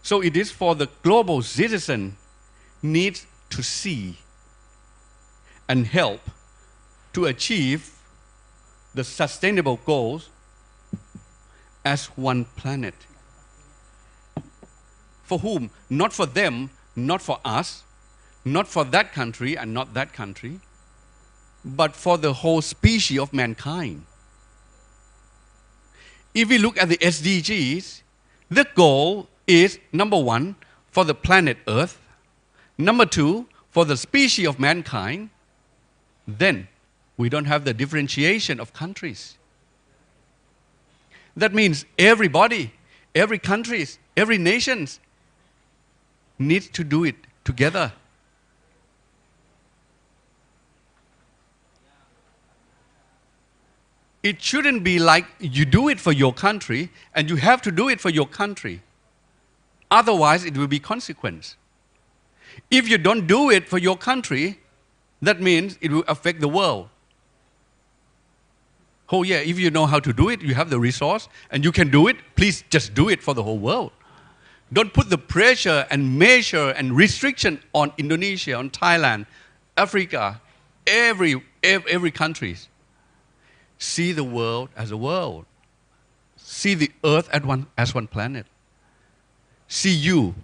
[SPEAKER 16] So it is for the global citizen needs to see and help to achieve the sustainable goals as one planet. For whom? Not for them, not for us, not for that country and not that country, but for the whole species of mankind. If we look at the SDGs, the goal is, number one, for the planet Earth, number two, for the species of mankind. Then we don't have the differentiation of countries. That means everybody, every country, every nation needs to do it together. It shouldn't be like you do it for your country and you have to do it for your country. Otherwise, it will be consequence. If you don't do it for your country, that means it will affect the world. Oh yeah, if you know how to do it, you have the resource and you can do it, please just do it for the whole world. Don't put the pressure and measure and restriction on Indonesia, on Thailand, Africa, every country. See the world as a world. See the earth as one planet. See you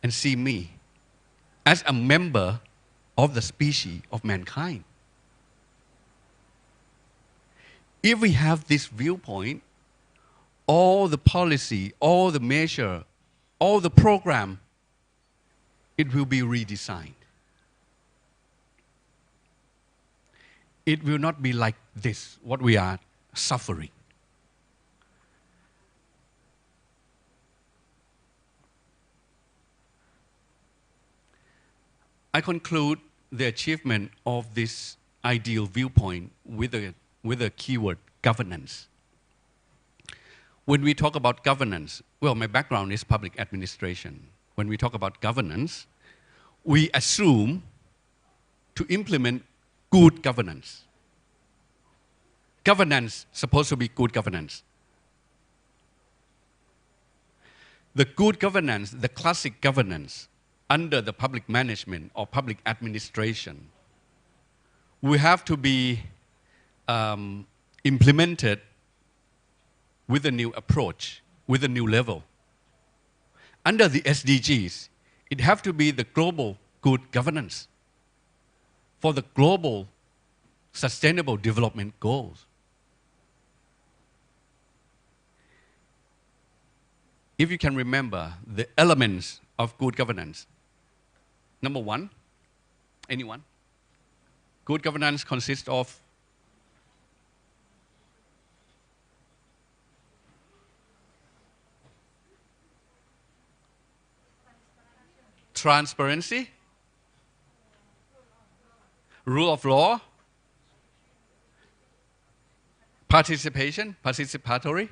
[SPEAKER 16] and see me as a member of the species of mankind. If we have this viewpoint, all the policy, all the measure, all the program, it will be redesigned. It will not be like this, what we are suffering. I conclude the achievement of this ideal viewpoint with a keyword, governance. When we talk about governance, well, my background is public administration. When we talk about governance, we assume to implement good governance. Governance supposed to be good governance. The good governance, the classic governance under the public management or public administration, we have to be implemented with a new approach, with a new level. Under the SDGs, it have to be the global good governance for the global sustainable development goals. If you can remember the elements of good governance, number one, anyone? Good governance consists of transparency, rule of law, participatory,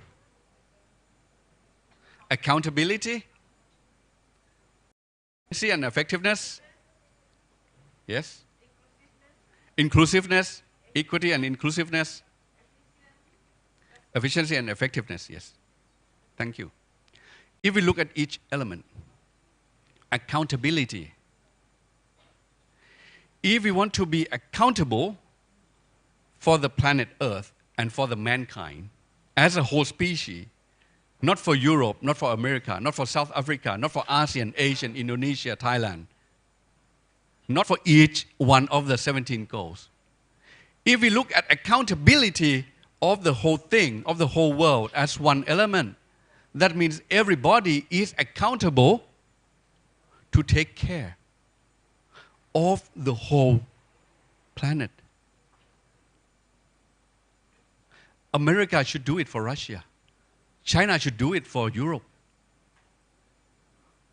[SPEAKER 16] accountability, efficiency and effectiveness, yes, inclusiveness, equity and inclusiveness, efficiency and effectiveness, yes. Thank you. If we look at each element, accountability. If we want to be accountable for the planet Earth and for the mankind as a whole species, not for Europe, not for America, not for South Africa, not for ASEAN, Asian, Indonesia, Thailand, not for each one of the 17 goals. If we look at accountability of the whole thing, of the whole world as one element, that means everybody is accountable to take care of the whole planet. America should do it for Russia. China should do it for Europe.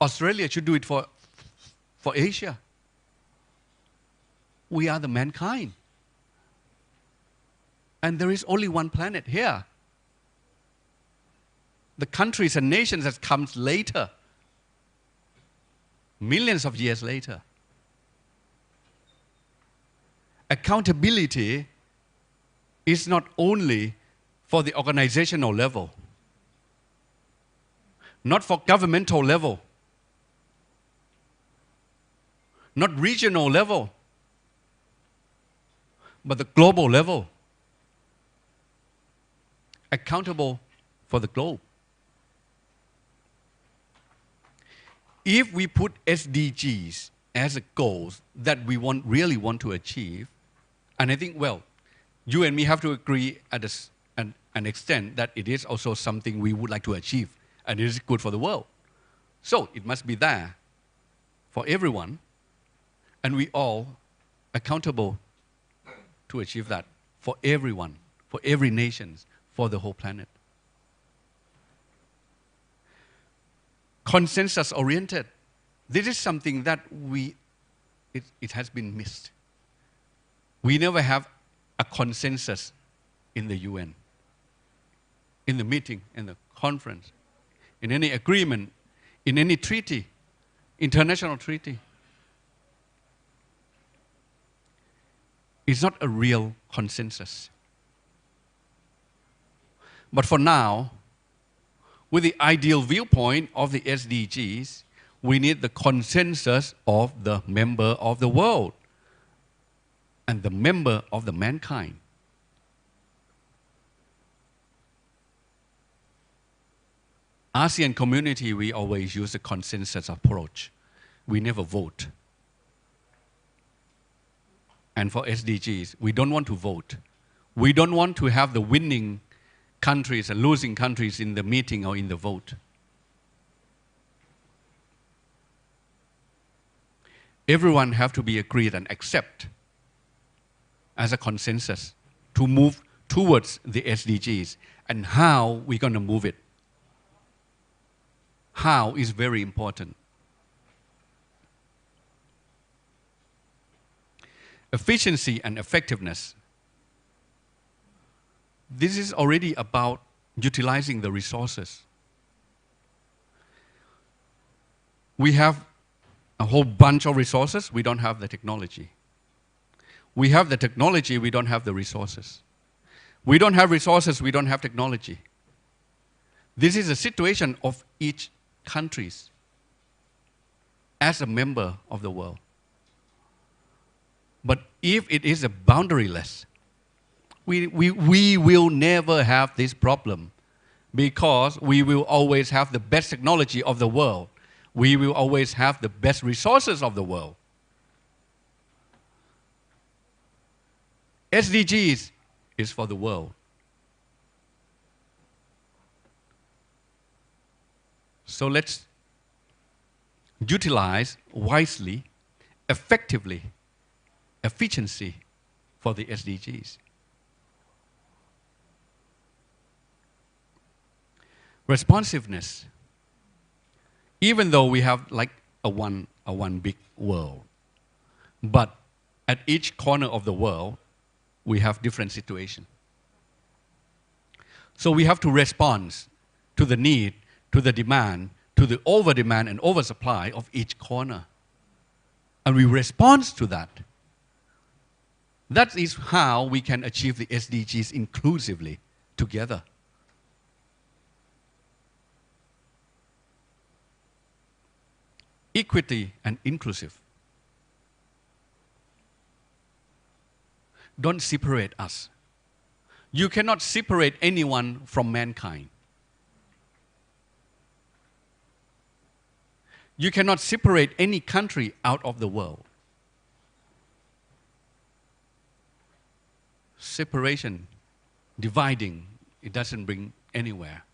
[SPEAKER 16] Australia should do it for Asia. We are the mankind. And there is only one planet here. The countries and nations that comes later, millions of years later. Accountability is not only for the organizational level, not for governmental level, not regional level, but the global level, accountable for the globe. If we put SDGs as a goal that we really want to achieve, and I think, well, you and me have to agree at an extent that it is also something we would like to achieve, and it is good for the world. So it must be there for everyone, and we all accountable to achieve that for everyone, for every nation, for the whole planet. Consensus oriented. This is something that it has been missed. We never have a consensus in the UN, in the meeting, in the conference, in any agreement, in any treaty, international treaty. It's not a real consensus. But for now, with the ideal viewpoint of the SDGs, we need the consensus of the member of the world and the member of the mankind. ASEAN community, we always use the consensus approach. We never vote. And for SDGs, we don't want to vote. We don't want to have the winning countries and losing countries in the meeting or in the vote. Everyone have to be agreed and accept as a consensus to move towards the SDGs, and how we're going to move it. How is very important. Efficiency and effectiveness. This is already about utilizing the resources. We have a whole bunch of resources, we don't have the technology. We have the technology, we don't have the resources. We don't have resources, we don't have technology. This is a situation of each country as a member of the world. But if it is a boundaryless, we will never have this problem, because we will always have the best technology of the world. We will always have the best resources of the world. SDGs is for the world. So let's utilize wisely, effectively, efficiency for the SDGs. Responsiveness. Even though we have like a one big world, but at each corner of the world, we have different situations. So we have to respond to the need, to the demand, to the over-demand and oversupply of each corner. And we respond to that. That is how we can achieve the SDGs inclusively together. Equity and inclusive. Don't separate us. You cannot separate anyone from mankind. You cannot separate any country out of the world. Separation, dividing, it doesn't bring anywhere.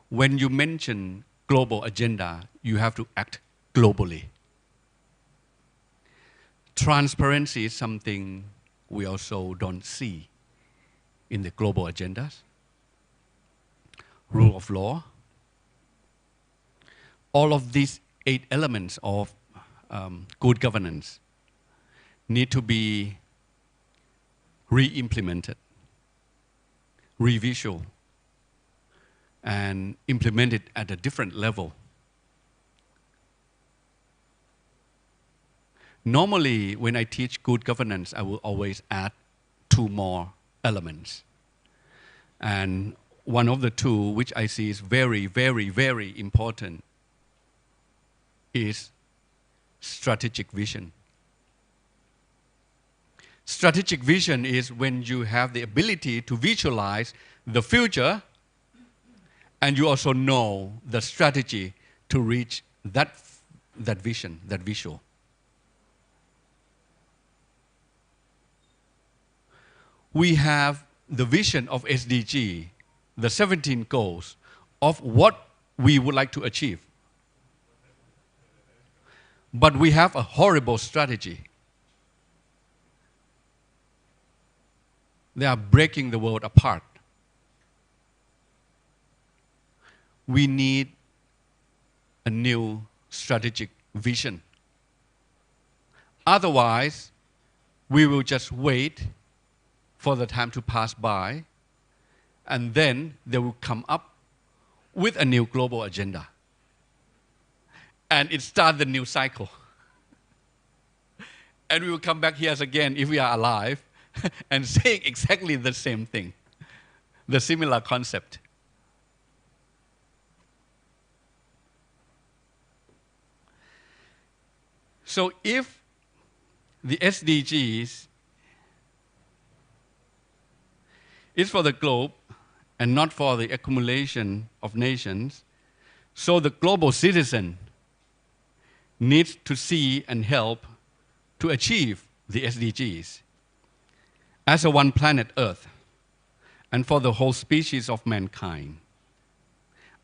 [SPEAKER 16] When you mention global agenda, you have to act globally. Transparency is something we also don't see in the global agendas. Rule of law. All of these 8 elements of good governance need to be re-implemented, revisual, and implemented at a different level. Normally, when I teach good governance, I will always add 2 more elements. And one of the two, which I see is very, very, very important, is strategic vision. Strategic vision is when you have the ability to visualize the future and you also know the strategy to reach that vision, that visual. We have the vision of SDG, the 17 goals of what we would like to achieve. But we have a horrible strategy. They are breaking the world apart. We need a new strategic vision. Otherwise, we will just wait for the time to pass by, and then they will come up with a new global agenda. And it starts the new cycle. And we will come back here again if we are alive and saying exactly the same thing, the similar concept. So if the SDGs is for the globe and not for the accumulation of nations, so the global citizen needs to see and help to achieve the SDGs as a one planet Earth and for the whole species of mankind.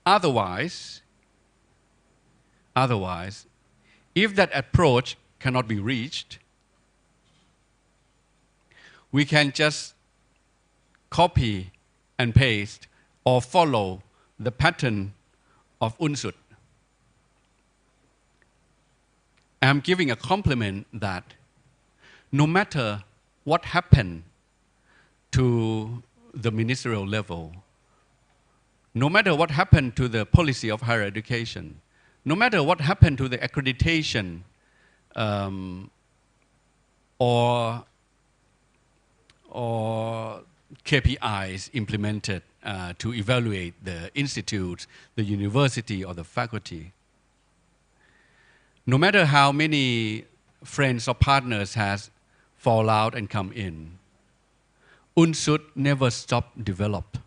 [SPEAKER 16] Otherwise, if that approach cannot be reached, we can just copy and paste or follow the pattern of UNSUD. I'm giving a compliment that no matter what happened to the ministerial level, no matter what happened to the policy of higher education, no matter what happened to the accreditation or KPIs implemented to evaluate the institutes, the university, or the faculty, no matter how many friends or partners has fall out and come in, UNSUD never stopped develop.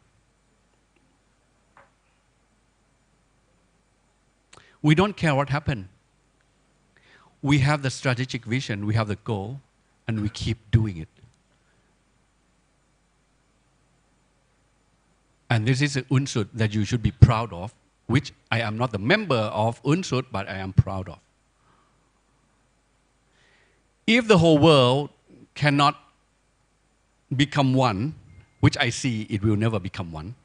[SPEAKER 16] We don't care what happened. We have the strategic vision, we have the goal, and we keep doing it. And this is an UNSUD that you should be proud of, which I am not the member of UNSUD, but I am proud of. If the whole world cannot become one, which I see it will never become one,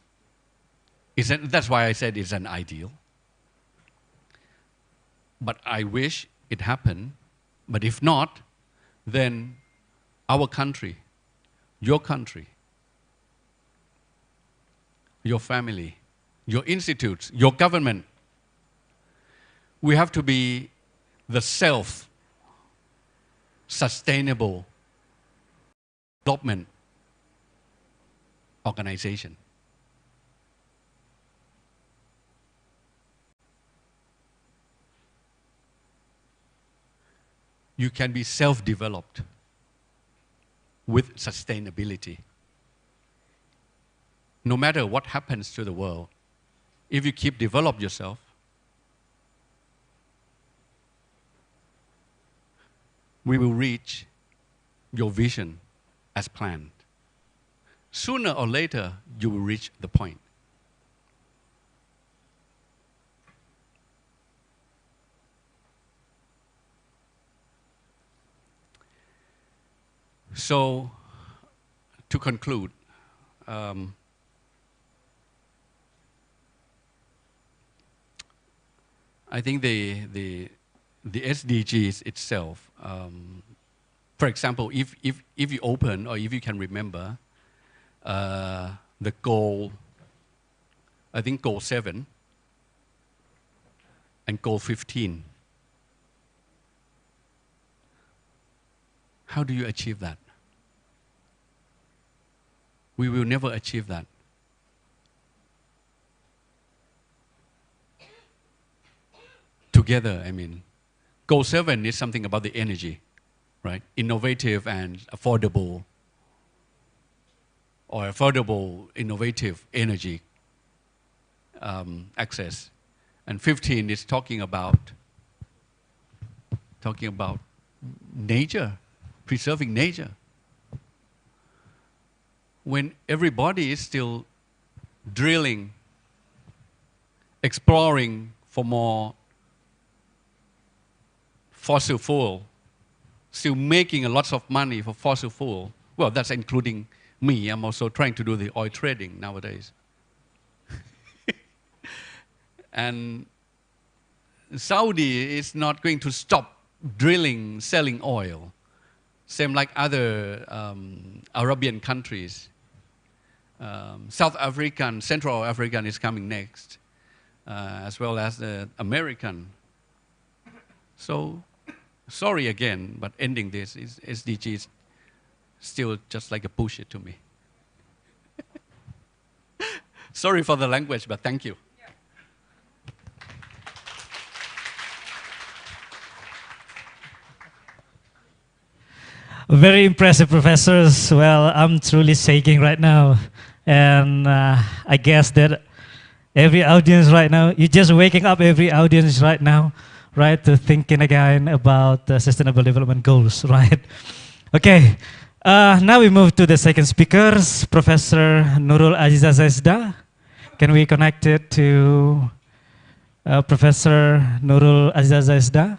[SPEAKER 16] that's why I said it's an ideal. But I wish it happened. But if not, then our country, your family, your institutes, your government, we have to be the self-sustainable development organization. You can be self-developed with sustainability. No matter what happens to the world, if you keep develop yourself, we will reach your vision as planned. Sooner or later, you will reach the point. So, to conclude, I think the SDGs itself, for example, if you open or if you can remember the goal, I think goal 7 and goal 15. How do you achieve that? we will never achieve that. Together, I mean, Goal 7 is something about the energy, right? Innovative and affordable, or affordable, innovative energy access. And 15 is talking about nature, preserving nature. When everybody is still drilling, exploring for more fossil fuel, still making a lot of money for fossil fuel, well, that's including me. I'm also trying to do the oil trading nowadays. And Saudi is not going to stop drilling, selling oil. Same like other Arabian countries. South African, Central African is coming next, as well as the American. So, sorry again, but ending this is SDGs still just like a bullshit to me. Sorry for the language, but thank you.
[SPEAKER 2] Very impressive, professors. Well, I'm truly shaking right now. And I guess that every audience right now, you're just waking up every audience right now, right, to thinking again about the Sustainable Development Goals, right? Okay, now we move to the second speaker, Professor Nurul Aziza Zaizda. Can we connect it to Professor Nurul Aziza Zaizda?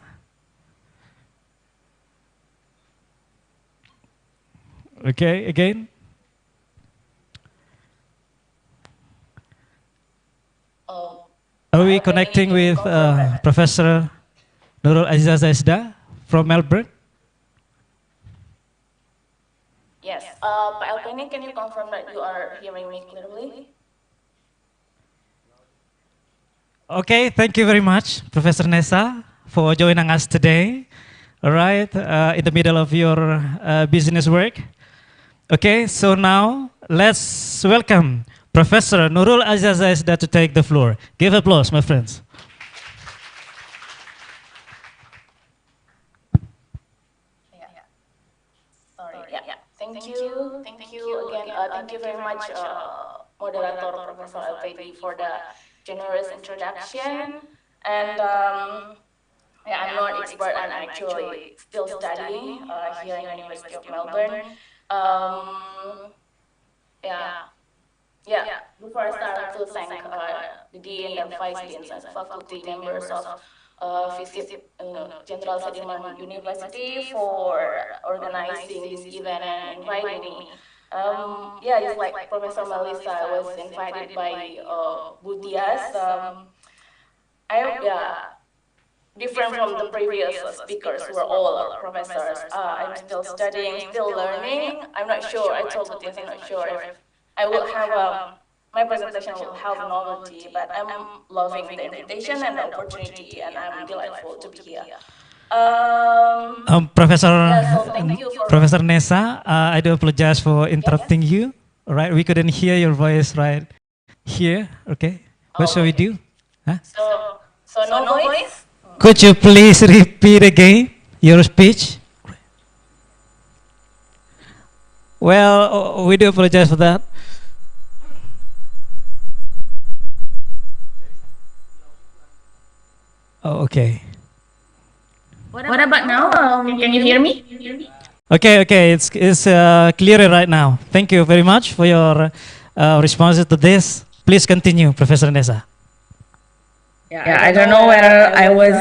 [SPEAKER 2] Okay, again. Are we connecting with Professor Nurul Aziza Zaizda from Melbourne?
[SPEAKER 18] Yes. Pak Elpeni, can you confirm that you are hearing me clearly?
[SPEAKER 2] Okay, thank you very much, Professor Nessa, for joining us today. All right, in the middle of your business work. Okay, so now let's welcome Professor Nurul Aziza Zaizda to take the floor. Give applause, my friends.
[SPEAKER 18] Thank you again. Thank you very much, moderator Professor Elpeni, for the generous introduction. And yeah, I'm not expert. I'm actually still studying here in University of Melbourne. Before I start, I want to thank the Dean and Vice Deans and faculty members of FISIP Jenderal Sudirman University for organizing this event and inviting me. Just like Professor Melissa, I was invited by Butias. Different from the previous speakers who are all professors. I'm still studying, still learning. I'm not sure, I told Butias, I'm not sure if I will have my presentation will have novelty, but I'm loving the invitation and the opportunity, and I'm delightful to be here.
[SPEAKER 2] Professor Nessa, I do apologize for interrupting you. All right, we couldn't hear your voice right here. Okay, what shall we do? Huh?
[SPEAKER 18] So no voice?
[SPEAKER 2] Could you please repeat again your speech? Well, we do apologize for that. Oh, okay.
[SPEAKER 18] What about now? Can you hear me?
[SPEAKER 2] Okay, it's clearer right now. Thank you very much for your responses to this. Please continue, Professor Nessa.
[SPEAKER 18] I don't know whether I was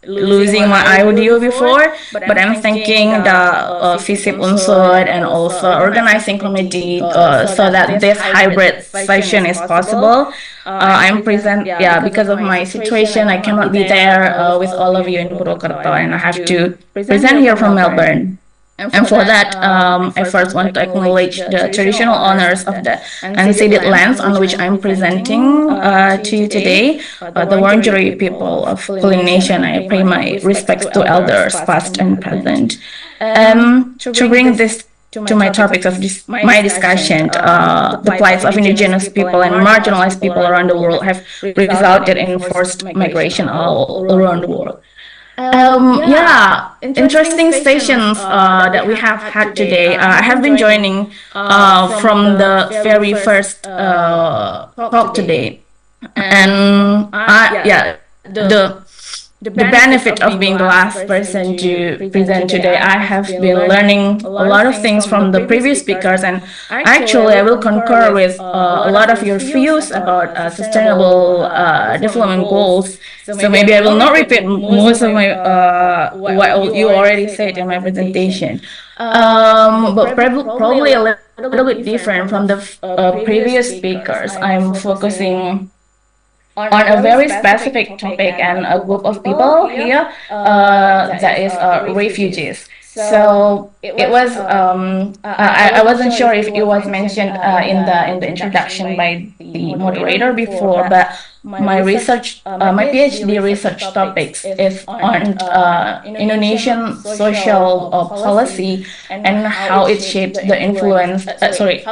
[SPEAKER 18] losing my audio before, but I'm thanking the FISIP Unsur and also organizing committee so that this hybrid session is possible. I'm present, because of my situation, I cannot be there with all of you in Purwokerto, and I have to present here from Melbourne. And for that, I first want to acknowledge the traditional owners of the unceded lands on which I'm presenting to you today, the Wurundjeri people of Kulin Nation. I pay my respects to elders, past and present. To bring this to my topics of my discussion, the plights of indigenous people and marginalized people around the world have resulted in forced migration all around the world. Yeah, interesting sessions that we have had today. I have been joining from the very first talk today, and yeah, the benefit of being the last person to present today, I have been learning a lot of things from the previous speakers, and actually I will concur with a lot of your views about sustainable development goals. So maybe I will not repeat most of my what you already said in my presentation, but probably a little bit different from the previous speakers. I'm focusing on a very specific topic and a group of people here that is refugees. So it was I wasn't sure if it was mentioned in the introduction by the moderator before, but my research, my PhD research topics is on Indonesian social policy and how it shapes the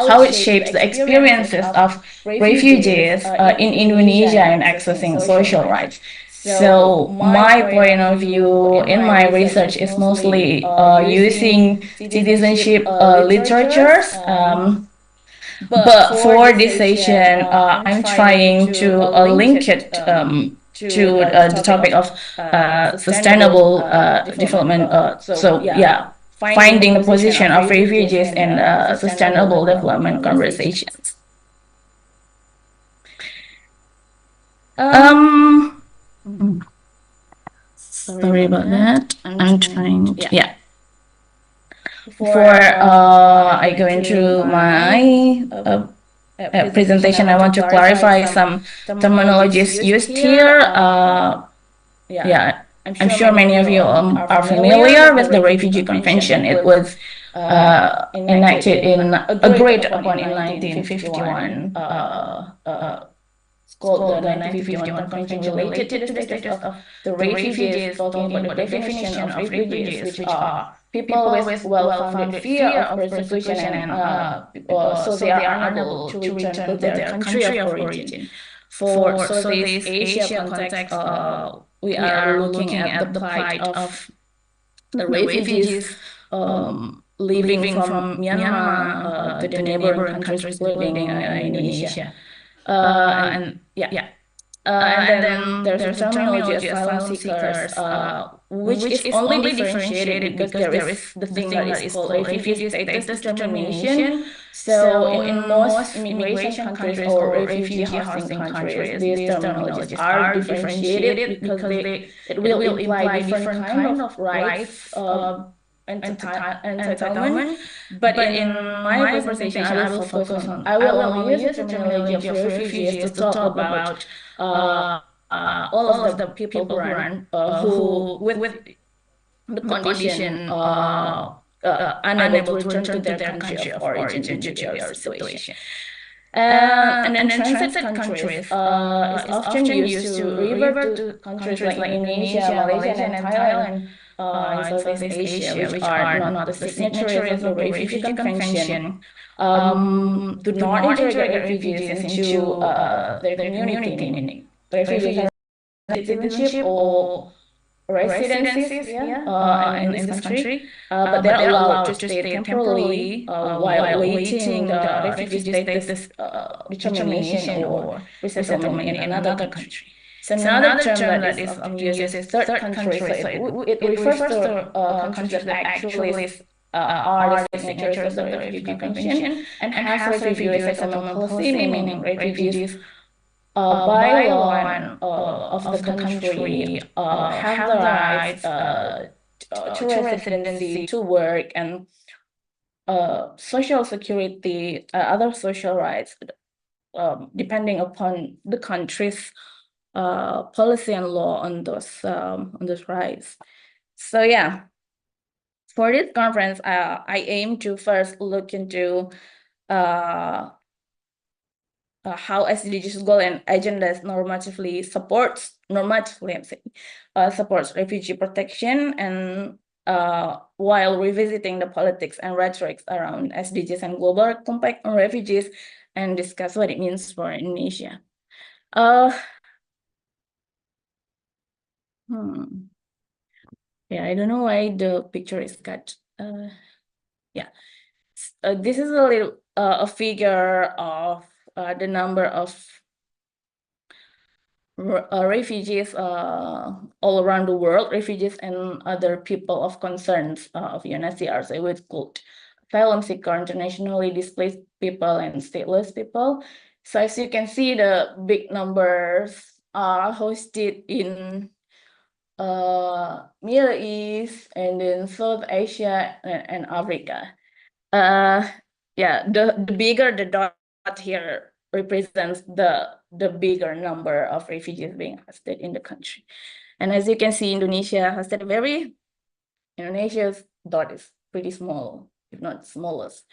[SPEAKER 18] how it shapes the experiences of refugees in Indonesia in accessing social rights. So my point of view in my research is mostly using citizenship literatures. But for this session, I'm trying to link it to the topic of sustainable development. So yeah, finding the position of refugees in sustainable development conversations. Sorry about that. I'm trying to, yeah. Before I go into my presentation, I want to clarify some terminologies used here. Yeah, I'm sure many of you are familiar with the Refugee Convention. It was enacted in agreed upon in 1951. It's called the 1951 Convention related to the status of the refugees, talking about the definition of refugees, which are people with well-founded fear of persecution and so they are unable to return to their country of origin. For Southeast Asia context, we are looking at the plight of the refugees living from Myanmar to the neighboring countries, including Indonesia. And yeah. And then there's the terminology asylum seekers, which is only differentiated because there is the thing that is called refugee status determination. So in most immigration countries or refugee housing countries, these terminologies are differentiated because it will imply different kind of rights entitlement. But in my presentation, I will only use the terminology of refugees to talk about all of the people who with the condition unable to return to their country of origin due to their situation. And then transit countries is often used to revert to countries like Indonesia, Malaysia, and Thailand in Southeast Asia, which are not the signatories of the Refugee Convention, do not integrate refugees into their community, meaning refugees have citizenship or residencies in this country, but they're allowed to stay temporarily while waiting the refugee status determination or resettlement in another country. So another term that is used is third country. So it refers to countries that actually are the signatories of the Refugee Convention and has refugee resettlement policy, meaning refugees by law of the country have the rights to residency, to work, and social security, other social rights, depending upon the country's policy and law on those rights. So yeah, for this conference, I aim to first look into how SDGs goal and agendas supports refugee protection, and while revisiting the politics and rhetorics around SDGs and global compact on refugees and discuss what it means for Indonesia. Yeah, I don't know why the picture is cut. Yeah, this is a little a figure of the number of refugees all around the world, refugees and other people of concerns of UNHCR. So we include asylum seeker, internationally displaced people, and stateless people. So as you can see, the big numbers are hosted in Middle East and then South Asia and Africa. Yeah, the bigger the dot here represents the bigger number of refugees being hosted in the country. And as you can see, Indonesia hosted Indonesia's dot is pretty small, if not smallest,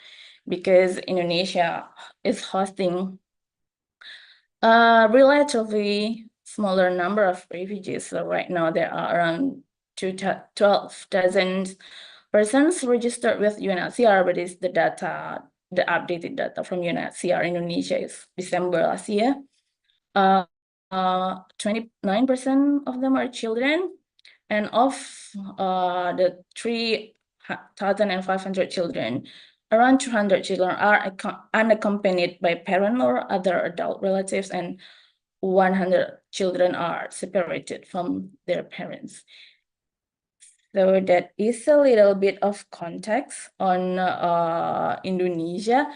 [SPEAKER 18] because Indonesia is hosting a relatively smaller number of refugees. So right now there are around 12,000 persons registered with UNHCR, but it's the data, the updated data from UNHCR Indonesia is December last year. 29% of them are children, and of the 3,500 children, around 200 children are unaccompanied by parent or other adult relatives, and 100 children are separated from their parents. So that is a little bit of context on Indonesia.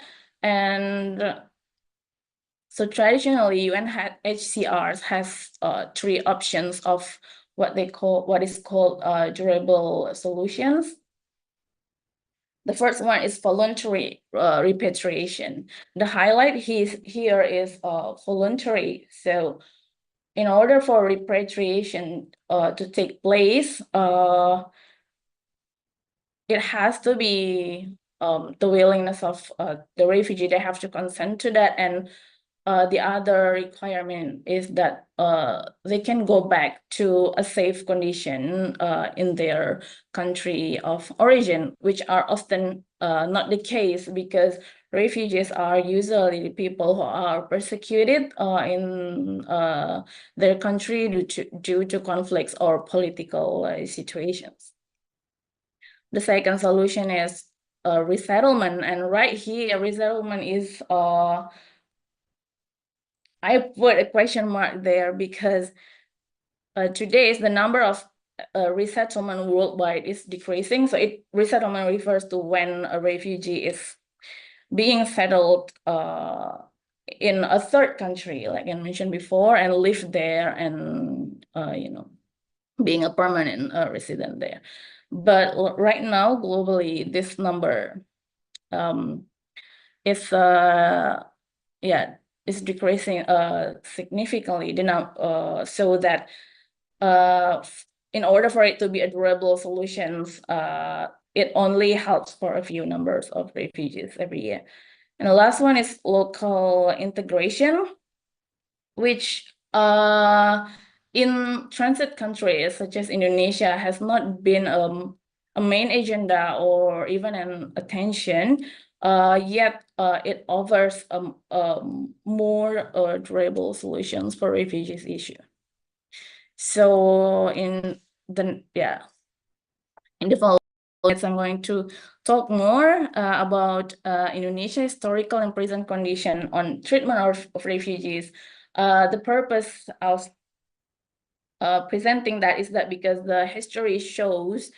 [SPEAKER 18] And so traditionally, UNHCR has three options of what is called durable solutions. The first one is voluntary repatriation. The highlight here is voluntary. So in order for repatriation to take place, it has to be the willingness of the refugee. They have to consent to that, and the other requirement is that they can go back to a safe condition in their country of origin, which are often not the case, because refugees are usually the people who are persecuted in their country due to conflicts or political situations. The second solution is resettlement, and right here, resettlement is I put a question mark there because today the number of resettlement worldwide is decreasing. So resettlement refers to when a refugee is being settled in a third country, like I mentioned before, and live there and being a permanent resident there. But right now, globally, this number is decreasing significantly. So that in order for it to be a durable solutions, it only helps for a few numbers of refugees every year. And the last one is local integration, which in transit countries such as Indonesia has not been a main agenda or even an attention, yet it offers more durable solutions for refugees issue. So in the following slides, I'm going to talk more about Indonesia's historical and present condition on treatment of refugees. The purpose of presenting that is that because the history shows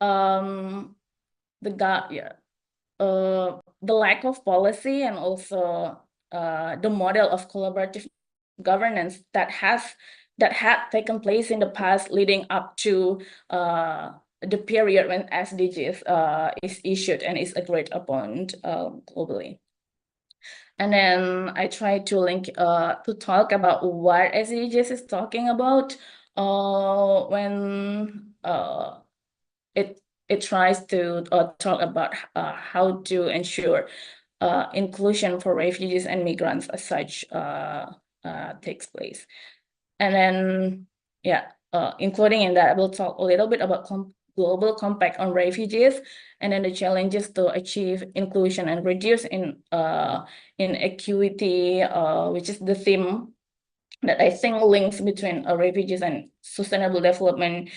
[SPEAKER 18] the lack of policy and also the model of collaborative governance that had taken place in the past, leading up to the period when SDGs is issued and is agreed upon globally. And then I try to link to talk about what SDGs is talking about when it tries to talk about how to ensure inclusion for refugees and migrants as such takes place. And then including in that, I will talk a little bit about Global Compact on Refugees, and then the challenges to achieve inclusion and reduce inequity, which is the theme that I think links between refugees and sustainable development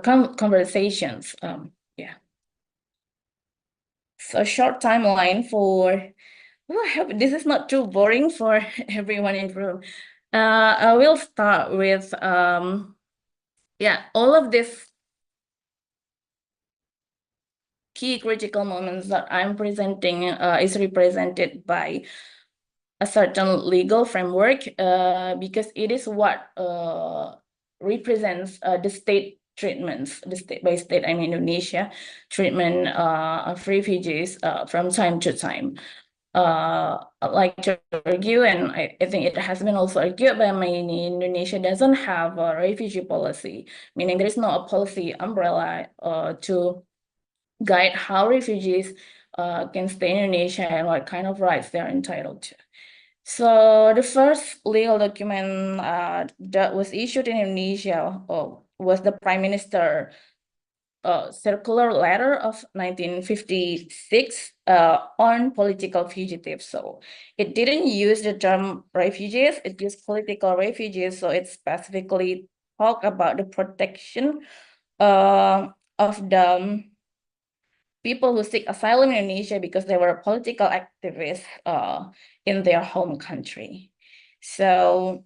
[SPEAKER 18] conversations. Yeah. So a short timeline for, oh, I hope this is not too boring for everyone in the room. I will start with, yeah, all of these key critical moments that I'm presenting is represented by a certain legal framework because it is what represents the state treatments, the state by state, I mean Indonesia, treatment of refugees from time to time. Like to argue, and I think it has been also argued by many, Indonesia doesn't have a refugee policy, meaning there is no policy umbrella to guide how refugees can stay in Indonesia and what kind of rights they are entitled to. So the first legal document that was issued in Indonesia was the Prime Minister circular letter of 1956 on political fugitives. So it didn't use the term refugees, it used political refugees. So it specifically talked about the protection of the people who seek asylum in Indonesia because they were political activists in their home country. So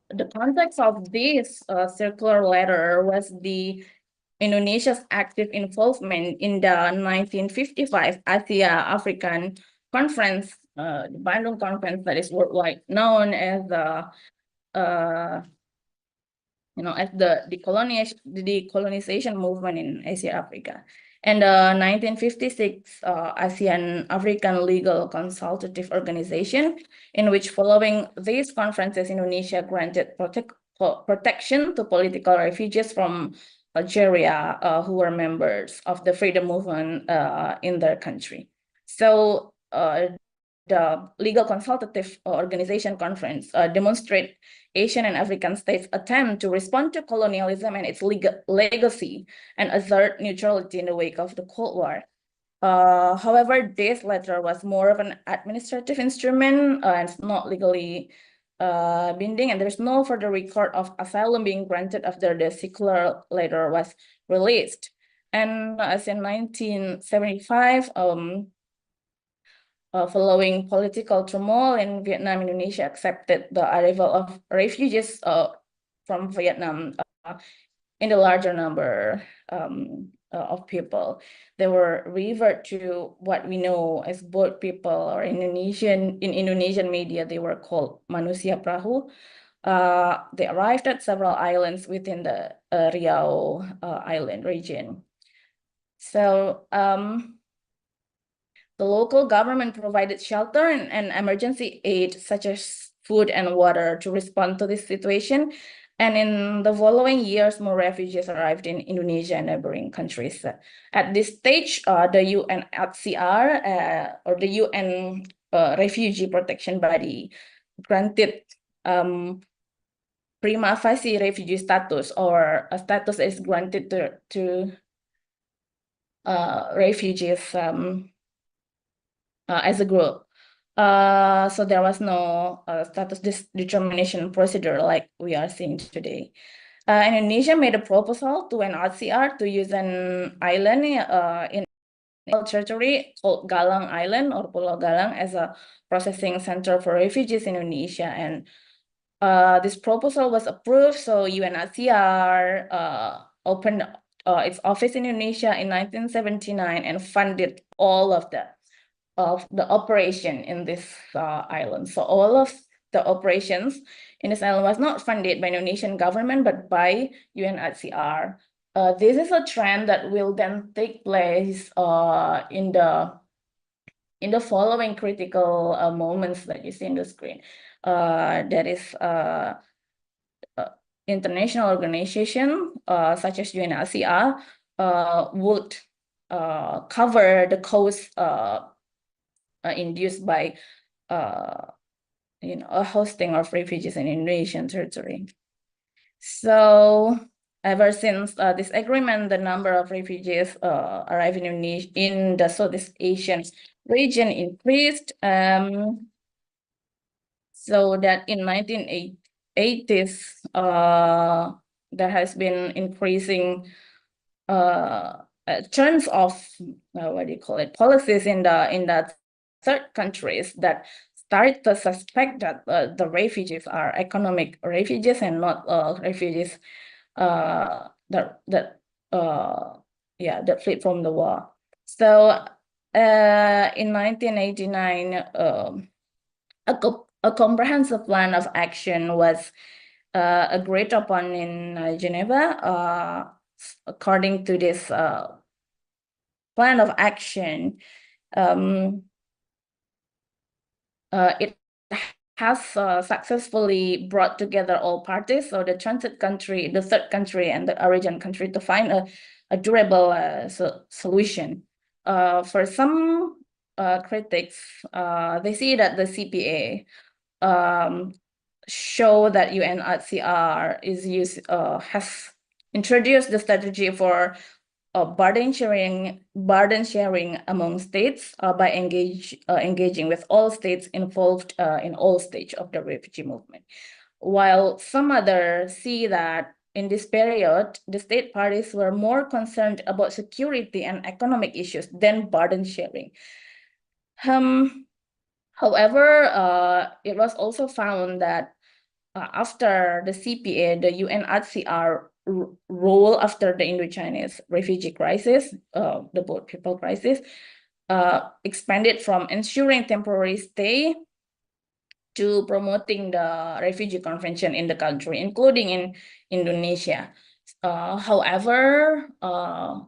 [SPEAKER 18] the context of this circular letter was the Indonesia's active involvement in the 1955 Asia-African Conference, the Bandung Conference that is worldwide known as the as the decolonization movement in Asia Africa. And the 1956 ASEAN African Legal Consultative Organization, in which following these conferences, Indonesia granted protection to political refugees from Algeria who were members of the freedom movement in their country. So the Legal Consultative Organization Conference demonstrate Asian and African states' attempt to respond to colonialism and its legacy and assert neutrality in the wake of the Cold War. However, this letter was more of an administrative instrument and it's not legally binding, and there's no further record of asylum being granted after the circular letter was released. And as in 1975, following political turmoil in Vietnam, Indonesia accepted the arrival of refugees from Vietnam in a larger number of people. They were referred to what we know as boat people, or in Indonesian media, they were called manusia perahu. They arrived at several islands within the Riau island region. So the local government provided shelter and emergency aid, such as food and water, to respond to this situation. And in the following years, more refugees arrived in Indonesia and neighboring countries. At this stage, the UNHCR, or the UN Refugee Protection Body, granted prima facie refugee status, or a status is granted to refugees as a group. So there was no status determination procedure like we are seeing today. Indonesia made a proposal to UNHCR to use an island in territory called Galang Island, or Pulau Galang, as a processing center for refugees in Indonesia. And this proposal was approved, so UNHCR opened its office in Indonesia in 1979 and funded all of the operation in this island. So all of the operations in this island was not funded by Indonesian government, but by UNHCR. This is a trend that will then take place in the following critical moments that you see in the screen. That is international organization such as UNHCR would cover the cost induced by a hosting of refugees in Indonesian territory. So ever since this agreement, the number of refugees arriving in the Southeast Asian region increased. So that in 1980s, there has been increasing terms of what do you call it, policies in the third countries that start to suspect that the refugees are economic refugees and not refugees that fled from the war. So in 1989, a comprehensive plan of action was agreed upon in Geneva. According to this plan of action, it has successfully brought together all parties, so the transit country, the third country, and the origin country, to find a durable solution. For some critics, they see that the CPA show that UNHCR has introduced the strategy for burden sharing among states by engaging with all states involved in all stages of the refugee movement. While some others see that in this period, the state parties were more concerned about security and economic issues than burden sharing. However, it was also found that after the CPA, the UNHCR role after the Indo-Chinese refugee crisis, the boat people crisis, expanded from ensuring temporary stay to promoting the refugee convention in the country, including in Indonesia. However,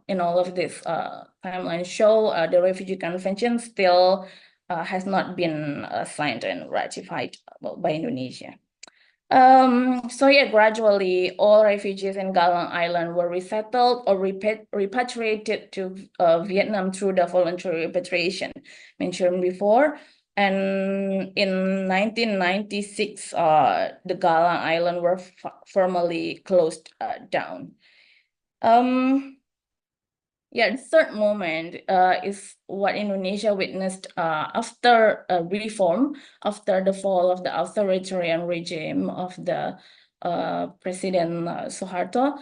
[SPEAKER 18] in all of this timeline show, the refugee convention still has not been signed and ratified by Indonesia. So yeah, gradually all refugees in Galang Island were resettled or repatriated to Vietnam through the voluntary repatriation mentioned before. And in 1996, the Galang Island were formally closed down. Yeah, the third moment is what Indonesia witnessed after reform, after the fall of the authoritarian regime of the President Suharto.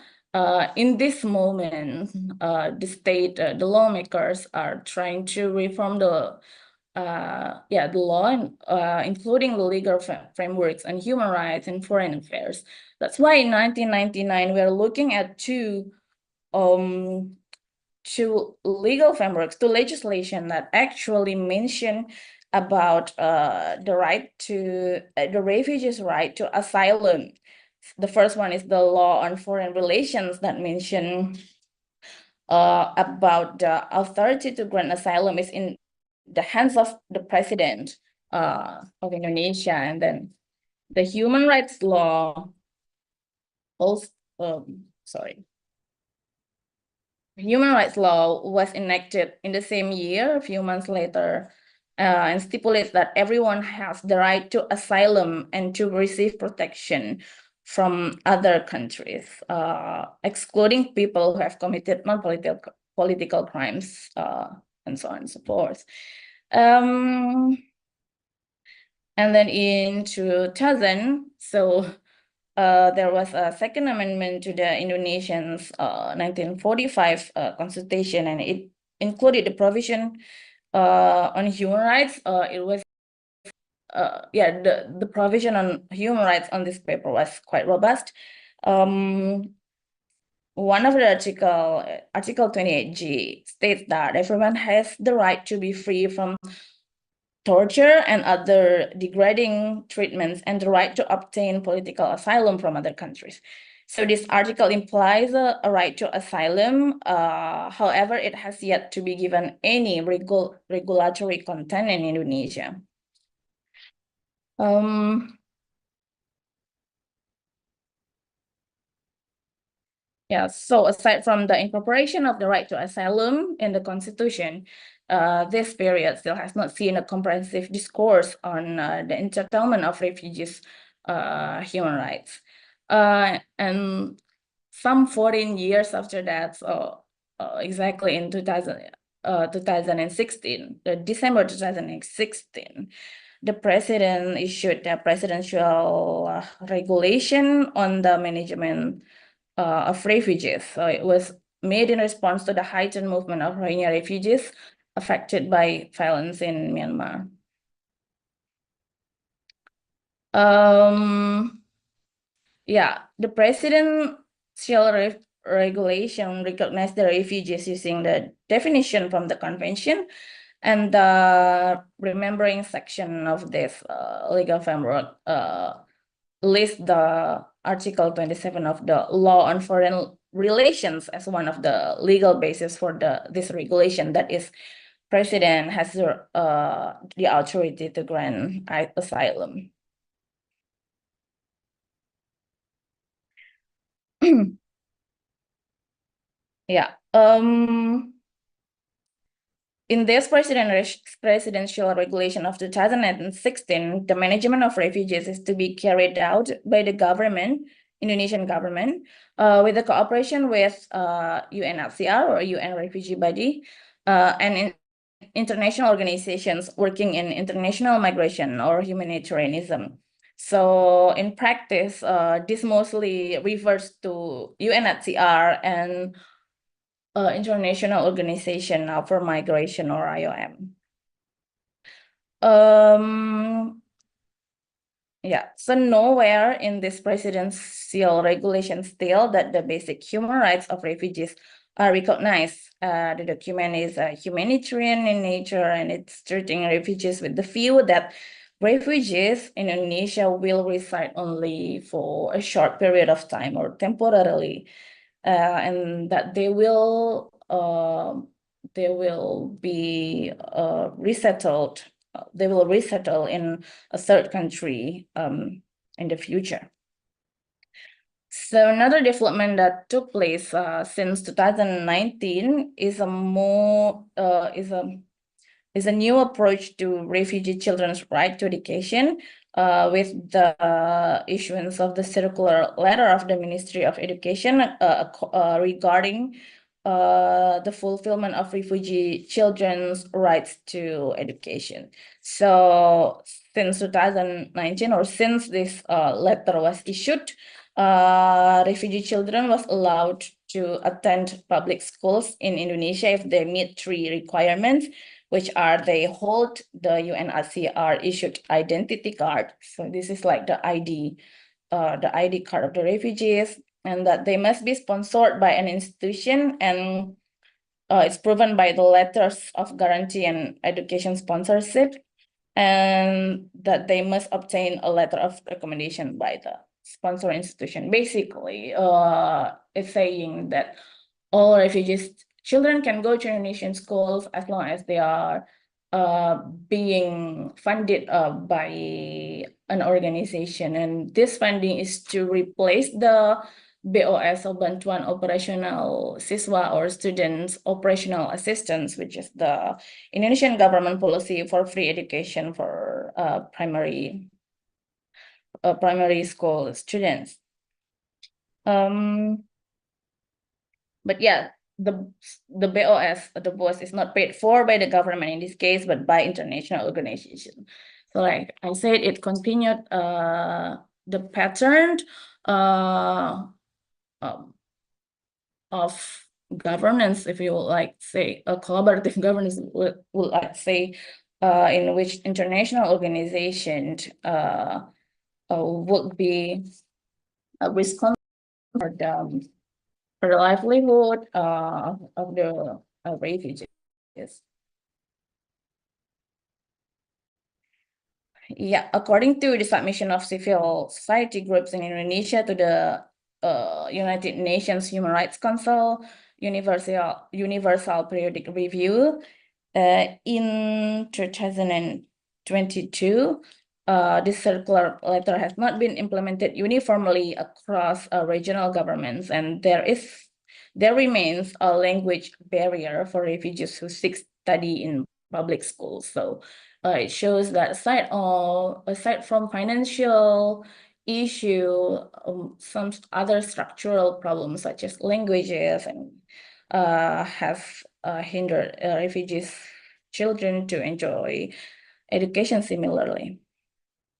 [SPEAKER 18] In this moment, the lawmakers are trying to reform the law, including the legal frameworks and human rights and foreign affairs. That's why in 1999 we're looking at two legal frameworks, to legislation that actually mention about the right to the refugees' right to asylum. The first one is the law on foreign relations that mention about the authority to grant asylum is in the hands of the president of Indonesia, and then the human rights law also human rights law was enacted in the same year, a few months later, and stipulates that everyone has the right to asylum and to receive protection from other countries, excluding people who have committed non-political crimes, and so on and so forth. And then in 2000, there was a second amendment to the Indonesian's 1945 constitution, and it included the provision on human rights. It was the provision on human rights on this paper was quite robust. One of the Article 28G states that everyone has the right to be free from torture and other degrading treatments, and the right to obtain political asylum from other countries. So this article implies a right to asylum. However, it has yet to be given any regulatory content in Indonesia. Yeah, so aside from the incorporation of the right to asylum in the Constitution, this period still has not seen a comprehensive discourse on the entitlement of refugees' human rights. And some 14 years after that, so exactly in 2016, December 2016, the president issued a presidential regulation on the management of refugees. So it was made in response to the heightened movement of Rohingya refugees affected by violence in Myanmar. Yeah, the presidential regulation recognized the refugees using the definition from the convention, and the remembering section of this legal framework lists the Article 27 of the Law on Foreign Relations as one of the legal basis for this regulation. That is, president has the authority to grant asylum. Yeah. In this presidential regulation of 2016, the management of refugees is to be carried out by the government, Indonesian government, with the cooperation with UNHCR or UN Refugee Body, and international organizations working in international migration or humanitarianism. So in practice, this mostly refers to UNHCR and International Organization for Migration or IOM. Yeah, so nowhere in this presidential regulation still that the basic human rights of refugees are recognized. The document is humanitarian in nature, and it's treating refugees with the view that refugees in Indonesia will reside only for a short period of time or temporarily, and that they will be resettled. They will resettle in a third country in the future. So another development that took place since 2019 is a new approach to refugee children's right to education, with the issuance of the circular letter of the Ministry of Education regarding the fulfillment of refugee children's rights to education. So since 2019, or since this letter was issued, refugee children was allowed to attend public schools in Indonesia if they meet 3 requirements, which are they hold the UNHCR issued identity card. So this is like the ID card of the refugees, and that they must be sponsored by an institution, and it's proven by the letters of guarantee and education sponsorship, and that they must obtain a letter of recommendation by the sponsor institution. Basically, it's saying that all refugees children can go to Indonesian schools as long as they are being funded by an organization, and this funding is to replace the BOS or Bantuan Operasional Siswa or Students Operational Assistance, which is the Indonesian government policy for free education for primary school students. But yeah, the BOS is not paid for by the government in this case, but by international organizations. So like I said, it continued the pattern of governance, if you would like say a collaborative governance, would like say, in which international organizations would be responsible for the livelihood of the refugees. Yeah, according to the submission of civil society groups in Indonesia to the United Nations Human Rights Council Universal Periodic Review in 2022, this circular letter has not been implemented uniformly across regional governments, and there remains a language barrier for refugees who seek study in public schools. So it shows that aside from financial issue some other structural problems such as languages and have hindered refugees children to enjoy education similarly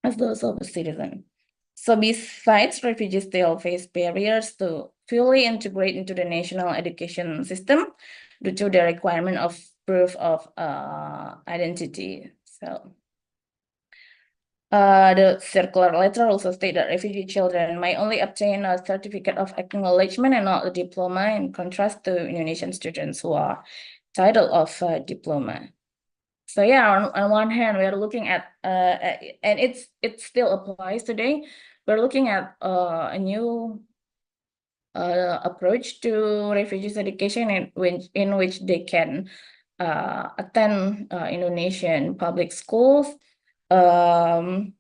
[SPEAKER 18] as those of a citizen. So besides, refugees still face barriers to fully integrate into the national education system due to the requirement of proof of identity. So the circular letter also states that refugee children may only obtain a certificate of acknowledgement and not a diploma, in contrast to Indonesian students who are entitled of a diploma. So yeah, on one hand, we are looking at, and it still applies today. We're looking at a new approach to refugees education in which they can attend Indonesian public schools. But on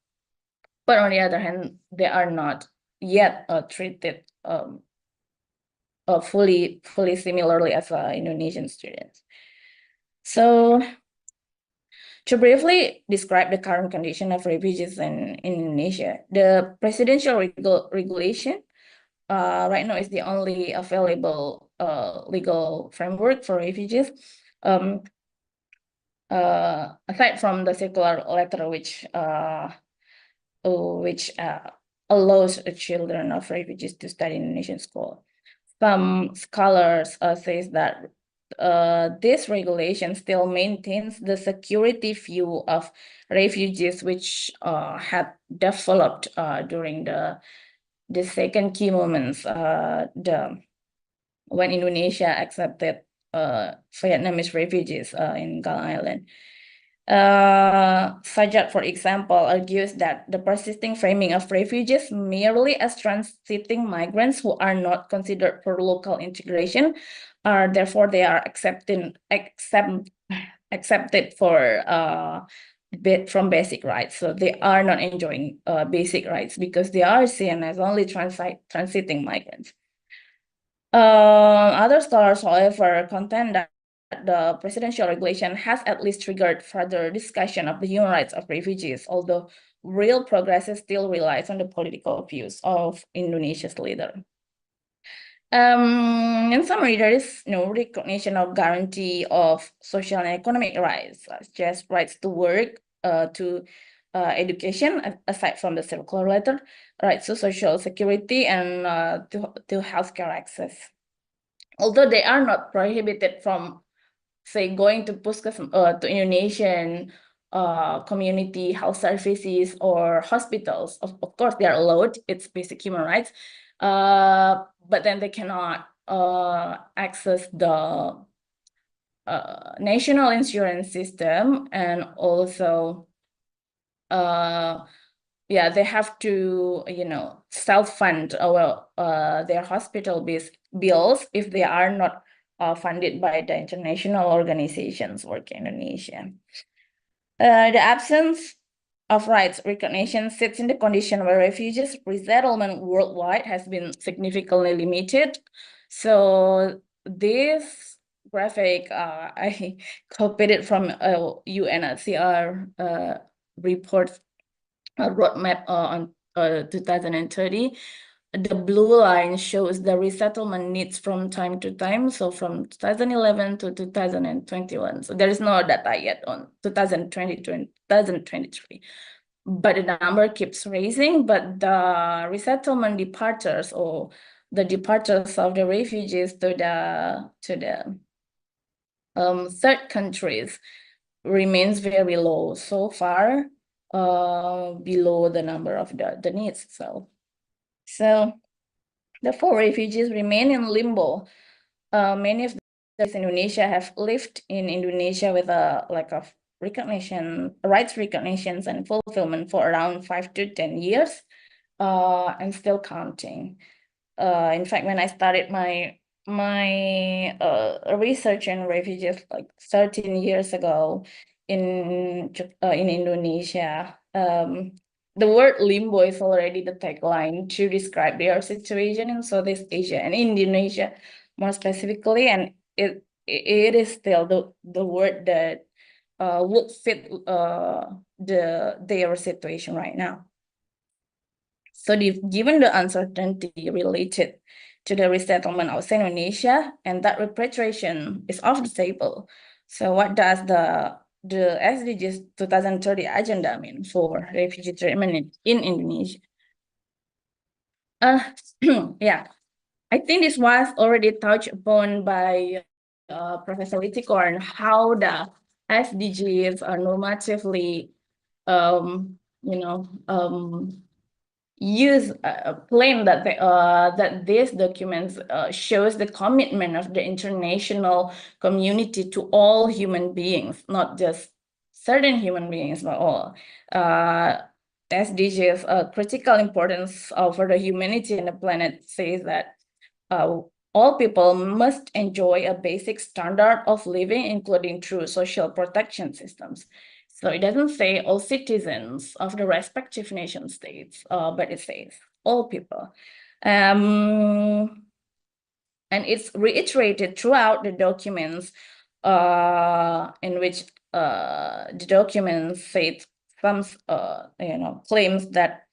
[SPEAKER 18] the other hand, they are not yet treated fully similarly as Indonesian students. So to briefly describe the current condition of refugees in Indonesia, the presidential regulation right now is the only available legal framework for refugees. Aside from the circular letter, which allows children of refugees to study in Indonesian school. Some scholars says that this regulation still maintains the security view of refugees, which had developed during the second key moments, when Indonesia accepted Vietnamese refugees in Galang Island. Sajat, for example, argues that the persisting framing of refugees merely as transiting migrants who are not considered for local integration are therefore they are accepted for from basic rights. So they are not enjoying basic rights because they are seen as only transiting migrants. Other scholars, however, contend that the presidential regulation has at least triggered further discussion of the human rights of refugees, although real progress still relies on the political views of Indonesia's leader. In summary, there is no recognition or guarantee of social and economic rights, such as rights to work, to education, aside from the circular letter, rights to social security, and to healthcare access. Although they are not prohibited from, say, going to to Indonesian community health services or hospitals. Of course, they are allowed. It's basic human rights. But then they cannot access the national insurance system, and also they have to self-fund their hospital bills if they are not funded by the international organizations working in Indonesia. The absence of rights recognition sits in the condition where refugees resettlement worldwide has been significantly limited. So this graphic, I copied it from a UNHCR report roadmap on 2030. The blue line shows the resettlement needs from time to time. So from 2011 to 2021. So there is no data yet on 2023. But the number keeps raising, but the resettlement departures or the departures of the refugees to the third countries remains very low so far, below the number of the needs. So therefore, refugees remain in limbo. Many of those in Indonesia have lived in Indonesia with a lack of recognition, rights recognitions and fulfillment for around 5 to 10 years, and still counting. In fact, when I started my research on refugees like 13 years ago in Indonesia, the word limbo is already the tagline to describe their situation in Southeast Asia and Indonesia more specifically, and it is still the word that would fit their situation right now. So given the uncertainty related to the resettlement outside Indonesia and that repatriation is off the table, so what does the SDGs 2030 agenda mean for refugee treatment in Indonesia? Yeah, I think this was already touched upon by Professor Wittikorn, how the SDGs are normatively, use claim that that these documents shows the commitment of the international community to all human beings, not just certain human beings, but all. SDGs critical importance for the humanity and the planet says that all people must enjoy a basic standard of living, including through social protection systems. So it doesn't say all citizens of the respective nation states, but it says all people. And it's reiterated throughout the documents in which the documents say some, claims that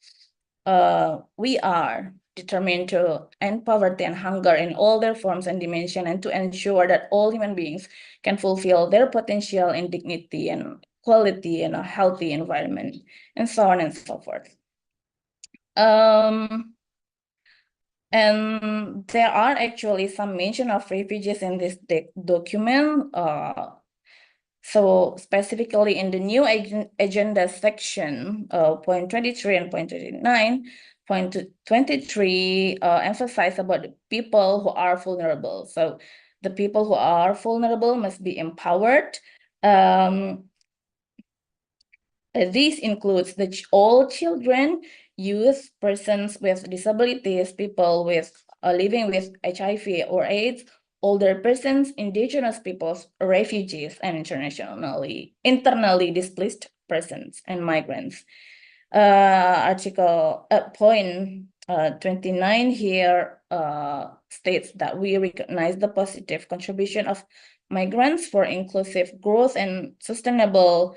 [SPEAKER 18] we are determined to end poverty and hunger in all their forms and dimension, and to ensure that all human beings can fulfill their potential in dignity and quality in a healthy environment, and so on and so forth. And there are actually some mention of refugees in this document. So specifically in the new agenda section, point 23 and point 29, point 23 emphasize about the people who are vulnerable. So the people who are vulnerable must be empowered. This includes all children, youth, persons with disabilities, people with living with HIV or AIDS, older persons, indigenous peoples, refugees, and internally displaced persons and migrants. Point 29 here states that we recognize the positive contribution of migrants for inclusive growth and sustainable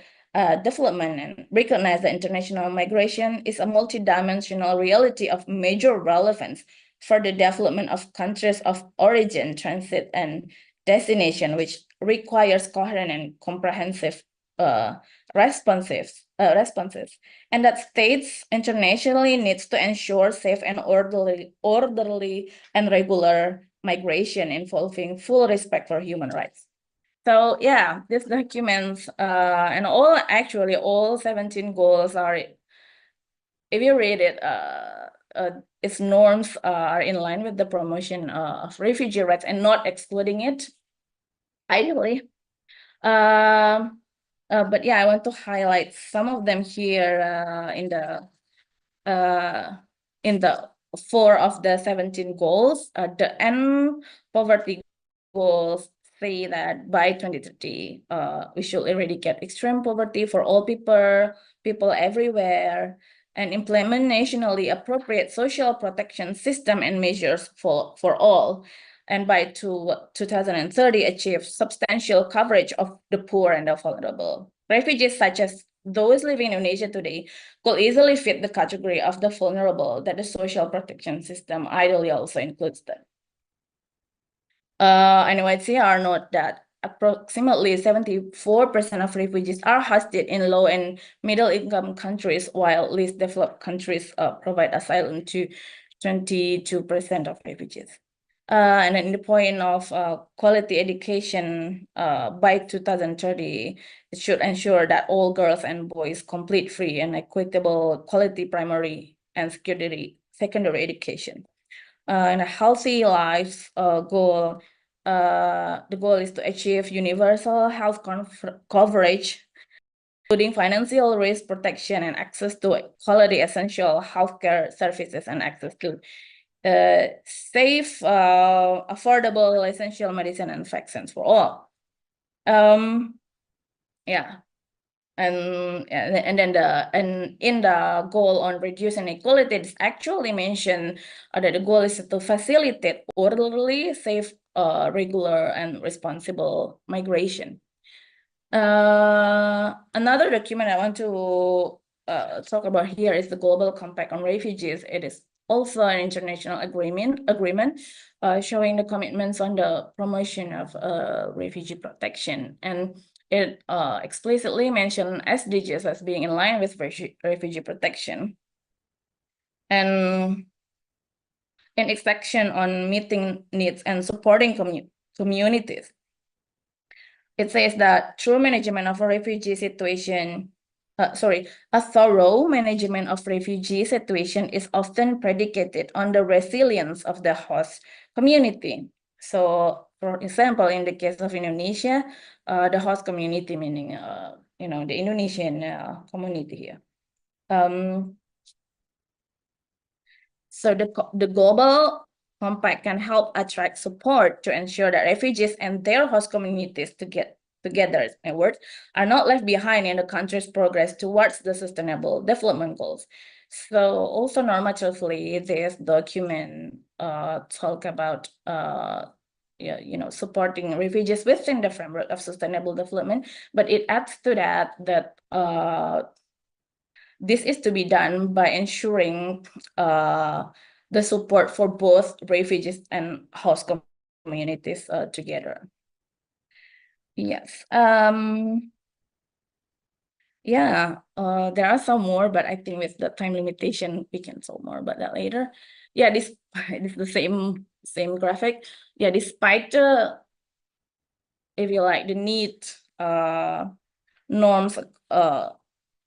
[SPEAKER 18] development, and recognize that international migration is a multidimensional reality of major relevance for the development of countries of origin, transit, and destination, which requires coherent and comprehensive responses, and that states internationally needs to ensure safe and orderly and regular migration involving full respect for human rights. So yeah, these documents and all 17 goals are, if you read it, its norms are in line with the promotion of refugee rights and not excluding it, ideally. But yeah, I want to highlight some of them here in the 4 of the 17 goals. The end poverty goals say that by 2030, we should eradicate extreme poverty for all people everywhere, and implement nationally appropriate social protection system and measures for all. And by 2030, achieve substantial coverage of the poor and the vulnerable. Refugees such as those living in Indonesia today could easily fit the category of the vulnerable that the social protection system ideally also includes them. UNHCR note that approximately 74% of refugees are hosted in low and middle income countries, while least developed countries provide asylum to 22% of refugees. And then the point of quality education by 2030, it should ensure that all girls and boys complete free and equitable quality primary and secondary education. And a healthy life goal, the goal is to achieve universal health coverage, including financial risk protection and access to quality essential healthcare services, and access to safe, affordable, essential medicine and vaccines for all. Yeah. And then in the goal on reducing inequality, it's actually mentioned that the goal is to facilitate orderly, safe, regular, and responsible migration. Another document I want to talk about here is the Global Compact on Refugees. It is also an international agreement showing the commitments on the promotion of refugee protection. And it explicitly mentioned SDGs as being in line with refugee protection. And in its section on meeting needs and supporting communities, it says that true management of a refugee situation, a thorough management of refugee situation is often predicated on the resilience of the host community. So, for example, in the case of Indonesia, the host community, meaning the Indonesian community here. So the Global Compact can help attract support to ensure that refugees and their host communities together are not left behind in the country's progress towards the Sustainable Development Goals. So also normatively, this document talk about supporting refugees within the framework of sustainable development, but it adds to that this is to be done by ensuring the support for both refugees and host communities together. Yes. Yeah, there are some more, but I think with the time limitation, we can talk more about that later. Yeah, this is the same graphic. Yeah, despite if you like the need norms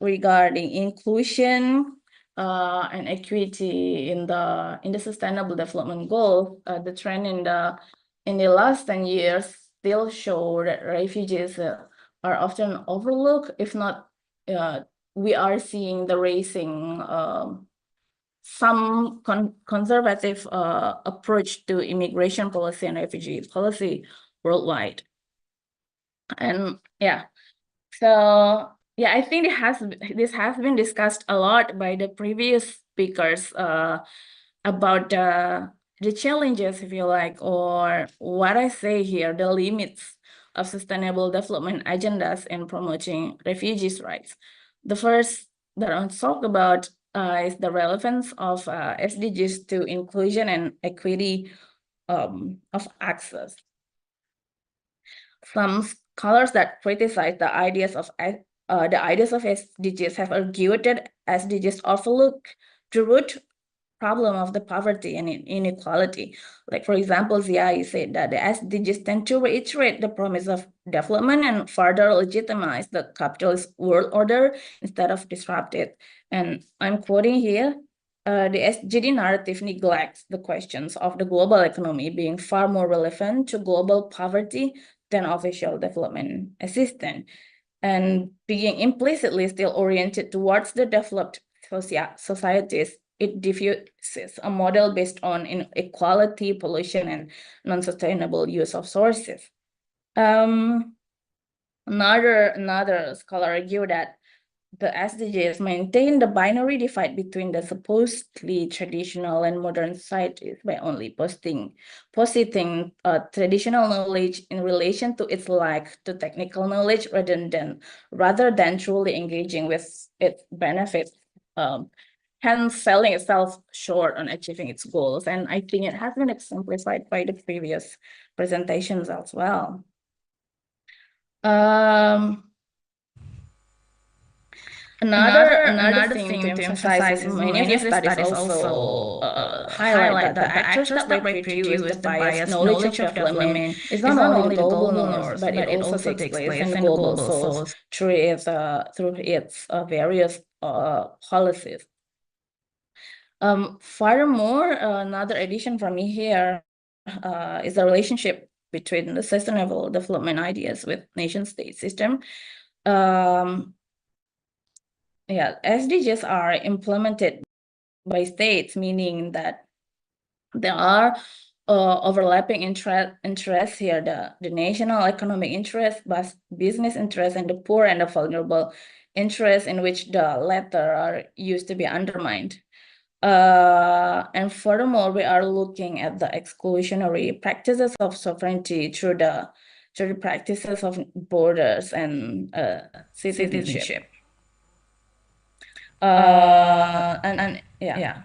[SPEAKER 18] regarding inclusion and equity in the Sustainable Development Goal, the trend in the last 10 years still show that refugees are often overlooked. If not, we are seeing the raising some conservative approach to immigration policy and refugee policy worldwide. And yeah, so yeah, I think this has been discussed a lot by the previous speakers about the challenges, if you like, or what I say here, the limits of sustainable development agendas in promoting refugees' rights. The first that I want to talk about is the relevance of SDGs to inclusion and equity of access. Some scholars that criticize the ideas of SDGs have argued that SDGs overlook the root problem of the poverty and inequality. Like, for example, Ziai said that the SDGs tend to reiterate the promise of development and further legitimize the capitalist world order instead of disrupt it. And I'm quoting here, the SDG narrative neglects the questions of the global economy being far more relevant to global poverty than official development assistance, and being implicitly still oriented towards the developed societies. It diffuses a model based on inequality, pollution, and non-sustainable use of sources. Another scholar argued that the SDGs maintain the binary divide between the supposedly traditional and modern societies by only positing traditional knowledge in relation to its lack to technical knowledge rather than truly engaging with its benefits, hence selling itself short on achieving its goals. And I think it has been exemplified by the previous presentations as well. Another thing to emphasize is many of your studies also highlight that the actors that reproduce the biased knowledge of development is not only the global norms, but it also takes place in the global souls through its various policies. Furthermore, another addition from me here is the relationship between the sustainable development ideas with nation-state system. Yeah, SDGs are implemented by states, meaning that there are overlapping interests here, the national economic interest, business interest, and the poor and the vulnerable interests, in which the latter are used to be undermined. And furthermore, we are looking at the exclusionary practices of sovereignty through the practices of borders and citizenship. And yeah.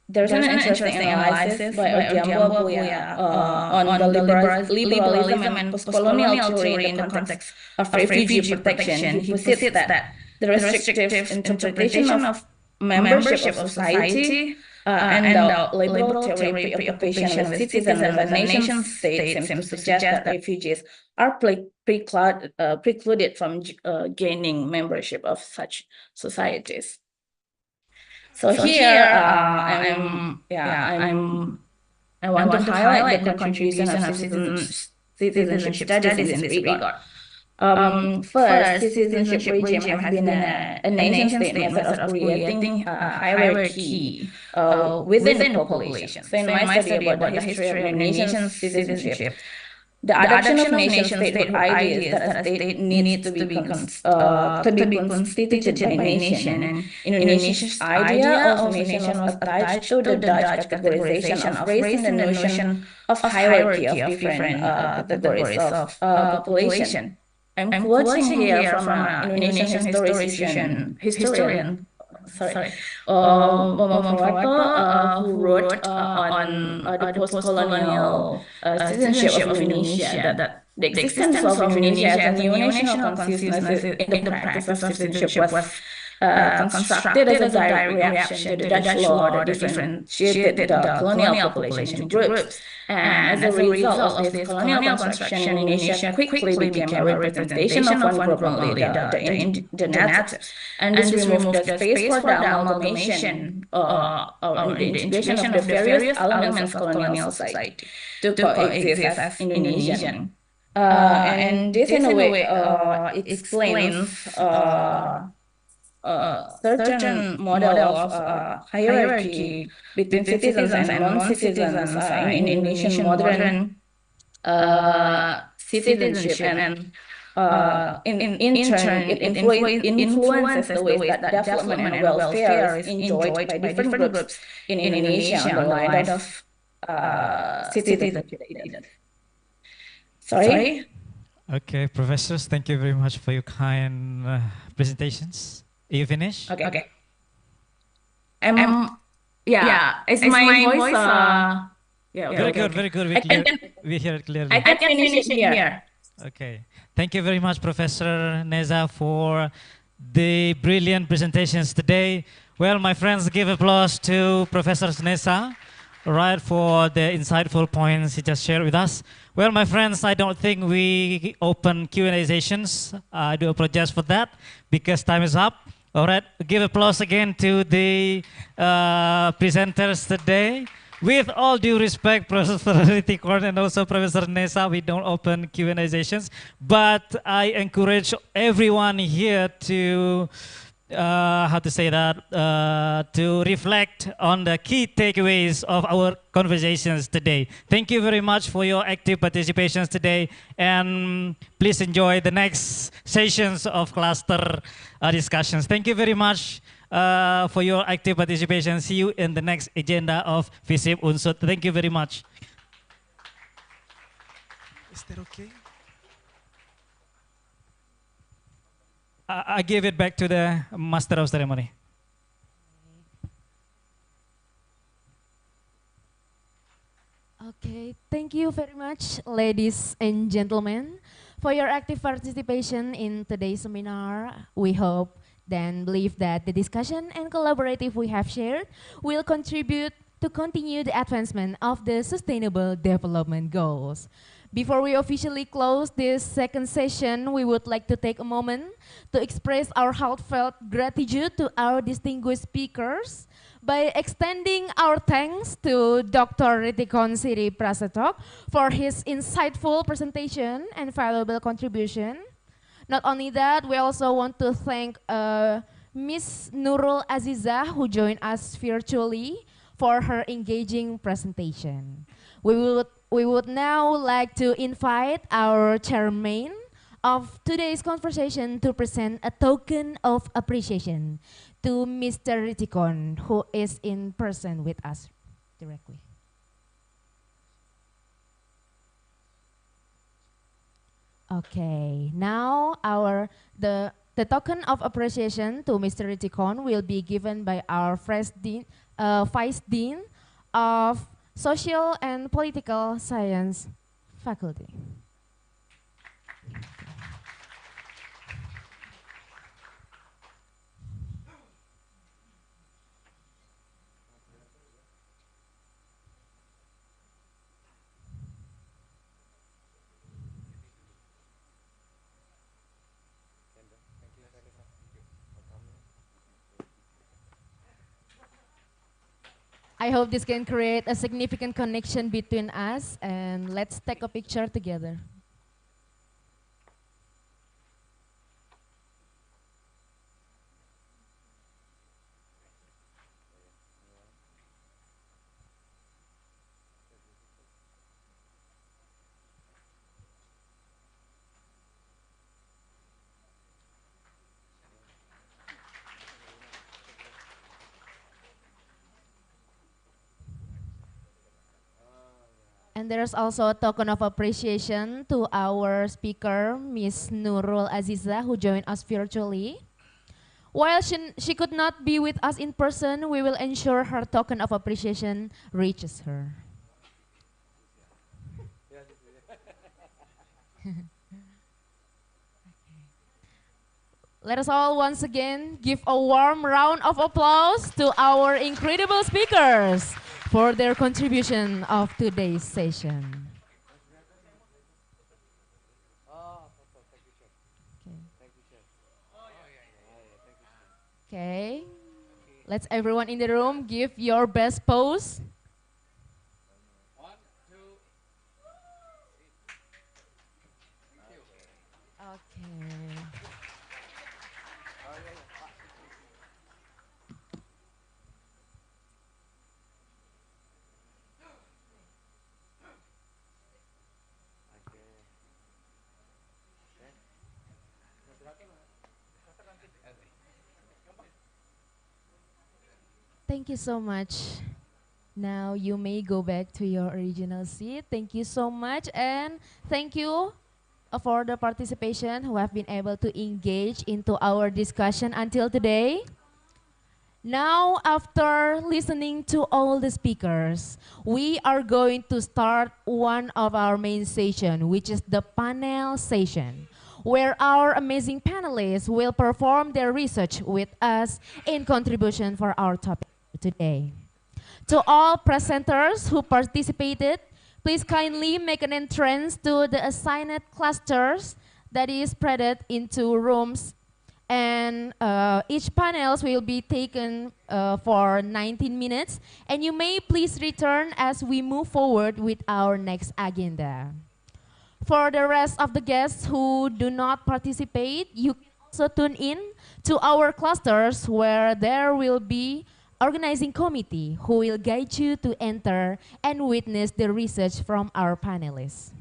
[SPEAKER 18] There's an interesting analysis by Odhiambo Abuya on the liberalism and postcolonial theory in the context of refugee protection. He posits that the restrictive interpretation of membership of society and the liberal theory preoccupation with citizens as a nation state seems to suggest that refugees are precluded from gaining membership of such societies. So here, I want to highlight the contribution of citizenship studies in this regard. First, citizenship regime has been a nation-state method of creating a hierarchy within the population. So in my study about the history of the nation's citizenship, the adoption of nation-statehood ideas that a state needs to be constituted by nation, and Indonesia's idea of nation was attached to the Dutch categorization of race and the notion of hierarchy of different categories of population. I'm quoting here from an Indonesian historian, Bambang Purwanto, who wrote on the post-colonial citizenship of Indonesia, that the existence of Indonesia as a neo-national consciousness in the practice of citizenship was constructed as a direct reaction to the Dutch law that differentiated the colonial population into groups. And as a result of this colonial construction, Indonesia quickly became a representation of one group only, the natives. And this removed the space for the amalgamation or the integration of the various elements of colonial society to coexist as Indonesian. And this, in a way, explains certain model of hierarchy between citizens and non-citizens in Indonesian modern citizenship, and in turn it influences the ways that development and welfare is enjoyed by different groups in Indonesia on the line of citizenship. Sorry?
[SPEAKER 2] Okay, professors, thank you very much for your kind presentations. Are you finished?
[SPEAKER 18] Okay. Is my voice
[SPEAKER 2] very good, very good. We hear it clearly.
[SPEAKER 18] I can finish it here.
[SPEAKER 2] Okay. Thank you very much, Professor Neza, for the brilliant presentations today. Well, my friends, give applause to Professor Neza, right, for the insightful points he just shared with us. Well, my friends, I don't think we open Q&A sessions. I do apologize for that because time is up. All right, give applause again to the presenters today. With all due respect, Professor Ritikon and also Professor Neza, we don't open Q&A sessions, but I encourage everyone here to, to reflect on the key takeaways of our conversations today. Thank you very much for your active participations today, and please enjoy the next sessions of cluster discussions. Thank you very much for your active participation. See you in the next agenda of FISIP Unsud. Thank you very much.
[SPEAKER 6] Is that okay?
[SPEAKER 2] I give it back to the master of ceremony.
[SPEAKER 9] Okay, thank you very much, ladies and gentlemen, for your active participation in today's seminar. We hope and believe that the discussion and collaborative we have shared will contribute to continue the advancement of the Sustainable Development Goals. Before we officially close this second session, we would like to take a moment to express our heartfelt gratitude to our distinguished speakers by extending our thanks to Dr. Ritikon Siri Prasetok for his insightful presentation and valuable contribution. Not only that, we also want to thank Ms. Nurul Aziza, who joined us virtually, for her engaging presentation. We would now like to invite our chairman of today's conversation to present a token of appreciation to Mr. Ritikon, who is in person with us directly. Okay, now the The token of appreciation to Mr. Ritikon will be given by our Vice Dean of Social and Political Science Faculty. I hope this can create a significant connection between us, and let's take a picture together. And there's also a token of appreciation to our speaker, Ms. Nurul Aziza, who joined us virtually. While she could not be with us in person, we will ensure her token of appreciation reaches her. Let us all once again give a warm round of applause to our incredible speakers for their contribution of today's session. Okay, let's everyone in the room give your best pose. Okay. Thank you so much. Now you may go back to your original seat. Thank you so much, and thank you for the participation who have been able to engage into our discussion until today. Now, after listening to all the speakers, we are going to start one of our main session, which is the panel session, where our amazing panelists will perform their research with us in contribution for our topic today. To all presenters who participated, please kindly make an entrance to the assigned clusters that is spread into rooms, and each panels will be taken for 19 minutes, and you may please return as we move forward with our next agenda. For the rest of the guests who do not participate, you can also tune in to our clusters where there will be organizing committee who will guide you to enter and witness the research from our panelists.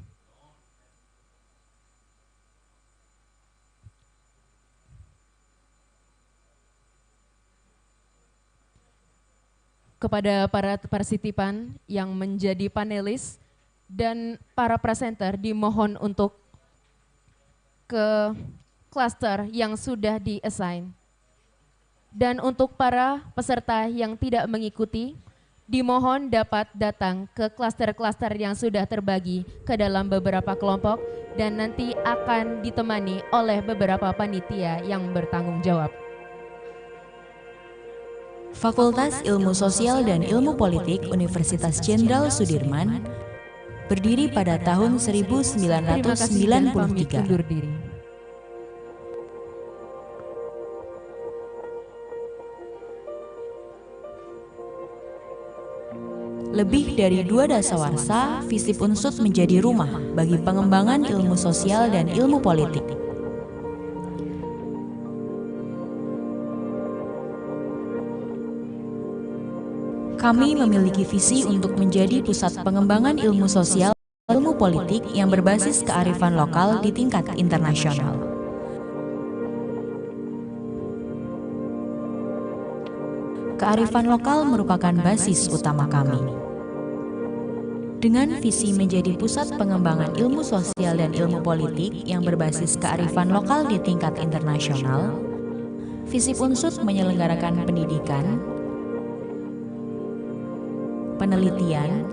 [SPEAKER 9] Kepada para partisipan yang menjadi panelis dan para presenter dimohon untuk ke cluster yang sudah di-assign. Dan untuk para peserta yang tidak mengikuti, dimohon dapat datang ke klaster-klaster yang sudah terbagi ke dalam beberapa kelompok dan nanti akan ditemani oleh beberapa panitia yang bertanggung jawab.
[SPEAKER 10] Fakultas Ilmu Sosial dan Ilmu Politik Universitas Jenderal Sudirman berdiri pada tahun 1993. Lebih dari 2 dasawarsa, FISIP Unsut menjadi rumah bagi pengembangan ilmu sosial dan ilmu politik. Kami memiliki visi untuk menjadi pusat pengembangan ilmu sosial dan ilmu politik yang berbasis kearifan lokal di tingkat internasional. Kearifan lokal merupakan basis utama kami. Dengan visi menjadi pusat pengembangan ilmu sosial dan ilmu politik yang berbasis kearifan lokal di tingkat internasional, FISIP Unsut menyelenggarakan pendidikan, penelitian,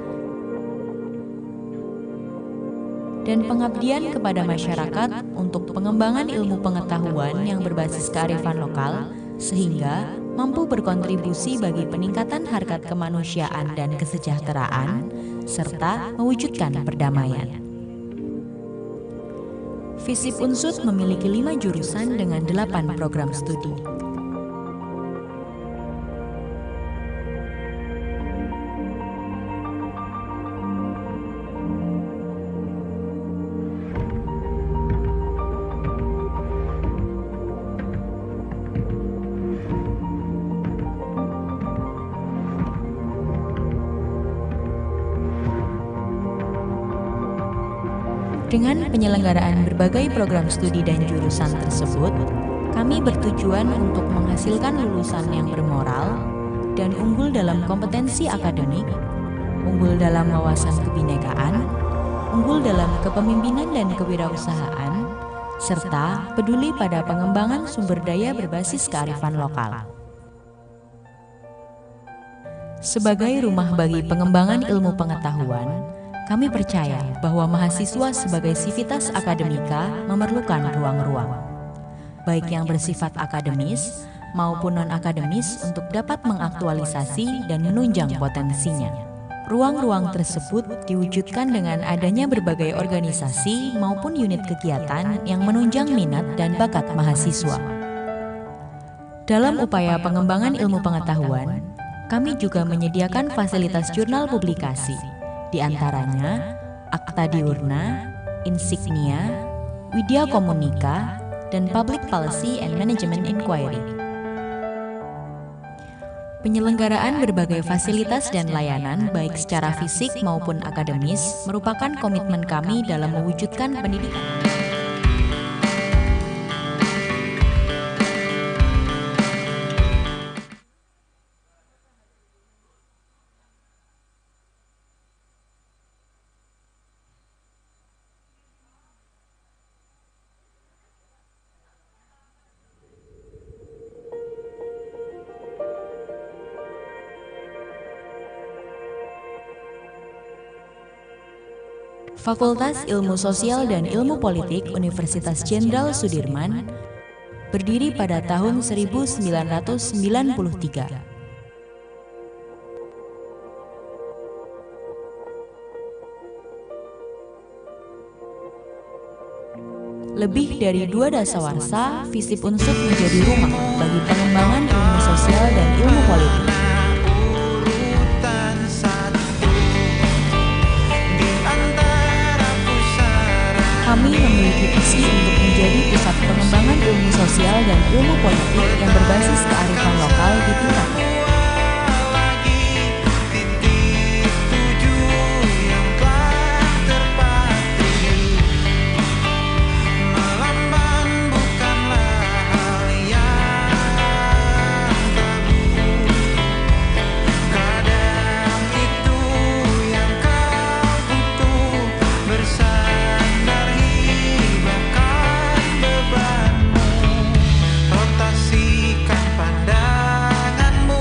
[SPEAKER 10] dan pengabdian kepada masyarakat untuk pengembangan ilmu pengetahuan yang berbasis kearifan lokal, sehingga mampu berkontribusi bagi peningkatan harkat kemanusiaan dan kesejahteraan, serta mewujudkan perdamaian. FISIP Unsut memiliki 5 jurusan dengan 8 program studi. Dengan penyelenggaraan berbagai program studi dan jurusan tersebut, kami bertujuan untuk menghasilkan lulusan yang bermoral dan unggul dalam kompetensi akademik, unggul dalam wawasan kebinekaan, unggul dalam kepemimpinan dan kewirausahaan, serta peduli pada pengembangan sumber daya berbasis kearifan lokal. Sebagai rumah bagi pengembangan ilmu pengetahuan, kami percaya bahwa mahasiswa sebagai sivitas akademika memerlukan ruang-ruang, baik yang bersifat akademis maupun non-akademis untuk dapat mengaktualisasi dan menunjang potensinya. Ruang-ruang tersebut diwujudkan dengan adanya berbagai organisasi maupun unit kegiatan yang menunjang minat dan bakat mahasiswa. Dalam upaya pengembangan ilmu pengetahuan, kami juga menyediakan fasilitas jurnal publikasi, di antaranya Akta Diurna, Insignia, Widya Komunika, dan Public Policy and Management Inquiry. Penyelenggaraan berbagai fasilitas dan layanan baik secara fisik maupun akademis merupakan komitmen kami dalam mewujudkan pendidikan. Fakultas Ilmu Sosial dan Ilmu Politik Universitas Jenderal Sudirman berdiri pada tahun 1993. Lebih dari 2 dasawarsa, FISIP Unsut menjadi rumah bagi pengembangan ilmu sosial dan ilmu politik. Kami memiliki visi untuk menjadi pusat pengembangan ilmu sosial dan ilmu politik yang berbasis kearifan lokal di tingkat.
[SPEAKER 15] Rotasikan pandanganmu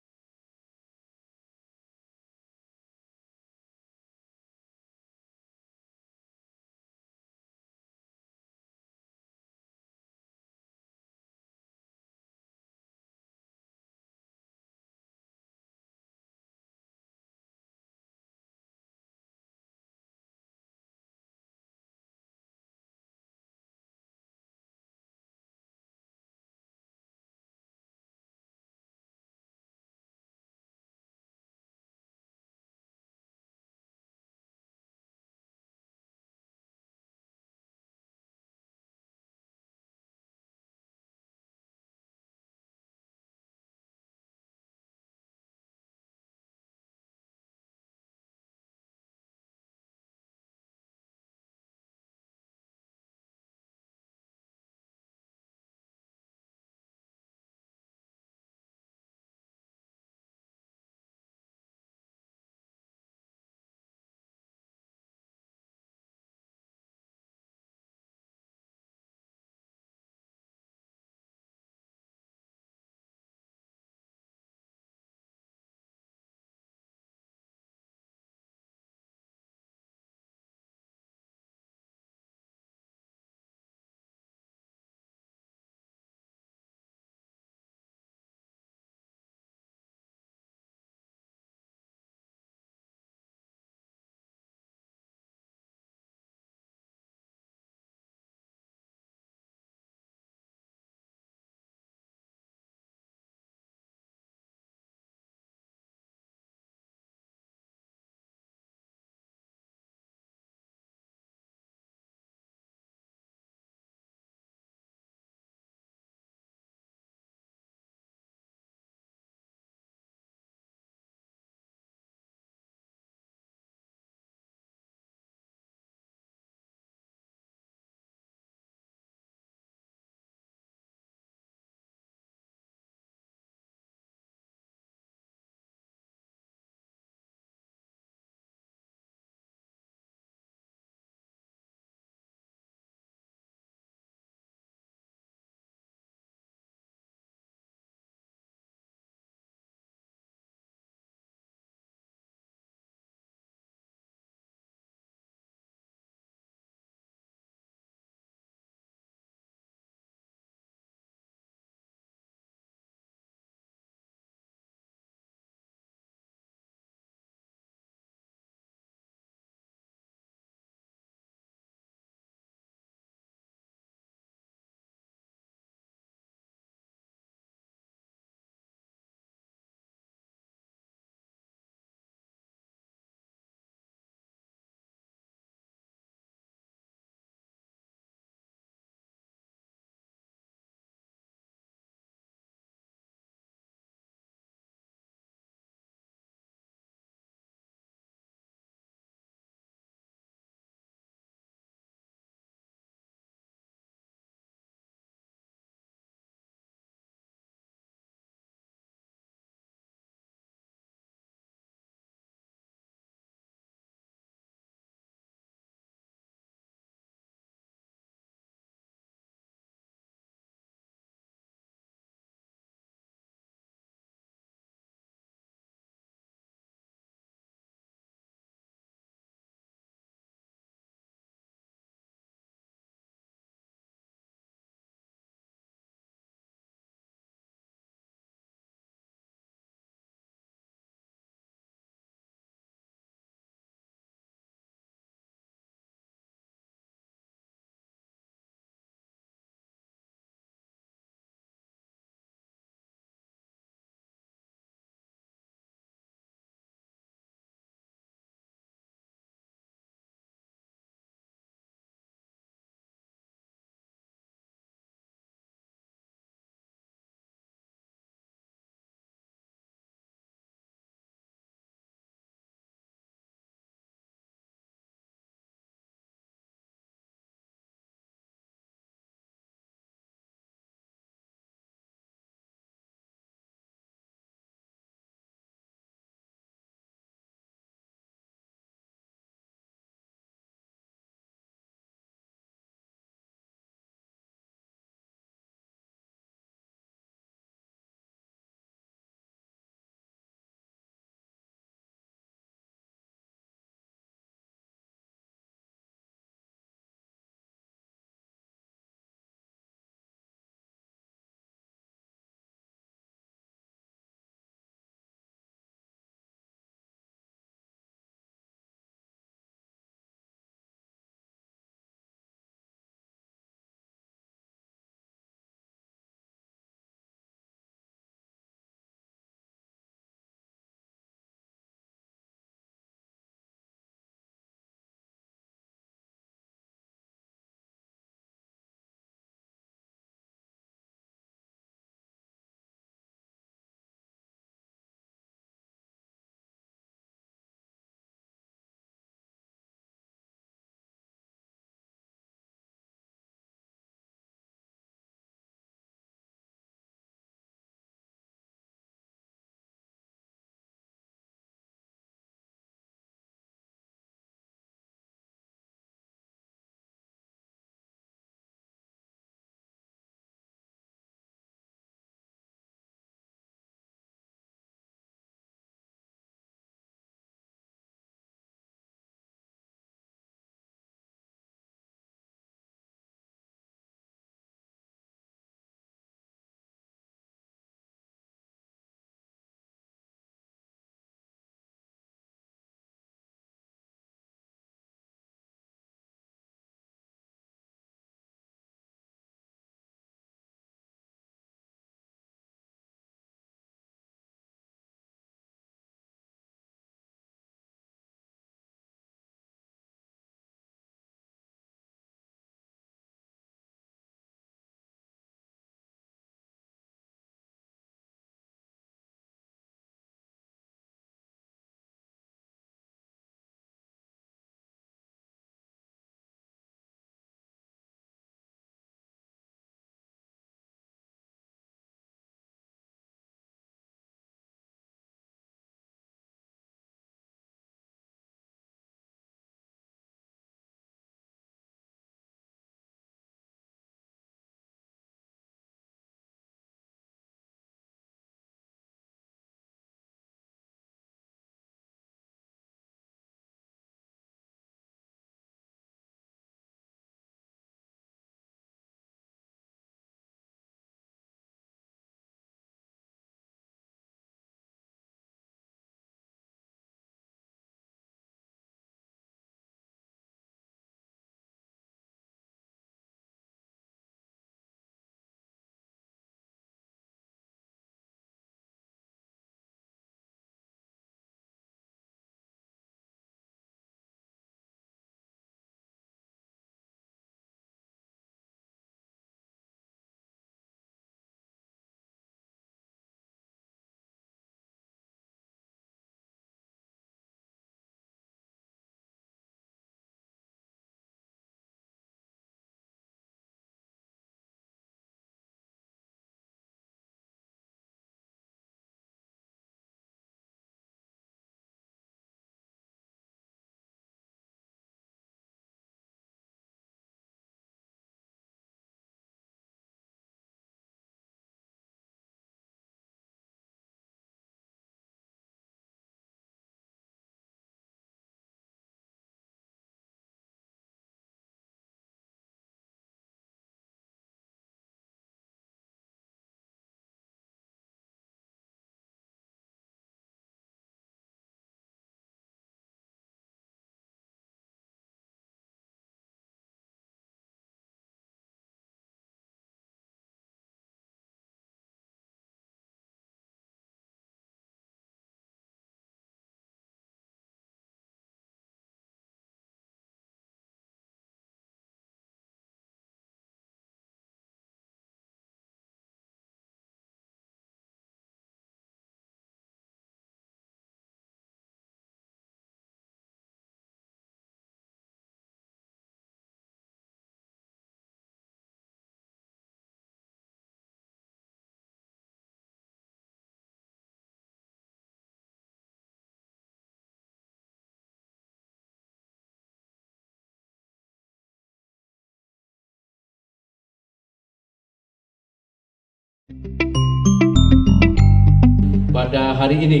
[SPEAKER 11] Pada hari ini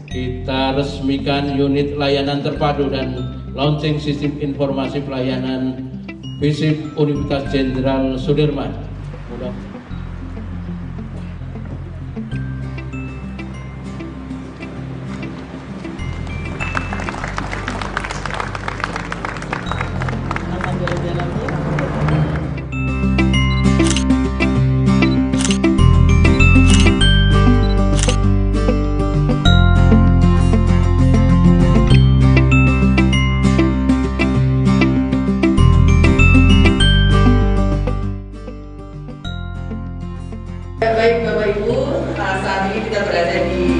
[SPEAKER 11] kita resmikan unit layanan terpadu dan launching sistem informasi pelayanan FISIP Universitas Jenderal Sudirman.
[SPEAKER 19] Baik Bapak Ibu, saat ini kita berada di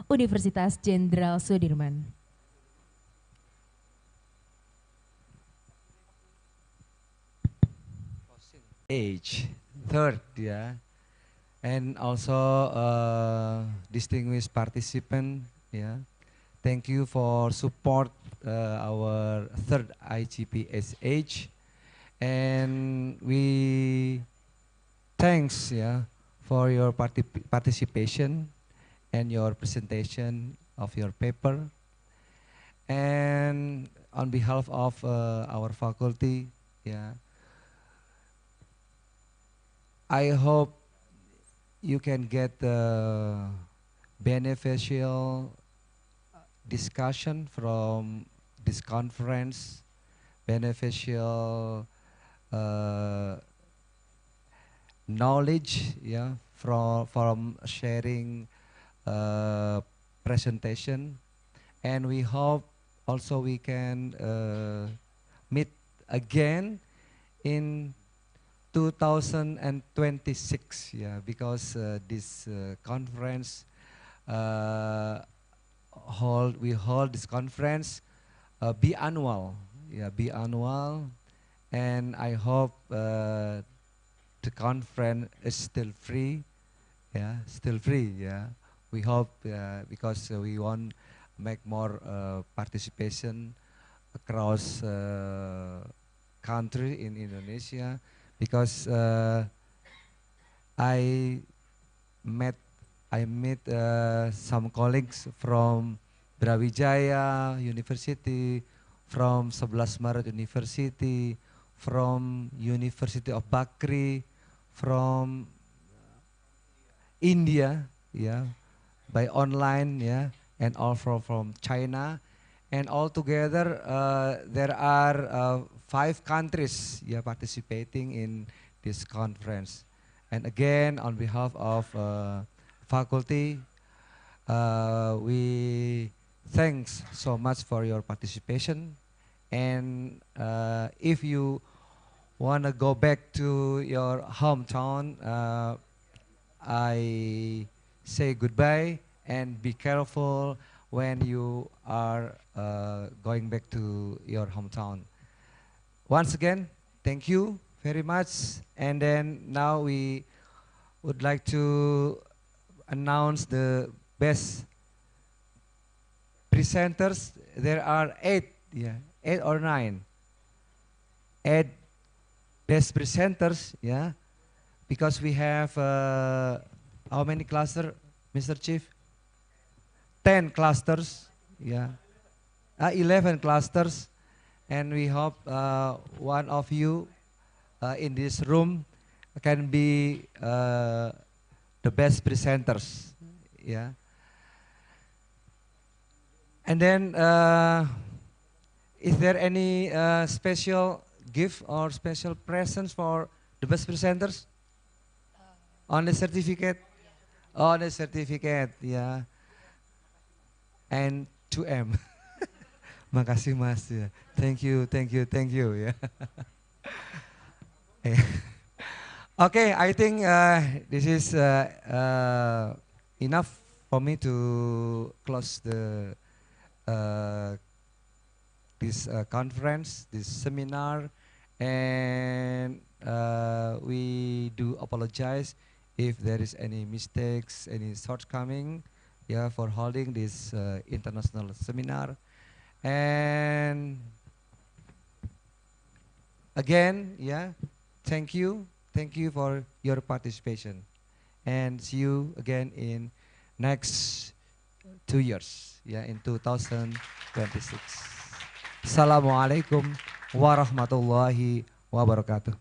[SPEAKER 9] Universitas Jenderal Sudirman.
[SPEAKER 20] Age, third, yeah, and also distinguished participant, yeah. Thank you for support our third IGPSH, and we thanks, yeah, for your participation and your presentation of your paper. And on behalf of our faculty, yeah, I hope you can get the beneficial discussion from this conference, beneficial knowledge, yeah, from sharing presentation, and we hope also we can meet again in 2026, yeah, because this conference we hold this conference biannual, yeah, biannual, and I hope the conference is still free, yeah, still free, yeah. We hope because we want make more participation across country in Indonesia, because I met some colleagues from Brawijaya University, from 11 Maret University, from University of Bakri, from India, yeah, by online, yeah, and also from China, and altogether there are 5 countries, yeah, participating in this conference. And again, on behalf of faculty, we thanks so much for your participation. And if you want to go back to your hometown, I say goodbye and be careful when you are going back to your hometown. Once again, thank you very much. And then now we would like to announce the best presenters. There are 8, yeah, 8 or 9. 8 best presenters, yeah, because we have how many clusters, Mr. Chief? 10 clusters, yeah, 11 clusters, and we hope one of you in this room can be the best presenters, yeah. And then, is there any special gift or special presents for the best presenters? On the certificate? On the certificate, yeah. And 2M. Makasih Mas, ya. Thank you, thank you, thank you, ya. Okay, I think this is enough for me to close the this conference, this seminar, and we do apologize if there is any mistakes, any shortcoming, yeah, for holding this international seminar. And again, yeah, thank you for your participation, and see you again in next 2 years, yeah, in 2026. Assalamualaikum warahmatullahi wabarakatuh.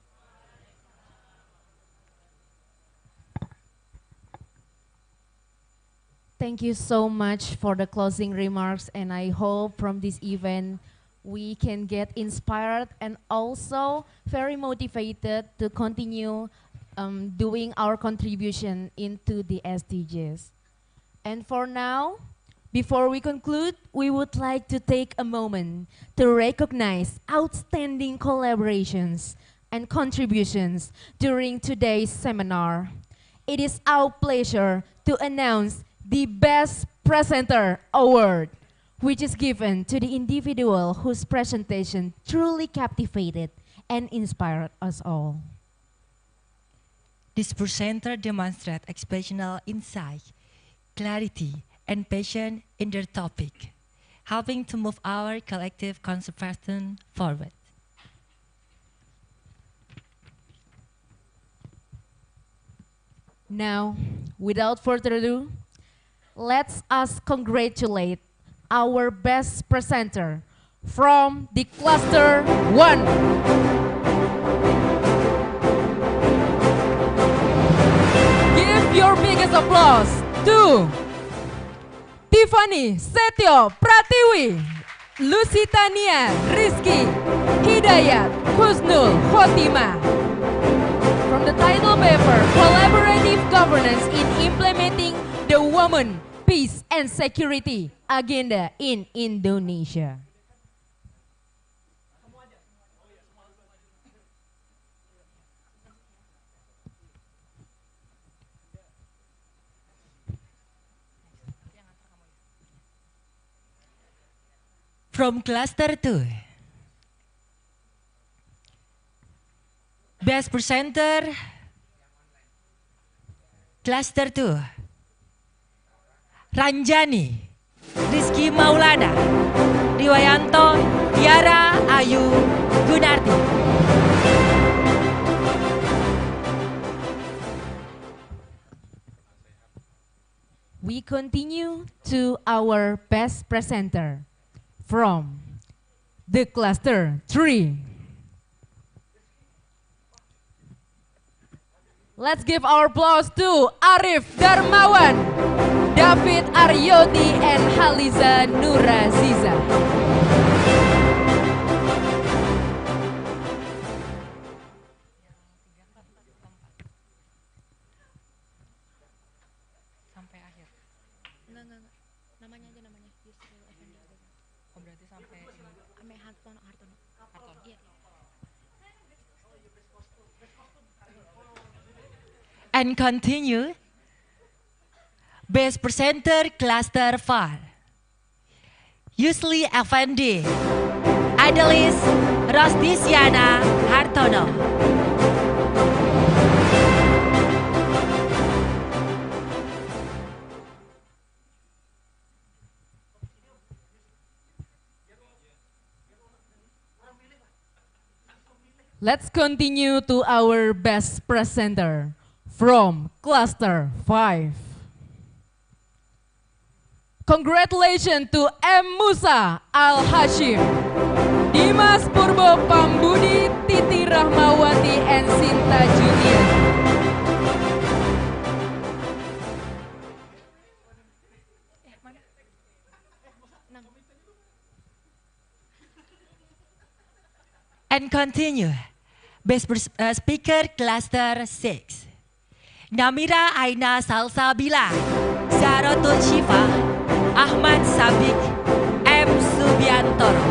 [SPEAKER 9] Thank you so much for the closing remarks, and I hope from this event we can get inspired and also very motivated to continue doing our contribution into the SDGs. And for now, before we conclude, we would like to take a moment to recognize outstanding collaborations and contributions during today's seminar. It is our pleasure to announce the best Presenter Award, which is given to the individual whose presentation truly captivated and inspired us all.
[SPEAKER 21] This presenter demonstrates exceptional insight, clarity, and passion in their topic, helping to move our collective conservation forward.
[SPEAKER 9] Now, without further ado, let's us congratulate our best presenter from the Cluster 1. Give your biggest applause to Tiffany Setio Pratiwi, Lusitania Rizky, Hidayat Husnul Khotimah. From the title paper, Collaborative Governance in Implementing the Women, Peace and Security Agenda in Indonesia.
[SPEAKER 21] From Cluster 2, Best Presenter, Cluster 2, Ranjani, Rizky Maulana, Riwayanto, Tiara Ayu Gunarti.
[SPEAKER 9] We continue to our best presenter from the Cluster 3. Let's give our applause to Arif Darmawan, David Aryoti, and Haliza Nuraziza.
[SPEAKER 21] And continue, Best Presenter Cluster 4, Yusli Effendi, Adelis Rostisiana Hartono.
[SPEAKER 9] Let's continue to our best presenter from Cluster 5. Congratulations to M. Musa Al-Hashim, Dimas Purbo Pambudi, Titi Rahmawati, and Sinta Julian.
[SPEAKER 21] And continue, Best Speaker Cluster 6, Namira Aina Salsabila, Zaratul Shifa, Ahmad Sabik, M. Subiantoro.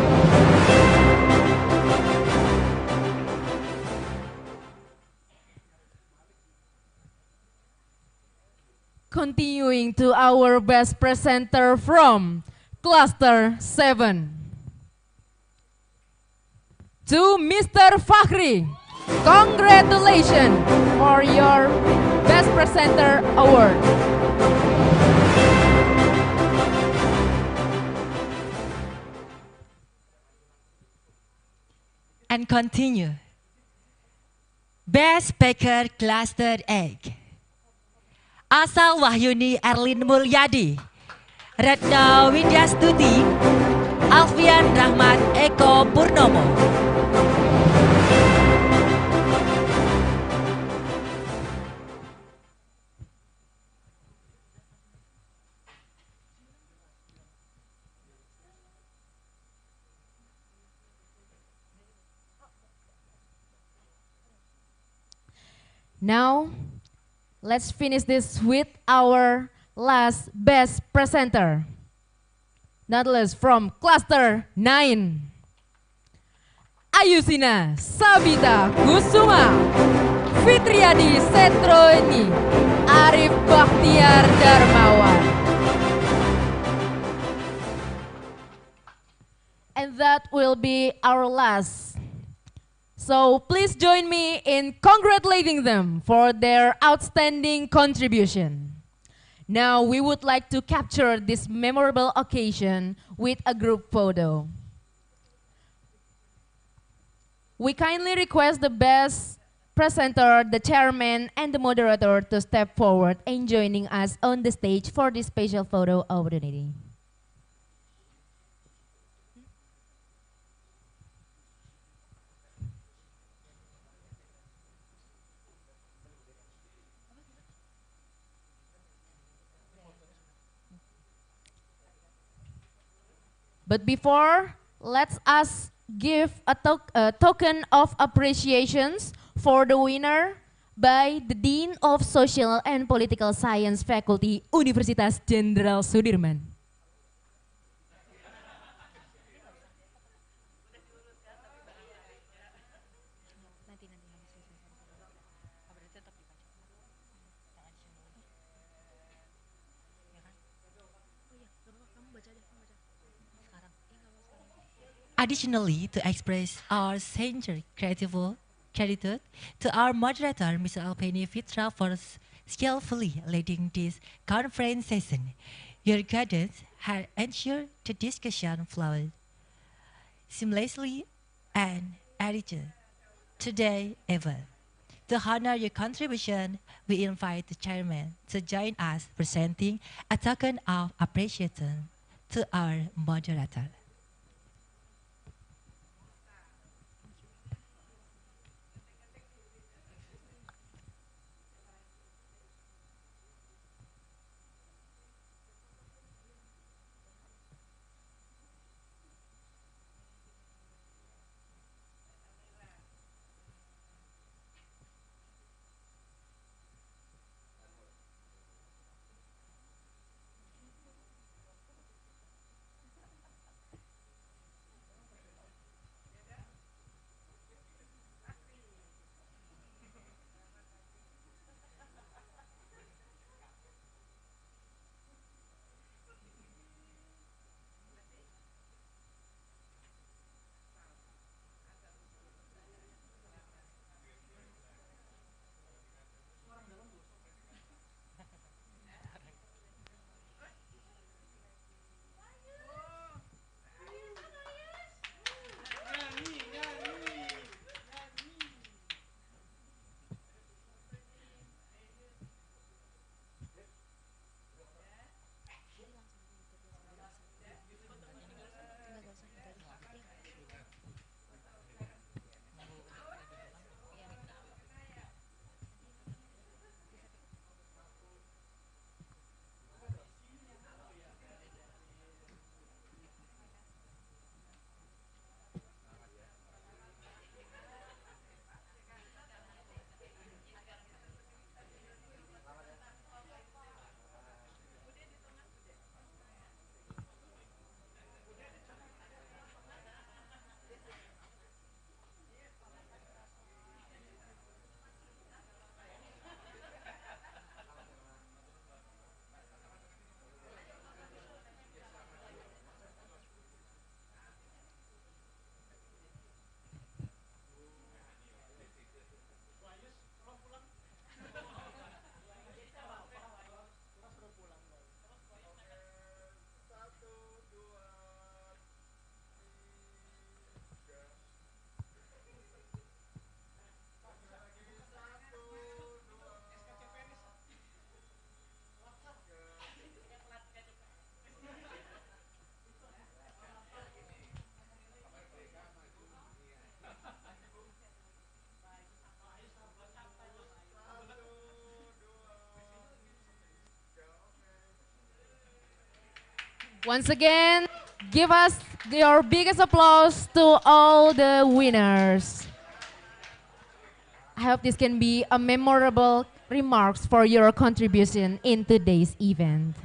[SPEAKER 9] Continuing to our best presenter from Cluster 7. To Mr. Fakhri, congratulations for your Best Presenter Award.
[SPEAKER 21] And continue, Best Speaker Cluster 8, Asal Wahyuni Erlin Mulyadi, Retno Widyastuti, Alfian Rahmat Eko Purnomo.
[SPEAKER 9] Now, let's finish this with our last best presenter. Nonetheless, from Cluster 9. Ayusina Sabita Kusuma, Fitriadi Setroeni, Arif Bakhtiar Darmawan. and that will be our last. So please join me in congratulating them for their outstanding contribution. Now we would like to capture this memorable occasion with a group photo. We kindly request the best presenter, the chairman, and the moderator to step forward and joining us on the stage for this special photo opportunity. But before, let us give a token of appreciations for the winner by the Dean of Social and Political Science Faculty, Universitas Jenderal Sudirman.
[SPEAKER 21] Additionally, to express our sincere gratitude to our moderator, Mr. Alpeni Fitra, for skillfully leading this conference session. Your guidance has ensured the discussion flowed seamlessly and enriched today ever. To honor your contribution, we invite the chairman to join us presenting a token of appreciation to our moderator.
[SPEAKER 9] Once again, give us your biggest applause to all the winners. I hope this can be a memorable remarks for your contribution in today's event.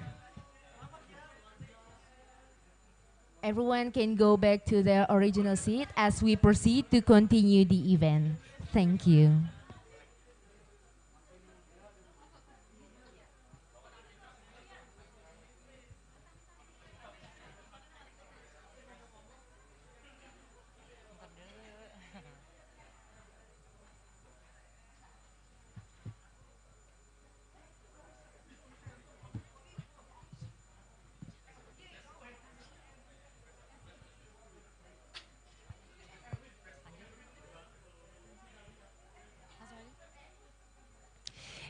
[SPEAKER 9] Everyone can go back to their original seat as we proceed to continue the event. Thank you.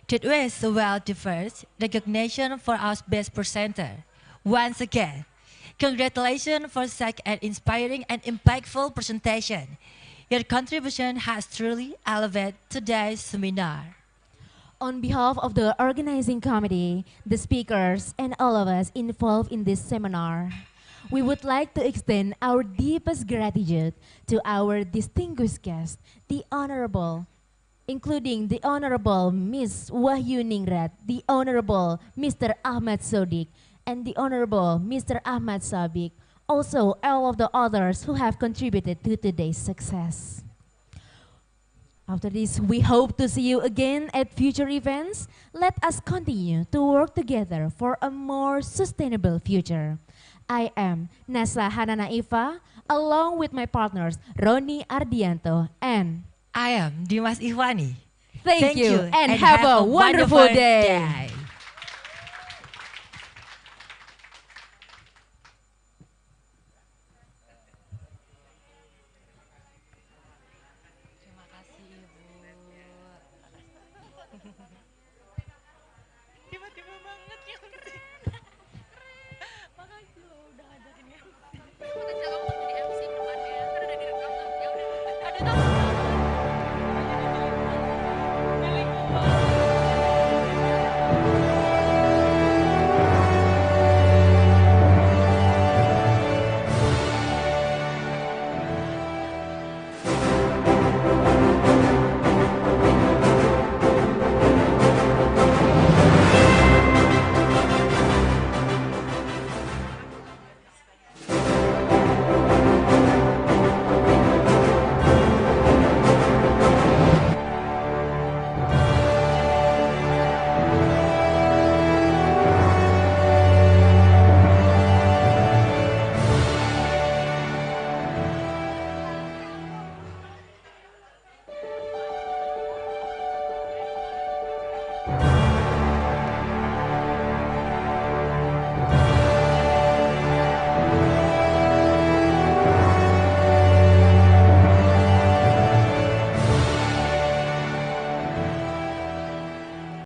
[SPEAKER 21] Today's well deserved recognition for our best presenter. Once again, congratulations for such an inspiring and impactful presentation. Your contribution has truly elevated today's seminar.
[SPEAKER 9] On behalf of the organizing committee, the speakers, and all of us involved in this seminar, we would like to extend our deepest gratitude to our distinguished guests, the Honorable, including the Honorable Ms. Wahyu Ningrat, the Honorable Mr. Ahmad Sodik, and the Honorable Mr. Ahmad Sabik, also all of the others who have contributed to today's success. After this, we hope to see you again at future events. Let us continue to work together for a more sustainable future. I am Nasa Hanana Iva, along with my partners Roni Ardianto and
[SPEAKER 21] I am Dimas Ihwani.
[SPEAKER 9] Thank you and have a wonderful day.
[SPEAKER 21] Terima kasih Ibu.